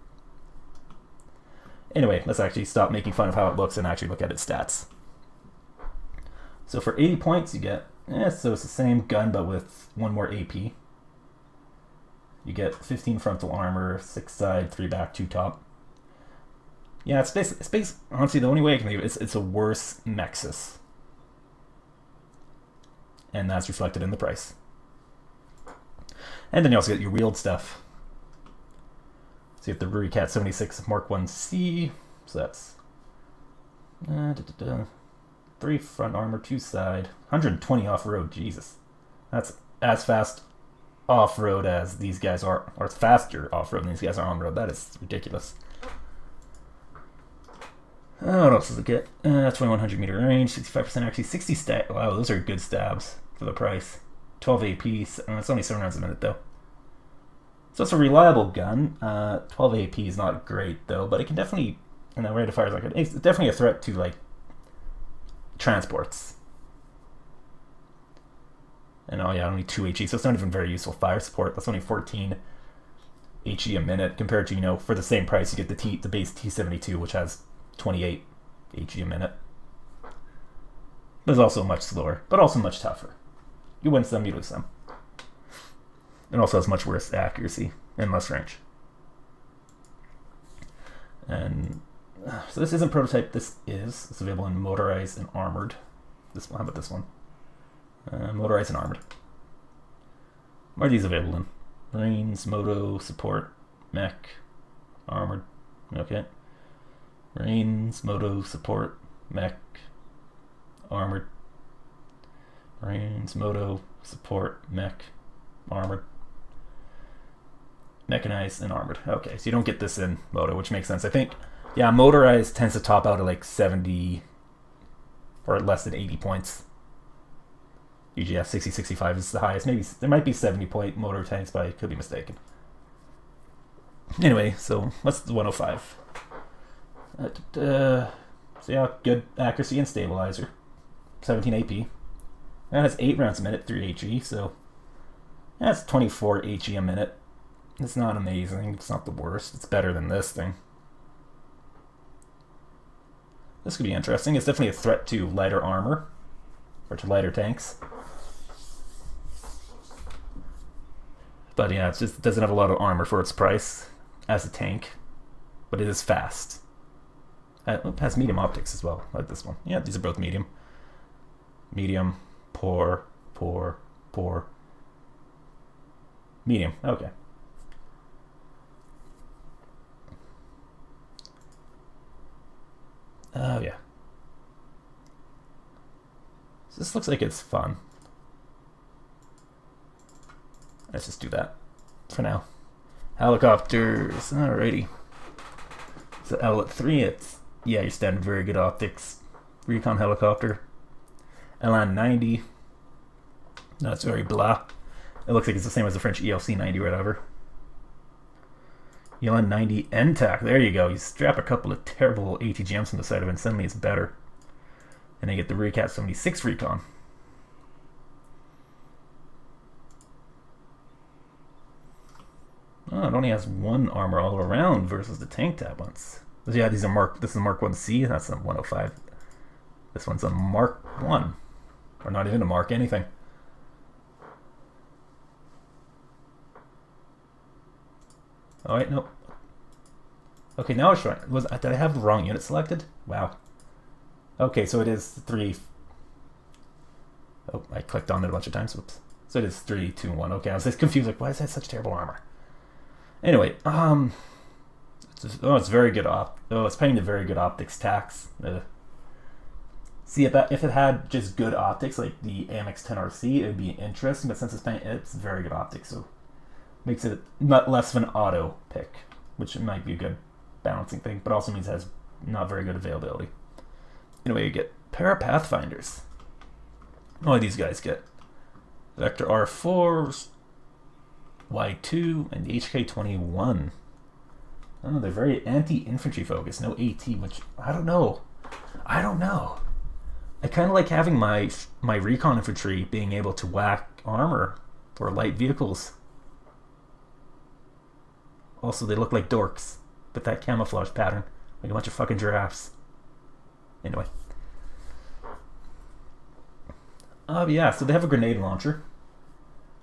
Anyway, let's actually stop making fun of how it looks and actually look at its stats. So for 80 points, you get... so it's the same gun, but with 1 more AP. You get 15 frontal armor, 6 side, 3 back, 2 top. Yeah, it's basically, honestly, the only way I can leave it, it's a worse Nexus. And that's reflected in the price. And then you also get your wheeled stuff. So you have the Ruri Cat 76 Mark 1C. So that's 3 front armor, 2 side, 120 off-road. Jesus. That's as fast off-road as these guys are, or faster off-road than these guys are on-road. That is ridiculous. What else does it get? 2100 meter range, 65% actually, 60 stat. Wow, those are good stabs for the price. 12 AP. It's only 7 rounds a minute though. So it's a reliable gun. 12 AP is not great though, but it can definitely, and the rate of fire is like it's definitely a threat to like transports. And oh yeah, only 2 HE, so it's not even very useful fire support. That's only 14 HE a minute compared to, for the same price you get the base T72, which has 28 HE a minute. but it's also much slower, but also much tougher. You win some, you lose some. It also has much worse accuracy and less range. And so this isn't prototype. It's available in motorized and armored. This one, how about this one? Motorized and armored. What are these available in? Marines, moto, support, mech, armored. Okay. Marines, moto, support, mech, armored. Marines, moto, support, mech, armored. Mechanized and armored. Okay, so you don't get this in moto, which makes sense. I think, yeah, motorized tends to top out at like 70 or less than 80 points. Usually, yeah, 60, 65 is the highest. Maybe there might be 70-point motor tanks, but I could be mistaken. Anyway, so what's the 105? So yeah, good accuracy and stabilizer. 17 AP. That has 8 rounds a minute, 3 HE, so that's 24 HE a minute. It's not amazing. It's not the worst. It's better than this thing. This could be interesting. It's definitely a threat to lighter armor, or to lighter tanks. But yeah, it just doesn't have a lot of armor for its price as a tank, but it is fast. It has medium optics as well, like this one. Yeah, these are both medium. Medium, poor, poor, poor. Medium, okay. Oh yeah. So this looks like it's fun. Let's just do that for now. Helicopters, alrighty. So Outlet 3, it's, yeah, your standard very good optics. Recon helicopter. LN 90. No, it's very blah. It looks like it's the same as the French ELC 90 or whatever. ELN 90 NTAC, there you go. You strap a couple of terrible ATGMs on the side of it and suddenly it's better. And then you get the Recat 76 Recon. Oh, it only has 1 armor all around versus the tank tab ones. But yeah, these are this is a Mark 1C, that's a 105. This one's a Mark 1. Or not even a Mark anything. Oh wait, nope. Okay, now it's right. Did I have the wrong unit selected? Wow. Okay, so it is 3. Oh, I clicked on it a bunch of times. Whoops. So it is 3, 2, 1. Okay, I was just confused. Like, why is that such terrible armor? Anyway, it's very good it's paying the very good optics tax. See, if it had just good optics like the AMX 10RC, it would be interesting. But since it's very good optics, so makes it not less of an auto pick, which might be a good balancing thing, but also means it has not very good availability. Anyway, you get Para Pathfinders. What do these guys get? Vector R4s, Y2, and HK21. Oh, they're very anti-infantry focused. No AT, which I don't know. I kind of like having my recon infantry being able to whack armor for light vehicles. Also, they look like dorks with that camouflage pattern, like a bunch of fucking giraffes. Anyway. Yeah, so they have a grenade launcher.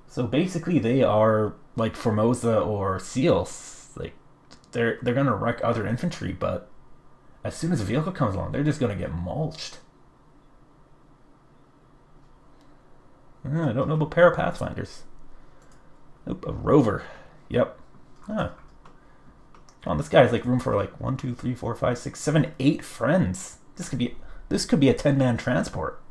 So basically they are like Formosa or SEALs. Like, they're gonna wreck other infantry, but as soon as a vehicle comes along, they're just gonna get mulched. I don't know about Para Pathfinders. Nope, a rover. Yep. Huh. Oh, this guy has like room for like 1, 2, 3, 4, 5, 6, 7, 8 friends. This could be a 10-man transport.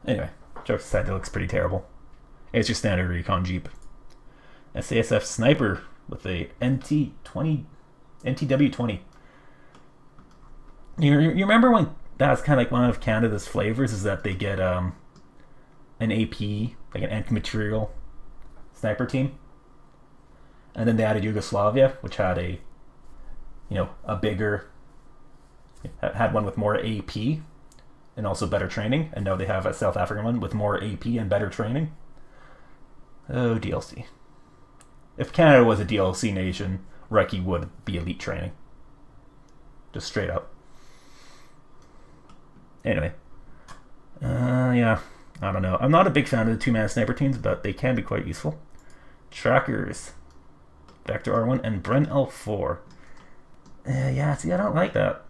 Anyway, jokes aside, that looks pretty terrible. It's your standard recon Jeep. SASF sniper with a NTW-20. You remember when that's kind of like one of Canada's flavors is that they get an AP, like an anti-material sniper team, and then they added Yugoslavia, which had a bigger, had one with more AP and also better training, and now they have a South African one with more AP and better training. Oh, DLC. If Canada was a DLC nation, Recce would be elite training. just straight up. Anyway, yeah, I don't know. I'm not a big fan of the 2-mana sniper teams, but they can be quite useful. Trackers, Vector R1 and Bren L4. Yeah, see, I don't like that.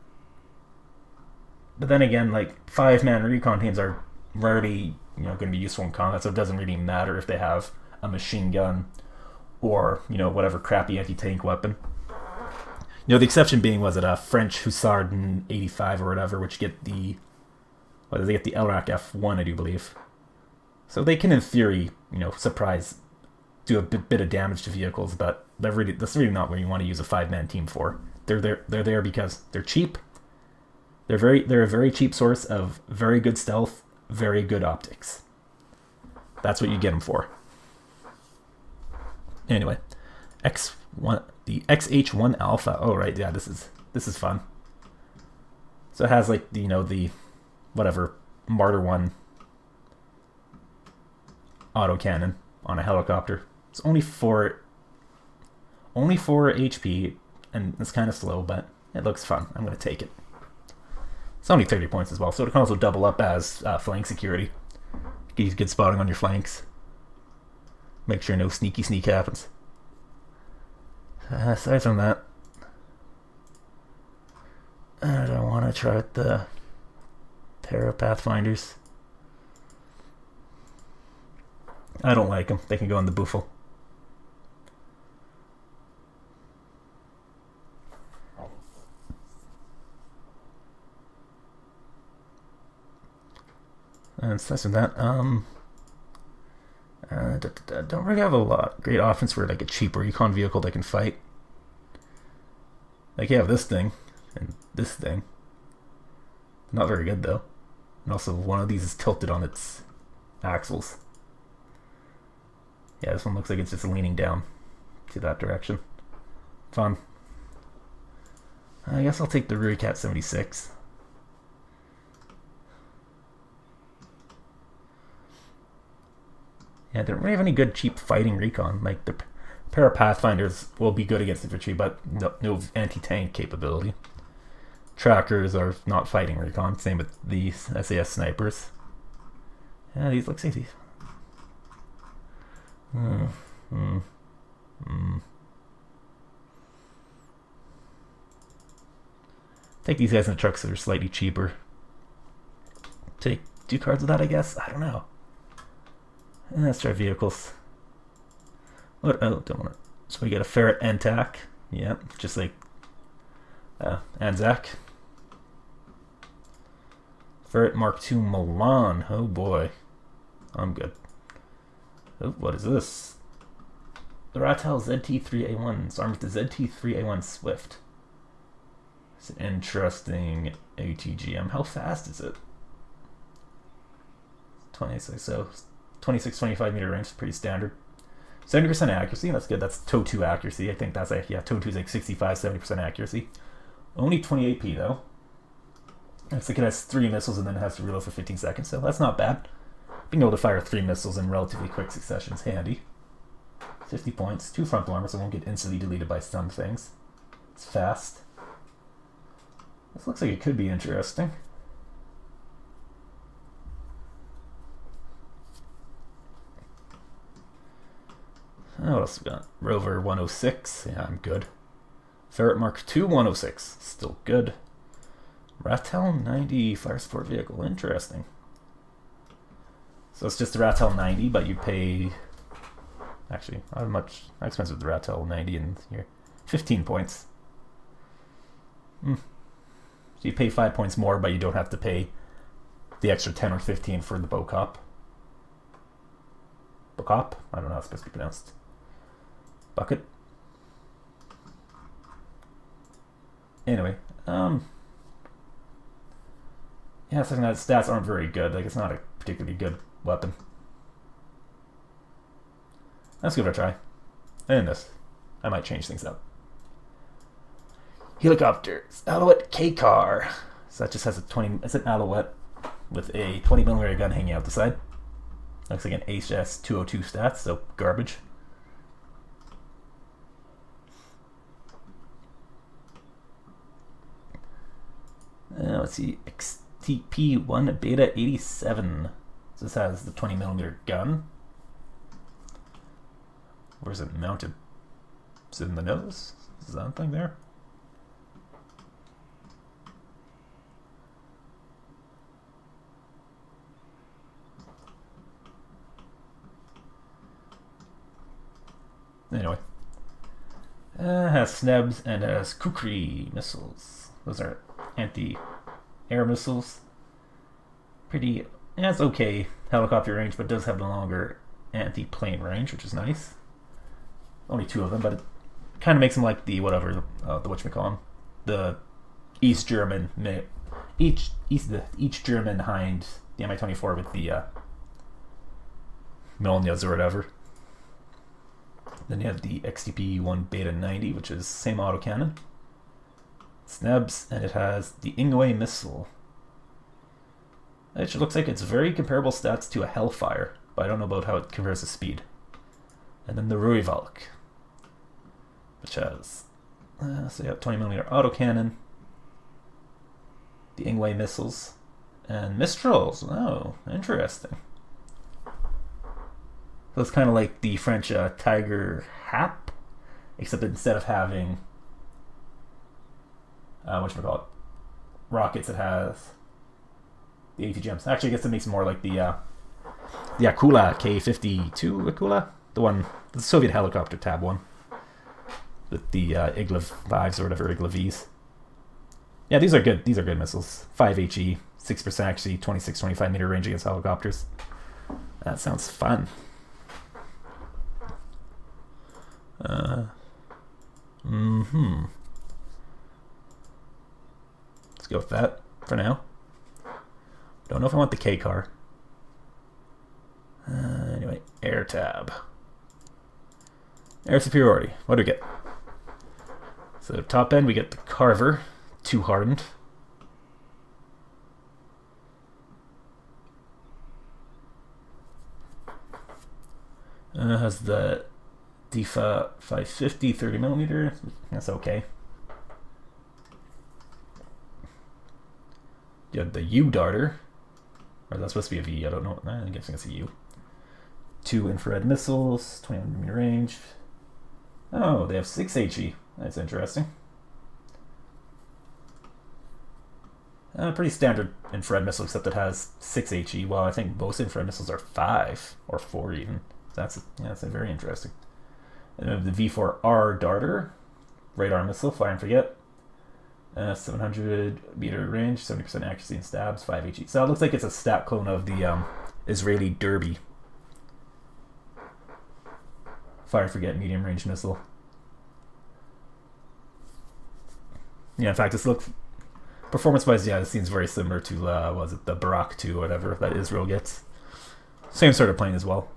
But then again, like 5-man recon teams are rarely, going to be useful in combat, so it doesn't really matter if they have a machine gun or whatever crappy anti-tank weapon. The exception being was it a French Hussard in '85 or whatever, which get the they get the LRAC F1, I do believe. So they can, in theory, surprise, do a bit of damage to vehicles, but that's really not what you want to use a 5-man team for. They're there because they're cheap. They're a very cheap source of very good stealth, very good optics. That's what you get them for. Anyway, the XH1 Alpha. Oh right, yeah, this is fun. So it has like the whatever Martyr 1 autocannon on a helicopter. It's only 4 HP, and it's kind of slow, but it looks fun. I'm going to take it. It's only 30 points as well, so it can also double up as flank security. Give you good spotting on your flanks. Make sure no sneak happens. Aside from that, I don't want to try out the Para Pathfinders. I don't like them. They can go in the buffel. And aside from that, don't really have a great offense for like a cheap recon vehicle that can fight. Like you have this thing and this thing. Not very good though. And also one of these is tilted on its axles. Yeah, this one looks like it's just leaning down to that direction. Fun. I guess I'll take the Rurikat 76. Yeah, they don't really have any good cheap fighting recon. Like the Para Pathfinders will be good against infantry, but no anti-tank capability. Trackers are not fighting recon. Same with these SAS snipers. Yeah, these look safety. Take these guys in the trucks that are slightly cheaper. Take 2 cards of that, I guess. I don't know. Let's try vehicles. What? Oh, don't want to. So we get a Ferret Antac. Yeah, just like Anzac. Ferret Mark II Milan. Oh boy. I'm good. Oh, what is this? The Ratel ZT3A1. It's armed with the ZT3A1 Swift. It's an interesting ATGM. How fast is it? 26-25 meter range is pretty standard. 70% accuracy, that's good. That's TOW 2 accuracy. I think that's TOW 2 is like 65-70% accuracy. Only 20 AP though. It's like it has 3 missiles and then it has to reload for 15 seconds, so that's not bad. Being able to fire 3 missiles in relatively quick succession is handy. 50 points, 2 frontal armor, so it won't get instantly deleted by some things. It's fast. This looks like it could be interesting. Oh, what else we got? Rover 106. Yeah, I'm good. Ferret Mark II 106. Still good. Ratel 90 fire support vehicle. Interesting. So it's just the Ratel 90, but you pay... Actually, how expensive the Ratel 90 in here? 15 points. So you pay 5 points more, but you don't have to pay the extra 10 or 15 for the Bocop. Bocop? I don't know how it's supposed to be pronounced. Bucket. Anyway, yeah, so that stats aren't very good. Like, it's not a particularly good weapon. Let's give it a try. And this. I might change things up. Helicopters. Alouette K-Car. So that just has it's an Alouette with a 20mm gun hanging out the side. Looks like an HS 202 stats, so garbage. Let's see, XTP1 Beta 87. So this has the 20mm gun. Where's it mounted? Is it in the nose? Is that thing there? Anyway. Has snebs and has kukri missiles. Those are anti-air missiles. Pretty, it's okay helicopter range, but does have the longer anti-plane range, which is nice. Only 2 of them, but it kind of makes them like the whatever, the whatchamacallit, the East German, each German behind the Mi-24 with the Milnias or whatever. Then you have the XTP-1 Beta 90, which is same autocannon. Snebs, and it has the Ingwe missile. It looks like it's very comparable stats to a Hellfire, but I don't know about how it compares to speed. And then the Ruivalk, which has, so you have 20mm autocannon, the Ingwe missiles, and Mistrals. Oh, interesting. So it's kind of like the French Tiger Hap, except instead of having rockets, it has the ATGMs. Actually, I guess it makes it more like the Akula K-52 Akula, the Soviet helicopter Tab 1 with the Igla 5s or whatever, Igla Vs. Yeah, these are good. These are good missiles. 5 HE, 6% actually, 26-25 meter range against helicopters. That sounds fun. Let's go with that for now. Don't know if I want the K car. Anyway, air tab. Air superiority. What do we get? So top end we get the Carver, 2 hardened. Has the DIFA 550, 30mm. That's okay. You have the U darter. Or that's supposed to be a V, I don't know. I guess it's a U. 2 infrared missiles, 21mm range. Oh, they have 6 HE. That's interesting. Pretty standard infrared missile, except it has 6 HE. Well, I think most infrared missiles are 5 or 4 even. That's very interesting. And then the V4R darter, radar missile, fire and forget. 700 meter range, 70% accuracy in stabs, 5 HE. So it looks like it's a stat clone of the Israeli Derby. Fire and forget, medium range missile. Yeah, in fact, this looks performance-wise, yeah, it seems very similar to was it the Barak 2 or whatever that Israel gets. Same sort of plane as well.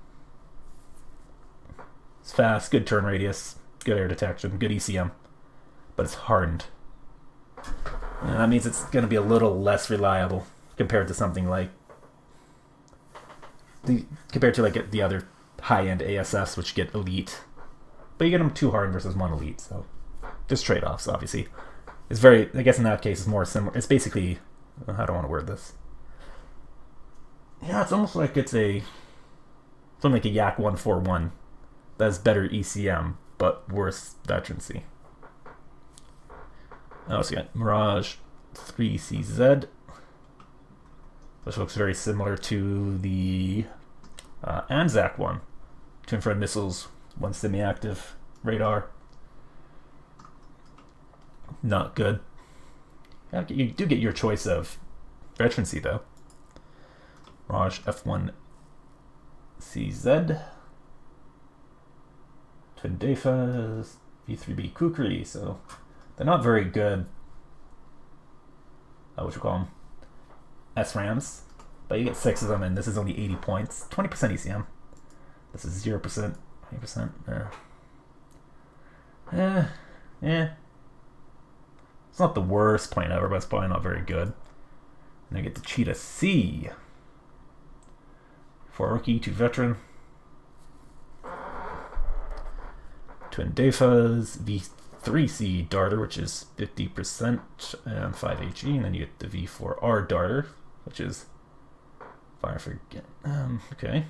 It's fast, good turn radius, good air detection, good ECM, but it's hardened. And that means it's going to be a little less reliable compared to something like the other high-end ASFs, which get elite. But you get them 2 hardened versus 1 elite, so there's trade-offs, obviously. It's very, I guess in that case, it's more similar. It's basically, I don't want to word this. Yeah, it's almost like something like a Yak 141 that has better ECM, but worse veterancy. Oh, so you got Mirage 3CZ, which looks very similar to the Anzac one. 2 infrared missiles, 1 semi-active radar. Not good. You do get your choice of veterancy, though. Mirage F1CZ. Twin Defas, V3B Kukri, so they're not very good. What you call them? SRAMs, but you get 6 of them, and this is only 80 points, 20% ECM. This is 0%, 20%. Yeah. It's not the worst plane ever, but it's probably not very good. And I get the Cheetah C. 4 rookie, 2 veteran. Twin Defas, 3C darter, which is 50% and 5 HE, and then you get the V4R darter, which is fire for okay.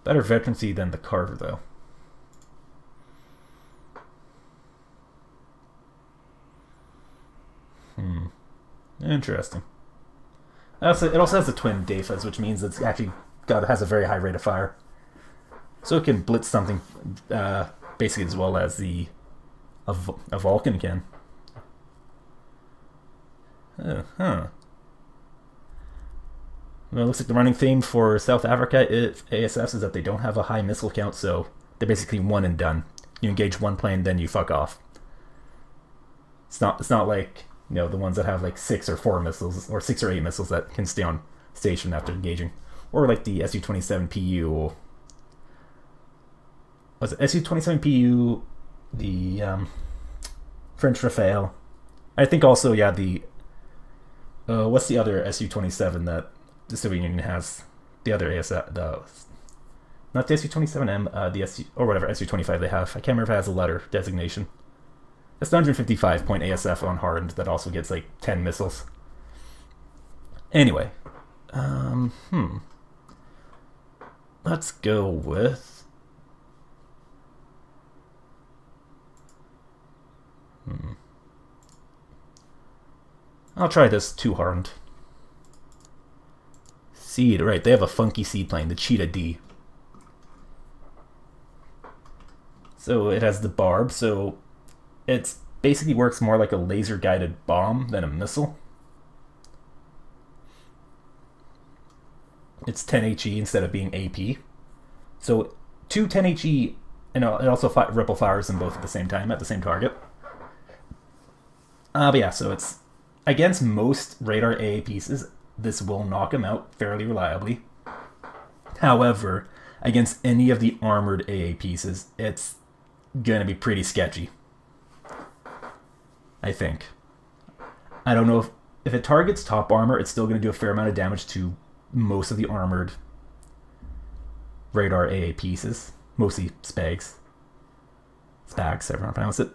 Better veterancy than the Carver though. Interesting. It also has the twin Dafas, which means it's actually has a very high rate of fire. So it can blitz something basically as well as a Vulcan can. Well, it looks like the running theme for South Africa ASFs is that they don't have a high missile count, so they're basically one and done. You engage one plane, then you fuck off. It's not like, you know, the ones that have like 6 or 4 missiles or 6 or 8 missiles that can stay on station after engaging, or like the Su-27PU. Was it Su-27PU? The French Rafale. I think also, yeah, the what's the other Su-27 that the Soviet Union has? The other ASF, not the Su-27M, the Su or whatever Su-25 they have. I can't remember if it has a letter designation. It's 155 point ASF on hardened that also gets like 10 missiles. Anyway, let's go with I'll try this 2 hardened. Seed, right, they have a funky seaplane, the Cheetah D. So it has the barb, so it basically works more like a laser-guided bomb than a missile. It's 10 HE instead of being AP. So 2 10 HE, and it also ripple fires them both at the same time, at the same target. But yeah, so it's against most radar AA pieces, this will knock them out fairly reliably. However, against any of the armored AA pieces, it's going to be pretty sketchy. I think. I don't know if it targets top armor, it's still going to do a fair amount of damage to most of the armored radar AA pieces. Mostly Spags. Spags, everyone pronounce it.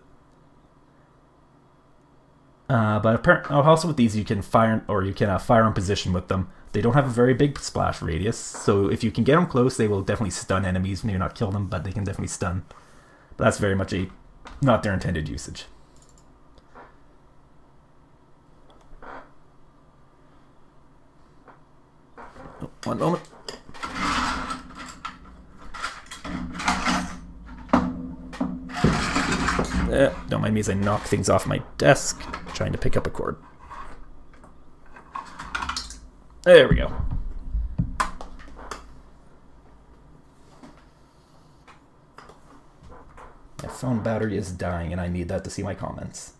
But also with these, you can fire in position with them. They don't have a very big splash radius, so if you can get them close, they will definitely stun enemies. Maybe not kill them, but they can definitely stun. But that's very much not their intended usage. Oh, one moment. Don't mind me as I knock things off my desk, trying to pick up a cord. There we go. My phone battery is dying, and I need that to see my comments.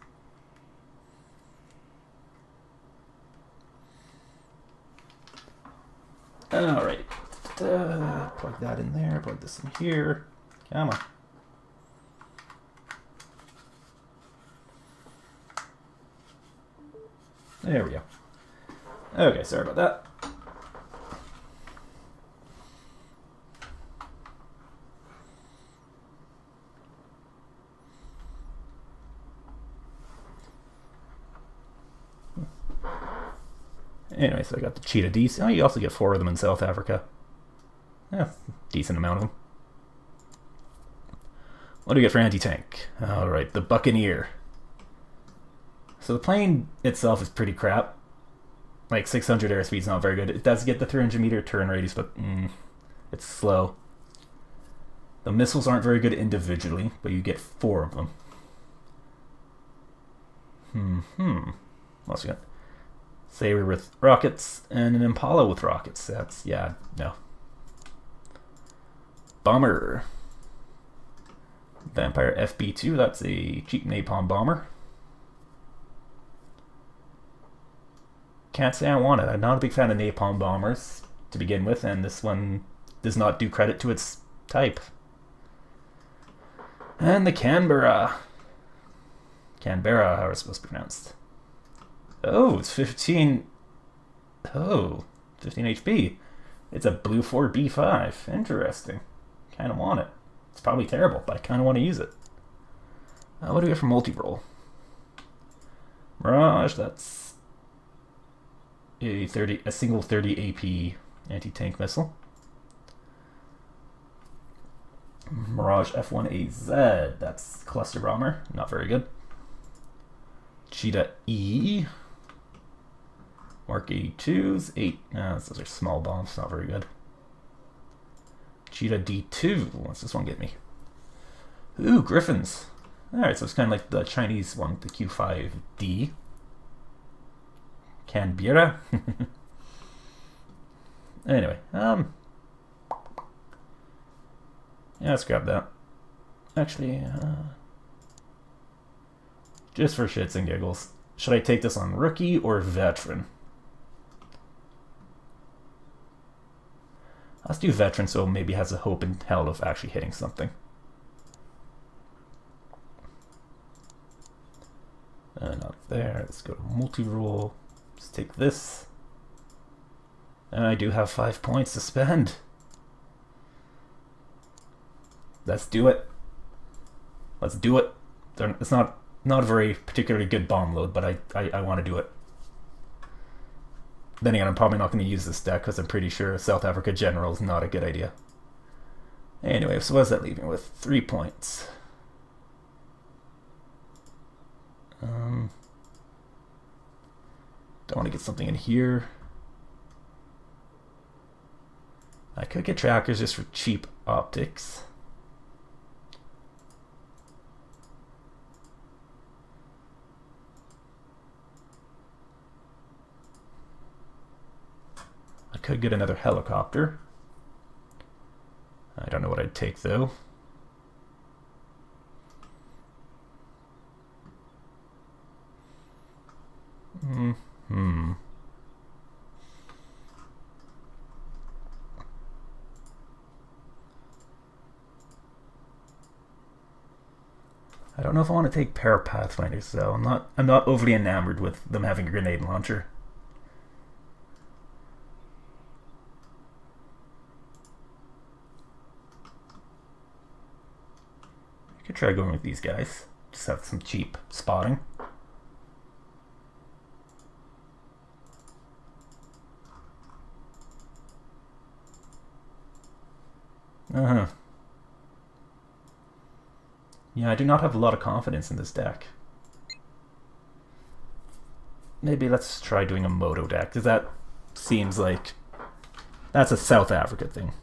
Alright. Plug that in there, plug this in here. Come on. There we go. Okay, sorry about that. Anyway, so I got the Cheetah D. Oh, you also get 4 of them in South Africa. Yeah, decent amount of them. What do we get for anti-tank? Alright, the Buccaneer. So the plane itself is pretty crap. Like 600 airspeed is not very good. It does get the 300 meter turn radius, but it's slow. The missiles aren't very good individually, but you get 4 of them. What else we got? Sabre with rockets and an Impala with rockets. That's, yeah, no. Bomber. Vampire FB2, that's a cheap napalm bomber. Can't say I want it. I'm not a big fan of napalm bombers to begin with, and this one does not do credit to its type. And the Canberra. Canberra, how it's supposed to be pronounced. Oh, it's 15. Oh, 15 HP. It's a blue 4B5. Interesting. Kind of want it. It's probably terrible, but I kind of want to use it. What do we get for multi-roll? Mirage, that's a single 30 AP anti-tank missile. Mirage F1AZ, that's cluster bomber, not very good. Cheetah E, Mark 82s, 8, those are small bombs, not very good. Cheetah D2, what's this one get me? Ooh, Griffins. Alright, so it's kind of like the Chinese one, the Q5D. Canberra. Anyway, yeah, let's grab that. Actually, just for shits and giggles, should I take this on rookie or veteran? Let's do veteran, so maybe has a hope in hell of actually hitting something. Not there. Let's go to multi-roll. Let's take this. And I do have 5 points to spend. Let's do it. Let's do it. It's not a very particularly good bomb load, but I want to do it. Then again, I'm probably not going to use this deck because I'm pretty sure South Africa General is not a good idea. Anyway, so what does that leave me with? 3 points. Don't want to get something in here. I could get trackers just for cheap optics. I could get another helicopter. I don't know what I'd take though. I don't know if I want to take pair Pathfinders though. I'm not overly enamored with them having a grenade launcher. I could try going with these guys. Just have some cheap spotting. Yeah, I do not have a lot of confidence in this deck. Maybe let's try doing a Moto deck, because that seems like that's a South Africa thing.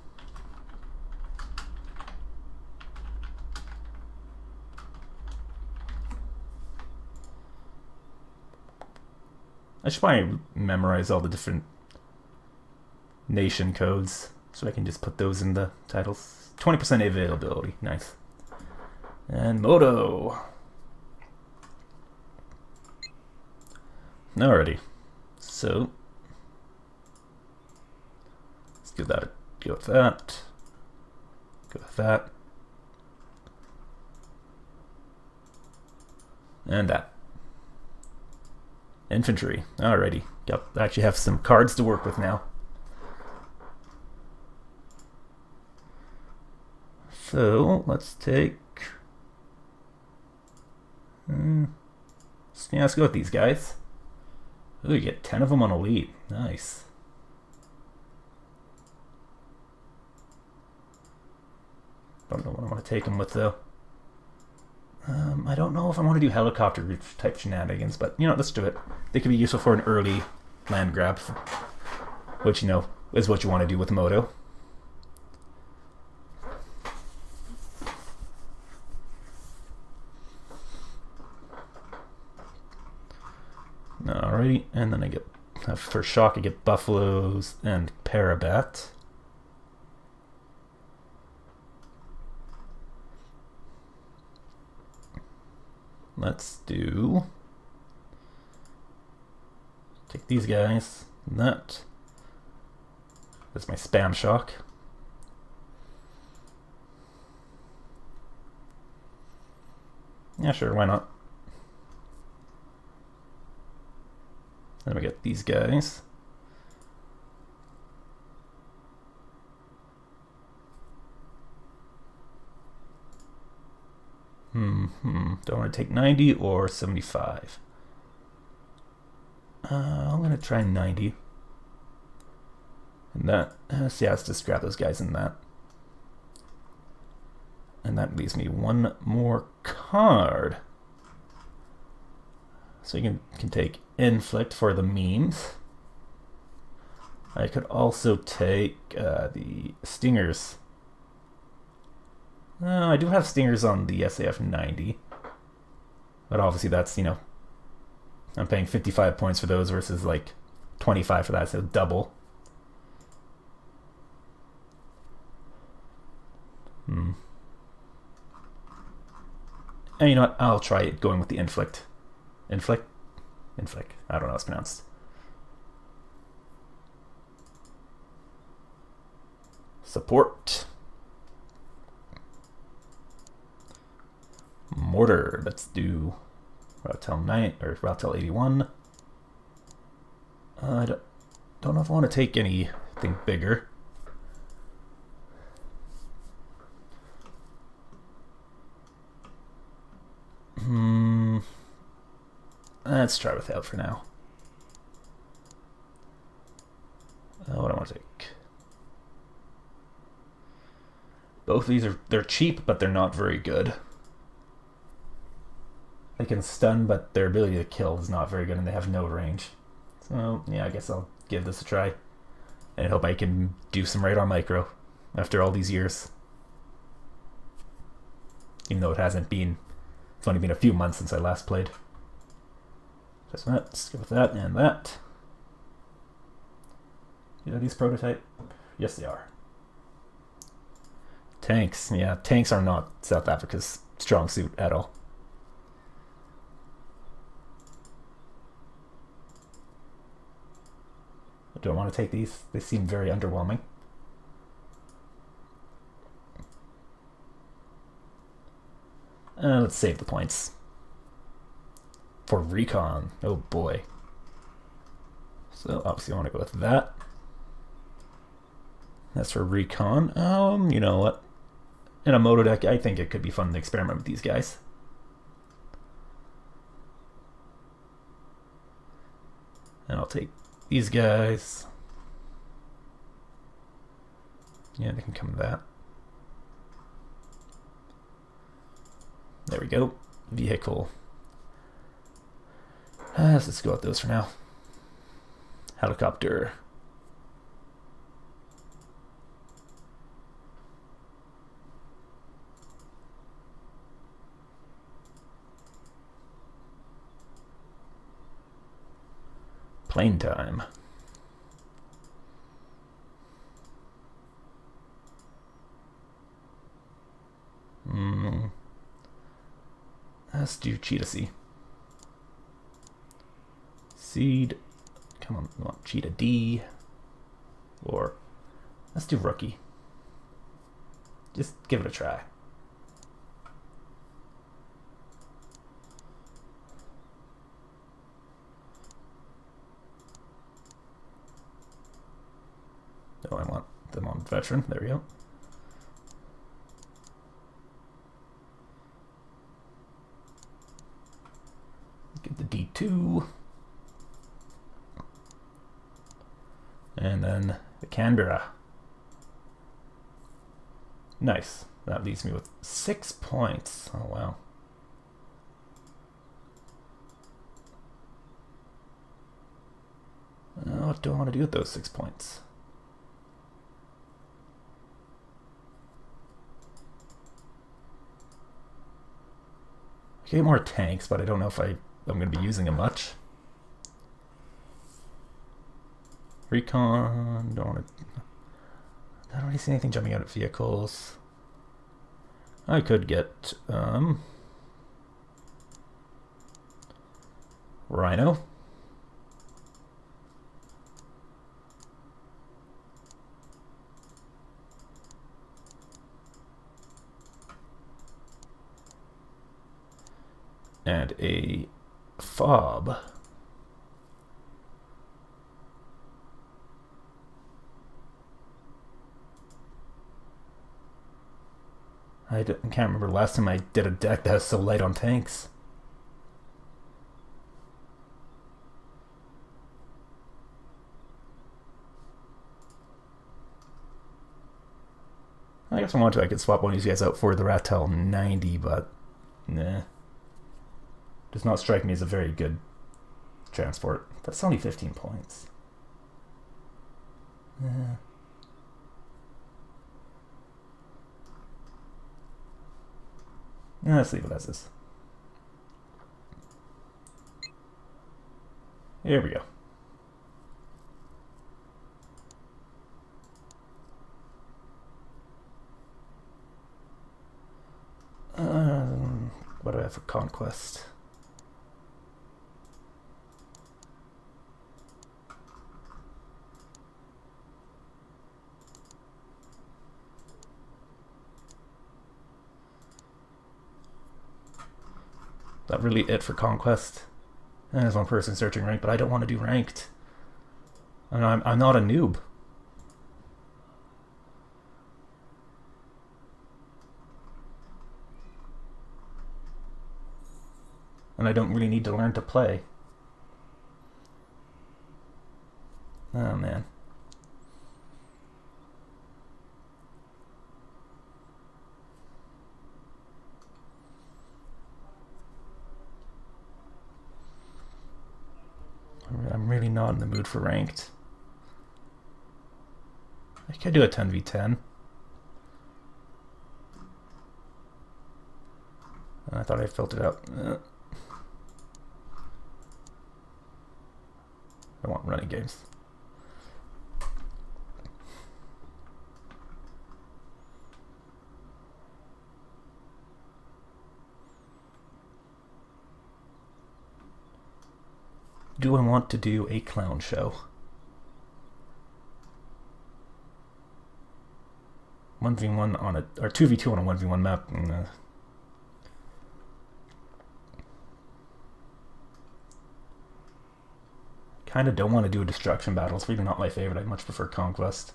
I should probably memorize all the different nation codes so I can just put those in the titles. 20% availability, nice. And Moto. Alrighty. So let's do that. Go with that. Go with that. And that. Infantry. Alrighty. Yep. Actually have some cards to work with now. So let's take. Yeah, let's go with these guys. Ooh, you get 10 of them on elite. Nice. Don't know what I want to take them with though. I don't know if I want to do helicopter type shenanigans, but you know, let's do it. They could be useful for an early land grab, which you know is what you want to do with Moto. Alrighty, and then I get for shock I get buffaloes and Parabat. Let's do take these guys. That's my spam shock. Yeah, sure, why not? Then we get these guys. Do I want to take 90 or 75? I'm going to try 90. And that, so yeah, let's just grab those guys in that. And that leaves me one more card. So you can take Inflict for the memes. I could also take the Stingers. I do have Stingers on the SAF 90. But obviously that's, you know, I'm paying 55 points for those versus like 25 for that, so double. And you know what? I'll try it going with the Inflict. Inflict? Inflict. I don't know how it's pronounced. Support. Mortar. Let's do Rotel 9 or Rotel 81. I don't know if I want to take anything bigger. Let's try without for now. What do I want to take? Both of these they're cheap, but they're not very good. They can stun, but their ability to kill is not very good, and they have no range. So yeah, I guess I'll give this a try, and hope I can do some radar micro after all these years. Even though it's only been a few months since I last played. Just that, let's go with that and that. Are these prototype? Yes, they are. Tanks, yeah, tanks are not South Africa's strong suit at all. I don't want to take these. They seem very underwhelming. Let's save the points. For recon. Oh boy. So obviously I want to go with that. That's for recon. You know what? In a moto deck, I think it could be fun to experiment with these guys. And I'll take these guys. Yeah, they can come with that. There we go. Vehicle. Let's just go with those for now. Helicopter. Plane time. Let's do Cheetah C. Seed. Come on, we want Cheetah D. Or let's do Rookie. Just give it a try. Oh, I want them on Veteran. There we go. Get the D2. And then the Canberra. Nice. That leaves me with 6 points. Oh, wow. What do I want to do with those 6 points? I get more tanks, but I don't know if I'm going to be using them much. Recon, I don't really see anything jumping out at vehicles. I could get Rhino. And a fob. Can't remember last time I did a deck that was so light on tanks. I guess I wanted to, I could swap one of these guys out for the Ratel 90, but nah. Does not strike me as a very good transport. That's only 15 points. Yeah. Let's leave it as is. Here we go. What do I have for conquest? Is that really it for conquest? There's one person searching rank, but I don't want to do ranked. I'm not a noob. And I don't really need to learn to play. Oh man. I'm really not in the mood for ranked. I could do a 10v10. I thought I filtered out. I want running games. Do I want to do a clown show? 1v1 on a, or 2v2 on a 1v1 map? Kind of don't want to do a destruction battle. It's really not my favorite. I much prefer conquest.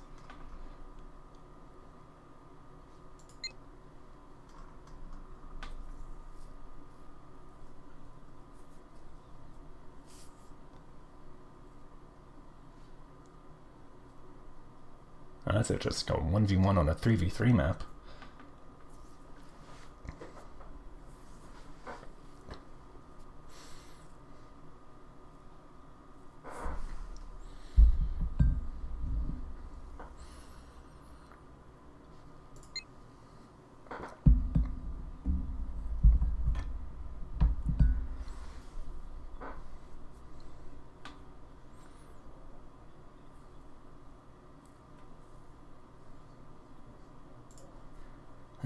That's it, just go 1v1 on a 3v3 map.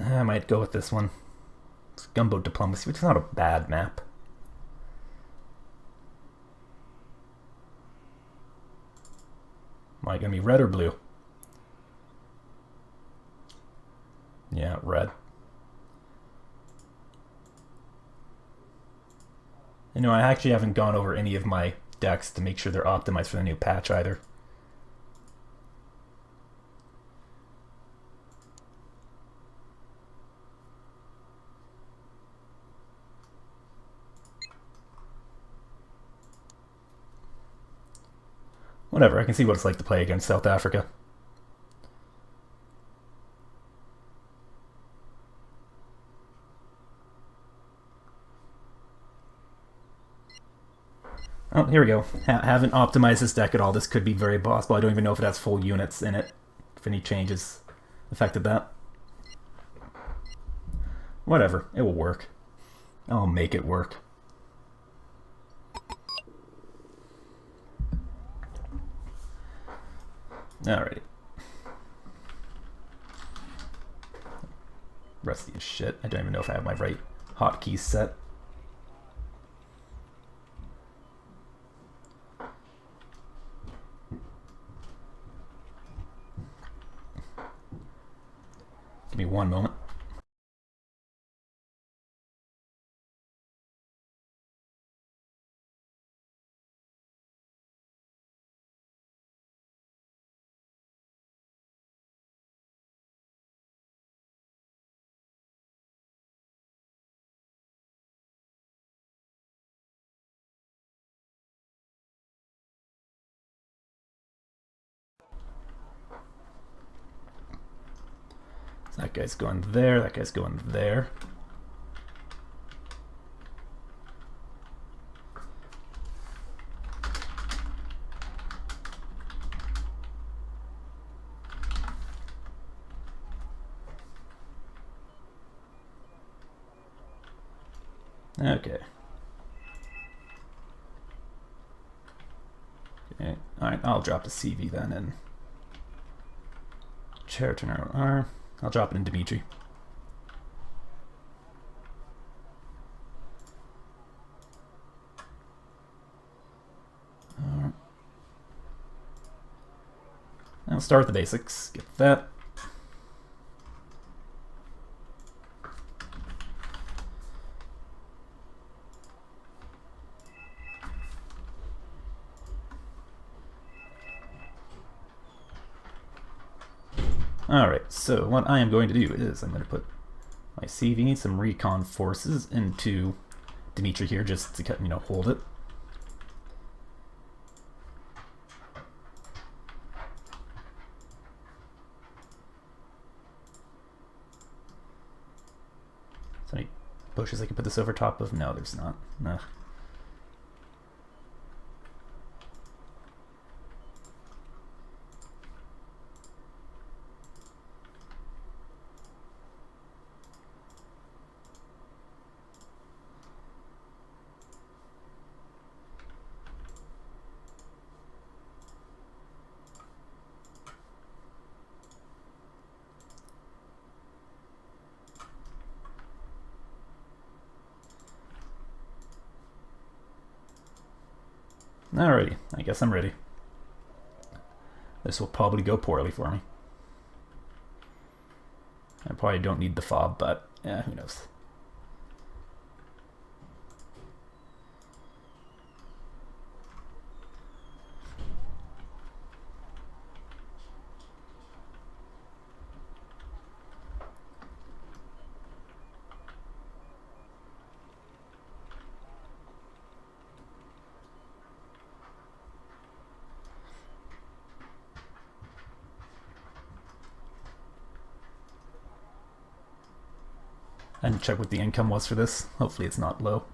I might go with this one. It's Gunboat Diplomacy, which is not a bad map. Am I gonna be red or blue? Yeah, red. You know, I actually haven't gone over any of my decks to make sure they're optimized for the new patch either. Whatever, I can see what it's like to play against South Africa. Oh, here we go. Haven't optimized this deck at all. This could be very possible. I don't even know if it has full units in it. If any changes affected that. Whatever, it will work. I'll make it work. Alrighty. Rusty as shit. I don't even know if I have my right hotkeys set. Give me one moment. That guy's going there, that guy's going there. Okay. Okay. Alright, I'll drop a CV then and chair turner R. I'll drop it in Dimitri. I'll start with the basics. Get that. Alright, so what I am going to do is I'm going to put my CV, some recon forces into Dimitri here just to, you know, hold it. So any bushes I can put this over top of? No, there's not. No. Alrighty, I guess I'm ready. This will probably go poorly for me. I probably don't need the fob, but yeah, who knows. And check what the income was for this. Hopefully it's not low.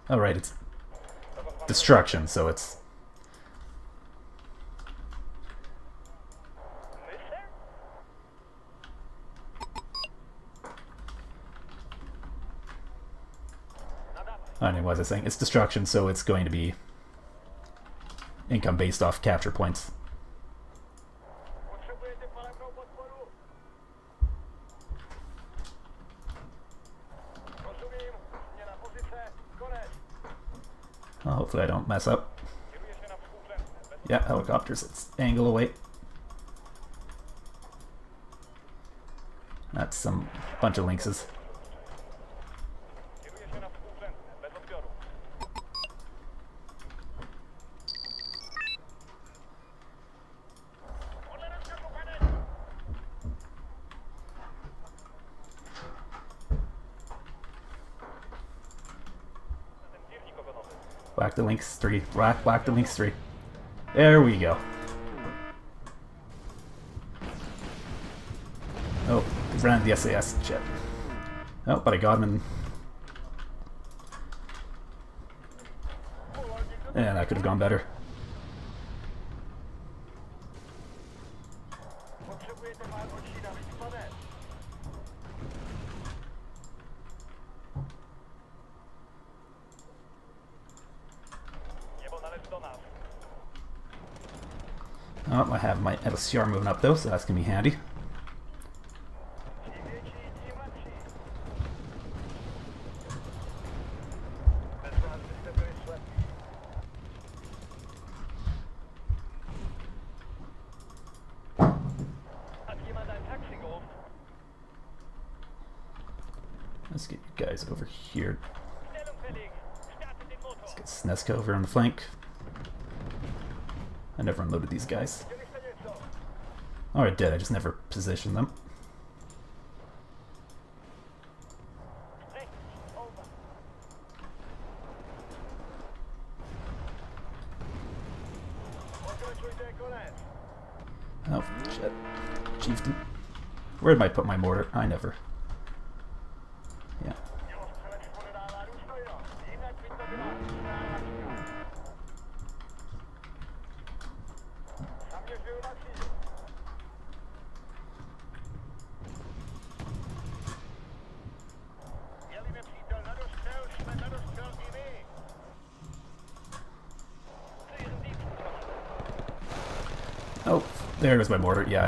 Oh right, it's destruction, so it's... I don't know, what was I saying? It's destruction, so it's going to be income based off capture points. Well, hopefully I don't mess up. Yeah, helicopters, let's angle away. That's some bunch of lynxes. Whack the lynx 3. Whack the lynx 3. There we go. Oh, he ran the SAS. Shit. Oh, but I got him in. Yeah, that could have gone better. Oh, I have my LCR moving up though, so that's gonna be handy. Let's get you guys over here. Let's get Sneska over on the flank. I never unloaded these guys. Or I did, I just never positioned them. Oh, shit. Chieftain. Where did I put my mortar? I never. Yeah. Oh, there goes my mortar. Yeah,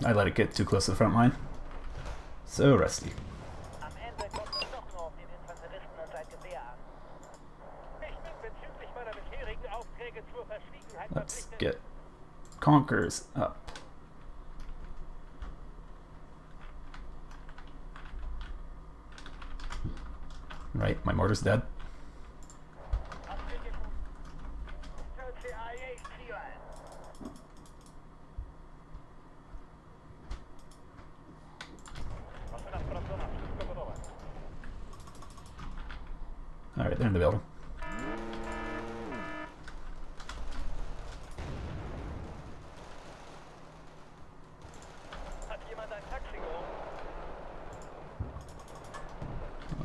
I let it get too close to the front line. So rusty. Let's get Conquerors up. Right, my mortar's dead. Alright, they're in the building.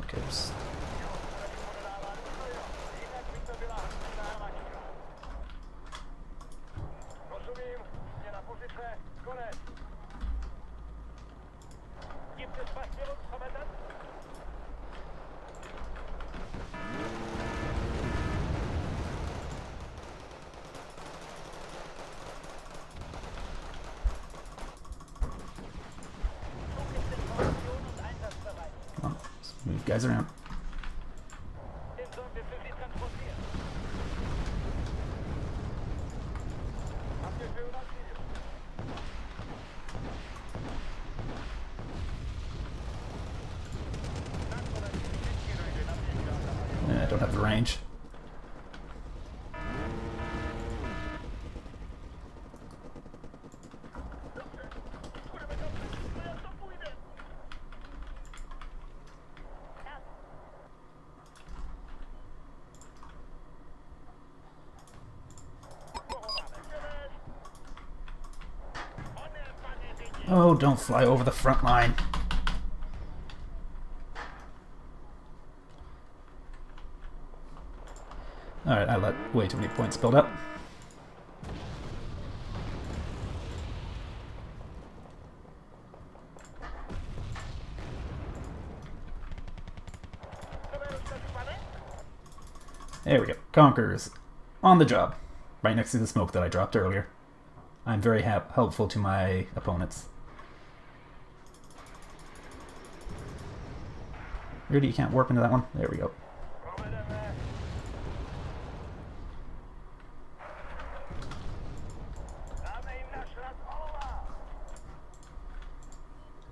Okay, just... Move guys around. I don't have the range. Oh, don't fly over the front line. Alright, I let way too many points build up. There we go. Conquerors. On the job. Right next to the smoke that I dropped earlier. I'm very helpful to my opponents. Really, you can't warp into that one? There we go.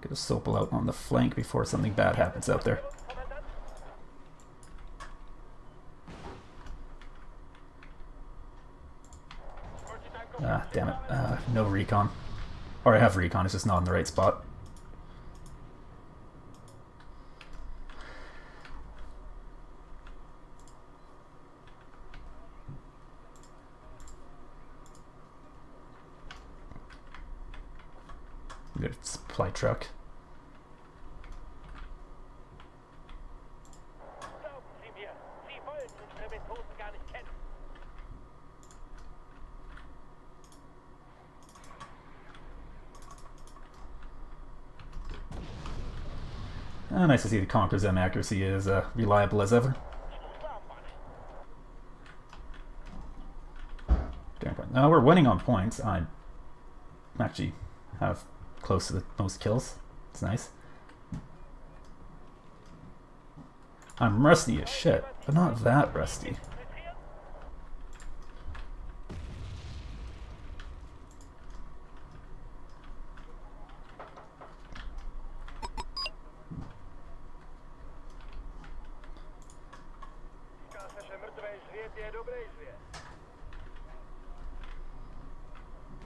Get a Sopel out on the flank before something bad happens out there. Ah, damn it. No recon. Or I have recon, it's just not in the right spot. Good supply truck. Nice to see the Conqueror's M accuracy is reliable as ever. Now we're winning on points. I actually have close to the most kills. It's nice. I'm rusty as shit, but not that rusty.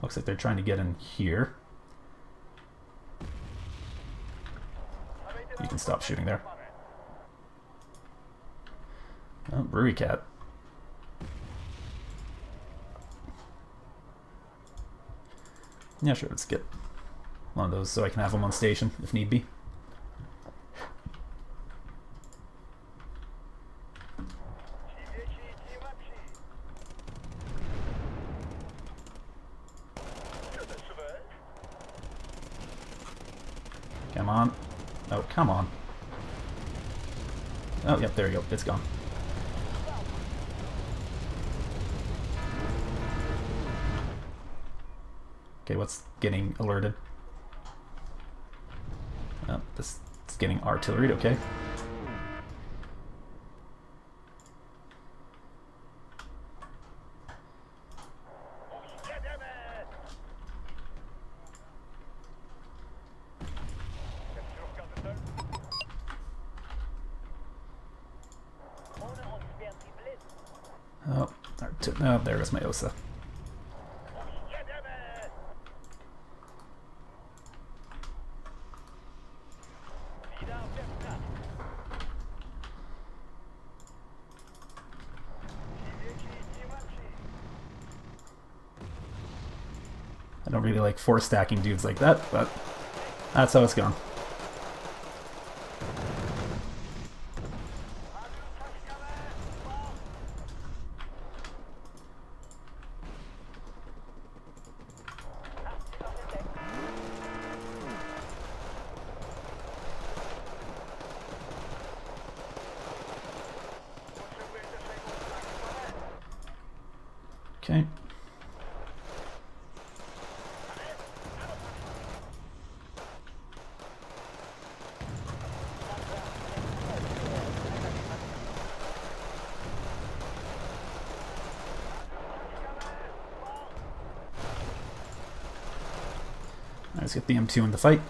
Looks like they're trying to get in here. You can stop shooting there. Oh, Brewery Cat. Yeah, sure, let's get one of those so I can have them on station if need be. Come on. Oh, come on. Oh, yep, there you go. It's gone. Okay, what's getting alerted? Oh, this is getting artilleried, okay. Oh, there goes my Osa. I don't really like force stacking dudes like that, but that's how it's gone. Okay. Let's get the M2 in the fight.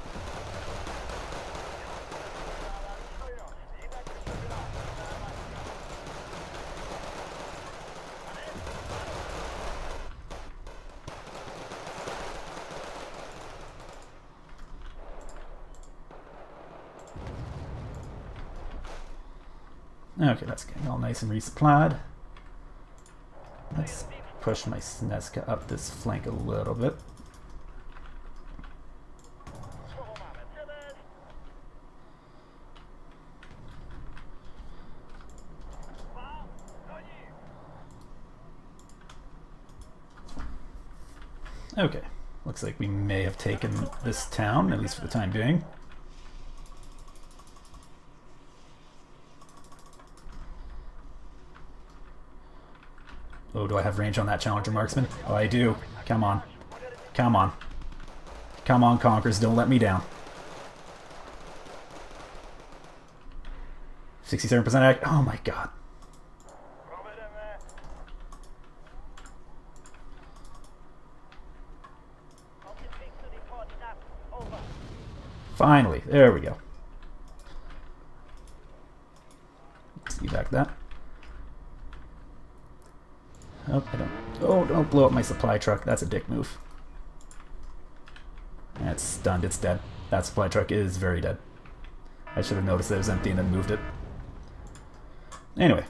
Okay, that's getting all nice and resupplied. Let's push my Sneska up this flank a little bit. Okay, looks like we may have taken this town, at least for the time being. Oh, do I have range on that Challenger Marksman? Oh, I do. Come on. Come on. Come on, Conkers, don't let me down. 67% act. Oh my god. Finally, there we go. Let's evac that. Oh, I don't. Oh, don't blow up my supply truck. That's a dick move. It's stunned. It's dead. That supply truck is very dead. I should have noticed that it was empty and then moved it. Anyway.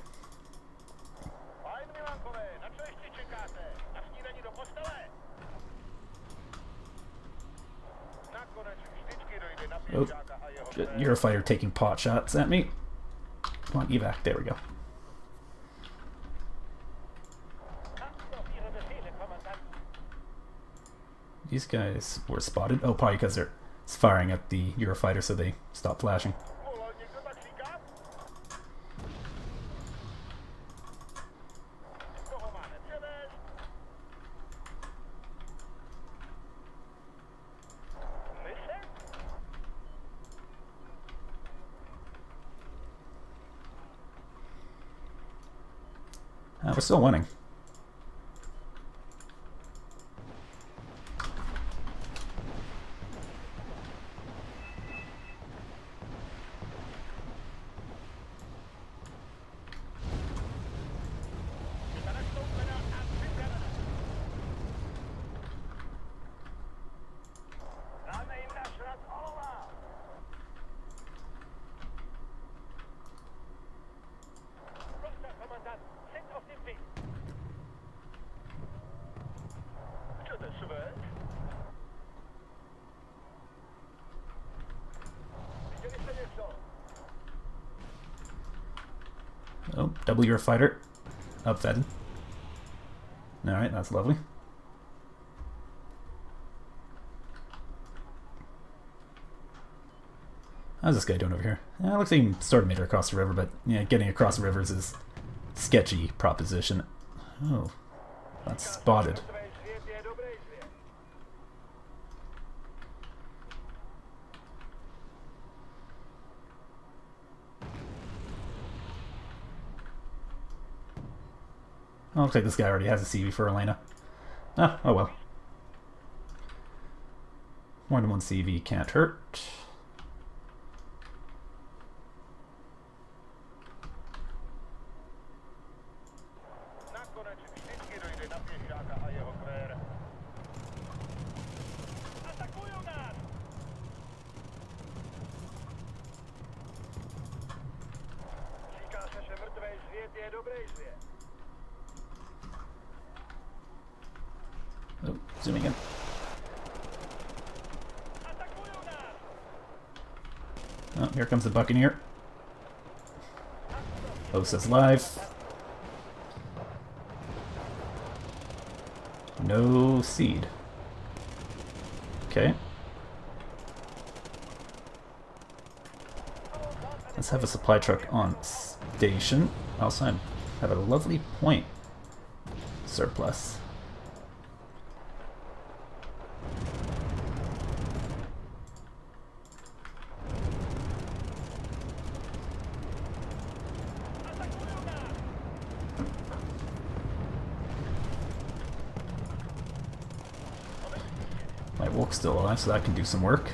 Oh, Eurofighter taking pot shots at me. Come on, evac. There we go. These guys were spotted. Oh, probably because they're firing at the Eurofighter, so they stopped flashing. We're still winning. Oh, double your fighter. Upfed. Alright, that's lovely. How's this guy doing over here? It looks like he sort of made it across the river, but yeah, getting across the rivers is sketchy proposition. Oh, that's spotted. Oh, looks like this guy already has a CV for Elena. Ah, oh well. More than one CV can't hurt. Oh, zooming in. Oh, here comes the Buccaneer. Host says live. No seed. Okay. Let's have a supply truck on station. Also, I have a lovely point surplus. My Wolf's still alive, so that can do some work.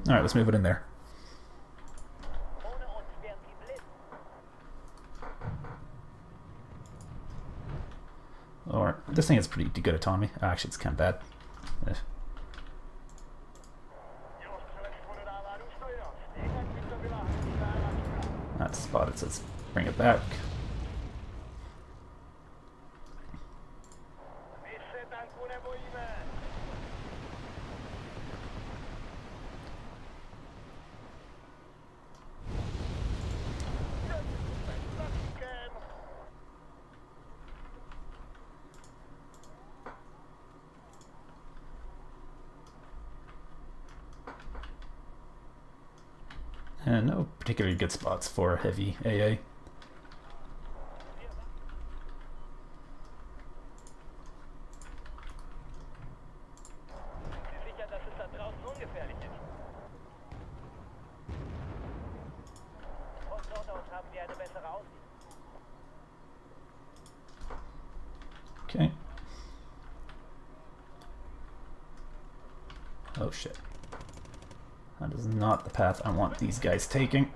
Alright, let's move it in there. Or, this thing is pretty good autonomy. Actually, it's kind of bad. That's spotted, so let's bring it back. And no particularly good spots for heavy AA. Okay. Oh shit. That is not the path I want these guys taking.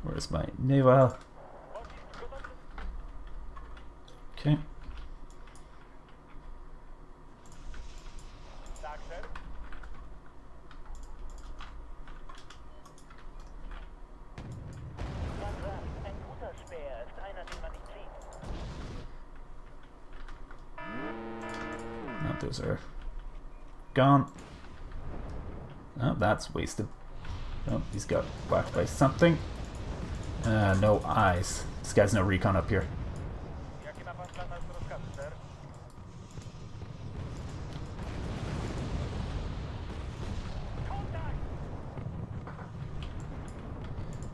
Where's my naval? Okay. Oh, those are gone. Oh, that's wasted. Oh, he's got whacked by something. No eyes. This guy's no recon up here.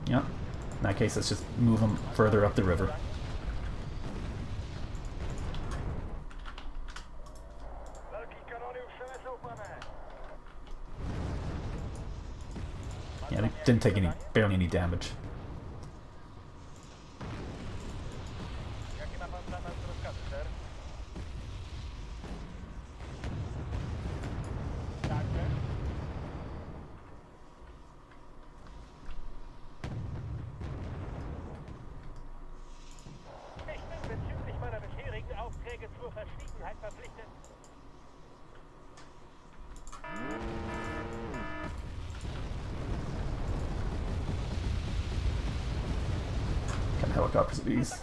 Yep. In that case, let's just move him further up the river. Yeah, they didn't take barely any damage. Can helicopters of these?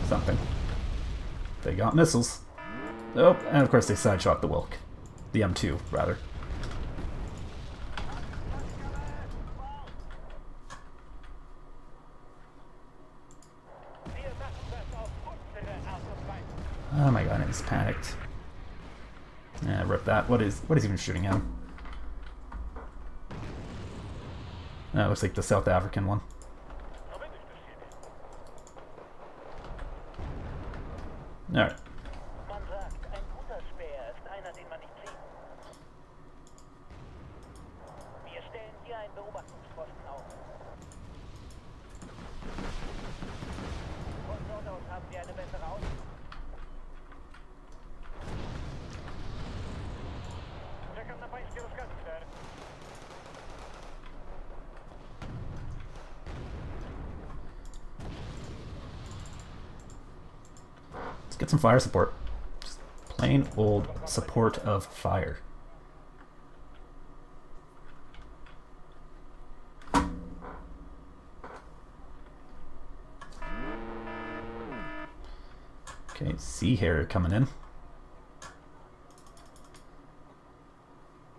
Something. They got missiles. Oh, and of course they sideshot the Wilk. The M2, rather. Oh my god, he's panicked. Yeah, rip that. What is even shooting at him? That looks like the South African one. Alright. Let's get some fire support. Just plain old support of fire. Okay, Sea Harrier coming in.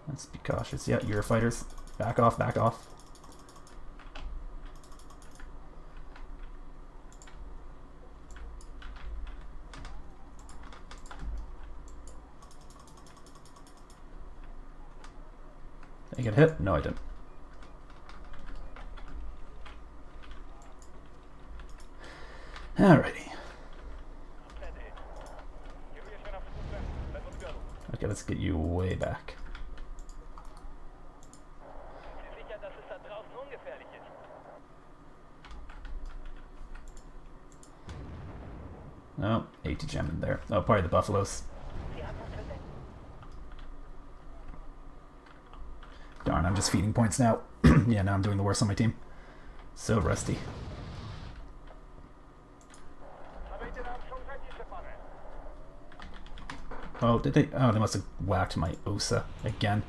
Let's be cautious. Yeah, Eurofighters. Back off, back off. Did I get hit? No, I didn't. Alrighty. Okay, let's get you way back. Oh, AT-gem in there. Oh, probably the buffaloes. Darn, I'm just feeding points now. Yeah, now I'm doing the worst on my team. So rusty. Oh, did they? Oh, they must have whacked my OSA again.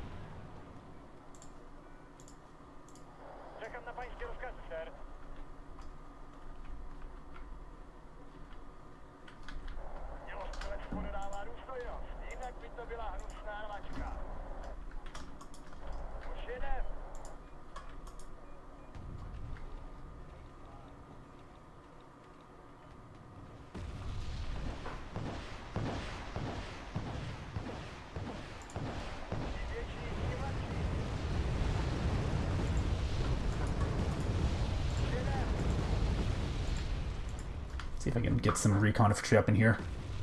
See if I can get some recon infantry up in here.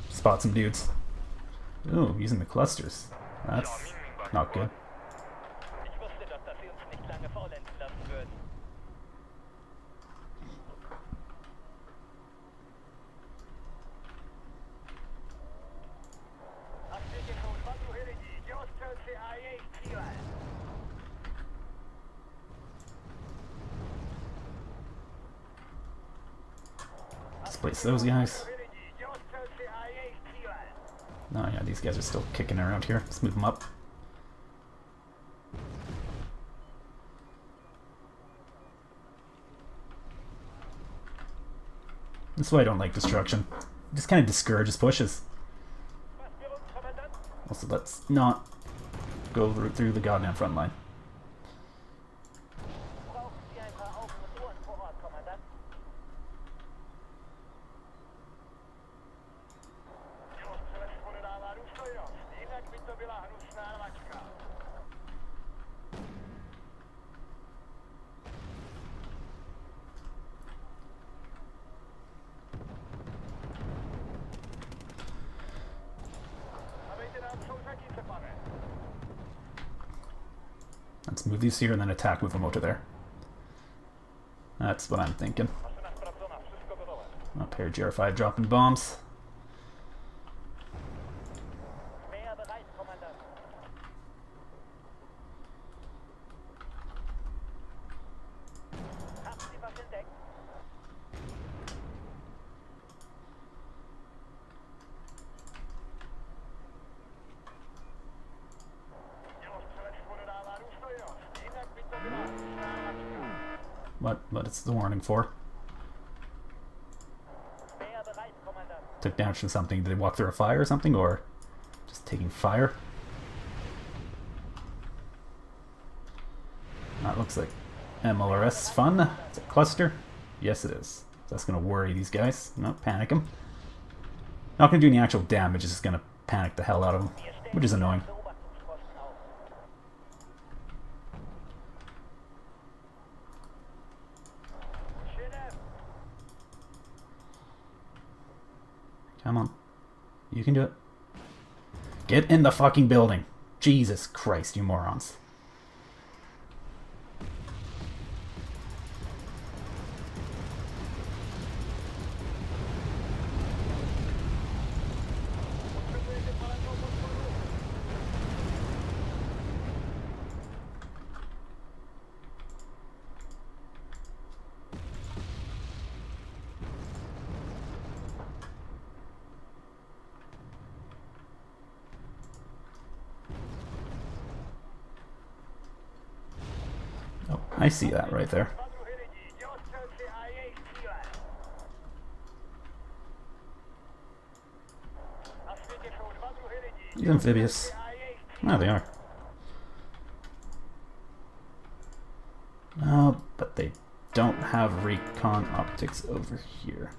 Spot some dudes. Ooh, using the clusters. That's not good. Displace those guys. Oh yeah, these guys are still kicking around here. Let's move them up. That's why I don't like destruction. It just kind of discourages pushes. Also, let's not go through the goddamn front line. Let's move these here and then move them over there. That's what I'm thinking. Up here, GR5 dropping bombs. What is the warning for? Took damage from something. Did they walk through a fire or something, or just taking fire? That looks like MLRS fun. It's a cluster. Yes, it is. That's gonna worry these guys. No, panic them. Not gonna do any actual damage. It's just gonna panic the hell out of them, which is annoying. Come on. You can do it. Get in the fucking building. Jesus Christ, you morons. Oh, I see that right there. He's amphibious. Oh, they are. Oh, but they don't have recon optics over here.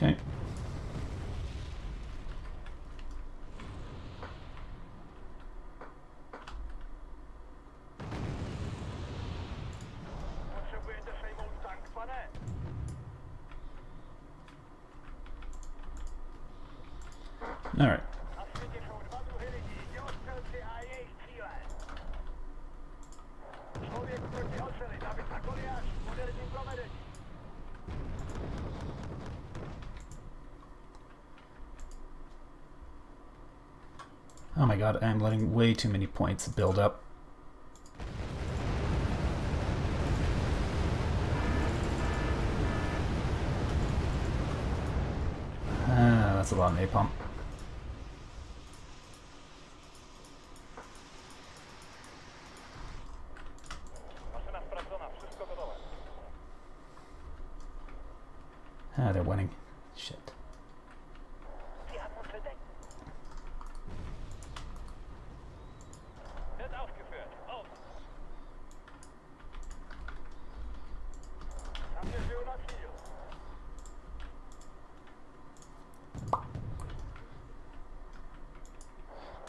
Okay. All right. Oh my god, I'm letting way too many points build up. That's a lot of napalm. They're winning. Shit.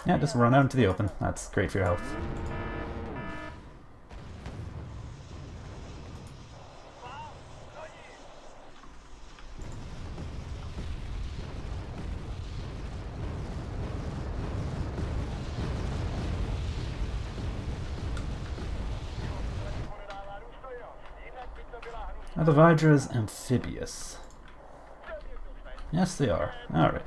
Yeah, just run out into the open. That's great for your health. Are the Vidras amphibious? Yes, they are. Alright.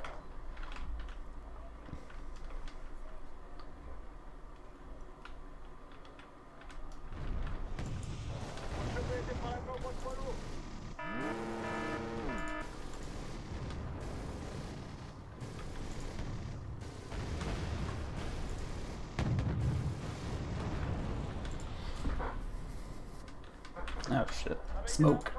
Oh shit. Smoke.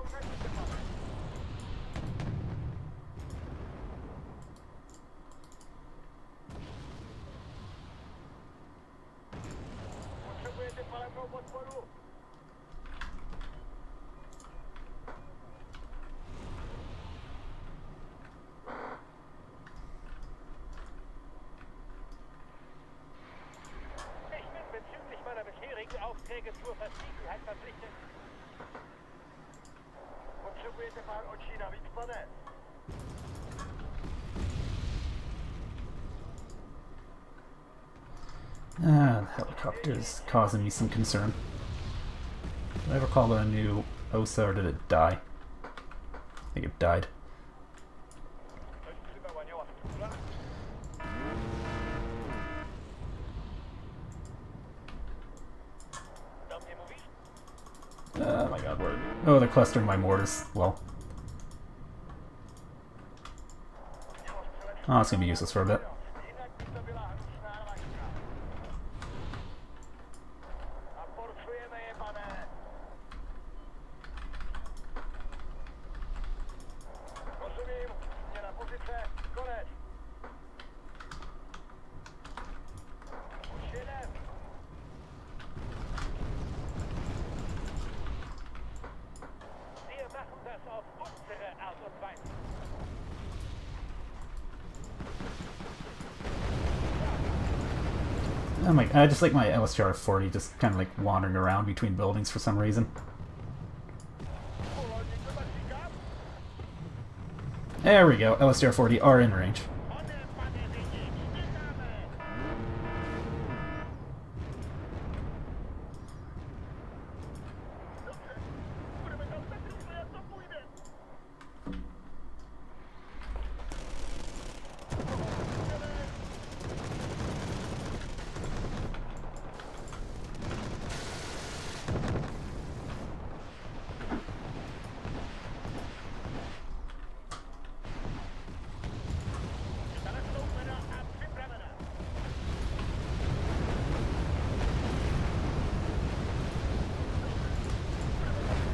The helicopter's causing me some concern. Did I ever call a new OSA or did it die? I think it died. Oh my god, where? Oh, they're clustering my mortars. Well. Oh, it's gonna be useless for a bit. Oh my, I just like my LSTR 40 just kind of like wandering around between buildings for some reason. There we go, LSTR 40 are in range.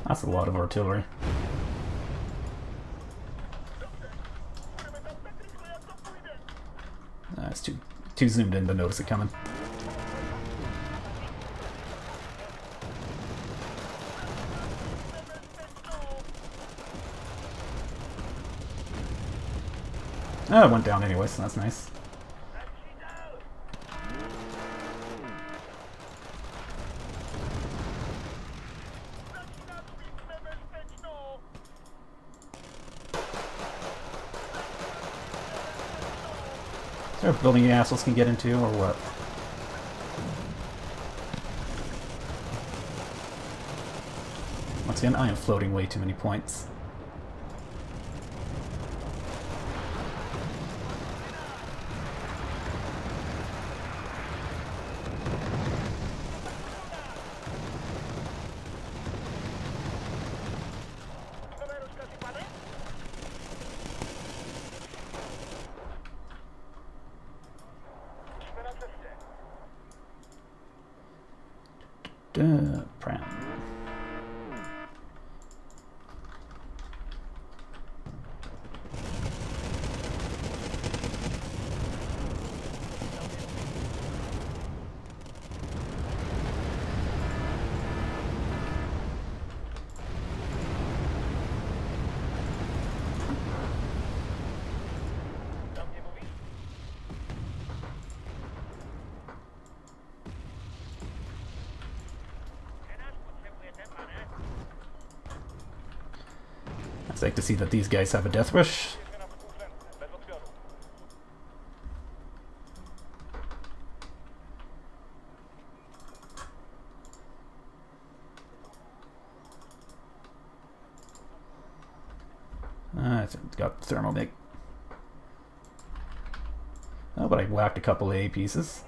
That's a lot of artillery. It's too zoomed in to notice it coming. Oh, it went down anyway, so that's nice. Is there a building you assholes can get into, or what? Once again, I am floating way too many points. Pram. It's like to see that these guys have a death wish. I think it's got thermomig. Oh, but I whacked a couple A pieces.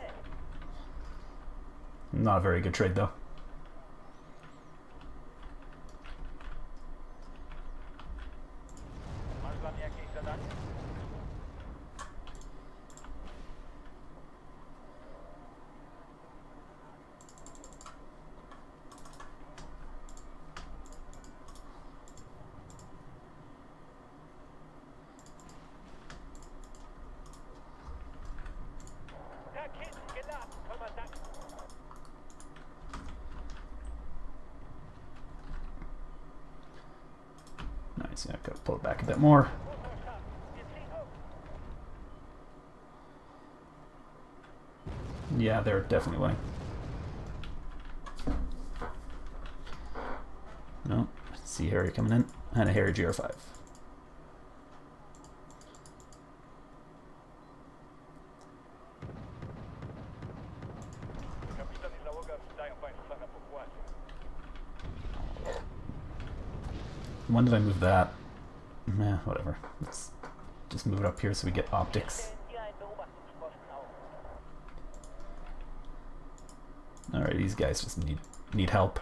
Not a very good trade though. Nice, yeah, gotta pull it back a bit more. Yeah, they're definitely winning. No, Sea Harrier coming in, and a Harrier GR5. When did I move that? Meh, whatever. Let's just move it up here so we get optics. Alright, these guys just need help.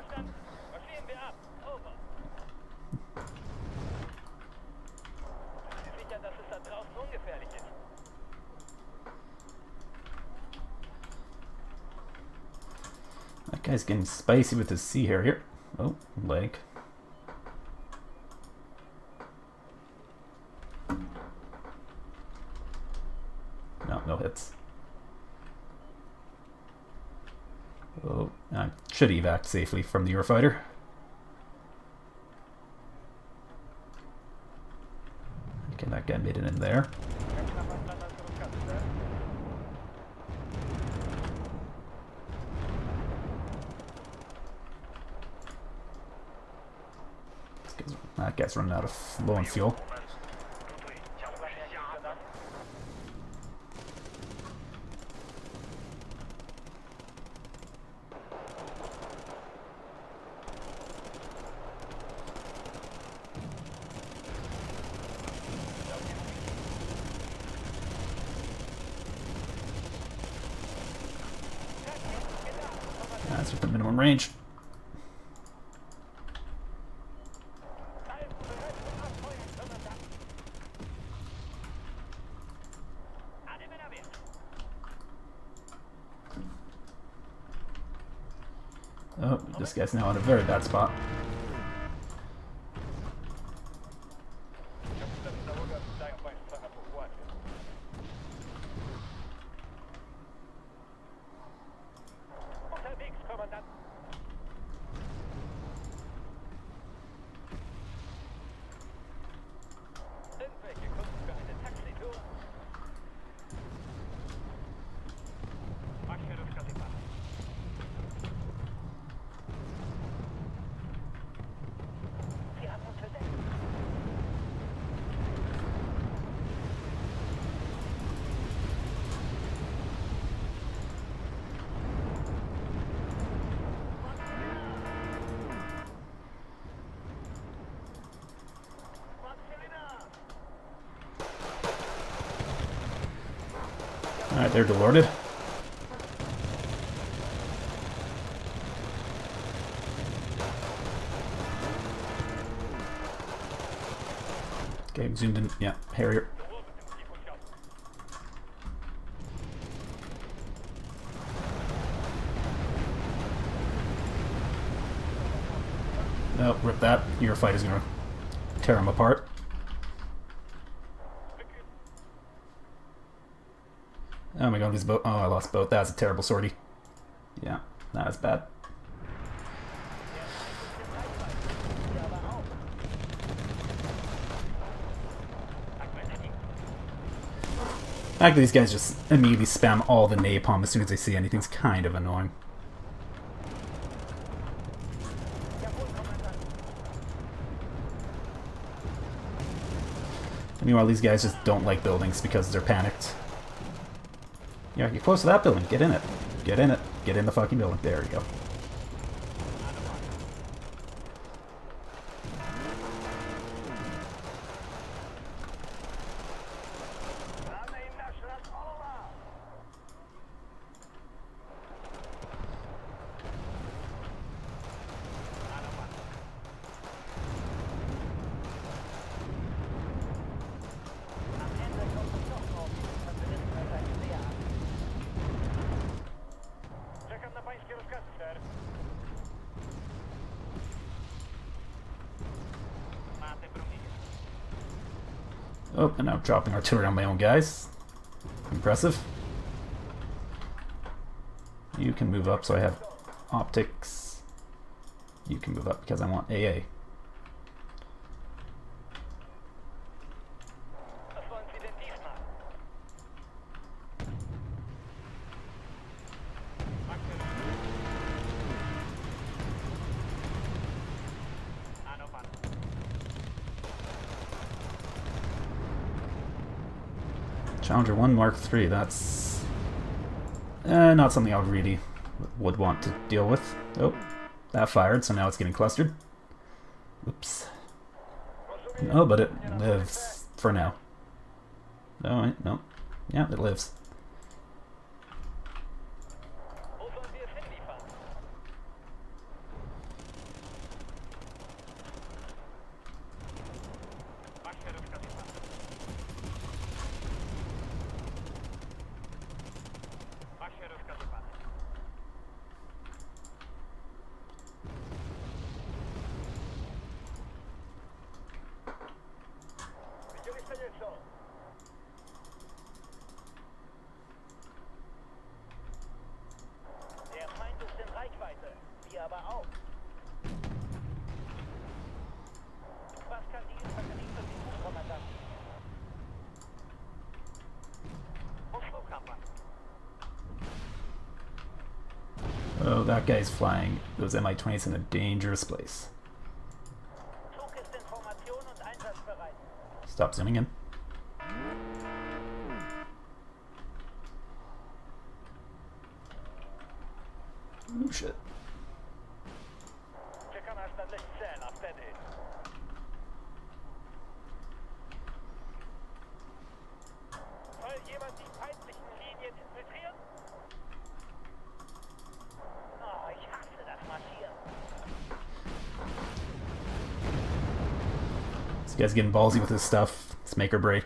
That guy's getting spicy with his Sea Harrier. Oh, leg. No, no hits. Oh, I should evac safely from the Eurofighter. Okay, that guy made it in there. That guy's running out of low on fuel. That's with the minimum range. Oh, this guy's now in a very bad spot. Alright, they're delorded. Okay, zoomed in. Yeah, Harrier. No, rip that. Your fight is gonna tear him apart. Oh my god, this boat. Oh, I lost boat. That was a terrible sortie. Yeah, that was bad. Actually, these guys just immediately spam all the napalm as soon as they see anything's kind of annoying. Meanwhile, these guys just don't like buildings because they're panicked. Yeah, get close to that building. Get in it. Get in it. Get in the fucking building. There you go. Oh, and now I'm dropping artillery on my own guys. Impressive. You can move up so I have optics. You can move up because I want AA. Challenger 1 Mark III, that's not something I really would want to deal with. Oh, that fired, so now it's getting clustered. Oops. Oh, but it lives for now. Oh, wait, no. Yeah, it lives. Oh, that guy's flying those Mi-20s in a dangerous place. Stop zooming in. Oh shit. This guy's getting ballsy with his stuff. It's make or break.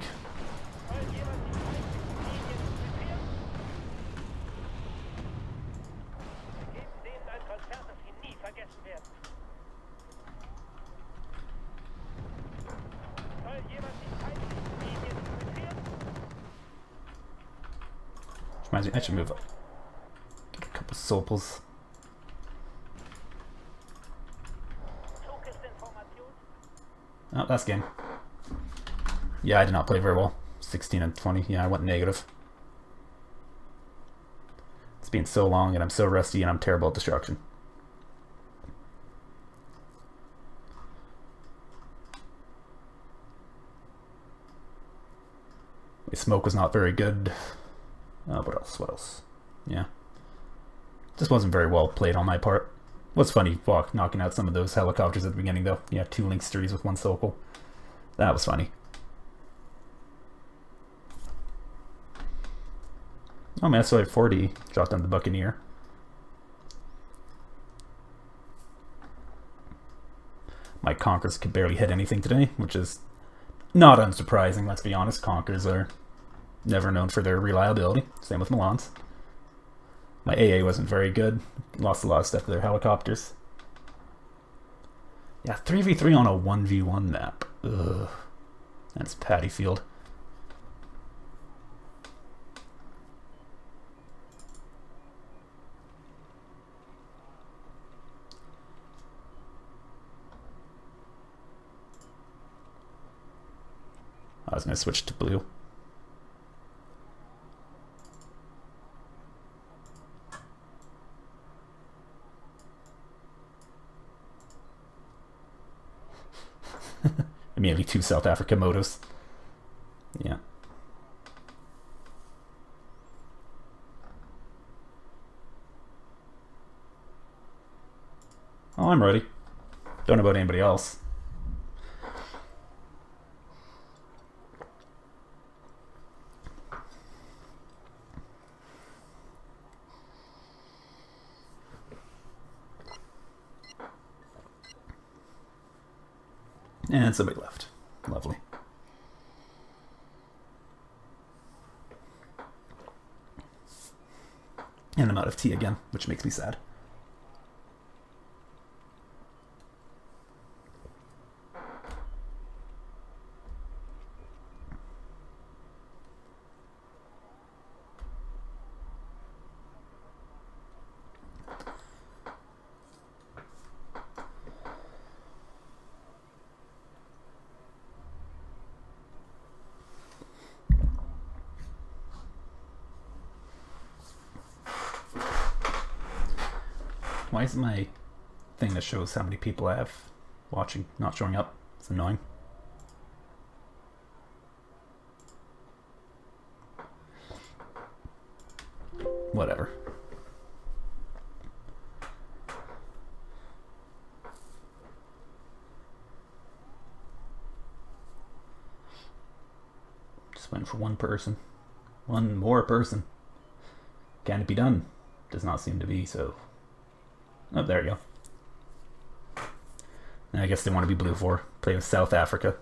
Reminds me, I should move up. Get a couple sopals. Oh, that's game. Yeah, I did not play very well. 16 and 20. Yeah, I went negative. It's been so long and I'm so rusty and I'm terrible at destruction. My smoke was not very good. What else? What else? Yeah. Just wasn't very well played on my part. Was funny knocking out some of those helicopters at the beginning, though. Yeah, 2 Lynx 3s with 1 Sokol. That was funny. Oh man, so I have 40. Shot down the Buccaneer. My Conkers could barely hit anything today, which is not unsurprising, let's be honest. Conkers are never known for their reliability. Same with Milans. My AA wasn't very good. Lost a lot of stuff to their helicopters. Yeah, 3v3 on a 1v1 map. Ugh. That's Paddy Field. I was going to switch to blue. Immediately 2 South Africa motos. Yeah. Oh, I'm ready. Don't know about anybody else. And somebody left. Lovely. And I'm out of tea again, which makes me sad. Why is my thing that shows how many people I have watching not showing up? It's annoying. Whatever. Just waiting for one person. One more person. Can it be done? Does not seem to be, so... Oh, there you go. And I guess they want to be blue for. Play with South Africa.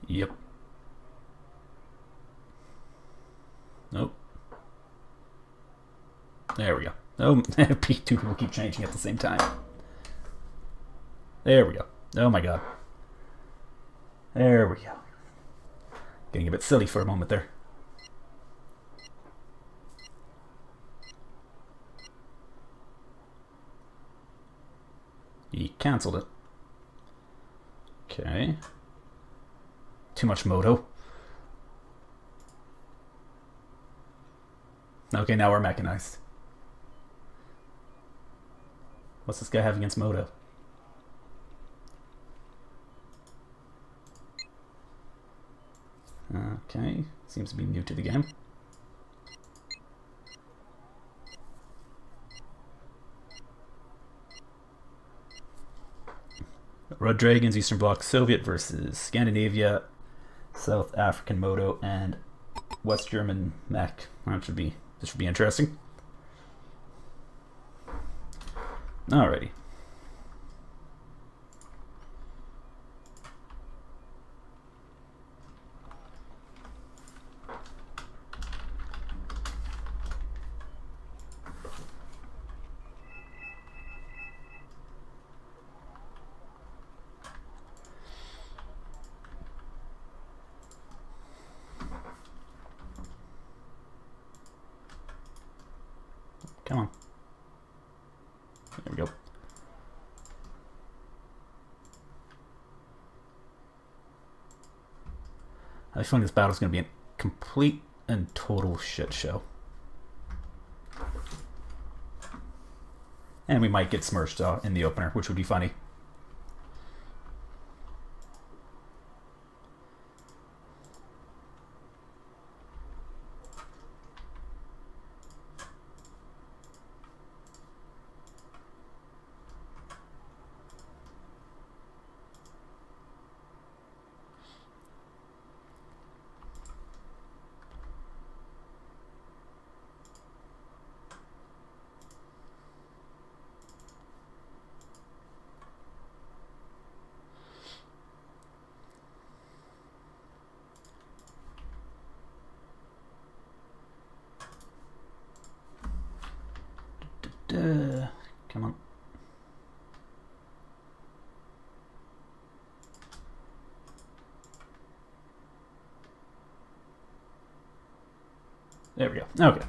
Yep. Nope. There we go. Oh, two people keep changing at the same time. There we go. Oh my god. There we go. Getting a bit silly for a moment there. He cancelled it. Okay. Too much moto. Okay, now we're mechanized. What's this guy have against moto? Okay, seems to be new to the game. Red Dragons, Eastern Bloc Soviet versus Scandinavia, South African Moto, and West German Mech. This should be interesting. Alrighty. Come on. There we go. I feel like this battle's going to be a complete and total shit show. And we might get smirched in the opener, which would be funny. Come on. There we go. Okay.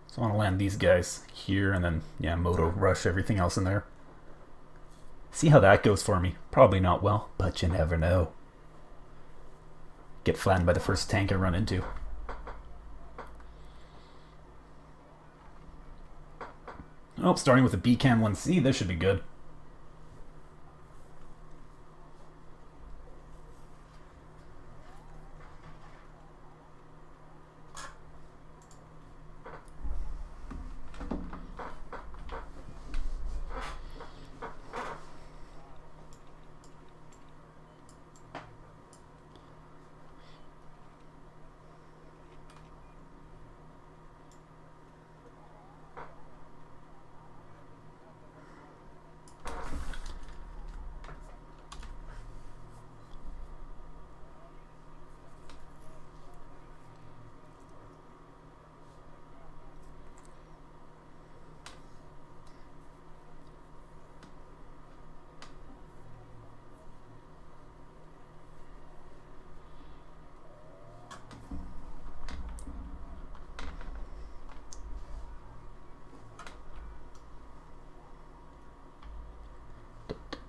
So I want to land these guys here and then, yeah, moto rush everything else in there. See how that goes for me. Probably not well, but you never know. Get flattened by the first tank I run into. Oh, starting with a BCAM 1C, this should be good.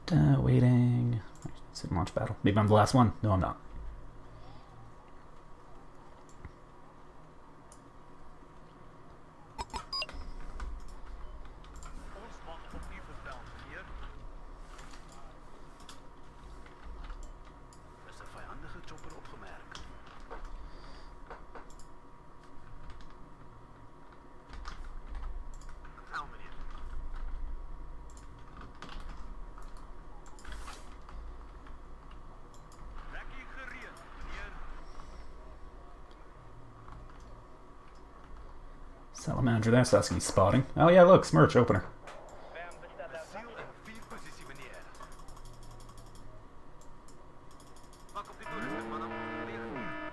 Waiting. Sit launch battle. Maybe I'm the last one. No, I'm not. Salamander there, so that's gonna be spotting. Oh yeah, look, Smirch opener.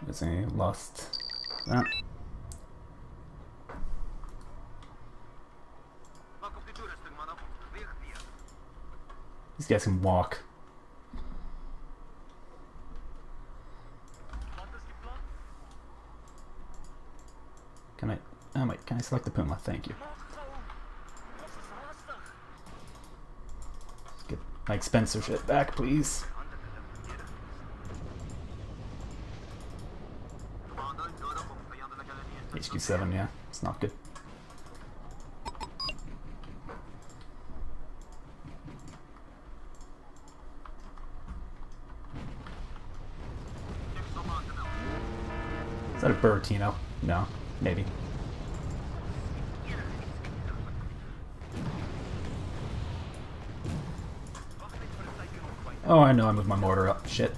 Is he lost that? These guys can walk. Can I? Oh my! Can I select the Puma? Thank you. Let's get my expensive shit back, please. HQ7, yeah, it's not good. Is that a Buratino? No, maybe. Oh, I know I moved my mortar up. Shit.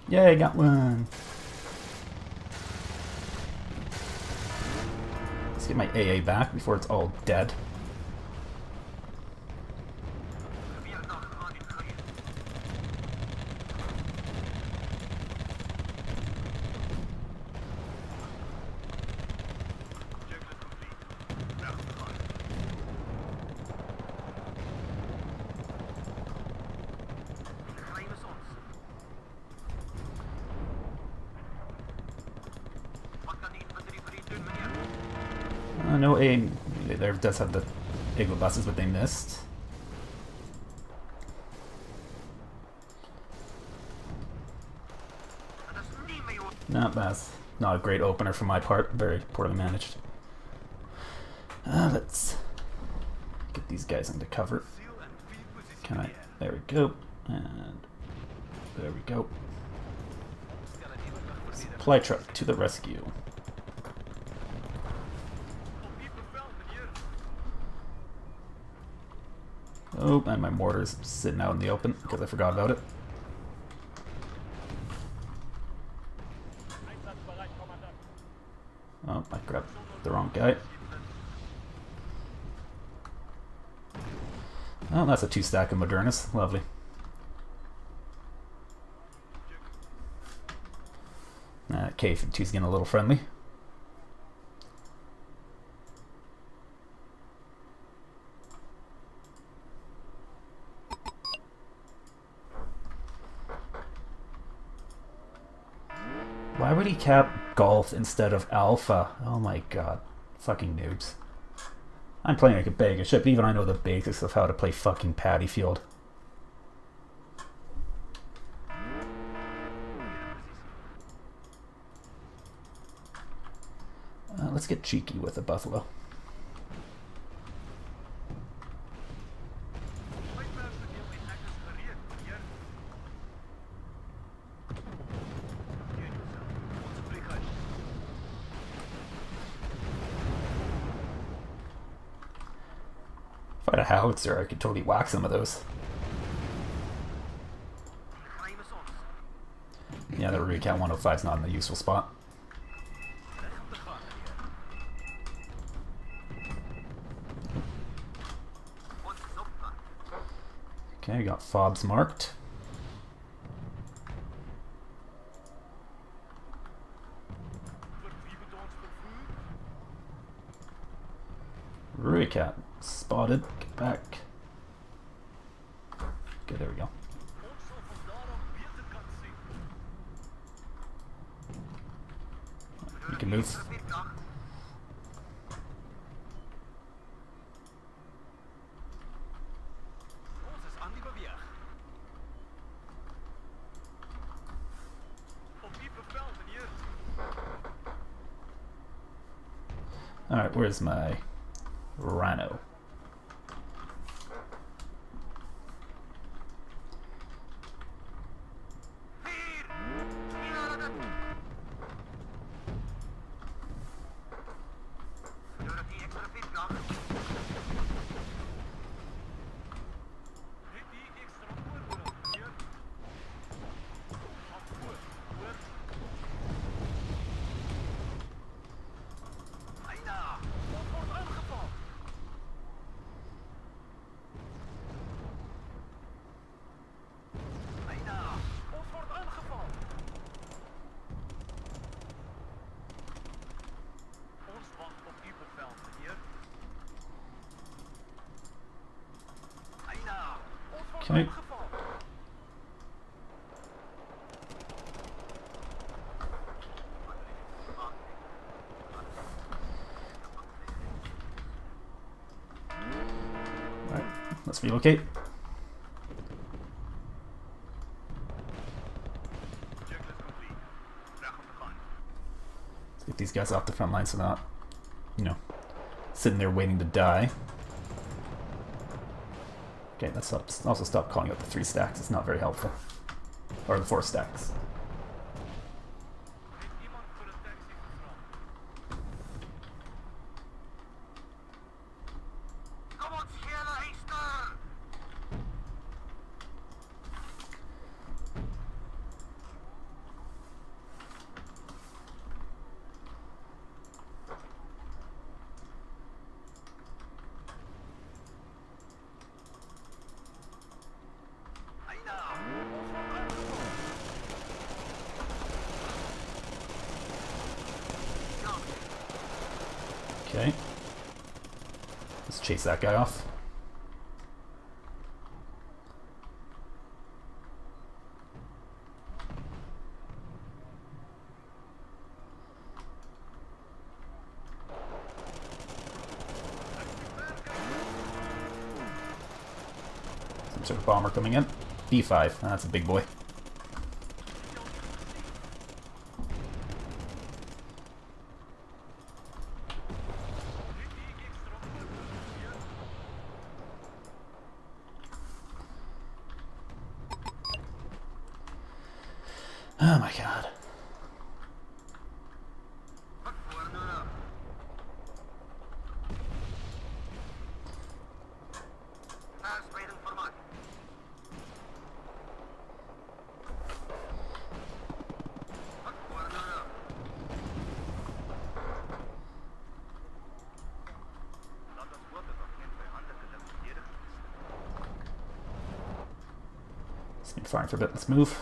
Yay, got one. Let's get my AA back before it's all dead. No aim. There does have the Igloo buses, but they missed. Not bad. Not a great opener for my part. Very poorly managed. Let's get these guys into cover. Can I? There we go. And there we go. Supply truck to the rescue. Oh, and my mortar's sitting out in the open because I forgot about it. Oh, I grabbed the wrong guy. Oh, that's a 2-stack of Modernus. Lovely. K-2's getting a little friendly. Why would he cap Golf instead of Alpha? Oh my god. Fucking noobs. I'm playing like a bag of shit, but even I know the basics of how to play fucking Paddy Field. Let's get cheeky with a Buffalo. If I had a howitzer, I could totally whack some of those. Yeah, the recount 105 is not in the useful spot. Okay, got fobs marked. Recat spotted. Get back. Okay, there we go. You can move. Alright, where's my rhino? Okay. Alright, let's relocate. Let's get these guys off the front line so they're not, you know, sitting there waiting to die. Okay, let's also stop calling out the 3 stacks. It's not very helpful. Or the 4 stacks. Okay. Let's chase that guy off. Some sort of bomber coming in. B5. That's a big boy. Oh my god. It's been firing for a bit. Let's move.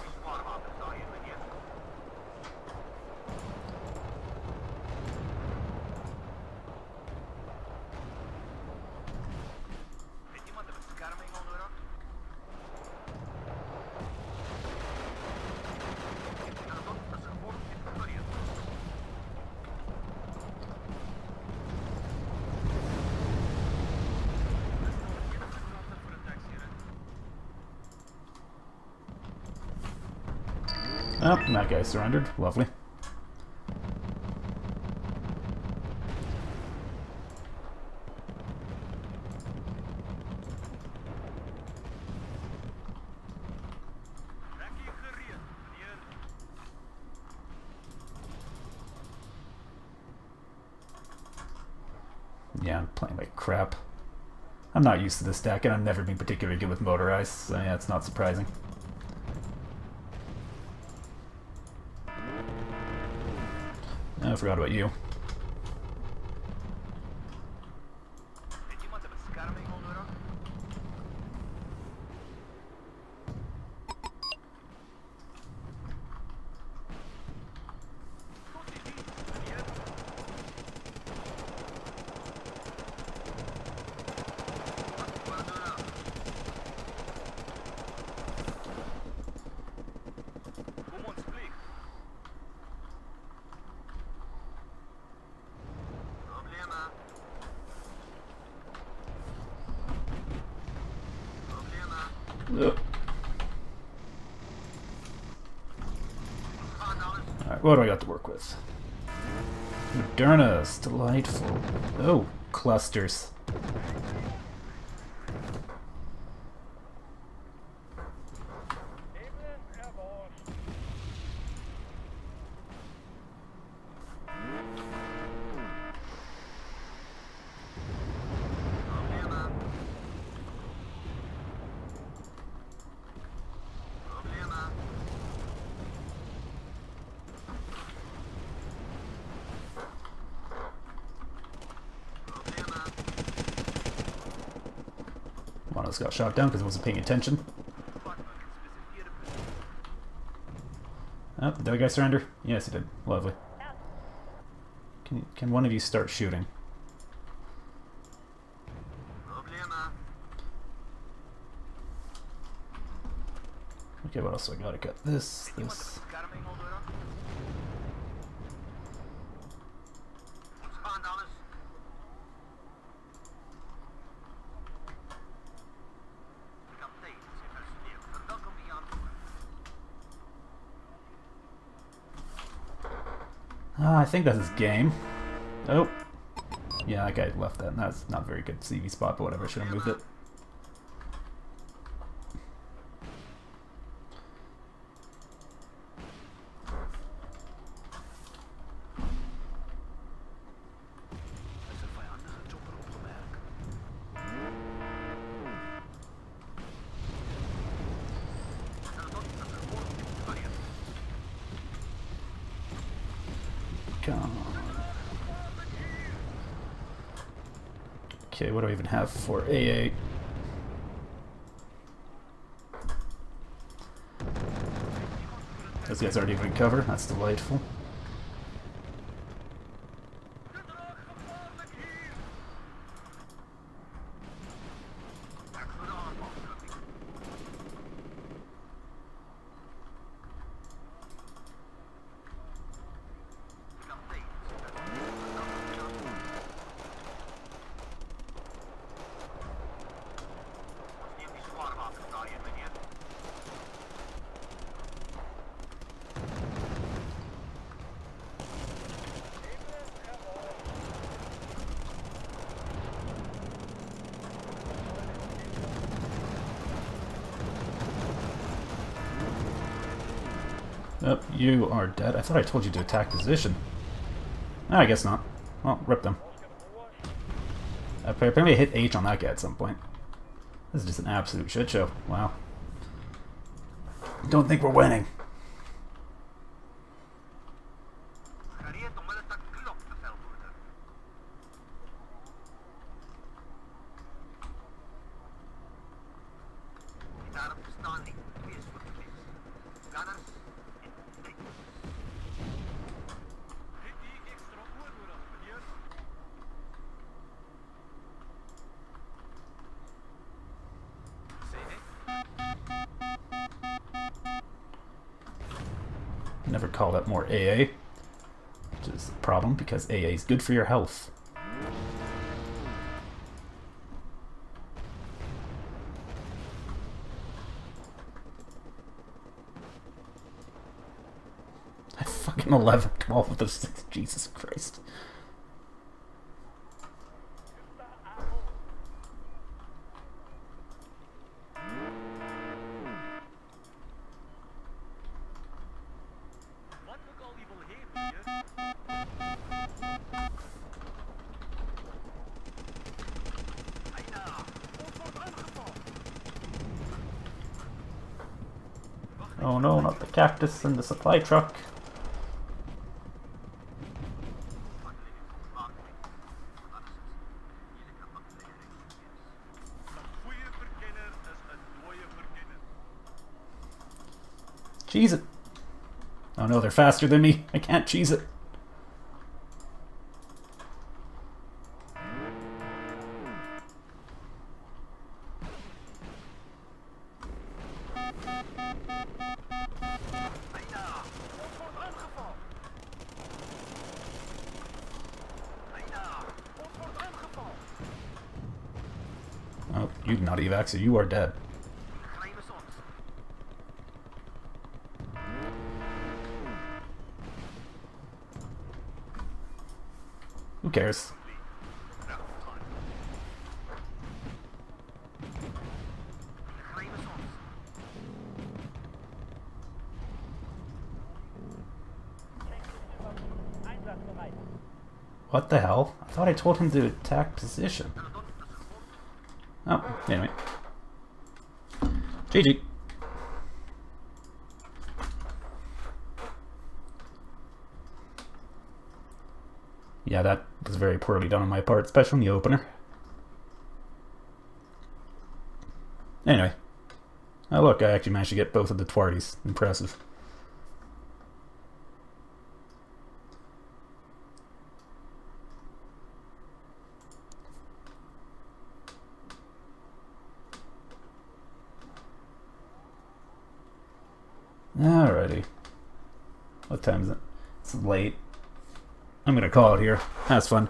Oh, that guy surrendered. Lovely. Yeah, I'm playing like crap. I'm not used to this deck, and I've never been particularly good with motorized, so yeah, it's not surprising. I forgot about you. what do I got to work with? Moderna's delightful. Oh, clusters. One of us got shot down because I wasn't paying attention. Oh, did the other guy surrender? Yes, he did. Lovely. Can one of you start shooting? Okay, what else do I got? I got this. I think that's his game. Oh. Yeah, that guy left that. That's not a very good CV spot, but whatever. I should have moved it. Okay, what do I even have for AA? Those guys already even cover. That's delightful. Oh, you are dead. I thought I told you to attack position. No, I guess not. Well, rip them. Apparently I hit H on that guy at some point. This is just an absolute shit show. Wow. Don't think we're winning. Never call that more AA, which is a problem because AA is good for your health. I fucking 11, 12 with those 6. Jesus Christ. Oh no, not the cactus and the supply truck. Cheese it. Oh no, they're faster than me. I can't cheese it. Oh, you naughty evaxer, you are dead. Who cares? What the hell? I thought I told him to attack position. Oh, anyway. GG. Yeah, that was very poorly done on my part, especially in the opener. Anyway. Oh look, I actually managed to get both of the Twardies. Impressive. Alrighty. What time is it? It's late. I'm gonna call it here. That's fun.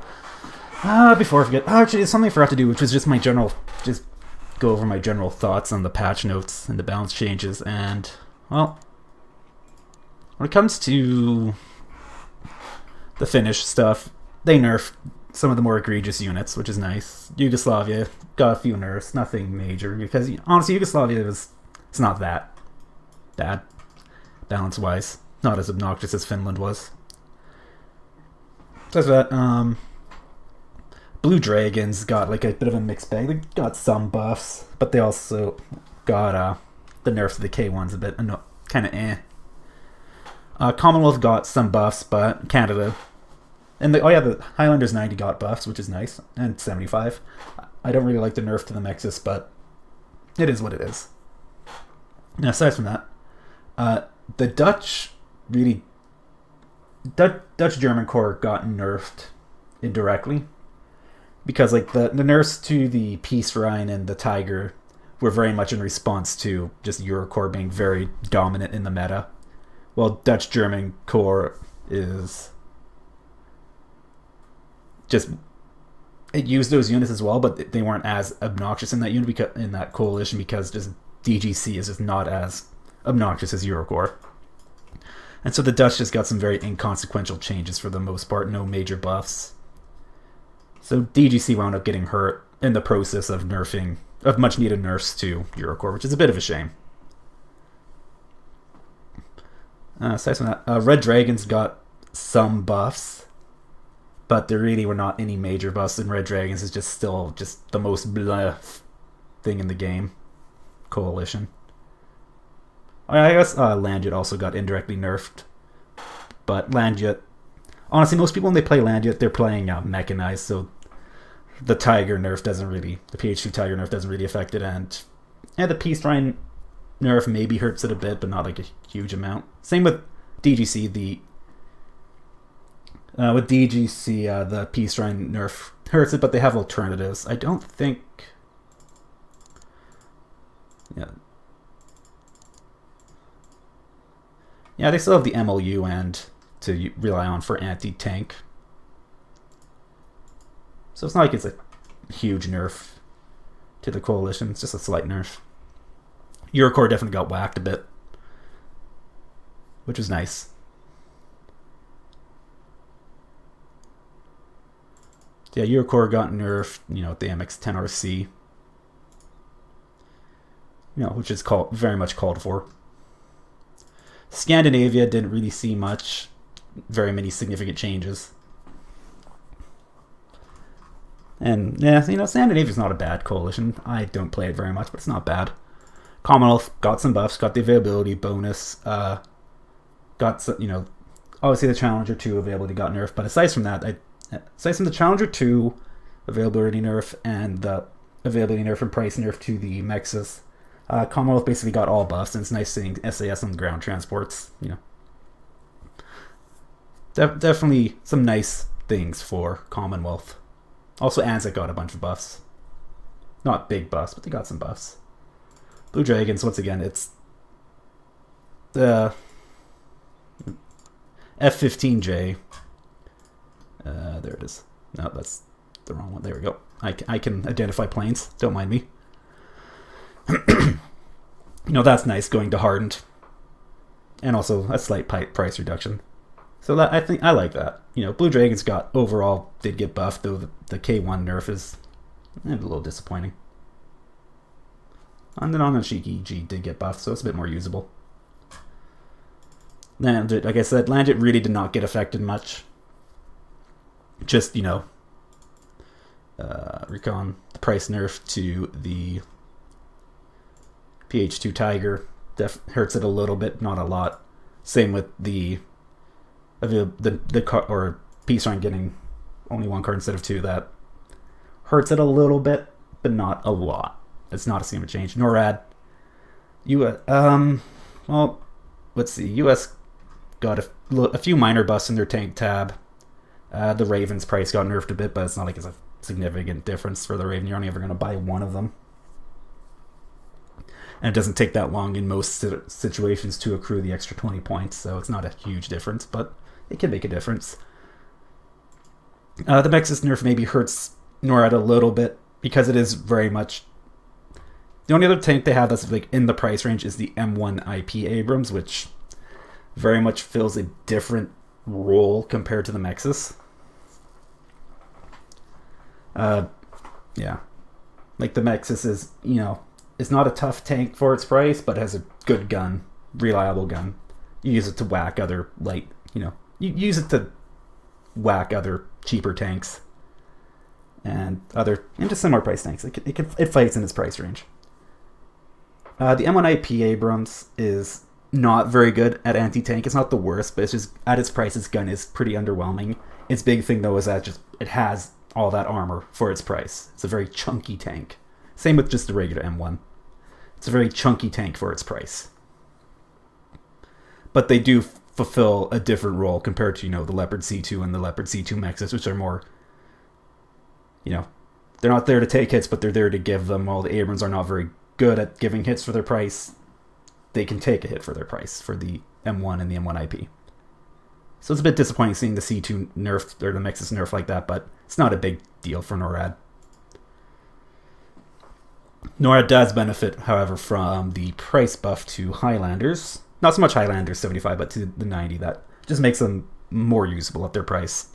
Before I forget, actually, there's something I forgot to do, which was just go over my general thoughts on the patch notes and the balance changes. And, well, when it comes to the Finnish stuff, they nerfed some of the more egregious units, which is nice. Yugoslavia got a few nerfs, nothing major, because honestly, Yugoslavia it's not that bad, balance-wise. Not as obnoxious as Finland was. So that's that. Blue Dragons got like a bit of a mixed bag. They got some buffs, but they also got the nerfs of the K1s a bit kind of eh. Commonwealth got some buffs, but Canada and the Highlanders 90 got buffs, which is nice, and 75. I don't really like the nerf to the Mexis, but it is what it is. Now, aside from that, the Dutch German Corps got nerfed indirectly, because like the nerfs to the Peace Rhine and the Tiger were very much in response to just Eurocorps being very dominant in the meta, while Dutch German Corps is just, it used those units as well, but they weren't as obnoxious in that unit in that coalition, because just DGC is just not as obnoxious as Eurocorps. And so the Dutch just got some very inconsequential changes for the most part, no major buffs. So DGC wound up getting hurt in the process of much needed nerfs to Eurocorps, which is a bit of a shame. Aside from that, Red Dragons got some buffs, but there really were not any major buffs, and Red Dragons is still the most blah thing in the game. Coalition. I guess Landjet also got indirectly nerfed, but Landjet, honestly, most people when they play Landjet, they're playing mechanized, so the Tiger nerf doesn't really, the PH2 Tiger nerf doesn't really affect it, and the Peace Rhine nerf maybe hurts it a bit, but not like a huge amount. Same with DGC. The Peace Rhine nerf hurts it, but they have alternatives. I don't think. Yeah, they still have the MLU and to rely on for anti-tank. So it's not like it's a huge nerf to the coalition. It's just a slight nerf. Eurocorps definitely got whacked a bit, which was nice. Yeah, Eurocorps got nerfed, at the MX-10RC, which is very much called for. Scandinavia didn't really see very many significant changes. And yeah, Scandinavia's not a bad coalition. I don't play it very much, but it's not bad. Commonwealth got some buffs, got the availability bonus, got some, obviously the Challenger 2 availability got nerfed, but aside from the Challenger 2 availability nerf and the availability nerf and price nerf to the Mexis, Commonwealth basically got all buffs, and it's nice seeing SAS on the ground transports. Definitely some nice things for Commonwealth. Also, Anzac got a bunch of buffs. Not big buffs, but they got some buffs. Blue Dragons, once again, it's the F-15J. There it is. No, that's the wrong one. There we go. I can identify planes. Don't mind me. That's nice, going to hardened. And also a slight price reduction. So that I think I like that. You know, Blue Dragons got overall did get buffed, though the K1 nerf is a little disappointing. And then on the Shiki G did get buffed, so it's a bit more usable. Landit, like I said, Landit really did not get affected much. Just, you know, recon the price nerf to the PH2 Tiger hurts it a little bit, not a lot. Same with the or Peace Run getting only one card instead of two. That hurts it a little bit, but not a lot. It's not a significant change. NORAD, well, let's see. US got a few minor buffs in their tank tab. The Raven's price got nerfed a bit, but it's not like it's a significant difference for the Raven. You're only ever going to buy one of them. And it doesn't take that long in most situations to accrue the extra 20 points, so it's not a huge difference, but it can make a difference. The Mexus nerf maybe hurts NORAD a little bit, because it is very much... The only other tank they have that's like in the price range is the M1 IP Abrams, which very much fills a different role compared to the Mexus. Yeah. Like the Mexus is, you know, it's not a tough tank for its price, but it has a good gun, reliable gun. You use it to whack other light, you know, you use it to whack other cheaper tanks and just similar price tanks. It fights in its price range. The M1 IP Abrams is not very good at anti-tank. It's not the worst, but it's just at its price, its gun is pretty underwhelming. Its big thing though is that it has all that armor for its price. It's a very chunky tank. Same with just the regular M1. It's a very chunky tank for its price. But they do fulfill a different role compared to, you know, the Leopard C2 and the Leopard C2 Mexus, which are more, you know, they're not there to take hits, but they're there to give them. While the Abrams are not very good at giving hits for their price, they can take a hit for their price for the M1 and the M1 IP. So it's a bit disappointing seeing the C2 nerfed, or the Mexus nerf like that, but it's not a big deal for NORAD. NORAD does benefit, however, from the price buff to Highlanders. Not so much Highlanders 75, but to the 90. That just makes them more usable at their price.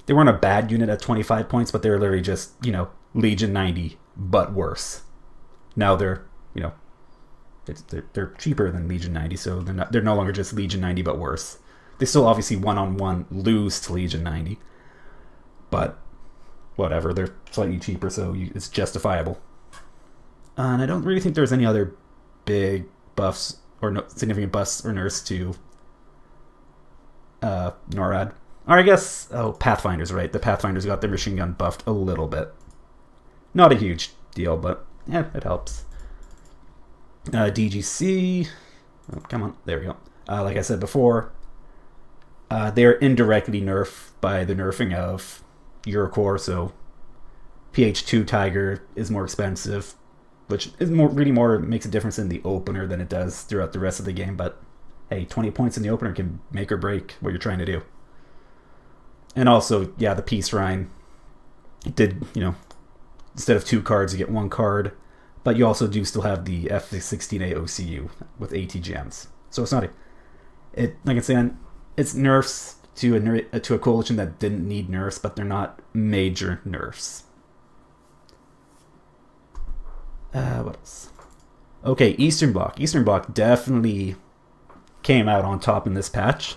They weren't a bad unit at 25 points, but they were literally just, you know, Legion 90, but worse. Now they're, you know, they're cheaper than Legion 90, so they're no longer just Legion 90, but worse. They still obviously one-on-one lose to Legion 90, but whatever, they're slightly cheaper, so it's justifiable. And I don't really think there's any other big buffs or significant buffs or nerfs to NORAD. Or I guess, Pathfinder's right. The Pathfinders got their machine gun buffed a little bit. Not a huge deal, but yeah, it helps. DGC, oh, come on, there we go. Like I said before, they're indirectly nerfed by the nerfing of Eurocore, so PH2 Tiger is more expensive, which is really more makes a difference in the opener than it does throughout the rest of the game. But hey, 20 points in the opener can make or break what you're trying to do. And also, yeah, the Peace Rhine did, you know, instead of 2 cards, you get 1 card. But you also do still have the F16A OCU with ATGMs. So it's not like I said, it's nerfs to a coalition that didn't need nerfs, but they're not major nerfs. What else? Okay, Eastern Bloc. Eastern Bloc definitely came out on top in this patch.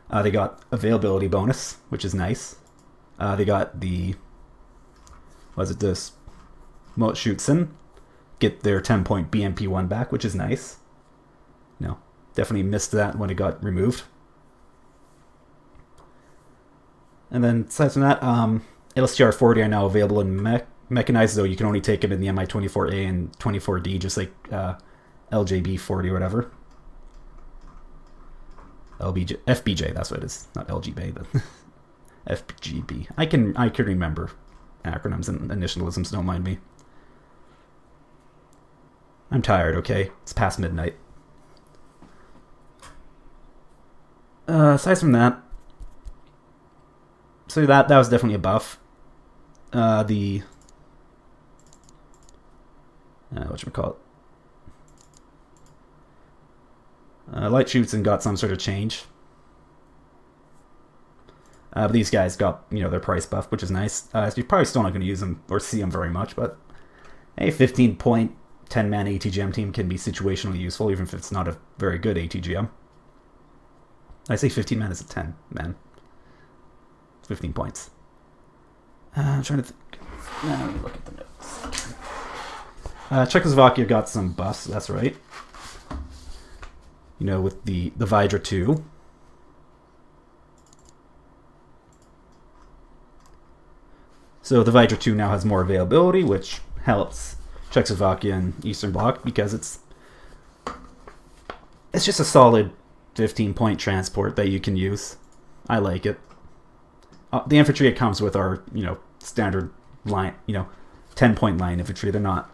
They got availability bonus, which is nice. They got the... Was it this? Motschützen. Get their 10-point BMP1 back, which is nice. No, definitely missed that when it got removed. And then, aside from that, LSTR 40 are now available in mechanized, though you can only take them in the MI24A and 24D, just like LJB 40 or whatever. FBJ, that's what it is. Not LGB, but FGB. I can remember acronyms and initialisms, don't mind me. I'm tired, okay? It's past midnight. Aside from that, so that was definitely a buff. Whatchamacallit? Light shoots and got some sort of change. But these guys got, their price buff, which is nice. So you're probably still not going to use them or see them very much, but a 15-point 10-man ATGM team can be situationally useful, even if it's not a very good ATGM. I say 15 man is a 10 man. 15 points. I'm trying to think. Let me look at the notes. Czechoslovakia got some buffs, that's right. With the Vidra 2. So the Vidra 2 now has more availability, which helps Czechoslovakia and Eastern Bloc because it's just a solid 15-point transport that you can use. I like it. The infantry it comes with are, standard line, 10-point line infantry. They're not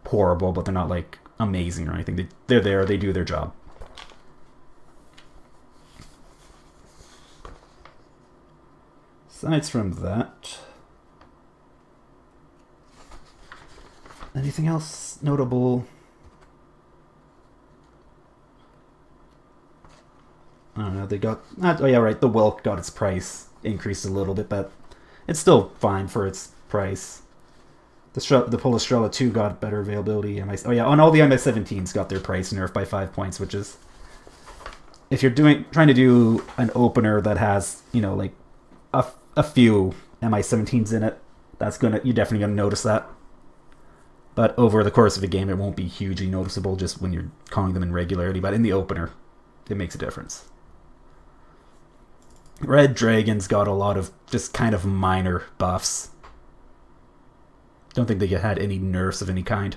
horrible, but they're not like amazing or anything. They're there, they do their job. Aside from that, anything else notable? I don't know, they got... Oh yeah, right, the Wilk got its price increased a little bit, but it's still fine for its price. The Polistrella 2 got better availability. Oh yeah, and all the MI-17s got their price nerfed by 5 points, which is... If you're trying to do an opener that has, like a few MI-17s in it, you're definitely gonna notice that. But over the course of a game, it won't be hugely noticeable just when you're calling them in regularity. But in the opener, it makes a difference. Red Dragons got a lot of just kind of minor buffs. Don't think they had any nerfs of any kind.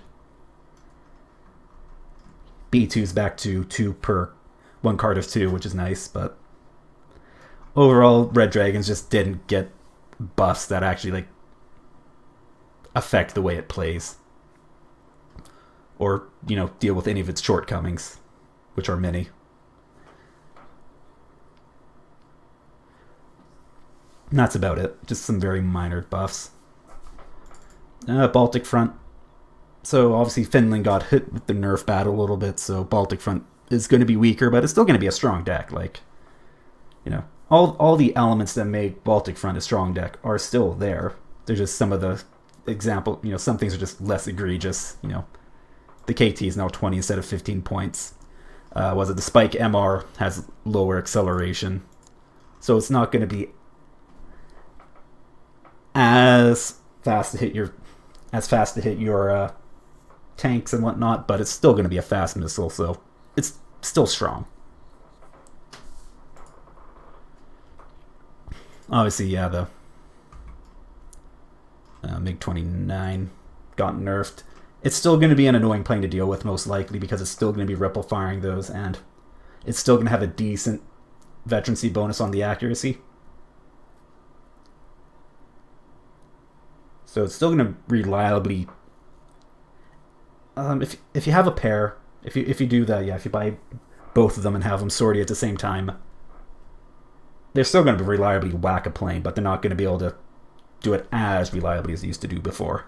B2's back to 2 per 1 card of 2, which is nice. But overall, Red Dragons just didn't get buffs that actually affect the way it plays. Or, deal with any of its shortcomings, which are many. And that's about it. Just some very minor buffs. Baltic Front. So, obviously, Finland got hit with the nerf battle a little bit, so Baltic Front is going to be weaker, but it's still going to be a strong deck. All the elements that make Baltic Front a strong deck are still there. They're just some of the example, some things are just less egregious, The KT is now 20 instead of 15 points. The Spike MR has lower acceleration, so it's not going to be as fast to hit your tanks and whatnot, but it's still going to be a fast missile, so it's still strong. Obviously, yeah, the MiG-29 got nerfed. It's still going to be an annoying plane to deal with, most likely, because it's still going to be ripple firing those, and it's still going to have a decent veterancy bonus on the accuracy. So it's still going to reliably... if you have a pair, if you do that, if you buy both of them and have them sortie at the same time, they're still going to reliably whack a plane, but they're not going to be able to do it as reliably as they used to do before.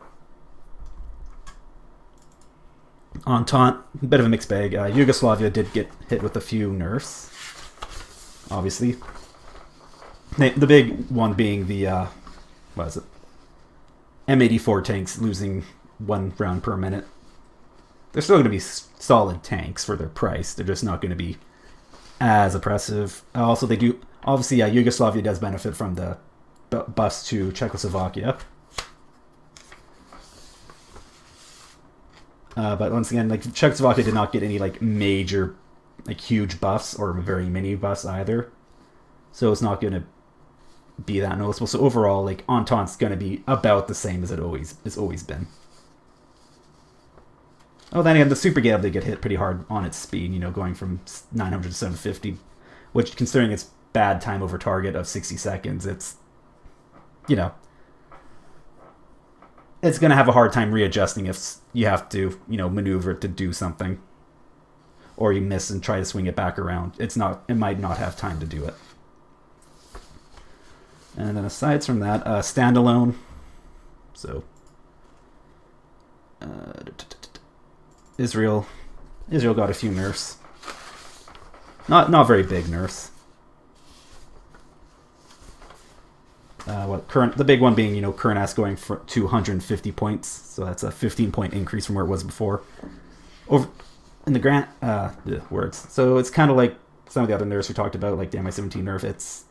Entente, a bit of a mixed bag. Yugoslavia did get hit with a few nerfs, obviously. The big one being the, M84 tanks losing 1 round per minute. They're still going to be solid tanks for their price. They're just not going to be as oppressive. Also, they do... Obviously, Yugoslavia does benefit from the buffs to Czechoslovakia. But once again, Czechoslovakia did not get any major, huge buffs or very many buffs either. So it's not going to be that noticeable. So overall, Entente's going to be about the same as it's always been. Oh, then again, the Super Gale did get hit pretty hard on its speed, going from 900 to 750, which, considering its bad time over target of 60 seconds, it's, it's going to have a hard time readjusting if you have to, maneuver it to do something. Or you miss and try to swing it back around. It might not have time to do it. And then aside from that, standalone. So, Israel got a few nerfs. Not very big nerfs. The big one being, Kurnas going for 250 points, so that's a 15-point increase from where it was before. Over in the words. So it's kind of like some of the other nerfs we talked about, like the MI-17 nerf. It's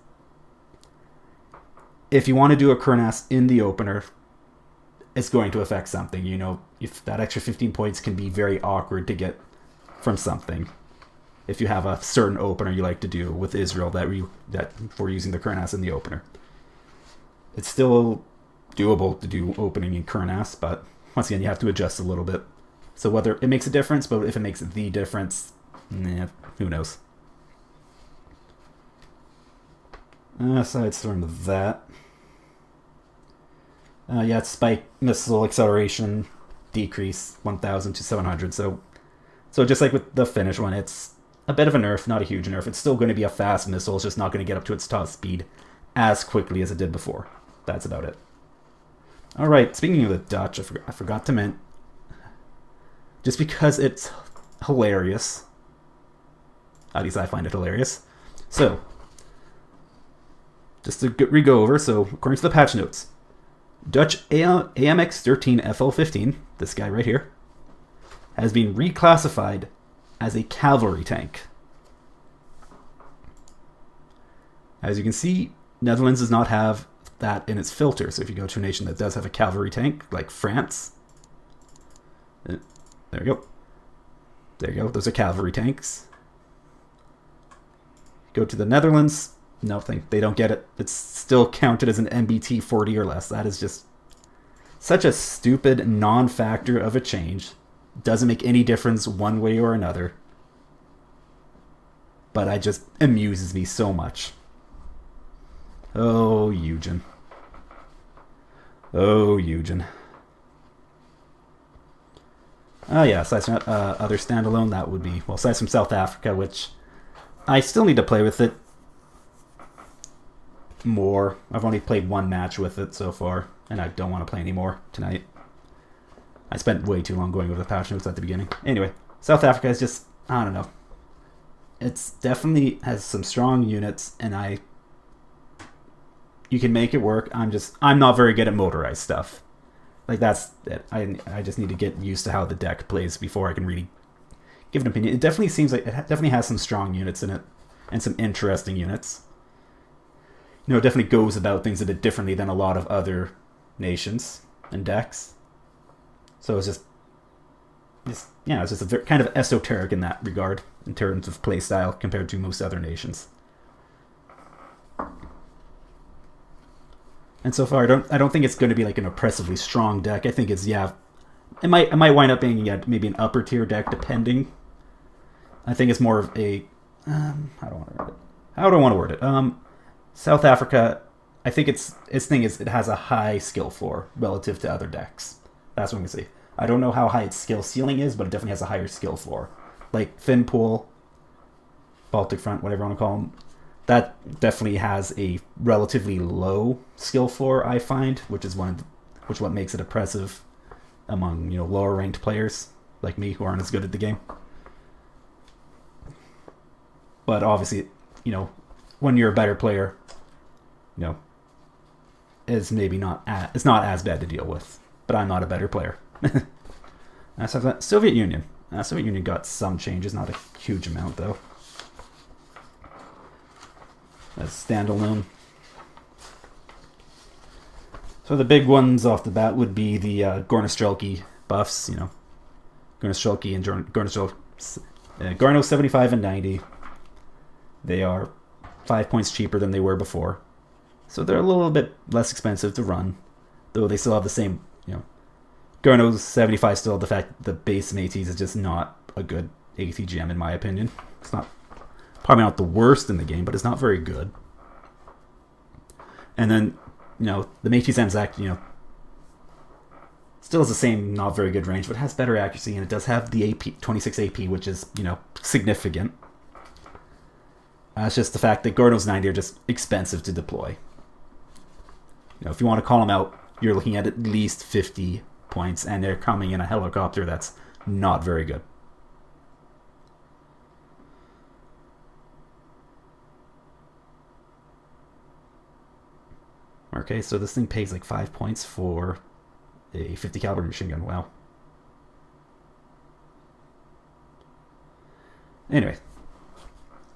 if you want to do a Kurnas in the opener, it's going to affect something. If that extra 15 points can be very awkward to get from something. If you have a certain opener you like to do with Israel that for using the Kurnas in the opener. It's still doable to do opening in Kurnas, but once again, you have to adjust a little bit. So whether it makes a difference, but if it makes the difference, who knows. Aside from that, it's spike missile acceleration decrease 1,000 to 700. So just like with the Finnish one, it's a bit of a nerf, not a huge nerf. It's still going to be a fast missile. It's just not going to get up to its top speed as quickly as it did before. That's about it. All right, speaking of the Dutch, I forgot to mention, just because it's hilarious, at least I find it hilarious. So, just to re-go over, so according to the patch notes, Dutch AMX 13 FL15, this guy right here, has been reclassified as a cavalry tank. As you can see, Netherlands does not have that in its filter. So if you go to a nation that does have a cavalry tank, like France, there you go. There you go. Those are cavalry tanks. Go to the Netherlands, nothing. They don't get it. It's still counted as an MBT 40 or less. That is just such a stupid non-factor of a change. Doesn't make any difference one way or another. But it just amuses me so much. Oh, Eugen. Oh, Eugen. Oh, yeah, aside from other standalone, that would be, well, aside from South Africa, which I still need to play with it more. I've only played one match with it so far, and I don't want to play any more tonight. I spent way too long going over the patch notes at the beginning. Anyway, South Africa is just, I don't know. It's definitely has some strong units, and you can make it work. I'm not very good at motorized stuff. Like, that's it. I just need to get used to how the deck plays before I can really give an opinion. It definitely seems like it definitely has some strong units in it, and some interesting units. It definitely goes about things a bit differently than a lot of other nations and decks. So it's just kind of esoteric in that regard, in terms of playstyle compared to most other nations. And so far, I don't think it's going to be like an oppressively strong deck. I think it's it might wind up being maybe an upper tier deck, depending. I think it's more of a how do I want to word it? South Africa, I think its thing is it has a high skill floor relative to other decks. That's what I'm going to say. I don't know how high its skill ceiling is, but it definitely has a higher skill floor. Like Finpool, Baltic Front, whatever you want to call them, that definitely has a relatively low skill floor, I find, which what makes it oppressive among lower ranked players like me who aren't as good at the game. But obviously, when you're a better player, it's not as bad to deal with. But I'm not a better player. Soviet Union. Soviet Union got some changes, not a huge amount though. That's standalone. So the big ones off the bat would be the Gornostrelki buffs. Gornostrelki and Gorno 75 and 90. They are 5 points cheaper than they were before. So they're a little bit less expensive to run. Though they still have the same, Gorno 75 still have the fact that the base Métis is just not a good ATGM in my opinion. It's probably not the worst in the game, but it's not very good. And then, the Métis Anzac, still has the same not very good range, but it has better accuracy, and it does have the AP, 26 AP, which is, significant. It's just the fact that Gorno's 90 are just expensive to deploy. If you want to call them out, you're looking at least 50 points, and they're coming in a helicopter that's not very good. Okay, so this thing pays like 5 points for a 50 caliber machine gun. Wow. Anyway.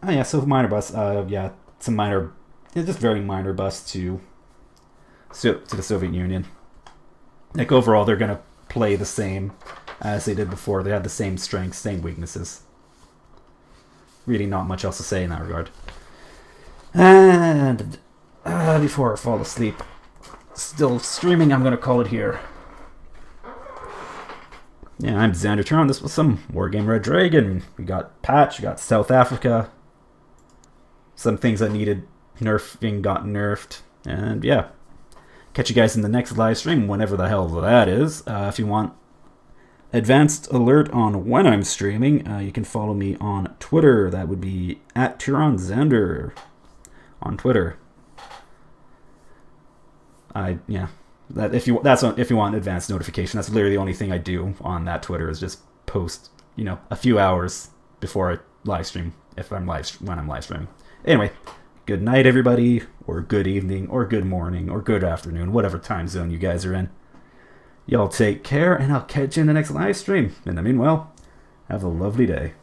Oh yeah, so minor bust. Yeah, some minor, just very minor bust to the Soviet Union. Like overall, they're gonna play the same as they did before. They had the same strengths, same weaknesses. Really, not much else to say in that regard. And before I fall asleep, still streaming. I'm gonna call it here. Yeah, I'm Xander Turon. This was some Wargame Red Dragon. We got Patch, we got South Africa. Some things that needed nerfing got nerfed. And yeah, catch you guys in the next live stream, whenever the hell that is. If you want advanced alert on when I'm streaming, you can follow me on Twitter. That would be @TuronXander on Twitter. If you want advanced notification, that's literally the only thing I do on that Twitter is just post, a few hours before I live stream when I'm live streaming. Anyway, good night everybody, or good evening, or good morning, or good afternoon, whatever time zone you guys are in. Y'all take care, and I'll catch you in the next live stream. In the meanwhile, have a lovely day.